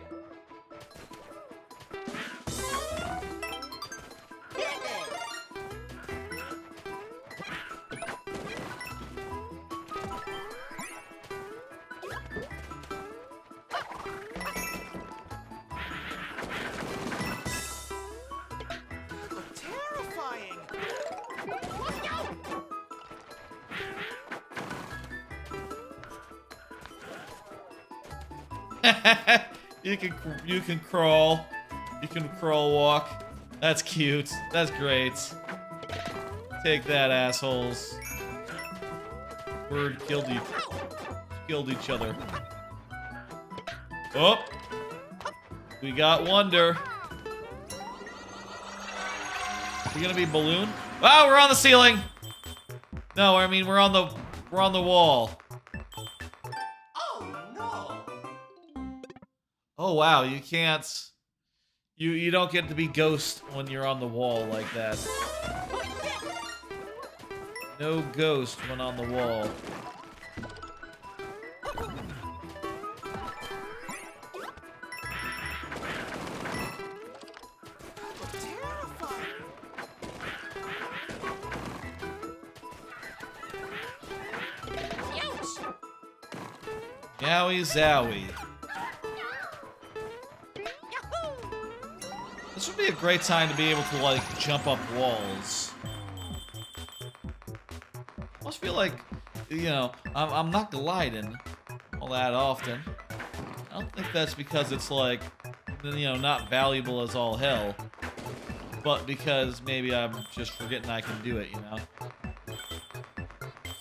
Terrifying. You can crawl. You can crawl walk. That's cute. That's great. Take that, assholes. Bird killed each other. Oh! We got Wonder. We gonna be balloon? Wow, we're on the ceiling! No, I mean we're on the wall. Oh no! Oh wow, you can't. You don't get to be ghost when you're on the wall like that. No ghost when on the wall. Yowie zowie. This would be a great time to be able to, like, jump up walls. I almost feel like, you know, I'm not gliding all that often. I don't think that's because it's, like, you know, not valuable as all hell, but because maybe I'm just forgetting I can do it, you know?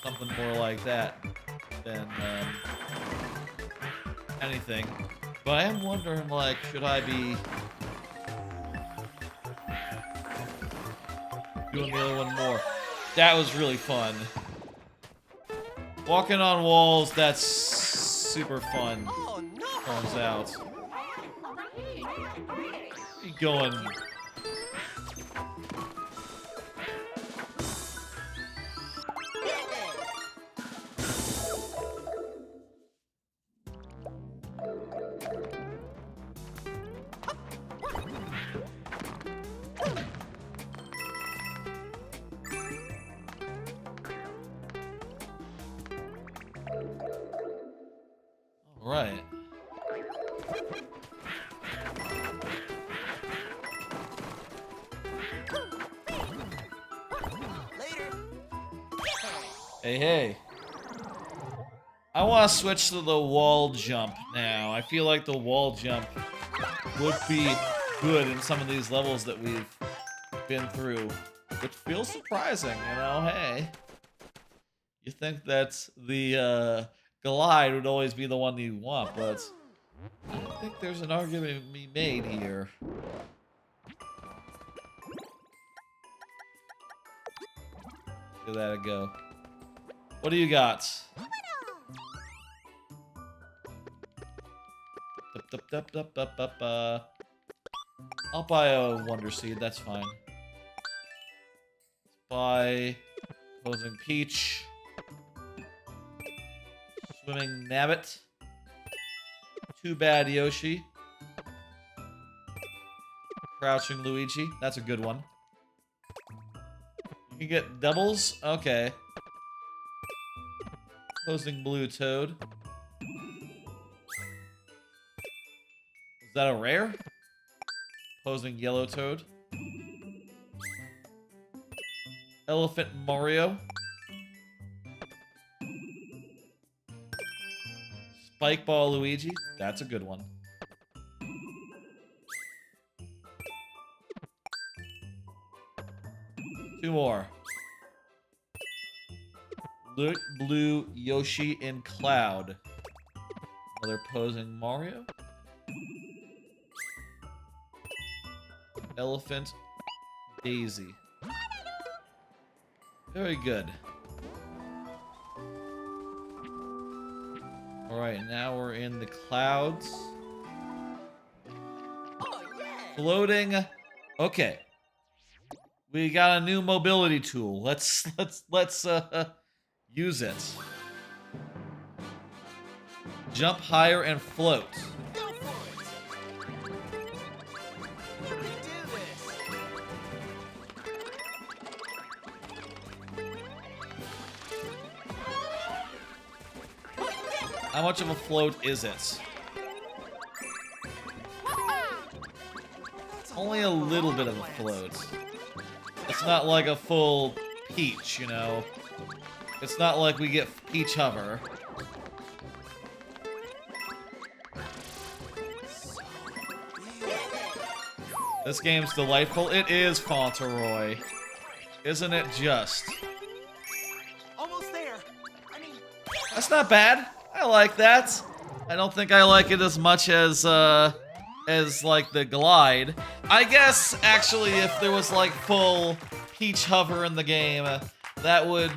Something more like that than anything. But I am wondering, like, should I be doing the other one more? That was really fun. Walking on walls, that's super fun. Oh no! Turns out. Keep going. All right. Later. Hey, hey. I want to switch to the wall jump now. I feel like the wall jump would be good in some of these levels that we've been through, which feels surprising, you know? Hey. You think that the glide would always be the one you want, but I think there's an argument to be made here. Give that a go. What do you got? I'll buy a Wonder Seed, that's fine. Buy Opposing Peach. Swimming Nabbit. Too Bad Yoshi. Crouching Luigi, that's a good one. You can get doubles? Okay. Opposing Blue Toad. Is that a rare? Opposing Yellow Toad. Elephant Mario. Spike Ball Luigi. That's a good one. Two more. Blue Yoshi in Cloud. Another posing Mario. Elephant Daisy. Very good. Alright, now we're in the clouds. Oh yeah! Floating. Okay. We got a new mobility tool. Let's use it. Jump higher and float. Go for it! You can do this! How much of a float is it? Only a little bit of a float. It's not like a full Peach, you know? It's not like we get Peach Hover. This game's delightful. It is, Fauntleroy. Isn't it just? Almost there. I mean, That's not bad. I like that. I don't think I like it as much as like the glide. I guess actually if there was like full Peach Hover in the game, that would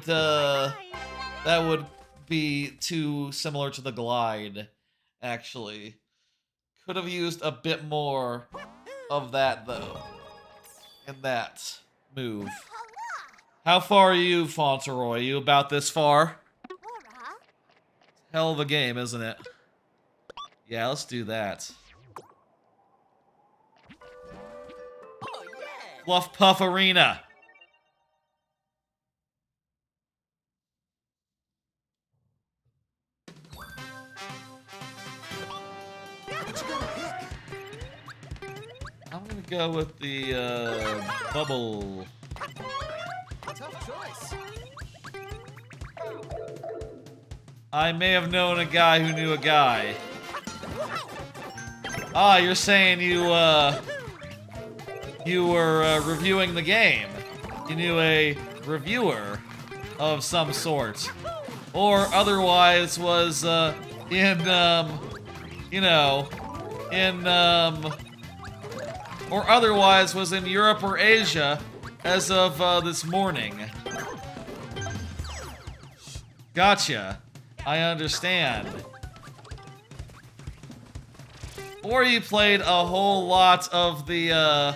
be too similar to the glide, actually. Could have used a bit more of that though in that move. How far are you, Fauntleroy? You about this far? Hell of a game, isn't it? Yeah, let's do that. oh yeah! Fluff Puff Arena. What you gonna pick? I'm gonna go with the bubble. Tough choice. I may have known a guy who knew a guy. Ah, you're saying you were reviewing the game. You knew a reviewer of some sort. Or otherwise was, in, you know, in, or otherwise was in Europe or Asia as of, this morning. Gotcha. I understand. Or you played a whole lot of the,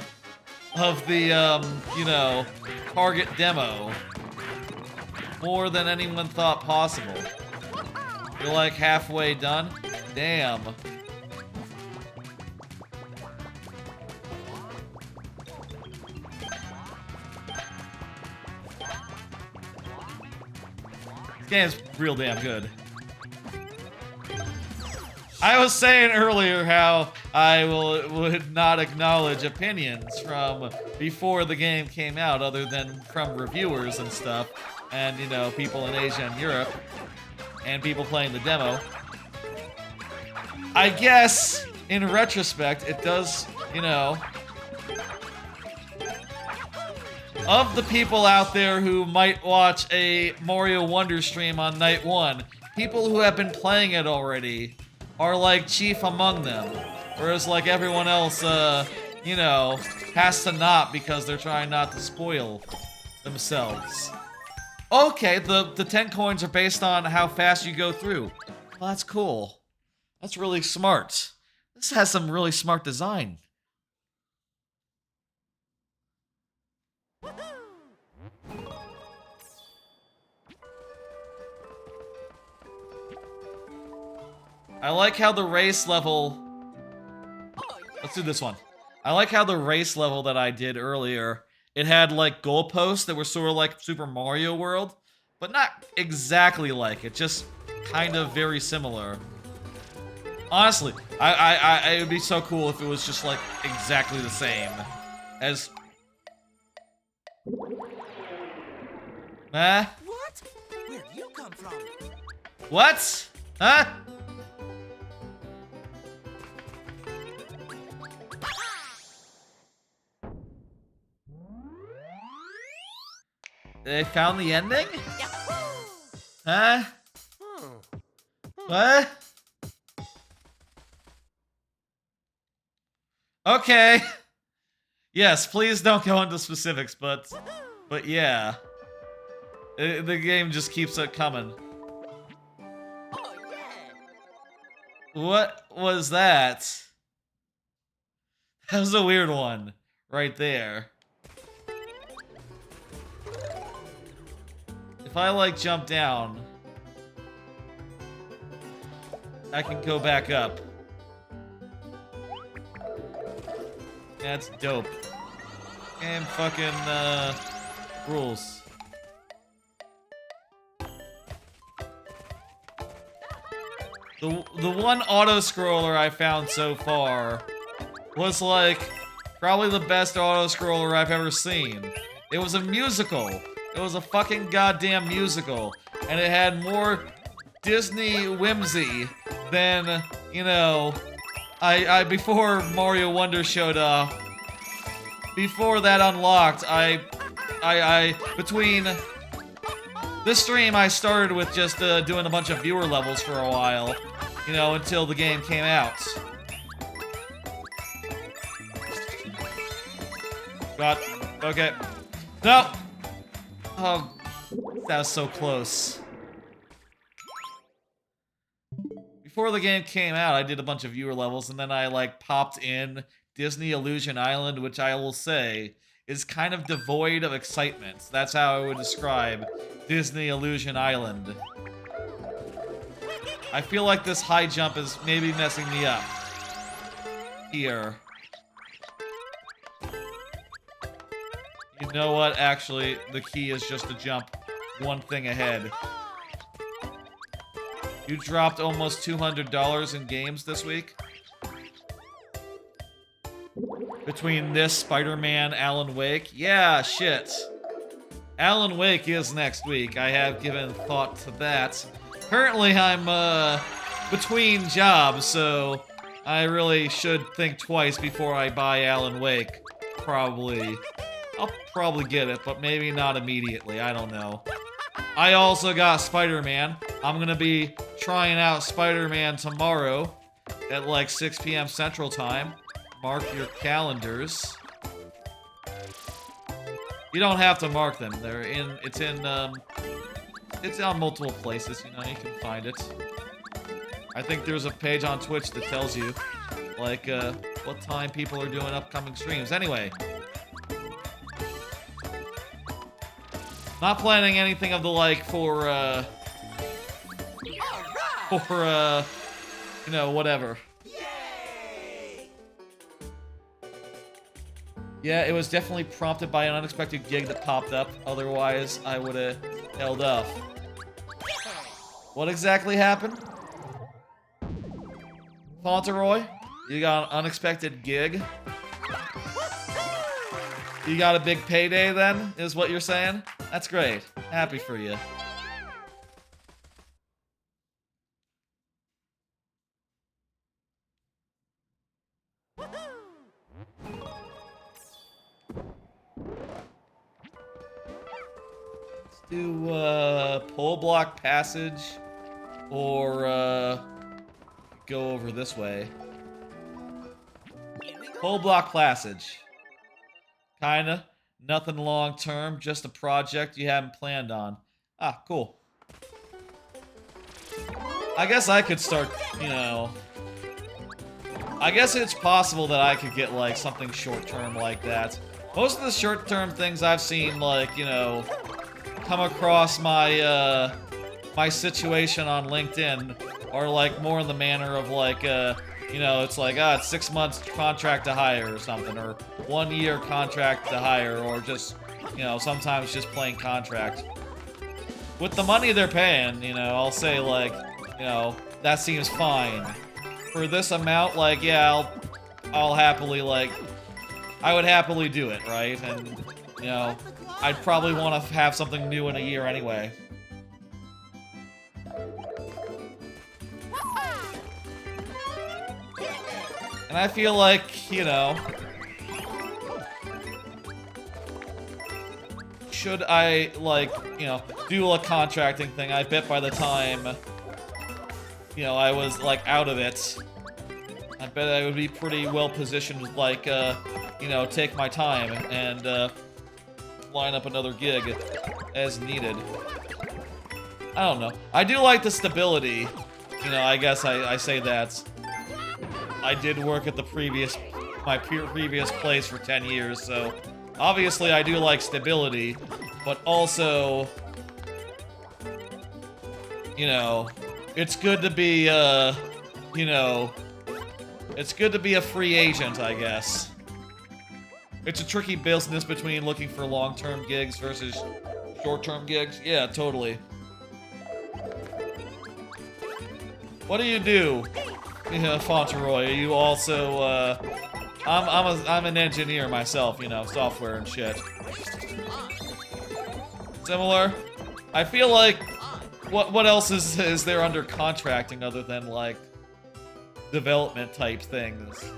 you know, target demo. More than anyone thought possible. You're like halfway done? Damn. This game's real damn good. I was saying earlier how I would not acknowledge opinions from before the game came out other than from reviewers and stuff. And, you know, people in Asia and Europe. And people playing the demo. I guess, in retrospect, it does, you know... Of the people out there who might watch a Mario Wonder stream on night one, people who have been playing it already are, like, chief among them. Whereas, like, everyone else, you know, has to not because they're trying not to spoil themselves. Okay, the 10 coins are based on how fast you go through. Well, that's cool. That's really smart. This has some really smart design. I like how the race level... Let's do this one. I like how the race level that I did earlier... It had, like, goalposts that were sort of like Super Mario World, but not exactly like it, just kind of very similar. Honestly, it would be so cool if it was just, like, exactly the same as... Huh? What? Where do you come from? What? Huh? They found the ending? Huh? What? Okay. Yes, please don't go into specifics, but yeah. The game just keeps it coming. What was that? That was a weird one, right there. If I, like, jump down, I can go back up. That's dope. And fucking, rules. The one auto-scroller I found so far was, like, probably the best auto-scroller I've ever seen. It was a musical. It was a fucking goddamn musical. And it had more Disney whimsy than, you know, before Mario Wonder showed up. Before that unlocked, between this stream, I started with just doing a bunch of viewer levels for a while, you know, until the game came out. God, okay. No! Oh, that was so close. Before the game came out, I did a bunch of viewer levels, and then I, like, popped in Disney Illusion Island, which I will say is kind of devoid of excitement. That's how I would describe Disney Illusion Island. I feel like this high jump is maybe messing me up. Here. You know what? Actually, the key is just to jump one thing ahead. You dropped almost $200 in games this week? Between this, Spider-Man, Alan Wake? Yeah, shit. Alan Wake is next week. I have given thought to that. Currently, I'm, between jobs, so I really should think twice before I buy Alan Wake. Probably. I'll probably get it, but maybe not immediately. I don't know. I also got Spider-Man. I'm gonna be trying out Spider-Man tomorrow at like 6 p.m. Central Time. Mark your calendars. You don't have to mark them. It's on multiple places, you know, you can find it. I think there's a page on Twitch that tells you, like, what time people are doing upcoming streams. Anyway. Not planning anything of the like for, you know, whatever. Yeah, it was definitely prompted by an unexpected gig that popped up. Otherwise, I would have held off. What exactly happened? Fauntleroy, you got an unexpected gig? You got a big payday then, is what you're saying? That's great. Happy for you. Let's do, pole block passage, or, go over this way. Pole block passage. Kinda. Nothing long term, just a project you haven't planned on. Ah, cool. I guess I could start, you know... I guess it's possible that I could get, like, something short-term like that. Most of the short-term things I've seen, like, you know, come across my, my situation on LinkedIn are, like, more in the manner of, like, you know, it's like, it's 6 months contract to hire or something, or 1 year contract to hire, or just, you know, sometimes just plain contract. With the money they're paying, you know, I'll say, like, you know, that seems fine. For this amount, like, yeah, I'll happily, like, I would happily do it, right? And, you know, I'd probably want to have something new in a year anyway. And I feel like, you know, should I, like, you know, do a contracting thing, I bet by the time, you know, I was, like, out of it, I bet I would be pretty well positioned to, like, you know, take my time and, line up another gig as needed. I don't know. I do like the stability. You know, I guess I say that. I did work at the previous place for 10 years, so obviously I do like stability, but also, you know, it's good to be, you know, it's good to be a free agent, I guess. It's a tricky business between looking for long-term gigs versus short-term gigs. Yeah, totally. What do you do? Yeah, Fauntleroy, you also, I'm an engineer myself, you know, software and shit. Similar? I feel like, what else is there under contracting other than, like, development type things?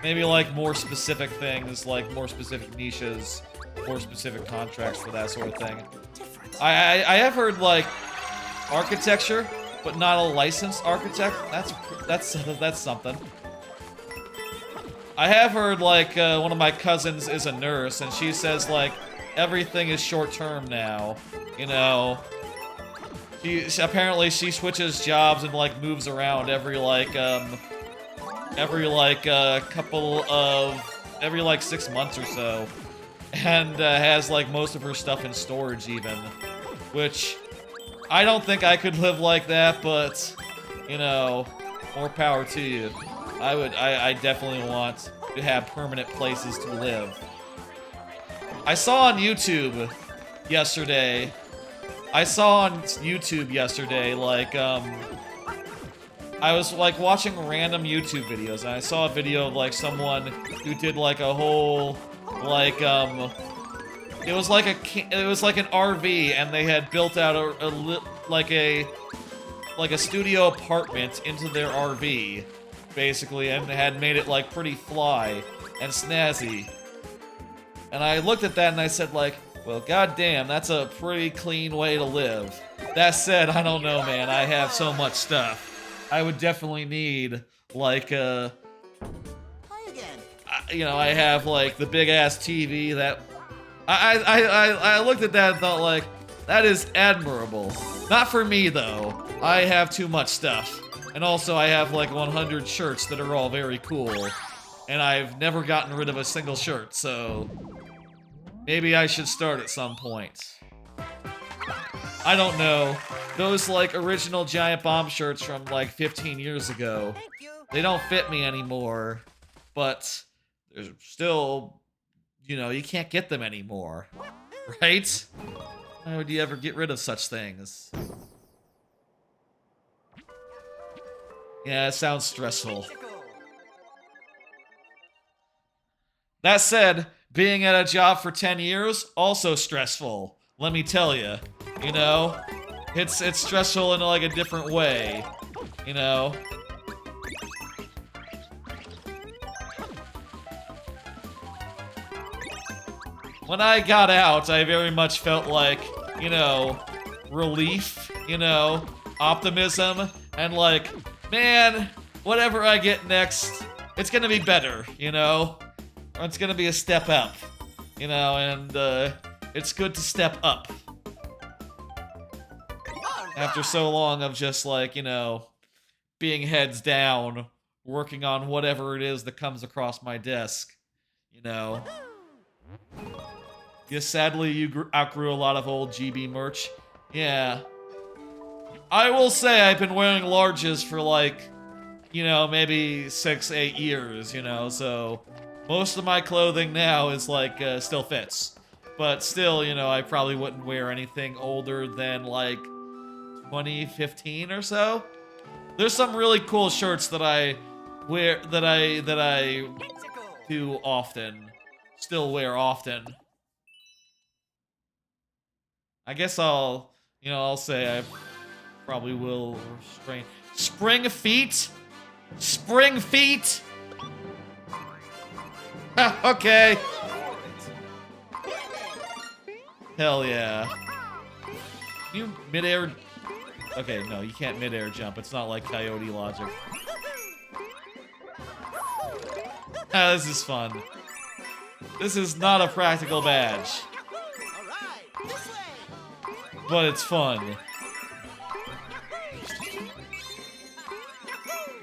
Maybe, like, more specific things, like, more specific niches, more specific contracts for that sort of thing. I have heard, like, architecture, but not a licensed architect. That's something. I have heard, like, one of my cousins is a nurse, and she says, like, everything is short-term now. You know, apparently she switches jobs and, like, moves around every, like, every, like, 6 months or so. And has, like, most of her stuff in storage, even. Which, I don't think I could live like that, but, you know, more power to you. I definitely want to have permanent places to live. I saw on YouTube yesterday, like, I was, like, watching random YouTube videos, and I saw a video of, like, someone who did, like, a whole, like, it was like an RV, and they had built out like a studio apartment into their RV, basically, and had made it like pretty fly and snazzy. And I looked at that and I said like, well, goddamn, that's a pretty clean way to live. That said, I don't know, man. I have so much stuff. I would definitely need like Try again. you know, I have like the big ass TV that I looked at that and thought like, that is admirable. Not for me though. I have too much stuff. And also I have like 100 shirts that are all very cool. And I've never gotten rid of a single shirt, so maybe I should start at some point. I don't know. Those like original Giant Bomb shirts from like 15 years ago, Thank you. they don't fit me anymore. But there's still, you know, you can't get them anymore. Right? Why would you ever get rid of such things? Yeah, it sounds stressful. That said, being at a job for 10 years, also stressful. Let me tell you. You know? It's stressful in like a different way. You know? When I got out, I very much felt like, you know, relief, you know, optimism, and like, man, whatever I get next, it's gonna be better, you know? Or it's gonna be a step up, you know, and it's good to step up. After so long of just like, you know, being heads down, working on whatever it is that comes across my desk, you know? Yes, sadly, you outgrew a lot of old GB merch. Yeah. I will say I've been wearing larges for like, you know, maybe 6-8 years, you know, so most of my clothing now is like, still fits. But still, you know, I probably wouldn't wear anything older than like 2015 or so. There's some really cool shirts that I wear, that I do often, still wear often. I guess I'll say I probably will restrain. Spring feet? Spring feet? Okay. Hell yeah. Can you mid-air? Okay, no, you can't mid-air jump. It's not like Coyote logic. Ah, this is fun. This is not a practical badge. But it's fun.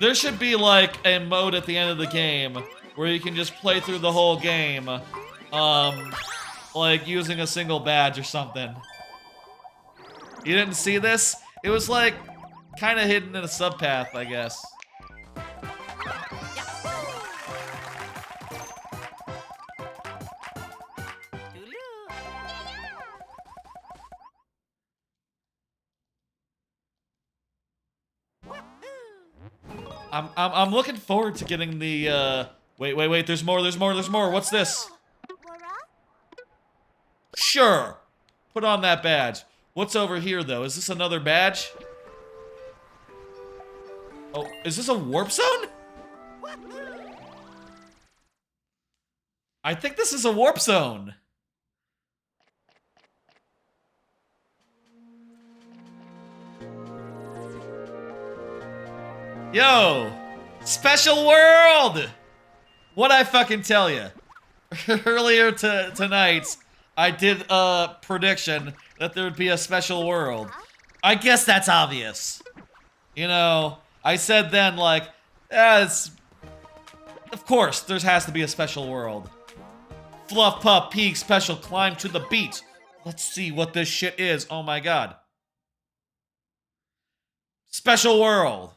There should be like a mode at the end of the game where you can just play through the whole game, like using a single badge or something. You didn't see this? It was like kind of hidden in a subpath, I guess. I'm looking forward to getting the, wait, there's more, what's this? Sure! Put on that badge. What's over here, though? Is this another badge? Oh, is this a warp zone? I think this is a warp zone. Yo! Special world! What'd I fucking tell you? Earlier tonight, I did a prediction that there would be a special world. I guess that's obvious. You know, I said then, like, of course, there has to be a special world. Fluff Puff Peak special climb to the beat. Let's see what this shit is. Oh my god. Special world.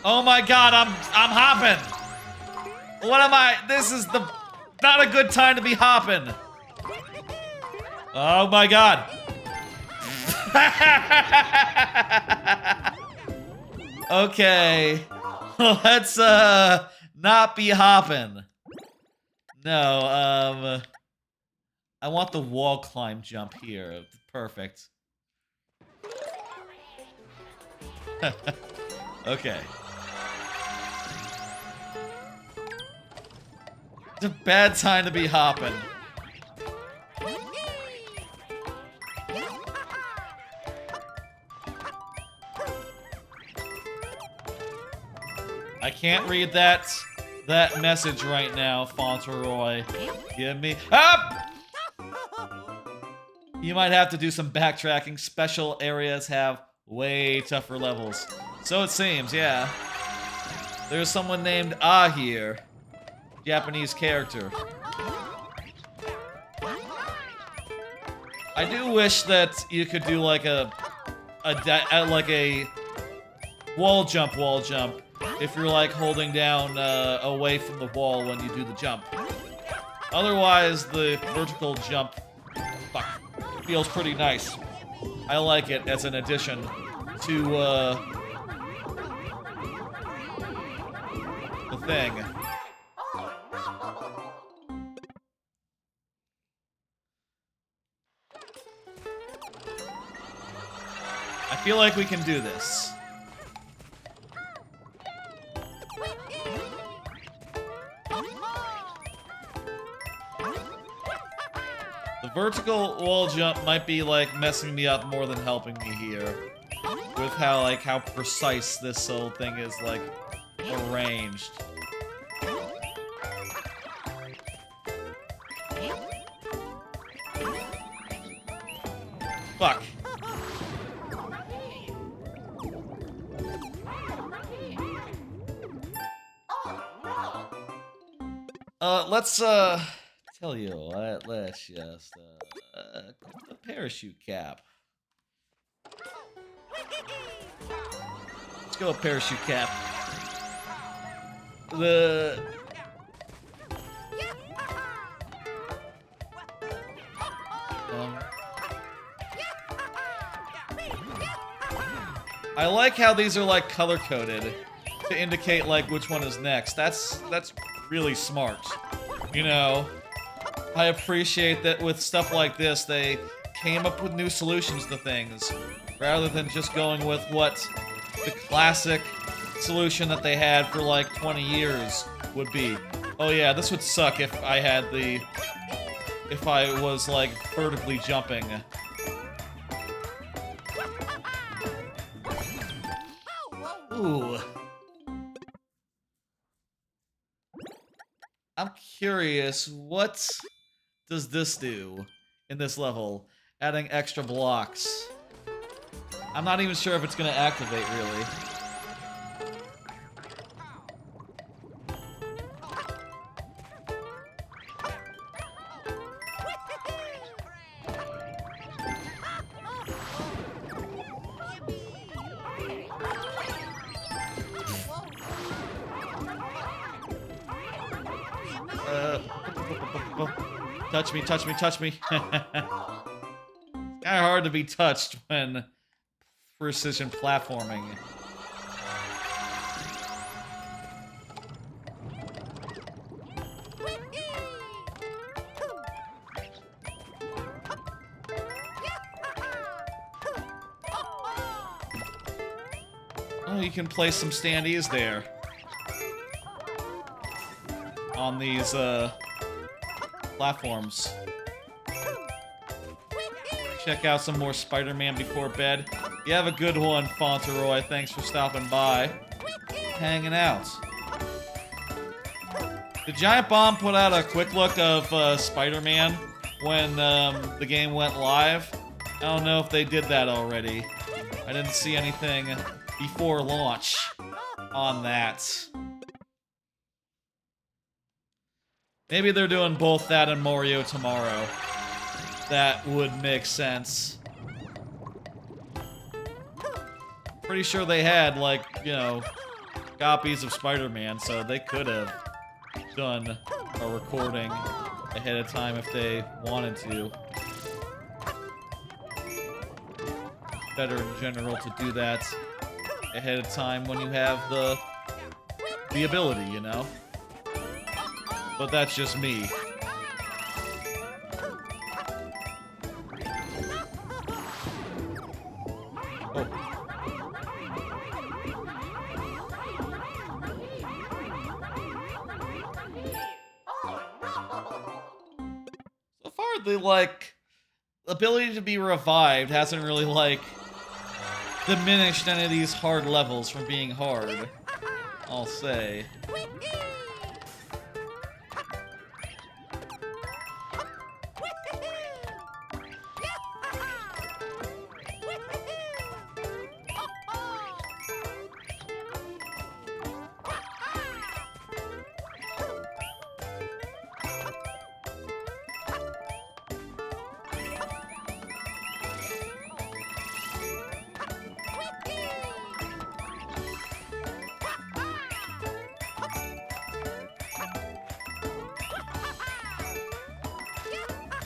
Oh my god, I'm hopping. What am I? This is not a good time to be hopping. Oh my god. Okay. Let's not be hopping. No, I want the wall climb jump here. Perfect. Okay. It's a bad time to be hopping. I can't read that message right now, Fauntleroy. Give me up. You might have to do some backtracking. Special areas have way tougher levels. So it seems, yeah. There's someone named Ah here. Japanese character. I do wish that you could do like a wall jump if you're like holding down away from the wall when you do the jump. Otherwise, the vertical jump feels pretty nice. I like it as an addition to the thing. I feel like we can do this. The vertical wall jump might be like messing me up more than helping me here. With how precise this whole thing is like arranged. Fuck. Let's tell you what, let's just a parachute cap. Let's go a parachute cap. I like how these are like color-coded to indicate like which one is next. That's really smart. You know, I appreciate that with stuff like this, they came up with new solutions to things, rather than just going with what the classic solution that they had for like 20 years would be. Oh yeah, this would suck if I was like vertically jumping. Ooh. I'm curious, what does this do in this level? Adding extra blocks. I'm not even sure if it's gonna activate, really. Touch me, touch me, touch me. It's kind of hard to be touched when precision platforming. Oh, you can place some standees there. On these, platforms. Check out some more Spider-Man before bed. You have a good one, Fauntleroy. Thanks for stopping by. Hanging out. Did Giant Bomb put out a quick look of Spider-Man when the game went live? I don't know if they did that already. I didn't see anything before launch on that. Maybe they're doing both that and Mario tomorrow. That would make sense. Pretty sure they had, like, you know, copies of Spider-Man, so they could have done a recording ahead of time if they wanted to. Better in general to do that ahead of time when you have the ability, you know? But that's just me. the, like, ability to be revived hasn't really, like, diminished any of these hard levels from being hard, I'll say.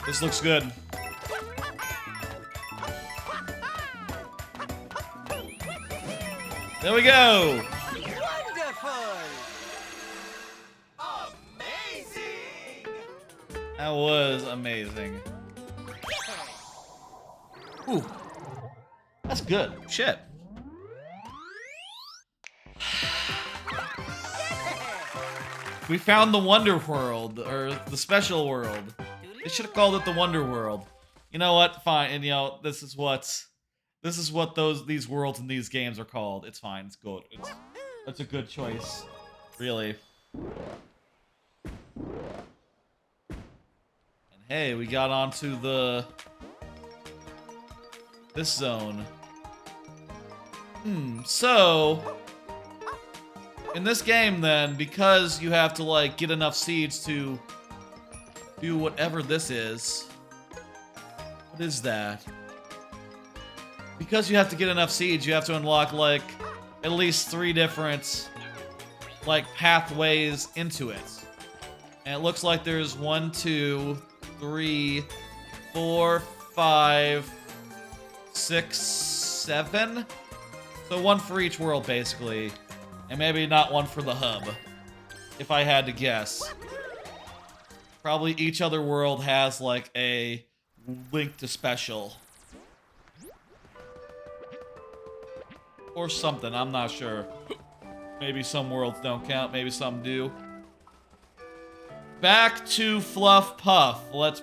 This looks good. There we go! Wonderful! Amazing! That was amazing. Ooh. That's good. Shit. We found the Wonder World, or the Special World. They should have called it the Wonder World. You know what? Fine. And you know, this is what these worlds in these games are called. It's fine. It's good. It's a good choice. Really. And hey, we got onto this zone. So in this game then, because you have to like get enough seeds to do whatever this is. What is that? Because you have to get enough seeds, you have to unlock like at least 3 different like pathways into it. And it looks like there's 1, 2, 3, 4, 5, 6, 7. So 1 for each world basically. And maybe not 1 for the hub, if I had to guess. Probably each other world has, like, a link to special. Or something, I'm not sure. Maybe some worlds don't count, maybe some do. Back to Fluff Puff. Let's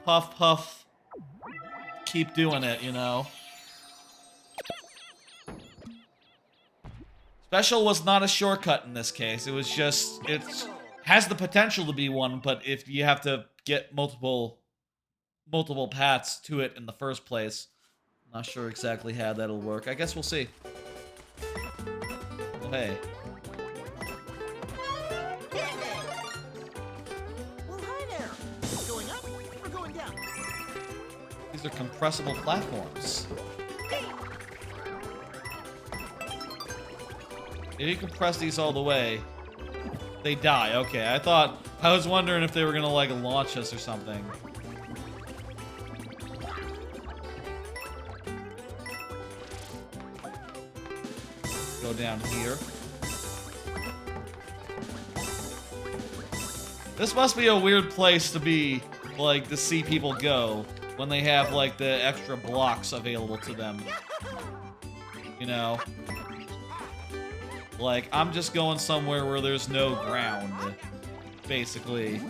Puff Puff keep doing it, you know? Special was not a shortcut in this case. It was just, it's has the potential to be one, but if you have to get multiple paths to it in the first place, I'm not sure exactly how that'll work. I guess we'll see. Oh, hey. Well, hi there. Going up or going down? These are compressible platforms. If you compress these all the way, they die. Okay, I was wondering if they were gonna like launch us or something. Go down here. This must be a weird place to be, like, to see people go when they have, like, the extra blocks available to them. You know? Like, I'm just going somewhere where there's no ground, basically.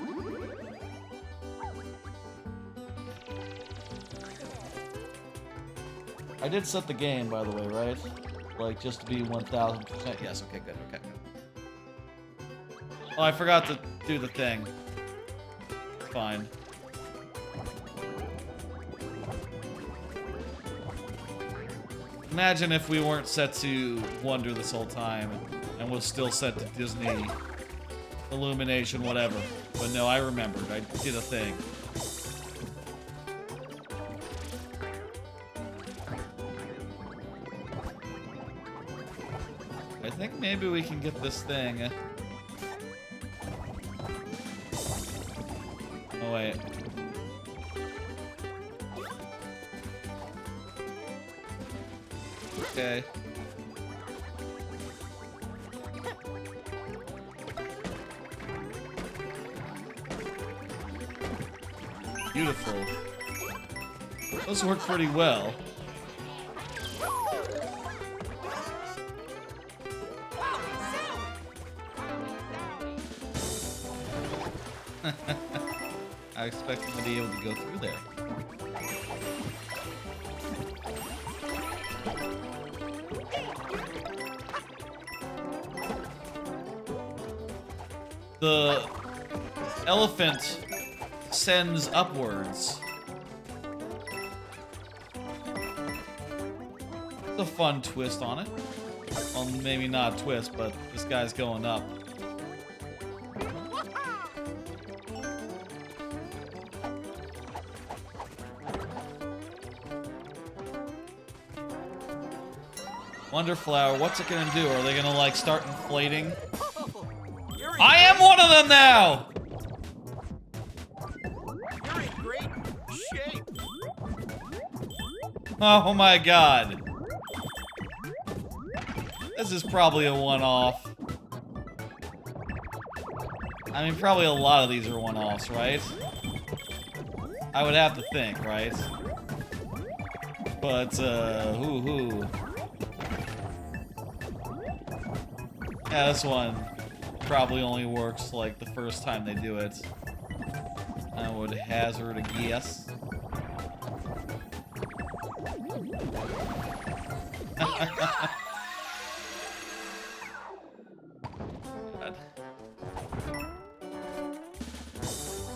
I did set the game, by the way, right? Like, just to be 1000%. Yes, okay, good, okay, good. Oh, I forgot to do the thing. Fine. Imagine if we weren't set to Wonder this whole time, and was still set to Disney, Illumination, whatever. But no, I remembered. I did a thing. I think maybe we can get this thing. Oh, wait. Okay. Beautiful. Those work pretty well. I expect them to be able to go through there. The elephant sends upwards. It's a fun twist on it. Well, maybe not a twist, but this guy's going up. Wonderflower, what's it gonna do? Are they gonna like start inflating? I am one of them now! You're in great shape. Oh my god. This is probably a one-off. I mean, probably a lot of these are one-offs, right? I would have to think, right? But, hoo-hoo. Yeah, this one probably only works, like, the first time they do it. I would hazard a guess.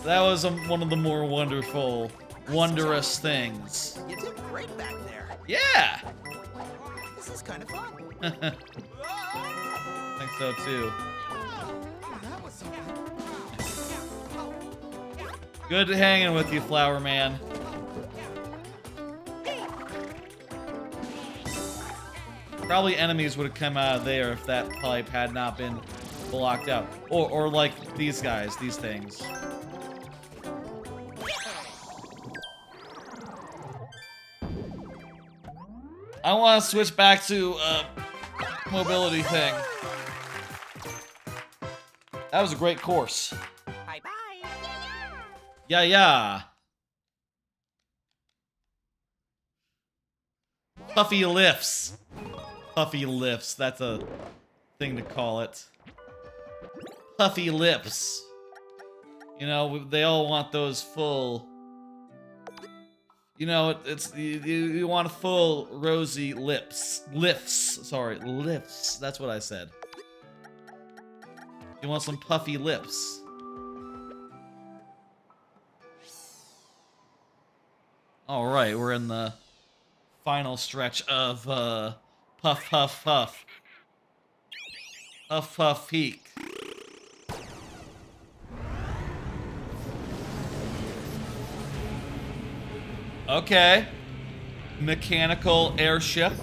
That was one of the more wondrous things. You did great back there. Yeah! This is kind of fun. I think so too. That was something. Good hanging with you, Flower Man. Probably enemies would have come out of there if that pipe had not been blocked out. Or like these guys, these things. I want to switch back to mobility thing. That was a great course. Bye-bye. Yeah, yeah. Puffy lifts. Puffy lifts. That's a thing to call it. Puffy lips. You know, they all want those full... You know, you want a full rosy lips. Lifts. Sorry, lifts. That's what I said. You want some puffy lips. Alright, we're in the final stretch of Puff Puff Puff. Puff Puff Peak. Okay. Mechanical airship.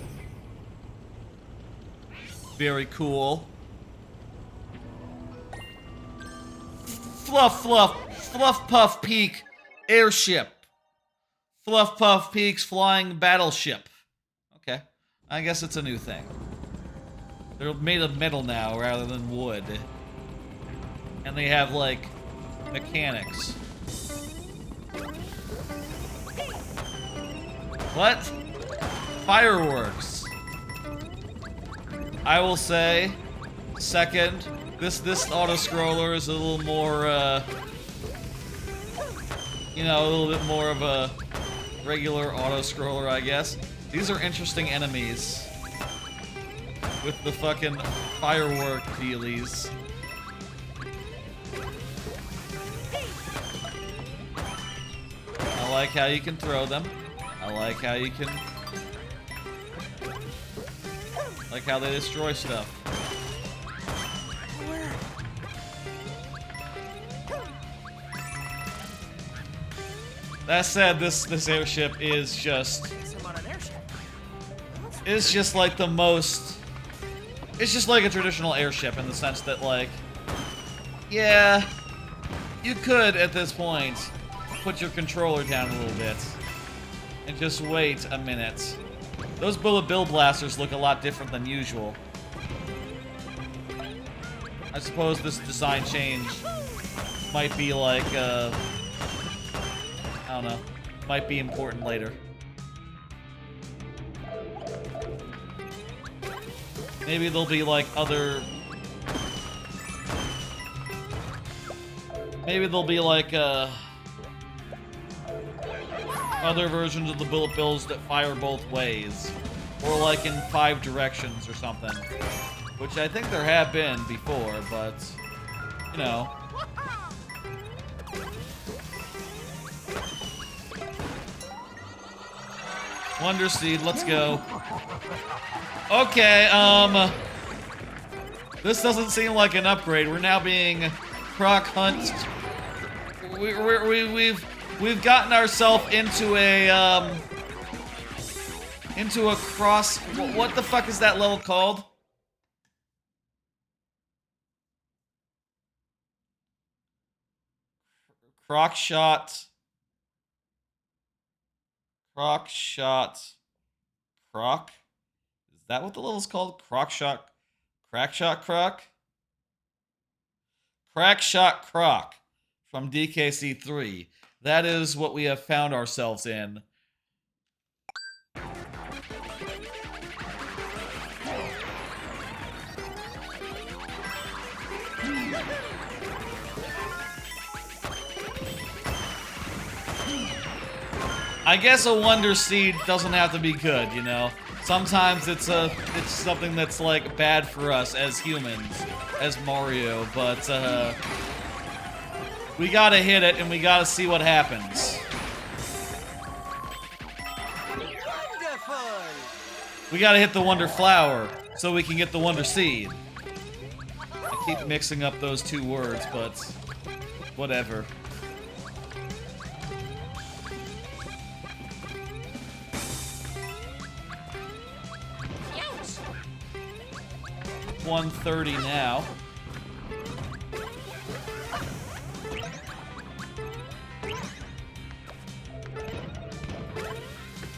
Very cool. Fluff Puff Peak airship. Fluff Puff Peak's flying battleship. Okay. I guess it's a new thing. They're made of metal now rather than wood. And they have, like, mechanics. What? Fireworks. I will say, second, this auto-scroller is a little more, you know, a little bit more of a regular auto-scroller, I guess. These are interesting enemies. With the fucking firework dealies. I like how you can throw them. I like how you can... like how they destroy stuff. That said, this airship is just... it's just like the most... it's just like a traditional airship in the sense that, like... yeah... you could, at this point, put your controller down a little bit. And just wait a minute. Those bullet bill blasters look a lot different than usual. I suppose this design change might be like, I don't know. Might be important later. Maybe there'll be like other... maybe there'll be like, other versions of the bullet bills that fire both ways. Or like in 5 directions or something. Which I think there have been before, but, you know. Wonder Seed, let's go. Okay, this doesn't seem like an upgrade. We're now being croc hunted. We've gotten ourselves into a cross. What the fuck is that level called? Croc shot. Croc shot. Croc? Is that what the level's called? Croc shot. Crack shot croc? Crack shot croc from DKC3. That is what we have found ourselves in. I guess a Wonder Seed doesn't have to be good, you know? Sometimes it's something that's like bad for us as humans, as Mario, but we gotta hit it and we gotta see what happens. Wonderful. We gotta hit the Wonder Flower so we can get the Wonder Seed. I keep mixing up those 2 words, but whatever. $130 now.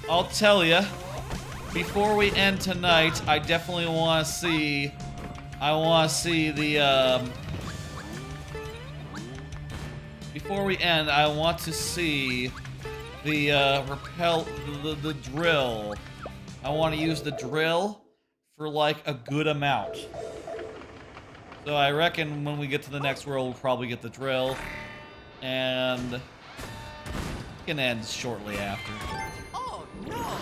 I'll tell you, before we end tonight, I definitely want to see. I want to see the. Before we end, I want to see the the drill. I want to use the drill for like a good amount. So I reckon when we get to the next world, we'll probably get the drill, and it can end shortly after. Oh no!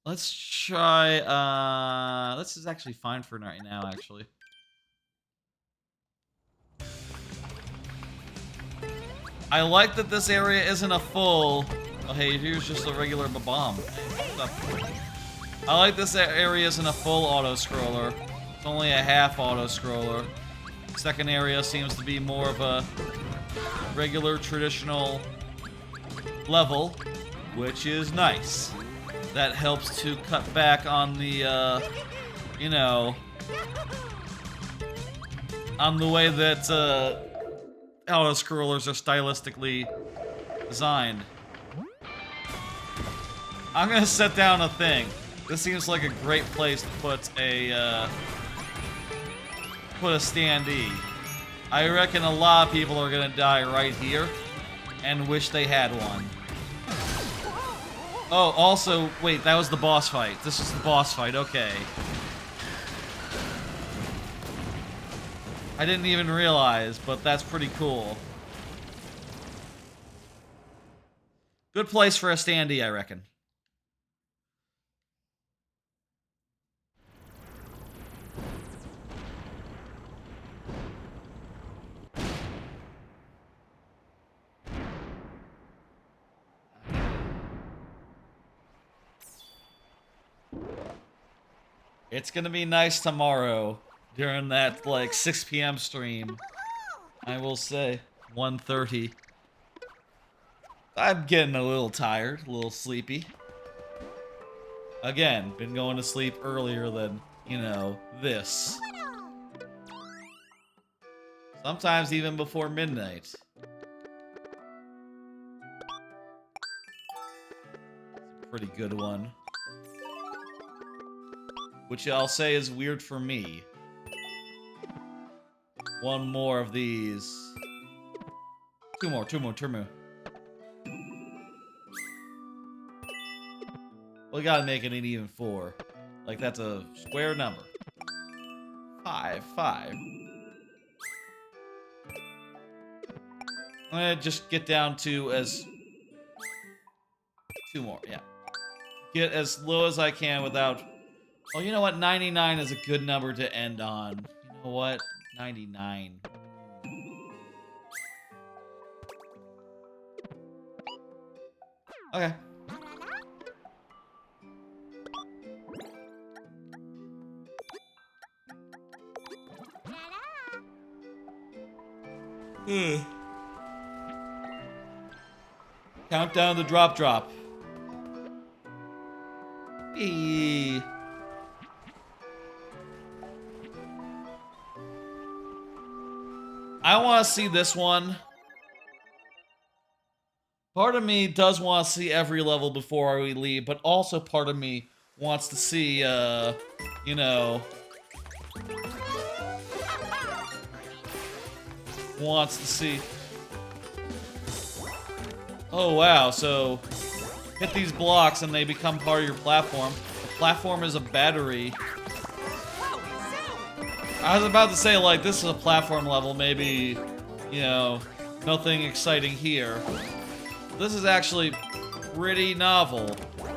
Let's try, this is actually fine for right now, actually. I like that this area isn't a full... Oh, hey, here's just a regular bomb. I like this area isn't a full auto-scroller. It's only a half auto-scroller. Second area seems to be more of a regular, traditional level, which is nice. That helps to cut back on the, you know, on the way that, auto-scrollers are stylistically designed. I'm gonna set down a thing. This seems like a great place to put a standee. I reckon a lot of people are gonna die right here and wish they had one. Oh, also, wait, that was the boss fight. This is the boss fight, okay. I didn't even realize, but that's pretty cool. Good place for a standee, I reckon. It's gonna be nice tomorrow during that, like, 6 p.m. stream. I will say, 1:30. I'm getting a little tired, a little sleepy. Again, been going to sleep earlier than, you know, this. Sometimes even before midnight. It's a pretty good one. Which I'll say is weird for me. One more of these. Two more. We gotta make it an even 4. Like, that's a square number. 5, 5. I'm gonna just get down to as... 2 more, yeah. Get as low as I can without... Oh, you know what? 99 is a good number to end on. You know what? 99. Okay. Countdown the drop. Eee. I want to see this one. Part of me does want to see every level before we leave, but also part of me wants to see, you know... Wants to see... Oh, wow, so... Hit these blocks and they become part of your platform. The platform is a battery. I was about to say, like, this is a platform level, maybe, you know, nothing exciting here. This is actually pretty novel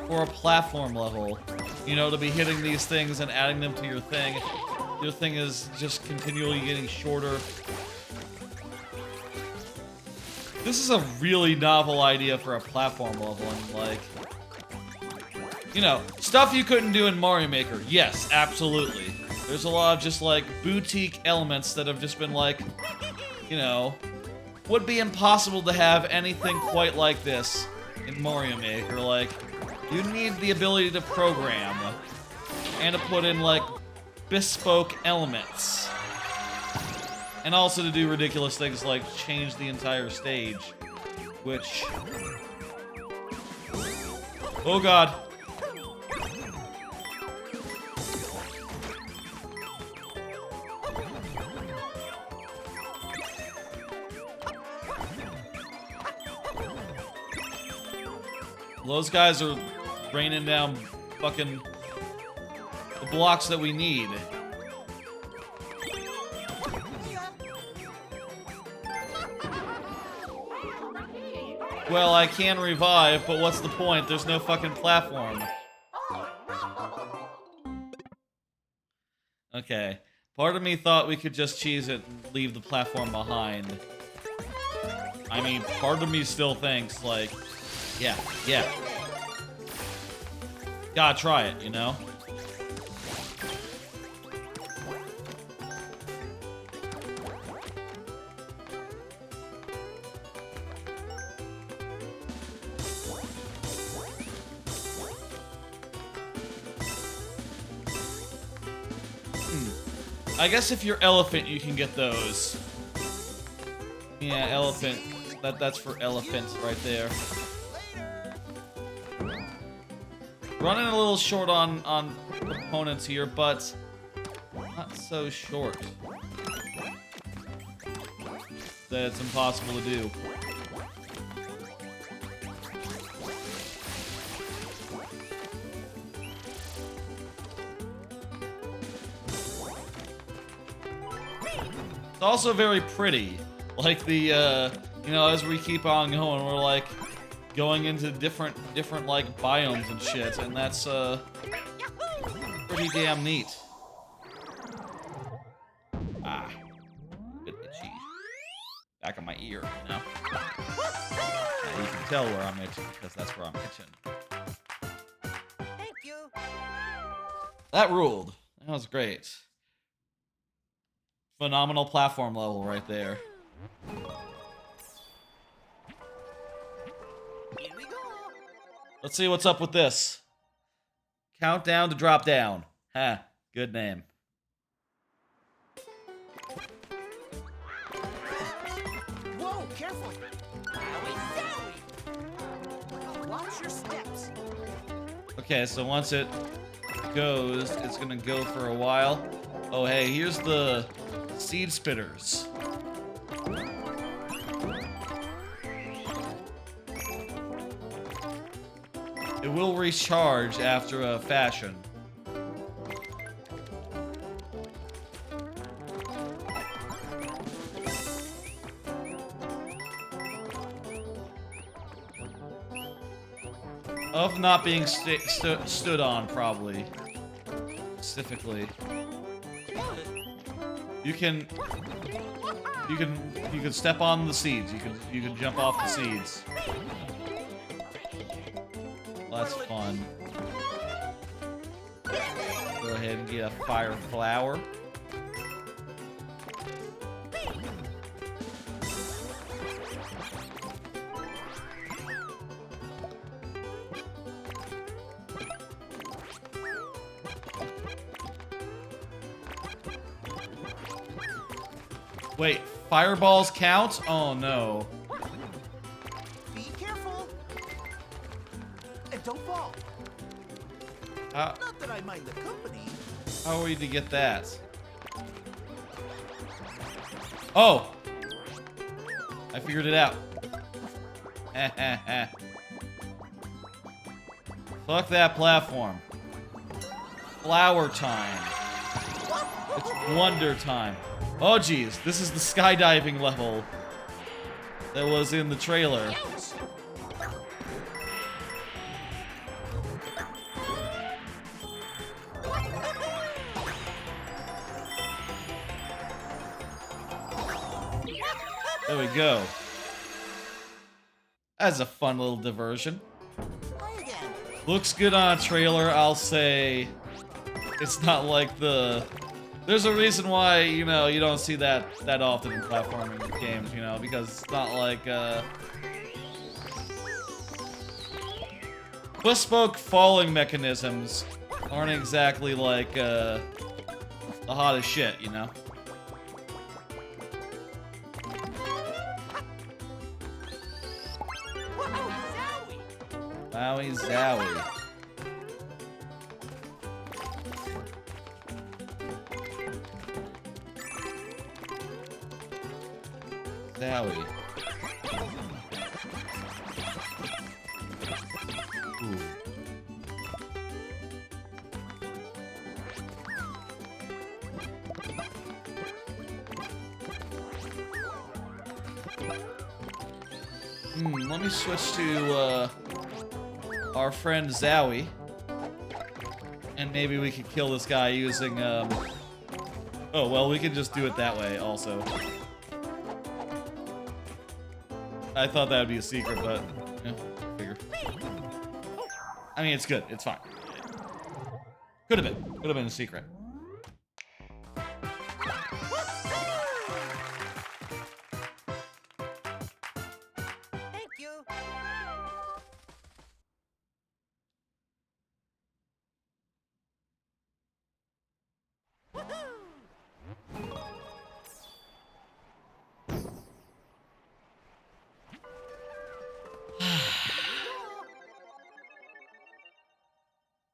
for a platform level. You know, to be hitting these things and adding them to your thing. Your thing is just continually getting shorter. This is a really novel idea for a platform level, and like, you know, stuff you couldn't do in Mario Maker. Yes, absolutely. There's a lot of just like boutique elements that have just been like, you know, would be impossible to have anything quite like this in Mario Maker. Like, you need the ability to program and to put in like bespoke elements. And also to do ridiculous things like change the entire stage, which... Oh god. Those guys are raining down fucking the blocks that we need. Well, I can revive, but what's the point? There's no fucking platform. Okay. Part of me thought we could just cheese it and leave the platform behind. I mean, part of me still thinks, like, yeah. Gotta try it, you know? I guess if you're elephant, you can get those. Yeah, elephant. That's for elephants right there. Running a little short on components here, but not so short that it's impossible to do. It's also very pretty. Like the, you know, as we keep on going, we're like going into different like biomes and shit, and that's pretty damn neat. Ah, bit itchy. Back of my ear, you know. You can tell where I'm itching because that's where I'm itching. Thank you. That ruled. That was great. Phenomenal platform level right there. Here we go. Let's see what's up with this. Countdown to drop down. Ha, good name. Whoa, careful. Watch your steps. Okay, so once it goes, it's gonna go for a while. Oh, hey, here's the seed spitters. It will recharge after a fashion. Of not being stood on, probably. Specifically. You can step on the seeds. You can jump off the seeds. Well, that's fun. Go ahead and get a fire flower. Wait, fireballs count? Oh no. Be careful. And don't fall. Not that I mind the company. How are we to get that? Oh! I figured it out. Fuck that platform. Flower time. It's wonder time. Oh geez, this is the skydiving level that was in the trailer. There we go. That's a fun little diversion. Looks good on a trailer, I'll say. It's not like the... There's a reason why, you know, you don't see that often in platforming games, you know, because it's not like, bespoke falling mechanisms aren't exactly like, the hottest shit, you know? Wowie zowie. Zowie. Ooh. Let me switch to, our friend Zowie. And maybe we could kill this guy using, Oh, well, we could just do it that way, also. I thought that would be a secret, but... Yeah, figure. I mean, it's good. It's fine. Could have been. Could have been a secret. Thank you.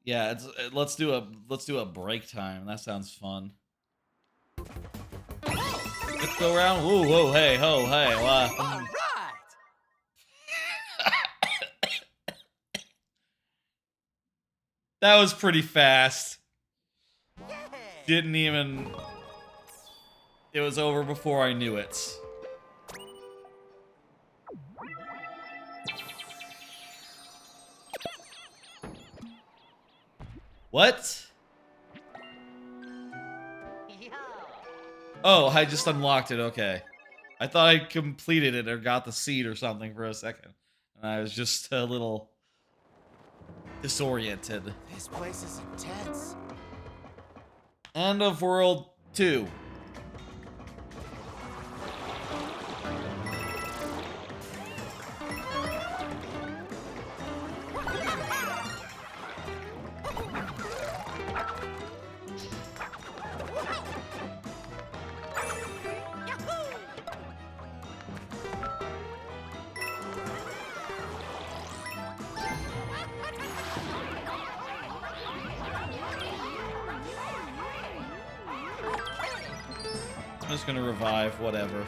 Yeah, let's do a break time. That sounds fun. Let's go around. Whoa, whoa, hey, ho, hey, wow. All right. That was pretty fast. Yeah. Didn't even... It was over before I knew it. What? Oh, I just unlocked it, okay. I thought I completed it or got the seed or something for a second. And I was just a little disoriented. This place is intense. End of World 2. I'm just gonna revive, whatever.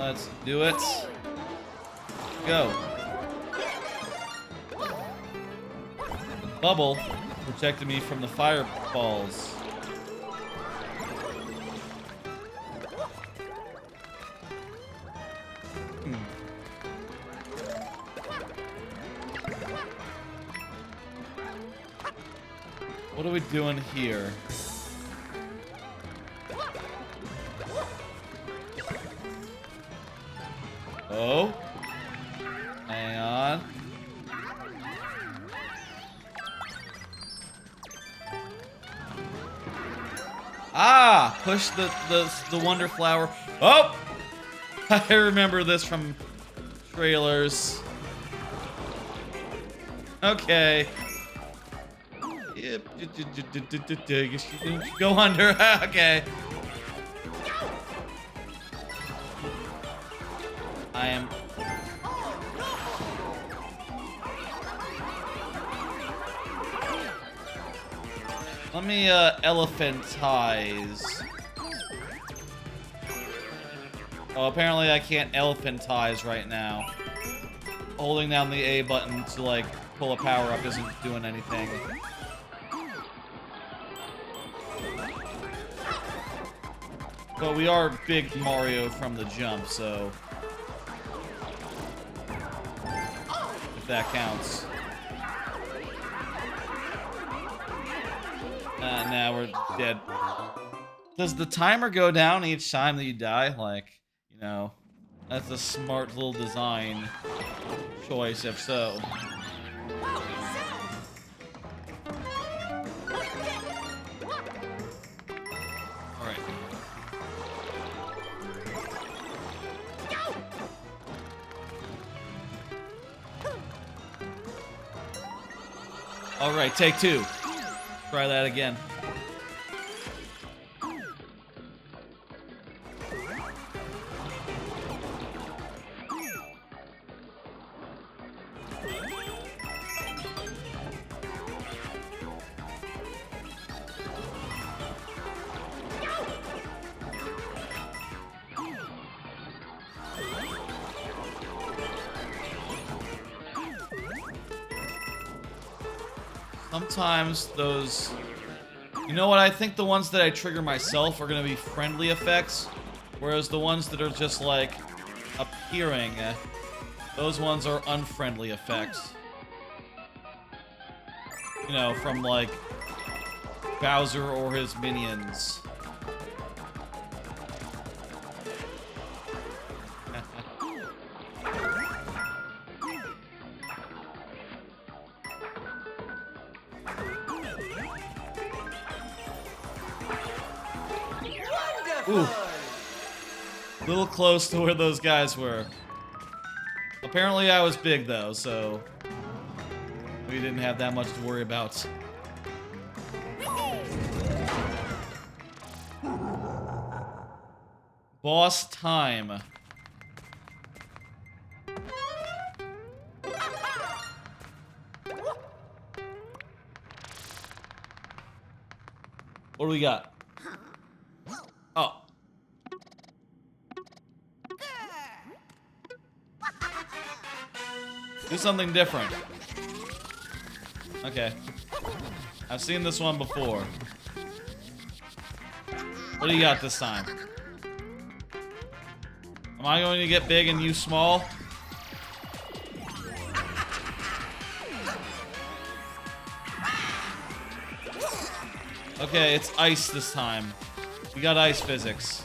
Let's do it. Go. Bubble protected me from the fireballs. What are we doing here? Oh. Hang on. Ah! Push the Wonder Flower. Oh! I remember this from trailers. Okay. Yep. Go under. Okay. I am. Let me elephantize. Oh, apparently I can't elephantize right now. Holding down the A button to like pull a power up isn't doing anything. But we are big Mario from the jump, so if that counts. Now we're dead. Does the timer go down each time that you die? Like, you know, that's a smart little design choice, if so. Alright. Alright, take two. Try that again. Sometimes those... You know what? I think the ones that I trigger myself are going to be friendly effects, whereas the ones that are just, like, appearing, those ones are unfriendly effects. You know, from, like, Bowser or his minions. Ooh. Little close to where those guys were. Apparently I was big though, so we didn't have that much to worry about. Boss time. What do we got? Oh. Do something different. Okay. I've seen this one before. What do you got this time? Am I going to get big and you small? Okay, it's ice this time. We got ice physics.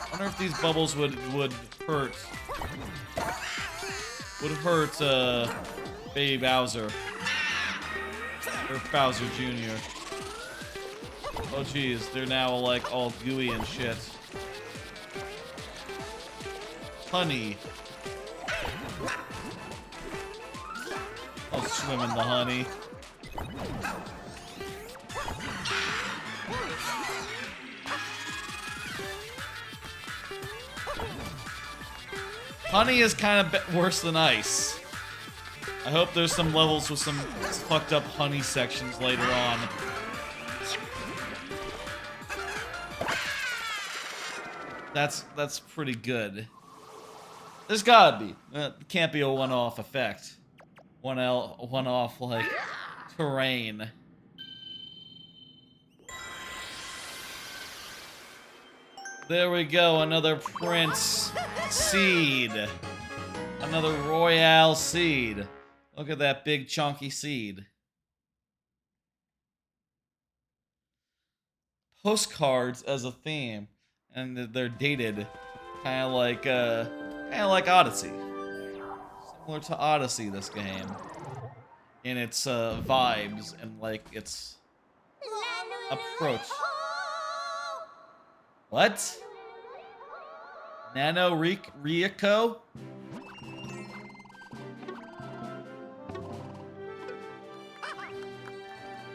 I wonder if these bubbles would hurt. Would hurt Baby Bowser. Or Bowser Jr. Oh geez, they're now like all gooey and shit. Honey. I'll swim in the honey. Honey is kind of worse than ice. I hope there's some levels with some fucked up honey sections later on. That's pretty good. There's gotta be. It can't be a one-off effect. One-off, like, terrain. There we go, another Prince seed. Another Royale seed. Look at that big chunky seed. Postcards as a theme, and they're dated, kind of like Odyssey. Similar to Odyssey, this game, in its vibes and like its approach. What? Nano Ryuko?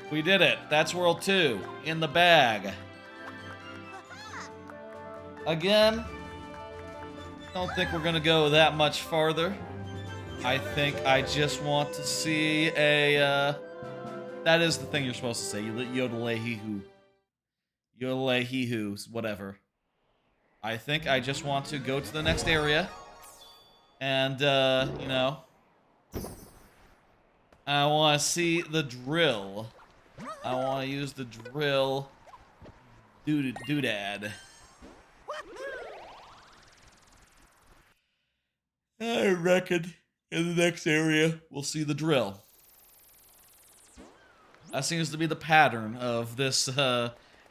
We did it. That's World 2. In the bag. Again, don't think we're gonna go that much farther. I think I just want to see a, that is the thing you're supposed to say. Yodelay-hee-hoo. Yodelay-hee-hoos, whatever. I think I just want to go to the next area. And, you know, I want to see the drill. I want to use the drill doodad. I reckon in the next area we'll see the drill. That seems to be the pattern of this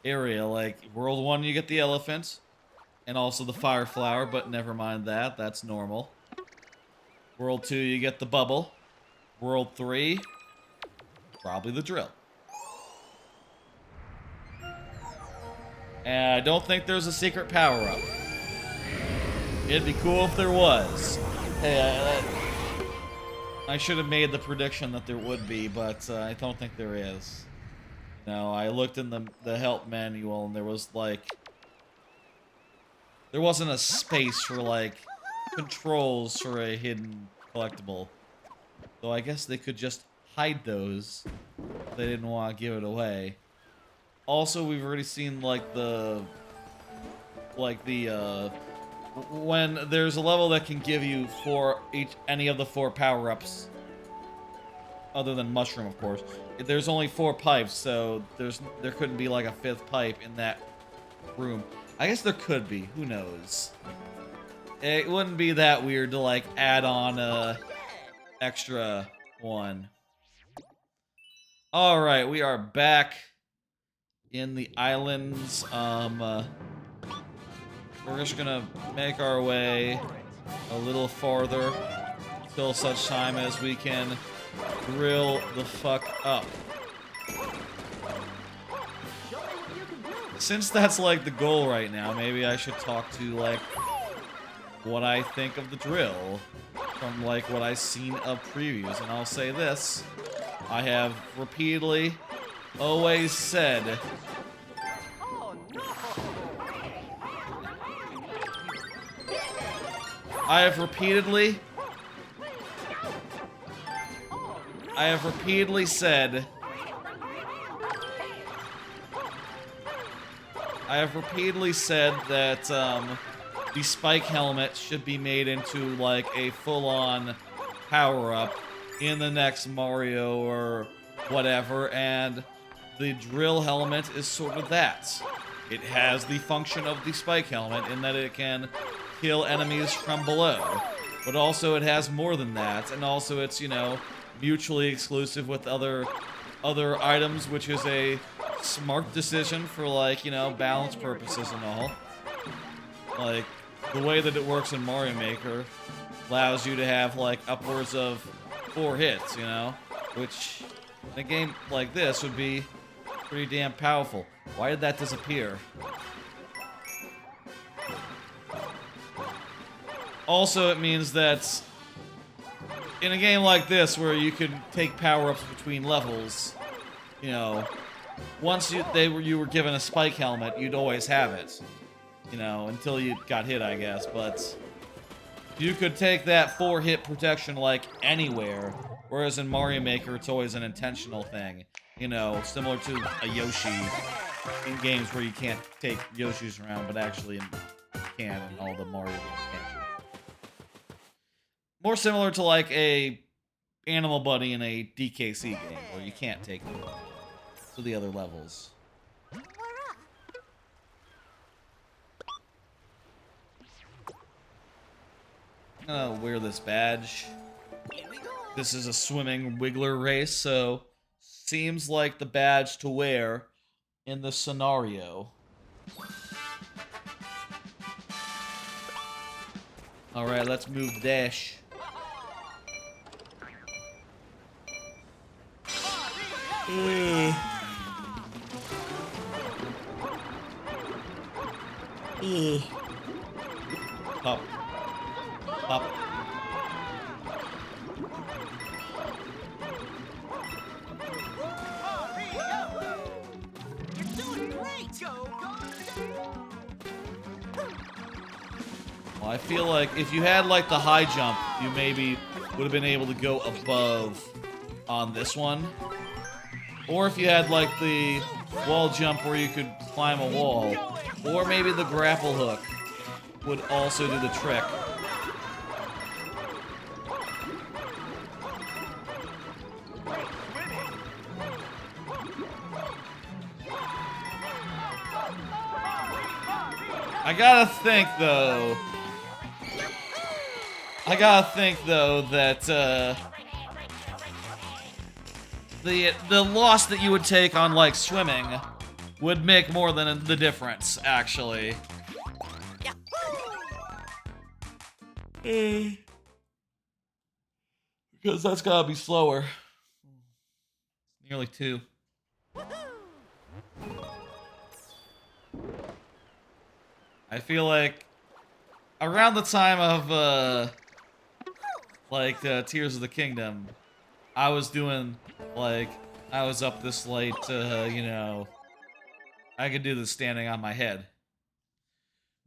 area. Like, World 1 you get the elephant, and also the fire flower, but never mind that, that's normal. World 2 you get the bubble. World 3, probably the drill. And I don't think there's a secret power-up. It'd be cool if there was. Hey, I should have made the prediction that there would be, but I don't think there is. No, I looked in the help manual and there was like... There wasn't a space for like controls for a hidden collectible. So I guess they could just hide those if they didn't want to give it away. Also, we've already seen like the... when there's a level that can give you any of the 4 power-ups, other than mushroom, of course. There's only 4 pipes, so there couldn't be like a 5th pipe in that room. I guess there could be. Who knows? It wouldn't be that weird to like add on a extra one. All right, we are back in the islands. We're just gonna make our way a little farther until such time as we can drill the fuck up. Since that's like the goal right now, maybe I should talk to like what I think of the drill from like what I've seen of previews. And I'll say this, I have repeatedly always said I have repeatedly said that the spike helmet should be made into like a full-on power-up in the next Mario or whatever, and the drill helmet is sort of that. It has the function of the spike helmet in that it can kill enemies from below, but also it has more than that, and also it's, you know, mutually exclusive with other items, which is a smart decision for, like, you know, balance purposes and all. Like, the way that it works in Mario Maker allows you to have, like, upwards of 4 hits, you know, which in a game like this would be pretty damn powerful. Why did that disappear? Also, it means that in a game like this, where you can take power-ups between levels, you know, once you were given a spike helmet, you'd always have it, you know, until you got hit, I guess. But you could take that 4-hit protection like anywhere Whereas in Mario Maker, it's always an intentional thing. You know, similar to a Yoshi in games where you can't take Yoshis around, but actually you can in all the Mario games, can't you? More similar to like a Animal Buddy in a DKC game, where you can't take them to the other levels. I'm gonna wear this badge. This is a swimming wiggler race, so seems like the badge to wear in this scenario. Alright, let's move the dash. Pop. Pop. Well, I feel like if you had like the high jump, you maybe would have been able to go above on this one. Or if you had like the wall jump where you could climb a wall. Or maybe the grapple hook would also do the trick. I gotta think though that the loss that you would take on like swimming would make more than the difference, actually. Because that's gotta be slower. Nearly 2. I feel like around the time of Tears of the Kingdom, I was doing I was up this late, you know, I could do this standing on my head.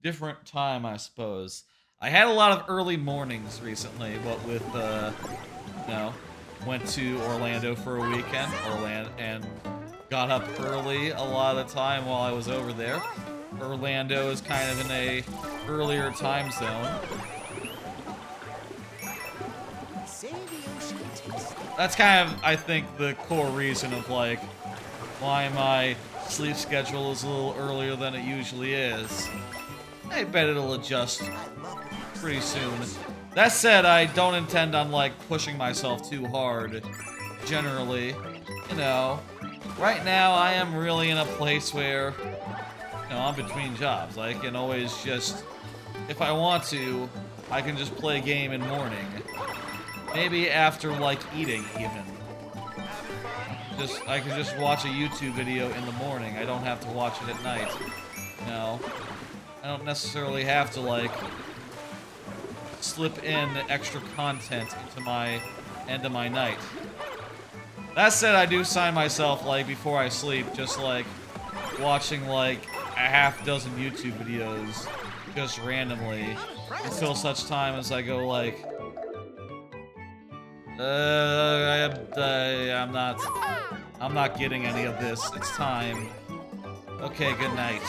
Different time, I suppose. I had a lot of early mornings recently, what with, you know, went to Orlando for a weekend, and got up early a lot of the time while I was over there. Orlando is kind of in a earlier time zone. That's kind of, I think, the core reason of, like, why my sleep schedule is a little earlier than it usually is. I bet it'll adjust pretty soon. That said, I don't intend on, like, pushing myself too hard, generally. You know, right now I am really in a place where, you know, I'm between jobs. I can always just, if I want to, I can just play a game in morning. Maybe after, like, eating, even. I can just watch a YouTube video in the morning. I don't have to watch it at night. You know? I don't necessarily have to, like, slip in extra content into my end of my night. That said, I do sign myself, like, before I sleep, just, like, watching, like, a half dozen YouTube videos just randomly until such time as I go, like, I'm not getting any of this. It's time. Okay, good night.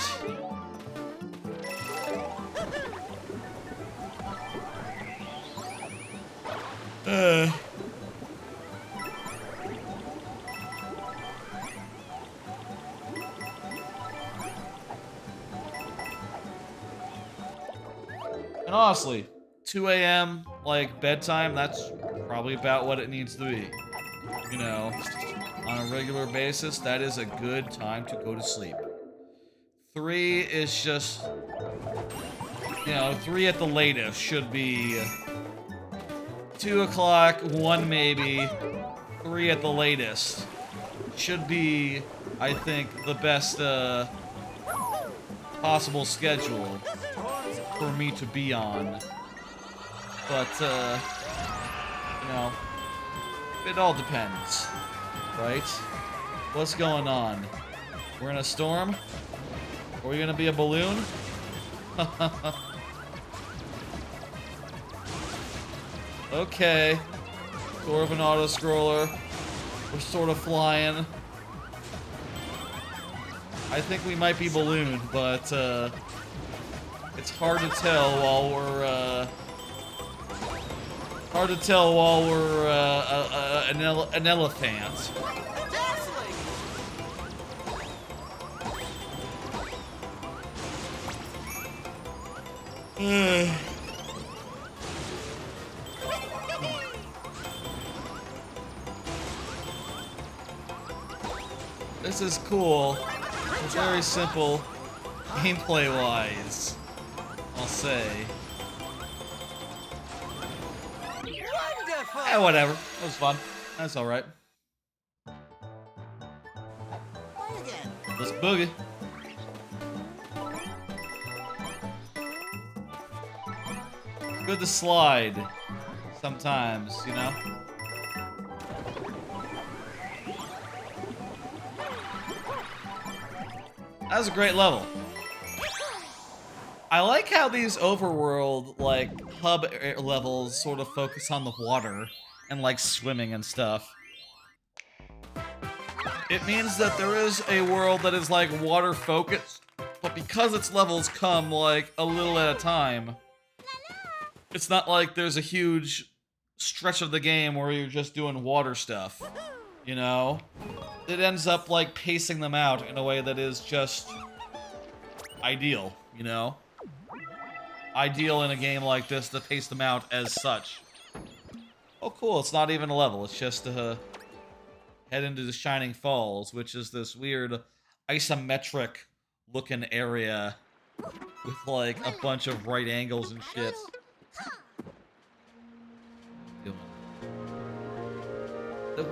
And honestly, 2 a.m., like, bedtime, that's probably about what it needs to be. You know, on a regular basis, that is a good time to go to sleep. 3 is just, you know, 3 at the latest should be 2 o'clock, 1 maybe, 3 at the latest. Should be, I think, the best possible schedule for me to be on. But, you know, it all depends, right? What's going on? We're in a storm? Are we gonna be a balloon? Okay. Sort of an auto-scroller. We're sort of flying. I think we might be ballooned, but it's hard to tell while we're an elephant. Dazzling! This is cool. It's very simple gameplay-wise, I'll say. Wonderful! Eh, whatever. It was fun. That's alright. Play again. Let's boogie. It's good to slide sometimes, you know? That was a great level. I like how these overworld, like, hub levels sort of focus on the water and, like, swimming and stuff. It means that there is a world that is, like, water focused, but because its levels come, like, a little at a time, it's not like there's a huge stretch of the game where you're just doing water stuff, you know? It ends up, like, pacing them out in a way that is just ideal, you know? Ideal in a game like this to pace them out as such. Oh, cool. It's not even a level. It's just head into the Shining Falls, which is this weird isometric looking area with, like, a bunch of right angles and shit.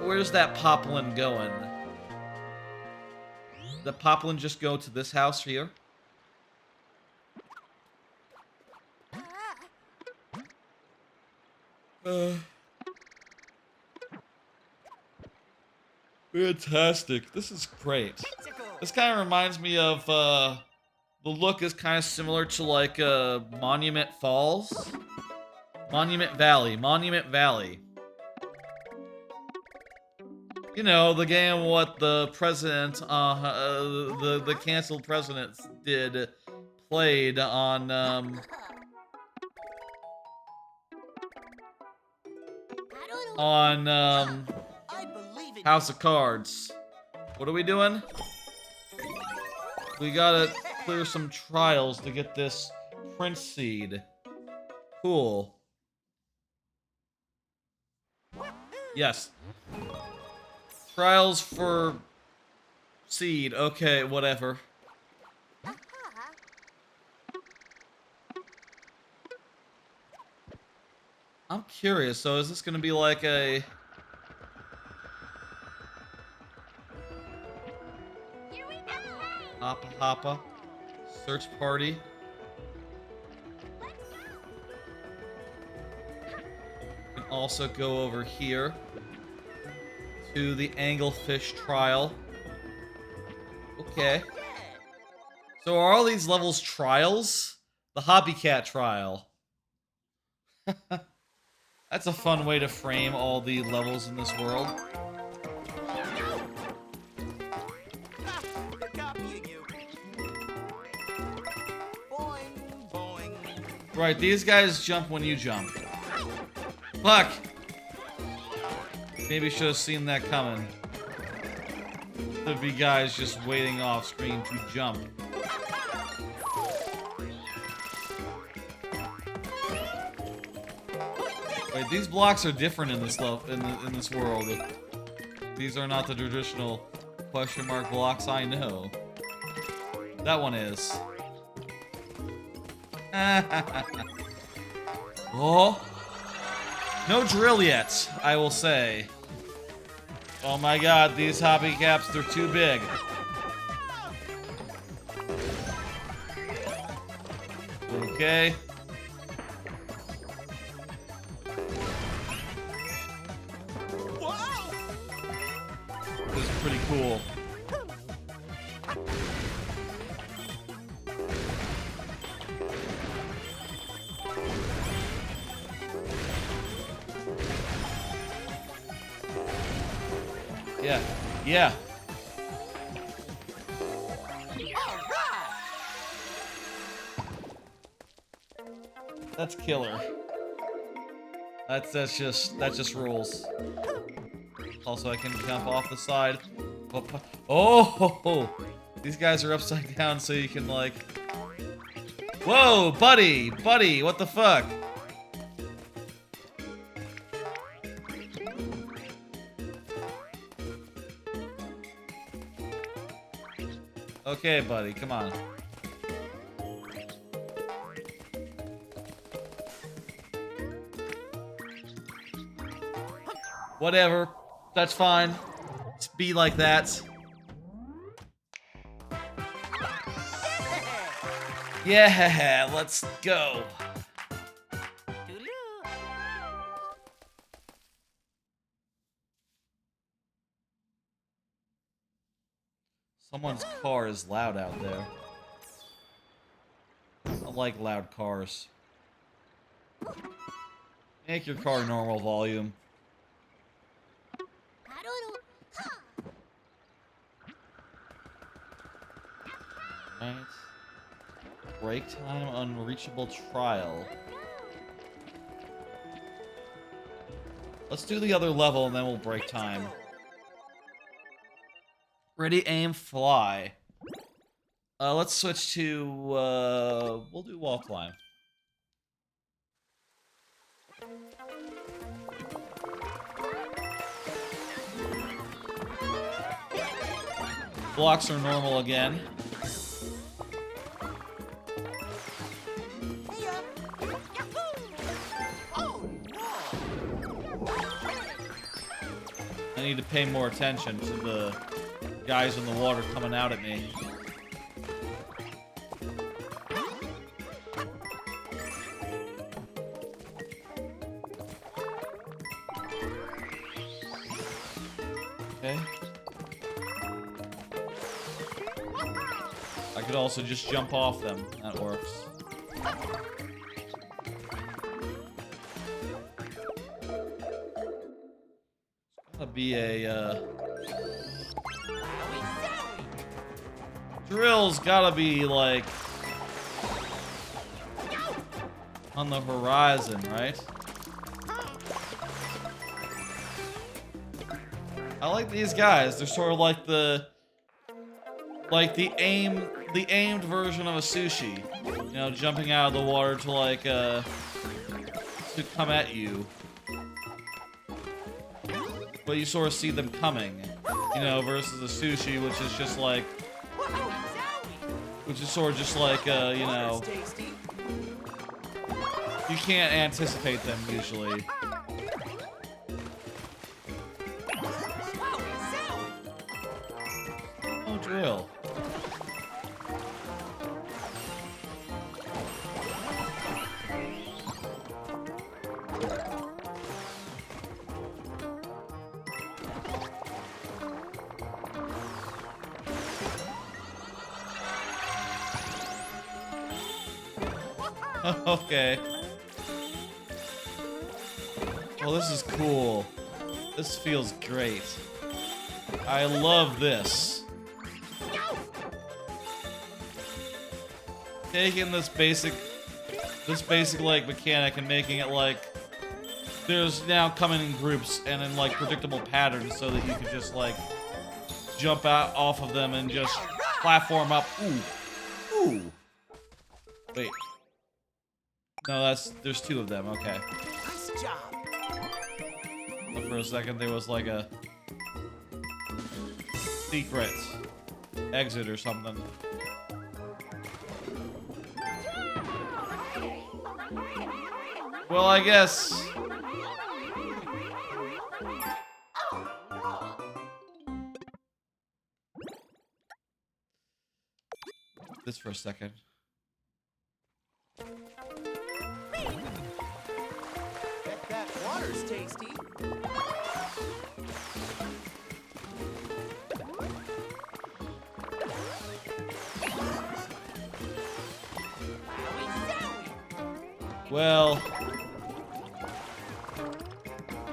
Where's that poplin going? Did the poplin just go to this house here? Fantastic. This is great. This kind of reminds me of, the look is kind of similar to, like, Monument Falls? Monument Valley. You know, the game what the president, the canceled president played on, House of Cards. What are we doing? We gotta clear some trials to get this Prince Seed. Cool. Yes. Trials for Seed. Okay, whatever. I'm curious, so is this gonna be like a... Hoppa Hoppa search party? We can also go over here to the anglefish trial. Okay. So are all these levels trials? The Hobby Cat trial. That's a fun way to frame all the levels in this world. Right, these guys jump when you jump. Fuck! Maybe should have seen that coming. There'd be guys just waiting off screen to jump. Wait, these blocks are different in this in this world. These are not the traditional question mark blocks I know. That one is. Oh, no drill yet, I will say. Oh my god, these hobby caps, they're too big. Okay. This is pretty cool. Yeah. Yeah. That's killer. That just rules. Also, I can jump off the side. Oh! These guys are upside down, so you can like. Whoa, buddy, what the fuck? Okay, buddy, come on. Whatever. That's fine. Just be like that. Yeah, let's go. Someone's car is loud out there. I like loud cars. Make your car normal volume. Right. Break time, unreachable trial. Let's do the other level and then we'll break time. Ready, aim, fly. Let's switch to, we'll do wall climb. Blocks are normal again. I need to pay more attention to the guys in the water coming out at me. Okay. I could also just jump off them. That works. Be a drill's gotta be like on the horizon, right? I like these guys. They're sort of like the aimed version of a sushi. You know, jumping out of the water to like to come at you. But you sort of see them coming, you know, versus the sushi, which is just like, you know, you can't anticipate them usually. Oh, drill. Okay. Well, this is cool. This feels great. I love this. Taking this basic like mechanic and making it like there's now coming in groups and in like predictable patterns so that you can just like jump out off of them and just platform up. Ooh. Ooh. Wait. No, there's two of them, okay. Nice job. But for a second there was like a secret exit or something. Well, I guess. This for a second. Bet that water's tasty. Well,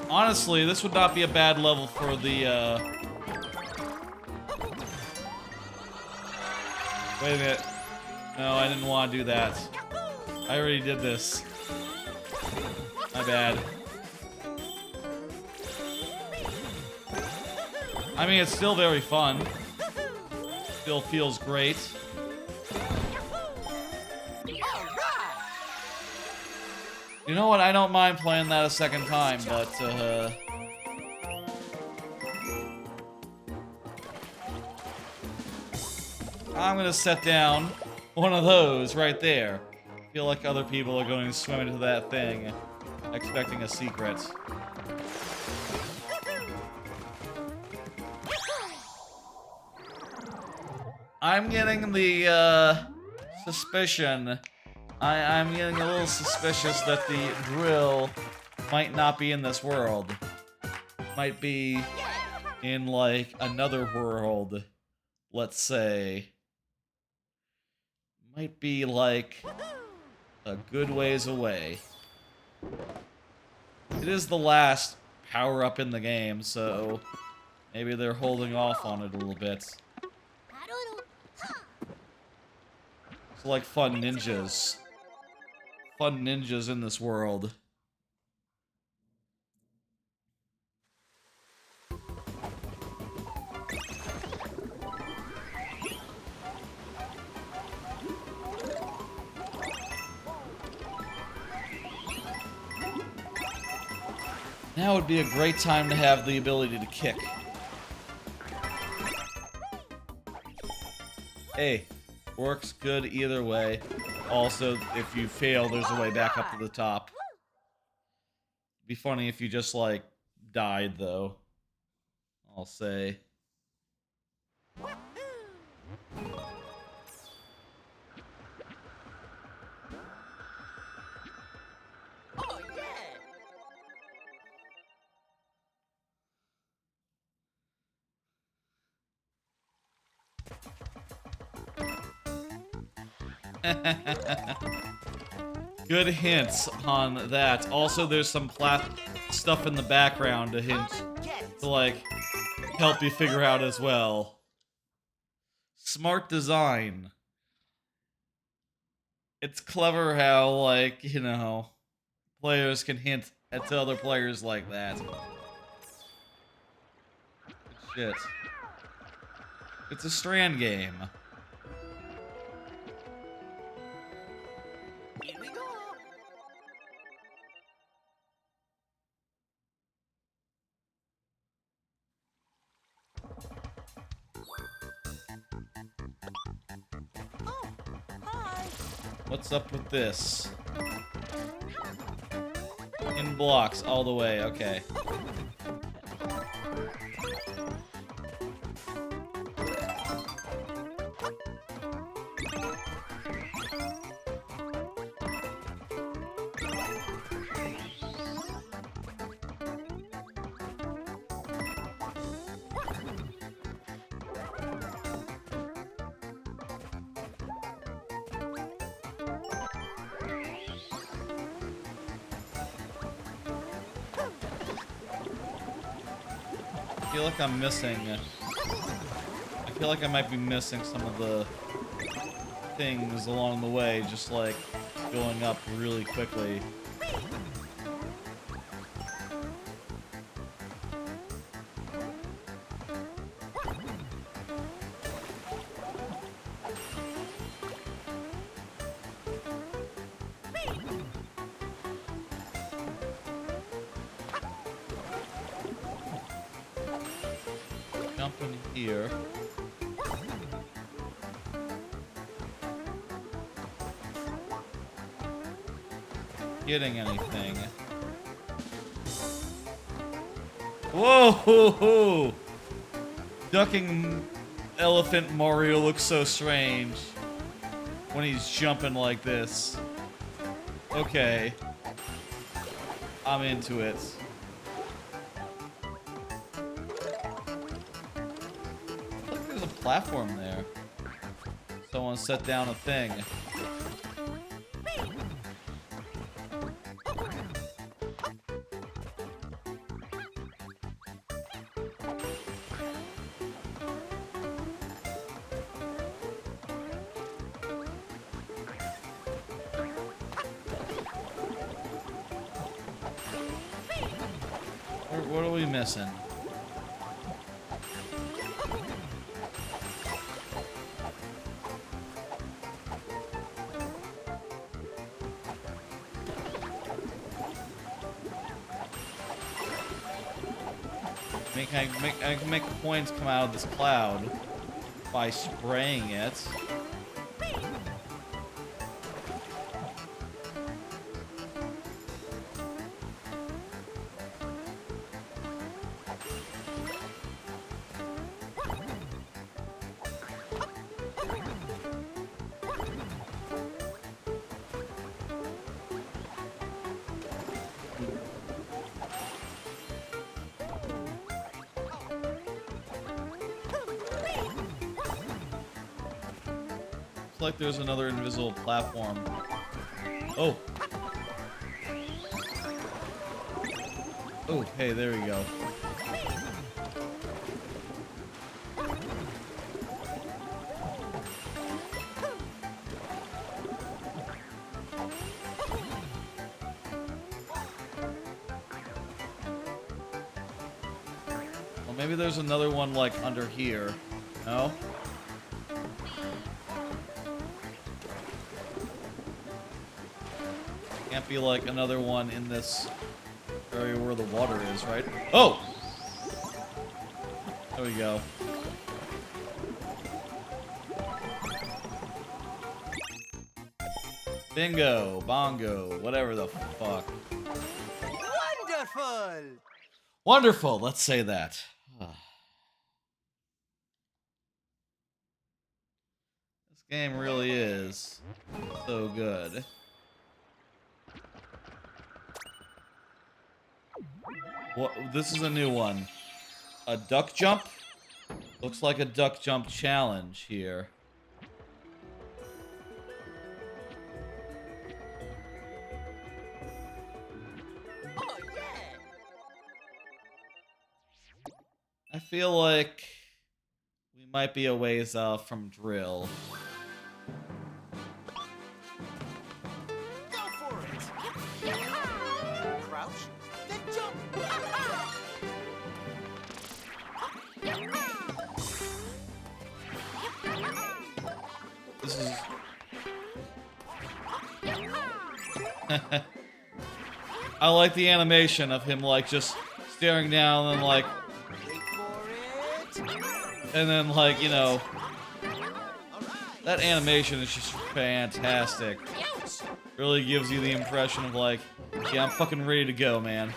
honestly, this would not be a bad level for the Wait a minute. No, I didn't want to do that. I already did this. My bad. I mean, it's still very fun. Still feels great. You know what? I don't mind playing that a second time, but, I'm gonna set down one of those right there. I feel like other people are going to swim into that thing, expecting a secret. I'm getting the, suspicion. I'm getting a little suspicious that the drill might not be in this world. Might be in, like, another world, let's say. Might be, like, a good ways away. It is the last power-up in the game, so maybe they're holding off on it a little bit. It's like fun ninjas. Fun ninjas in this world. Now would be a great time to have the ability to kick. Hey, works good either way. Also, if you fail, there's a way back up to the top. Be funny if you just, like, died, though. I'll say. Oh, Good hints on that. Also, there's some stuff in the background to hint, to, like, help you figure out as well. Smart design. It's clever how, like, you know, players can hint at other players like that. Shit. It's a Strand game. Here we go. Oh, hi. What's up with this? In blocks all the way, okay. I feel like I'm missing. I feel like I might be missing some of the things along the way, just like going up really quickly. Jump in here. Getting anything. Whoa! Ho, ho. Ducking Elephant Mario looks so strange when he's jumping like this. Okay. I'm into it. Look, there's a platform there. Someone set down a thing. What are we missing? I can make coins come out of this cloud by spraying it. Like there's another invisible platform. Oh. Oh, hey, there we go. Well, maybe there's another one like under here. No? Can't be like another one in this area where the water is, right? Oh! There we go. Bingo, bongo, whatever the fuck. Wonderful! Wonderful, let's say that. This game really is so good. What? This is a new one. A duck jump? Looks like a duck jump challenge here. Oh, yeah! I feel like we might be a ways off from drill. Go for it! Crouch, then jump! This is... I like the animation of him, like, just staring down and, like... Wait for it! And then, like, you know... Alright! That animation is just fantastic. Ouch! Really gives you the impression of, like, yeah, I'm fucking ready to go, man.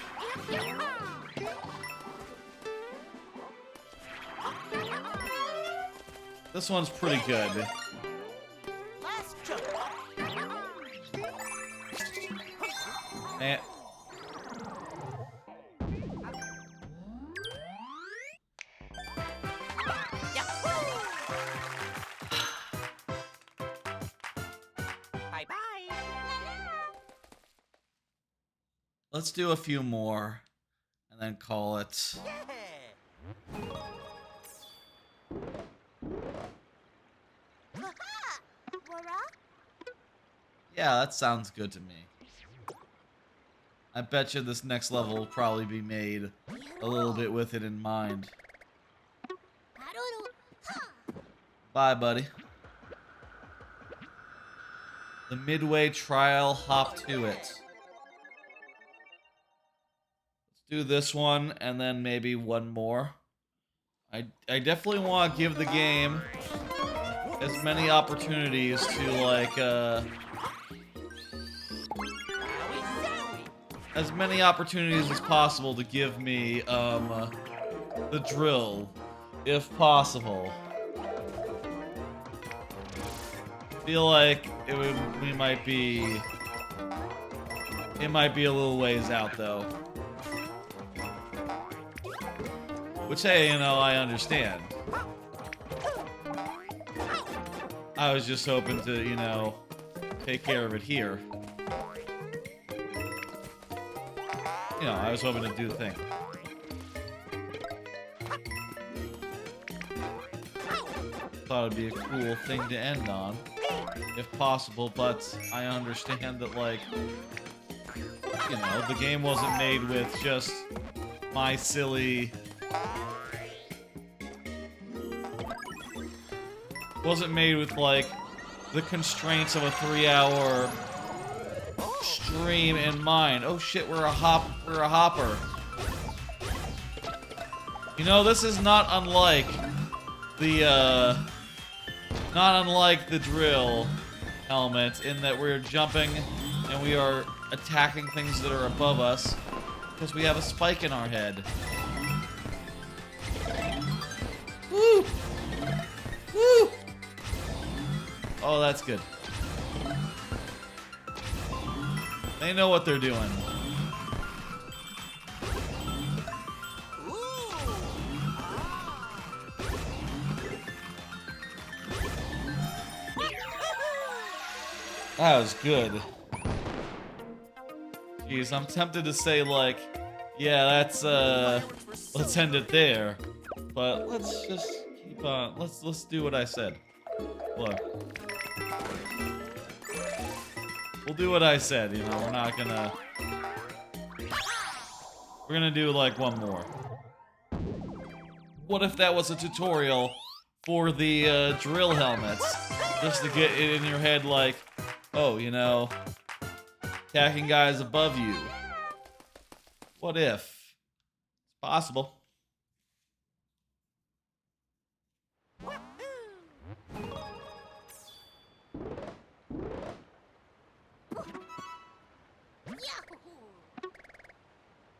This one's pretty good. Last jump! Man. Bye-bye! Let's do a few more and then call it. Yeah! Yeah, that sounds good to me. I bet you this next level will probably be made a little bit with it in mind. Bye, buddy. The midway trial, hop to it. Let's do this one and then maybe one more. I definitely want to give the game as many opportunities to, like, as many opportunities as possible to give me, the drill, if possible. Feel like it might be a little ways out, though. Which, hey, you know, I understand. I was just hoping to, you know, take care of it here. You know, I was hoping to do the thing. Thought it'd be a cool thing to end on, if possible, but I understand that, like, you know, the game wasn't made with just my silly... Wasn't made with, like, the constraints of a 3-hour stream in mind. Oh shit, we're a hopper. You know, this is not unlike the drill helmet in that we're jumping and we are attacking things that are above us because we have a spike in our head. Woo! Woo! Oh, that's good. They know what they're doing. That was good. Jeez, I'm tempted to say, like, yeah, that's, let's end it there. But let's just keep on, let's do what I said. Look. We'll do what I said, you know, we're not gonna... We're gonna do, like, one more. What if that was a tutorial for the, drill helmets? Just to get it in your head, like, oh, you know, attacking guys above you. What if? It's possible.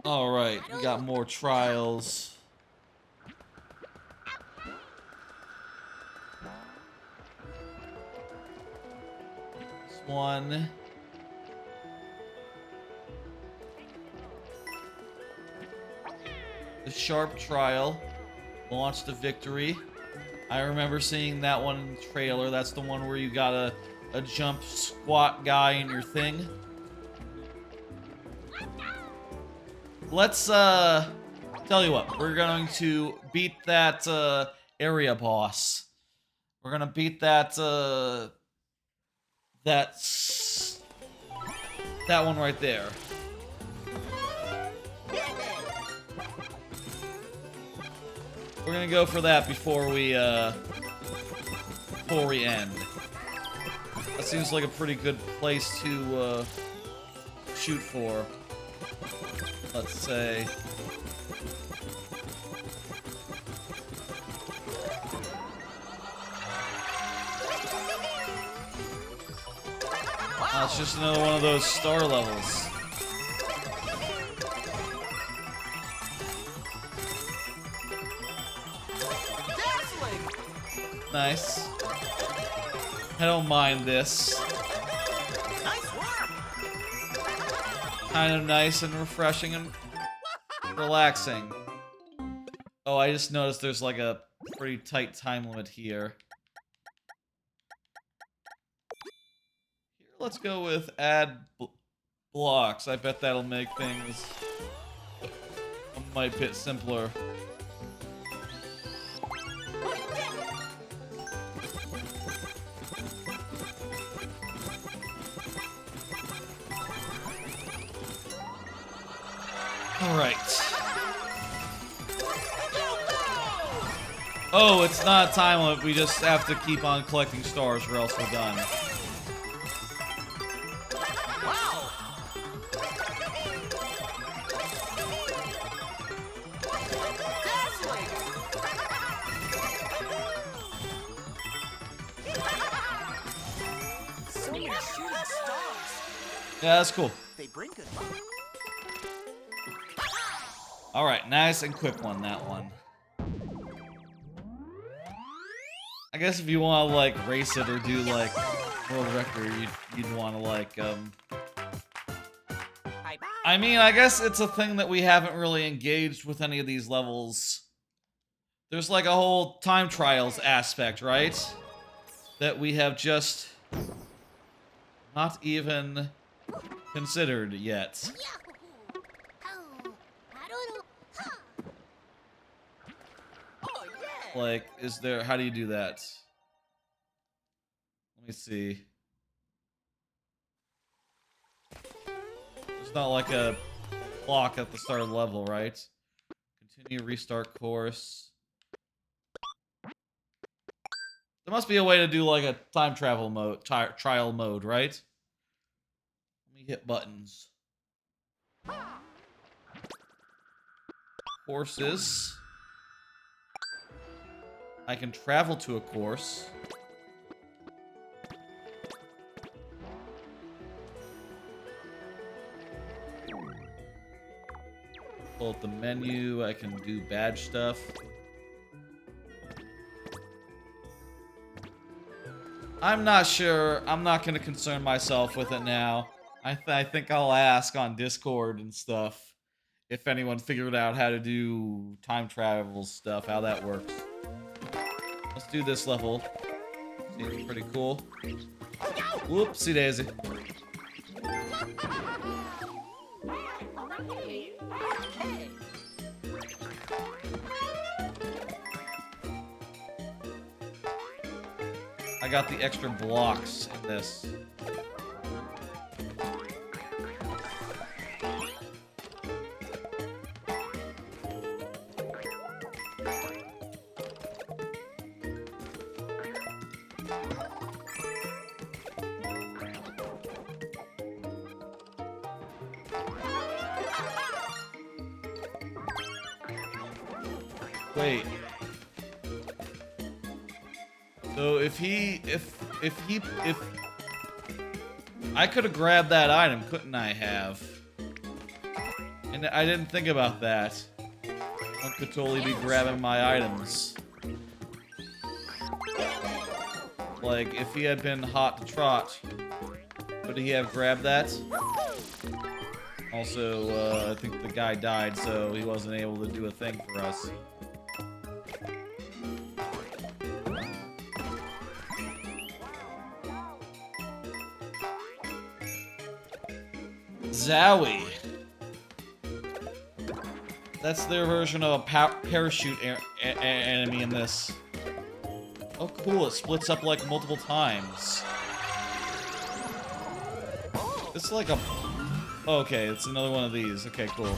Alright, we got more trials. This one. The Sharp trial launched to victory. I remember seeing that one in the trailer. That's the one where you got a jump squat guy in your thing. Let's, tell you what, we're going to beat that, area boss. We're gonna beat that, that one right there. We're gonna go for that before we end. That seems like a pretty good place to, shoot for. Let's say. Oh, it's just another one of those star levels. Nice. I don't mind this. Nice work. Kind of nice and refreshing and relaxing. Oh, I just noticed there's like a pretty tight time limit here. Here, let's go with add blocks. I bet that'll make things a might bit simpler. Alright. Oh, it's not a time limit. We just have to keep on collecting stars or else we're done. Wow. Dazzling. So many shooting stars. Yeah, that's cool. They bring good luck. Alright, nice and quick one, that one. I guess if you want to, like, race it or do, like, world record, you'd want to, like, I mean, I guess it's a thing that we haven't really engaged with any of these levels. There's, like, a whole time trials aspect, right? That we have just not even considered yet. Like, is there... How do you do that? Let me see. There's not like a clock at the start of the level, right? Continue restart course. There must be a way to do like a time travel mode, trial mode, right? Let me hit buttons. Courses. I can travel to a course. Pull up the menu. I can do badge stuff. I'm not sure. I'm not going to concern myself with it now. I think I'll ask on Discord and stuff if anyone figured out how to do time travel stuff, how that works. Let's do this level. Seems pretty cool. Whoopsie daisy. I got the extra blocks in this. Wait. So if I could have grabbed that item, couldn't I have? And I didn't think about that. One could totally be grabbing my items. Like, if he had been hot to trot, could he have grabbed that? Also, I think the guy died, so he wasn't able to do a thing for us. Zowie. That's their version of a parachute enemy in this. Oh, cool. It splits up like multiple times. It's like a... Oh, okay, it's another one of these. Okay, cool.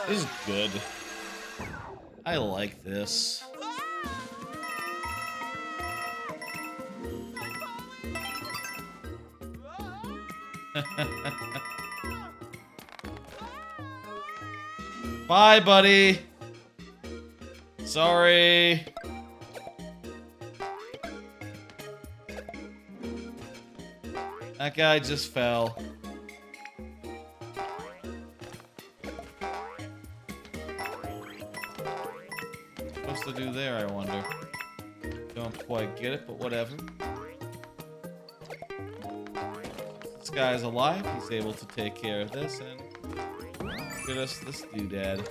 This is good. I like this. Bye, buddy. Sorry. That guy just fell. To do there, I wonder. Don't quite get it, but whatever. This guy's alive. He's able to take care of this and get us this doodad.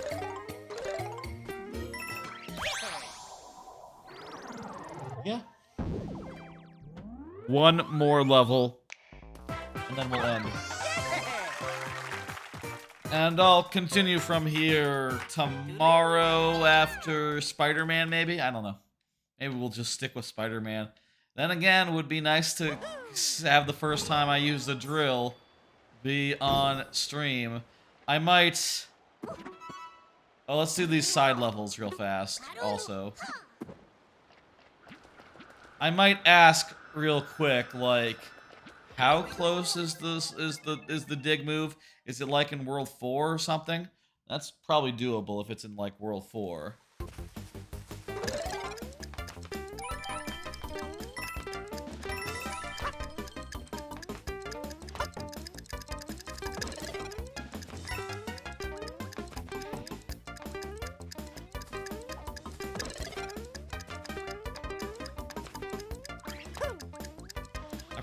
Yeah. One more level, and then we'll end. And I'll continue from here tomorrow after Spider-Man, maybe? I don't know. Maybe we'll just stick with Spider-Man. Then again, it would be nice to have the first time I use the drill be on stream. I might... Oh, let's do these side levels real fast, also. I might ask real quick, like... How close is the dig move? Is it like in World 4 or something? That's probably doable if it's in like World 4.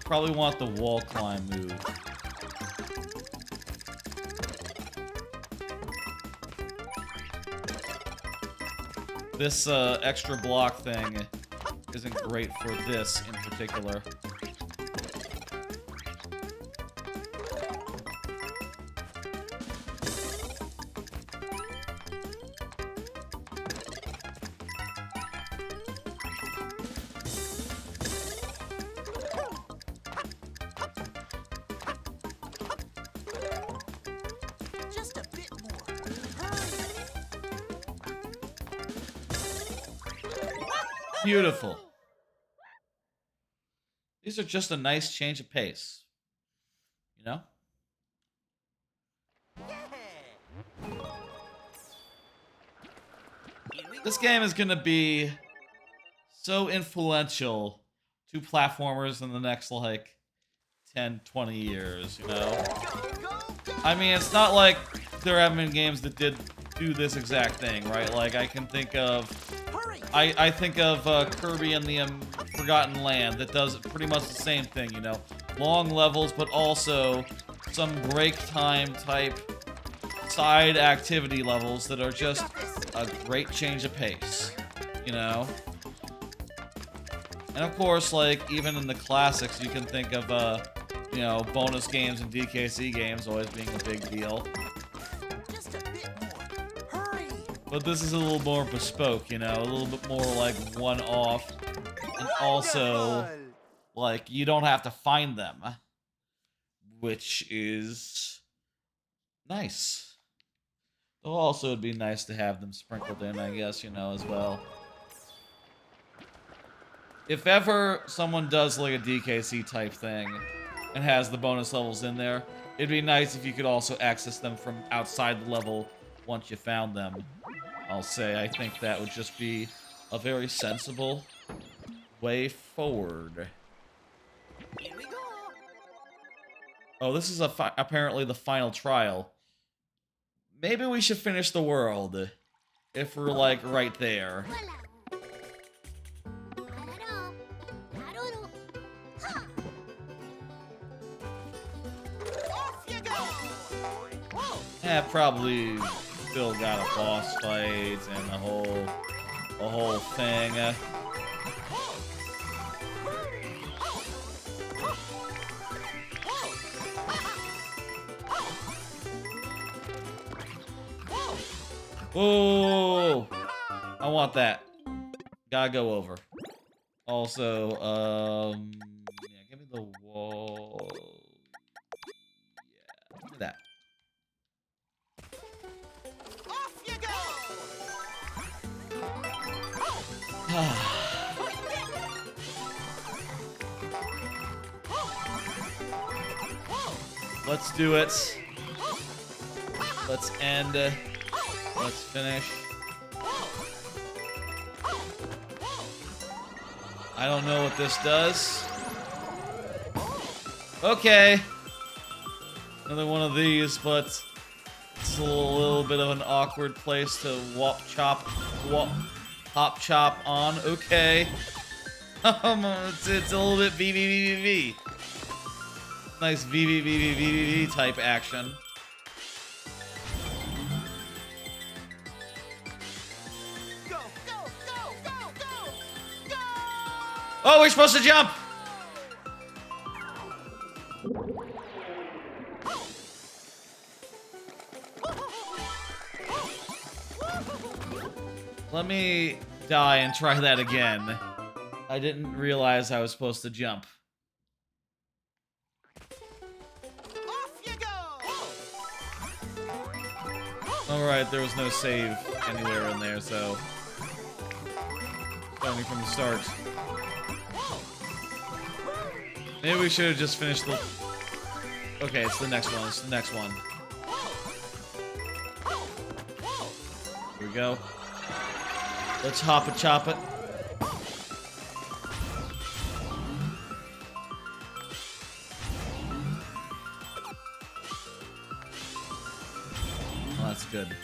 Probably want the wall climb move. this extra block thing isn't great for this in particular. Just a bit more. Hurry. Beautiful. These are just a nice change of pace. You know? This game is gonna be so influential to platformers in the next, like, 10, 20 years, you know? I mean, it's not like there haven't been games that did do this exact thing, right? Like, I can think of... I think of Kirby and the Forgotten Land that does pretty much the same thing, you know? Long levels, but also some break time type side activity levels that are just a great change of pace, you know? And of course, like, even in the classics, you can think of, you know, bonus games and DKC games always being a big deal. Just a bit more. Hurry. But this is a little more bespoke, you know? A little bit more, like, one-off. And also, like, you don't have to find them. Which is... nice. Though also it'd be nice to have them sprinkled in, I guess, you know, as well. If ever someone does, like, a DKC type thing and has the bonus levels in there, it'd be nice if you could also access them from outside the level once you found them. I'll say, I think that would just be a very sensible way forward. Here we go. Oh, this is apparently the final trial. Maybe we should finish the world. If we're, like, right there. Off you go. Whoa. Yeah, probably still got a boss fight and a whole thing. Oh, I want that. Gotta go over. Also, yeah, give me the wall. Yeah, give me that. Off you go. Let's do it. Let's end. Let's finish. I don't know what this does. Okay. Another one of these, but it's a little bit of an awkward place to hop chop on. Okay. It's a little bit VVVVV. Nice VVVVVV type action. Oh, we're supposed to jump! Let me die and try that again. I didn't realize I was supposed to jump. Off you go. Alright, there was no save anywhere in there, so... starting from the start. Maybe we should have just finished the... okay, it's the next one. It's the next one. Here we go. Let's hop it, chop it. Oh, that's good.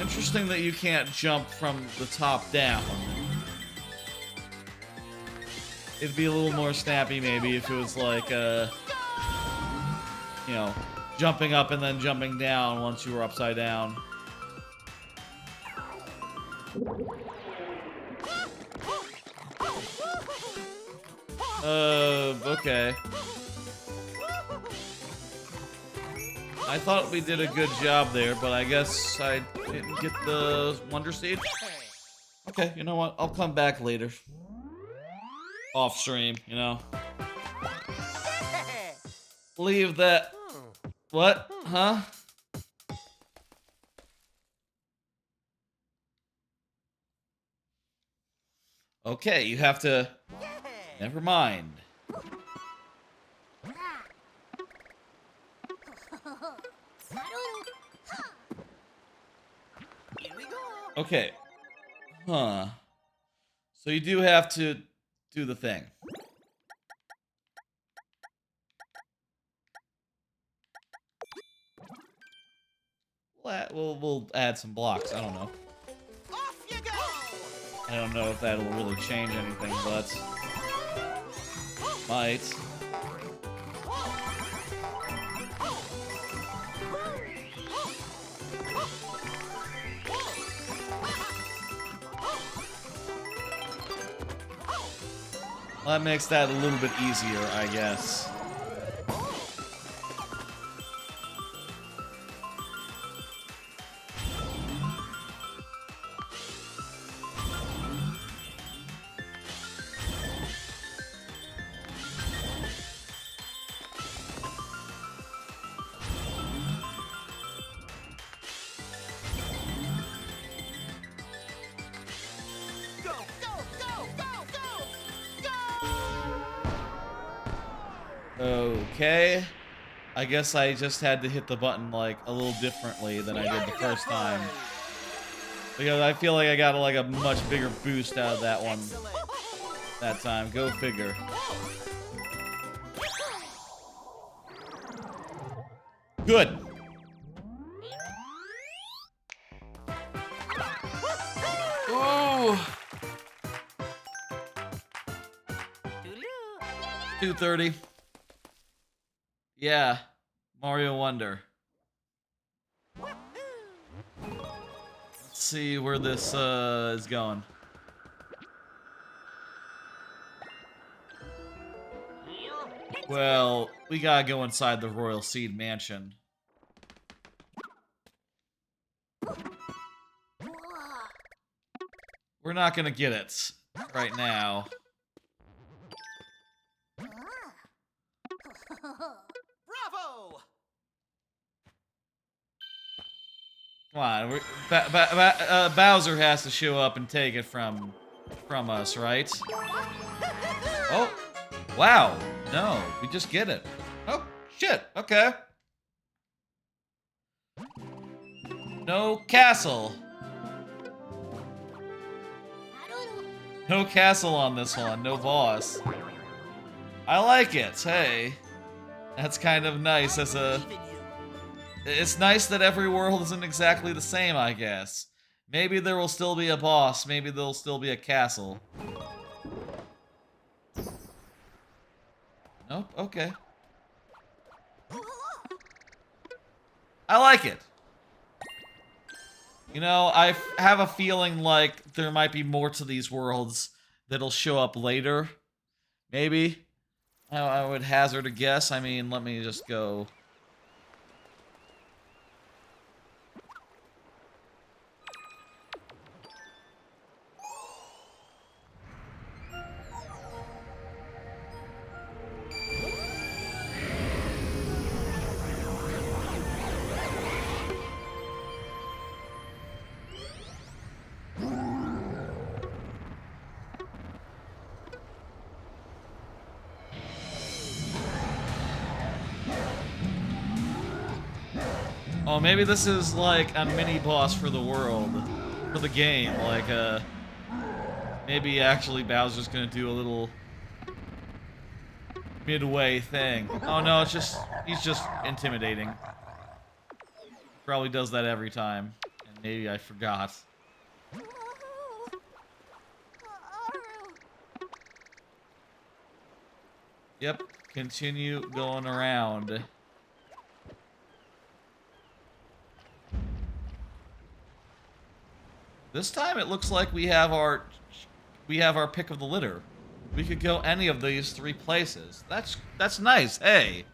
Interesting that you can't jump from the top down. It'd be a little more snappy maybe if it was like you know, jumping up and then jumping down once you were upside down. Okay. I thought we did a good job there, but I guess I didn't get the Wonder Seed. Okay, you know what? I'll come back later. Off stream, you know. Leave that. What? Huh? Okay, you have to... Never mind. Okay. Huh. So you do have to do the thing. We'll add some blocks. I don't know. Off you go! I don't know if that'll really change anything, but might. Well, that makes that a little bit easier, I guess. Go, go, go, go, go, go! Okay. I guess I just had to hit the button, like, a little differently than I did the first time. Because I feel like I got, like, a much bigger boost out of that one that time. Go figure. Good. Ooh. 230. Yeah. Mario Wonder. Let's see where this is going. Well, we gotta go inside the Royal Seed Mansion. We're not gonna get it right now. Bravo! Come on, Bowser has to show up and take it from us, right? Oh, wow! No, we just get it. Oh shit! Okay. No castle. No castle on this one. No boss. I like it. Hey, that's kind of nice as a. It's nice that every world isn't exactly the same, I guess. Maybe there will still be a boss. Maybe there'll still be a castle. Nope, okay. I like it. You know, I have a feeling like there might be more to these worlds that'll show up later. Maybe. I would hazard a guess. I mean, let me just go... Oh, maybe this is like a mini boss for the world, for the game. Like, maybe actually Bowser's gonna do a little midway thing. Oh no, it's just, he's just intimidating. Probably does that every time. And maybe I forgot. Yep, continue going around. This time it looks like we have our pick of the litter. We could go any of these 3 places. That's nice. Hey,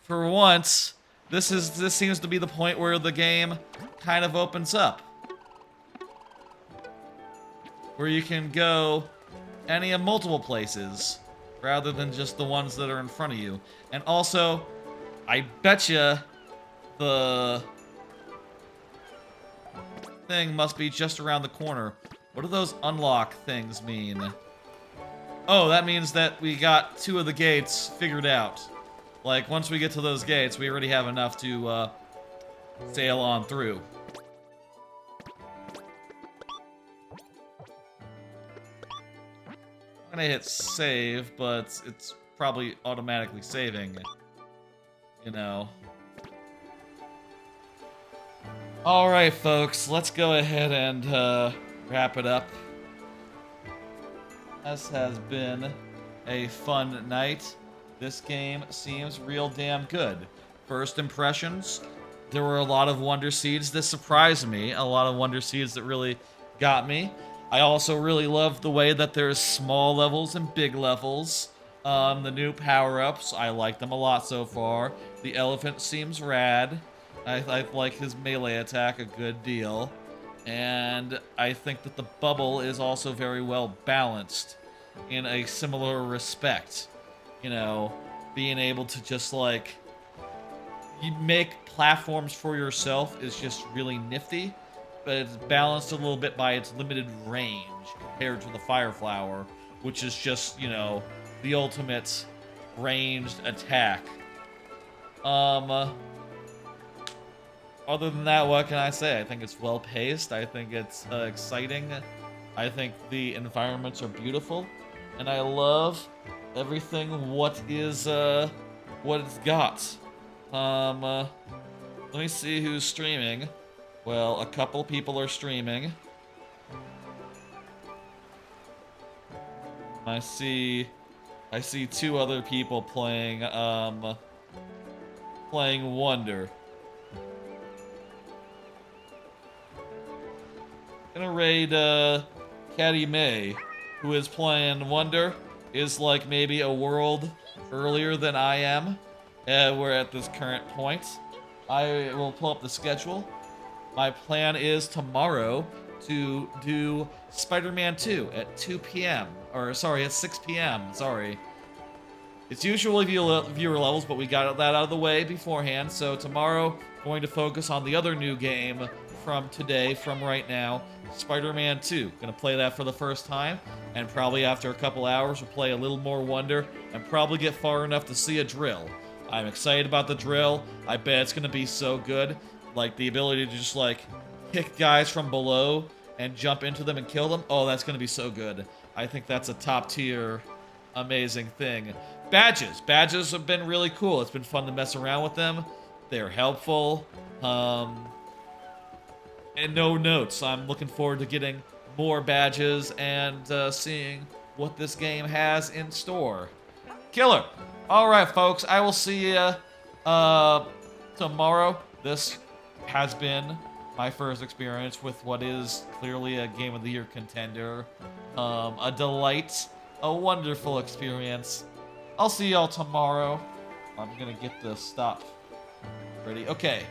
for once, this seems to be the point where the game kind of opens up, where you can go any of multiple places rather than just the ones that are in front of you. And also, I betcha the thing must be just around the corner. What do those unlock things mean? Oh, that means that we got 2 of the gates figured out. Like, once we get to those gates, we already have enough to sail on through. I'm gonna hit save, but it's probably automatically saving, you know. Alright, folks, let's go ahead and wrap it up. This has been a fun night. This game seems real damn good. First impressions, there were a lot of Wonder Seeds that surprised me, a lot of Wonder Seeds that really got me. I also really love the way that there's small levels and big levels. The new power-ups, I like them a lot so far. The elephant seems rad. I like his melee attack a good deal. And I think that the bubble is also very well balanced in a similar respect. You know, being able to just, like, you make platforms for yourself is just really nifty, but it's balanced a little bit by its limited range compared to the Fire Flower, which is just, you know, the ultimate ranged attack. Other than that, what can I say? I think it's well paced. I think it's exciting. I think the environments are beautiful, and I love everything what it's got. Let me see who's streaming. Well, a couple people are streaming. I see 2 other people playing playing Wonder. Gonna raid Caddy May, who is playing Wonder, is like maybe a world earlier than I am. We're at this current point. I will pull up the schedule. My plan is tomorrow to do Spider-Man 2 at 2 p.m. Or, sorry, at 6 p.m. Sorry. It's usually viewer levels, but we got that out of the way beforehand. So tomorrow, going to focus on the other new game from today, from right now, Spider-Man 2. Gonna play that for the first time, and probably after a couple hours, we'll play a little more Wonder, and probably get far enough to see a drill. I'm excited about the drill. I bet it's gonna be so good. Like, the ability to just, like, pick guys from below and jump into them and kill them. Oh, that's gonna be so good. I think that's a top-tier, amazing thing. Badges. Badges have been really cool. It's been fun to mess around with them. They're helpful. And no notes. I'm looking forward to getting more badges and seeing what this game has in store. Killer. All right, folks. I will see you tomorrow. This has been my first experience with what is clearly a Game of the Year contender. A delight. A wonderful experience. I'll see y'all tomorrow. I'm gonna get the stop ready. Okay.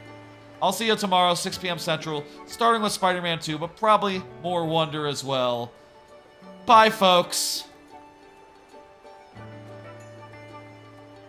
I'll see you tomorrow, 6 p.m. Central, starting with Spider-Man 2, but probably more Wonder as well. Bye, folks.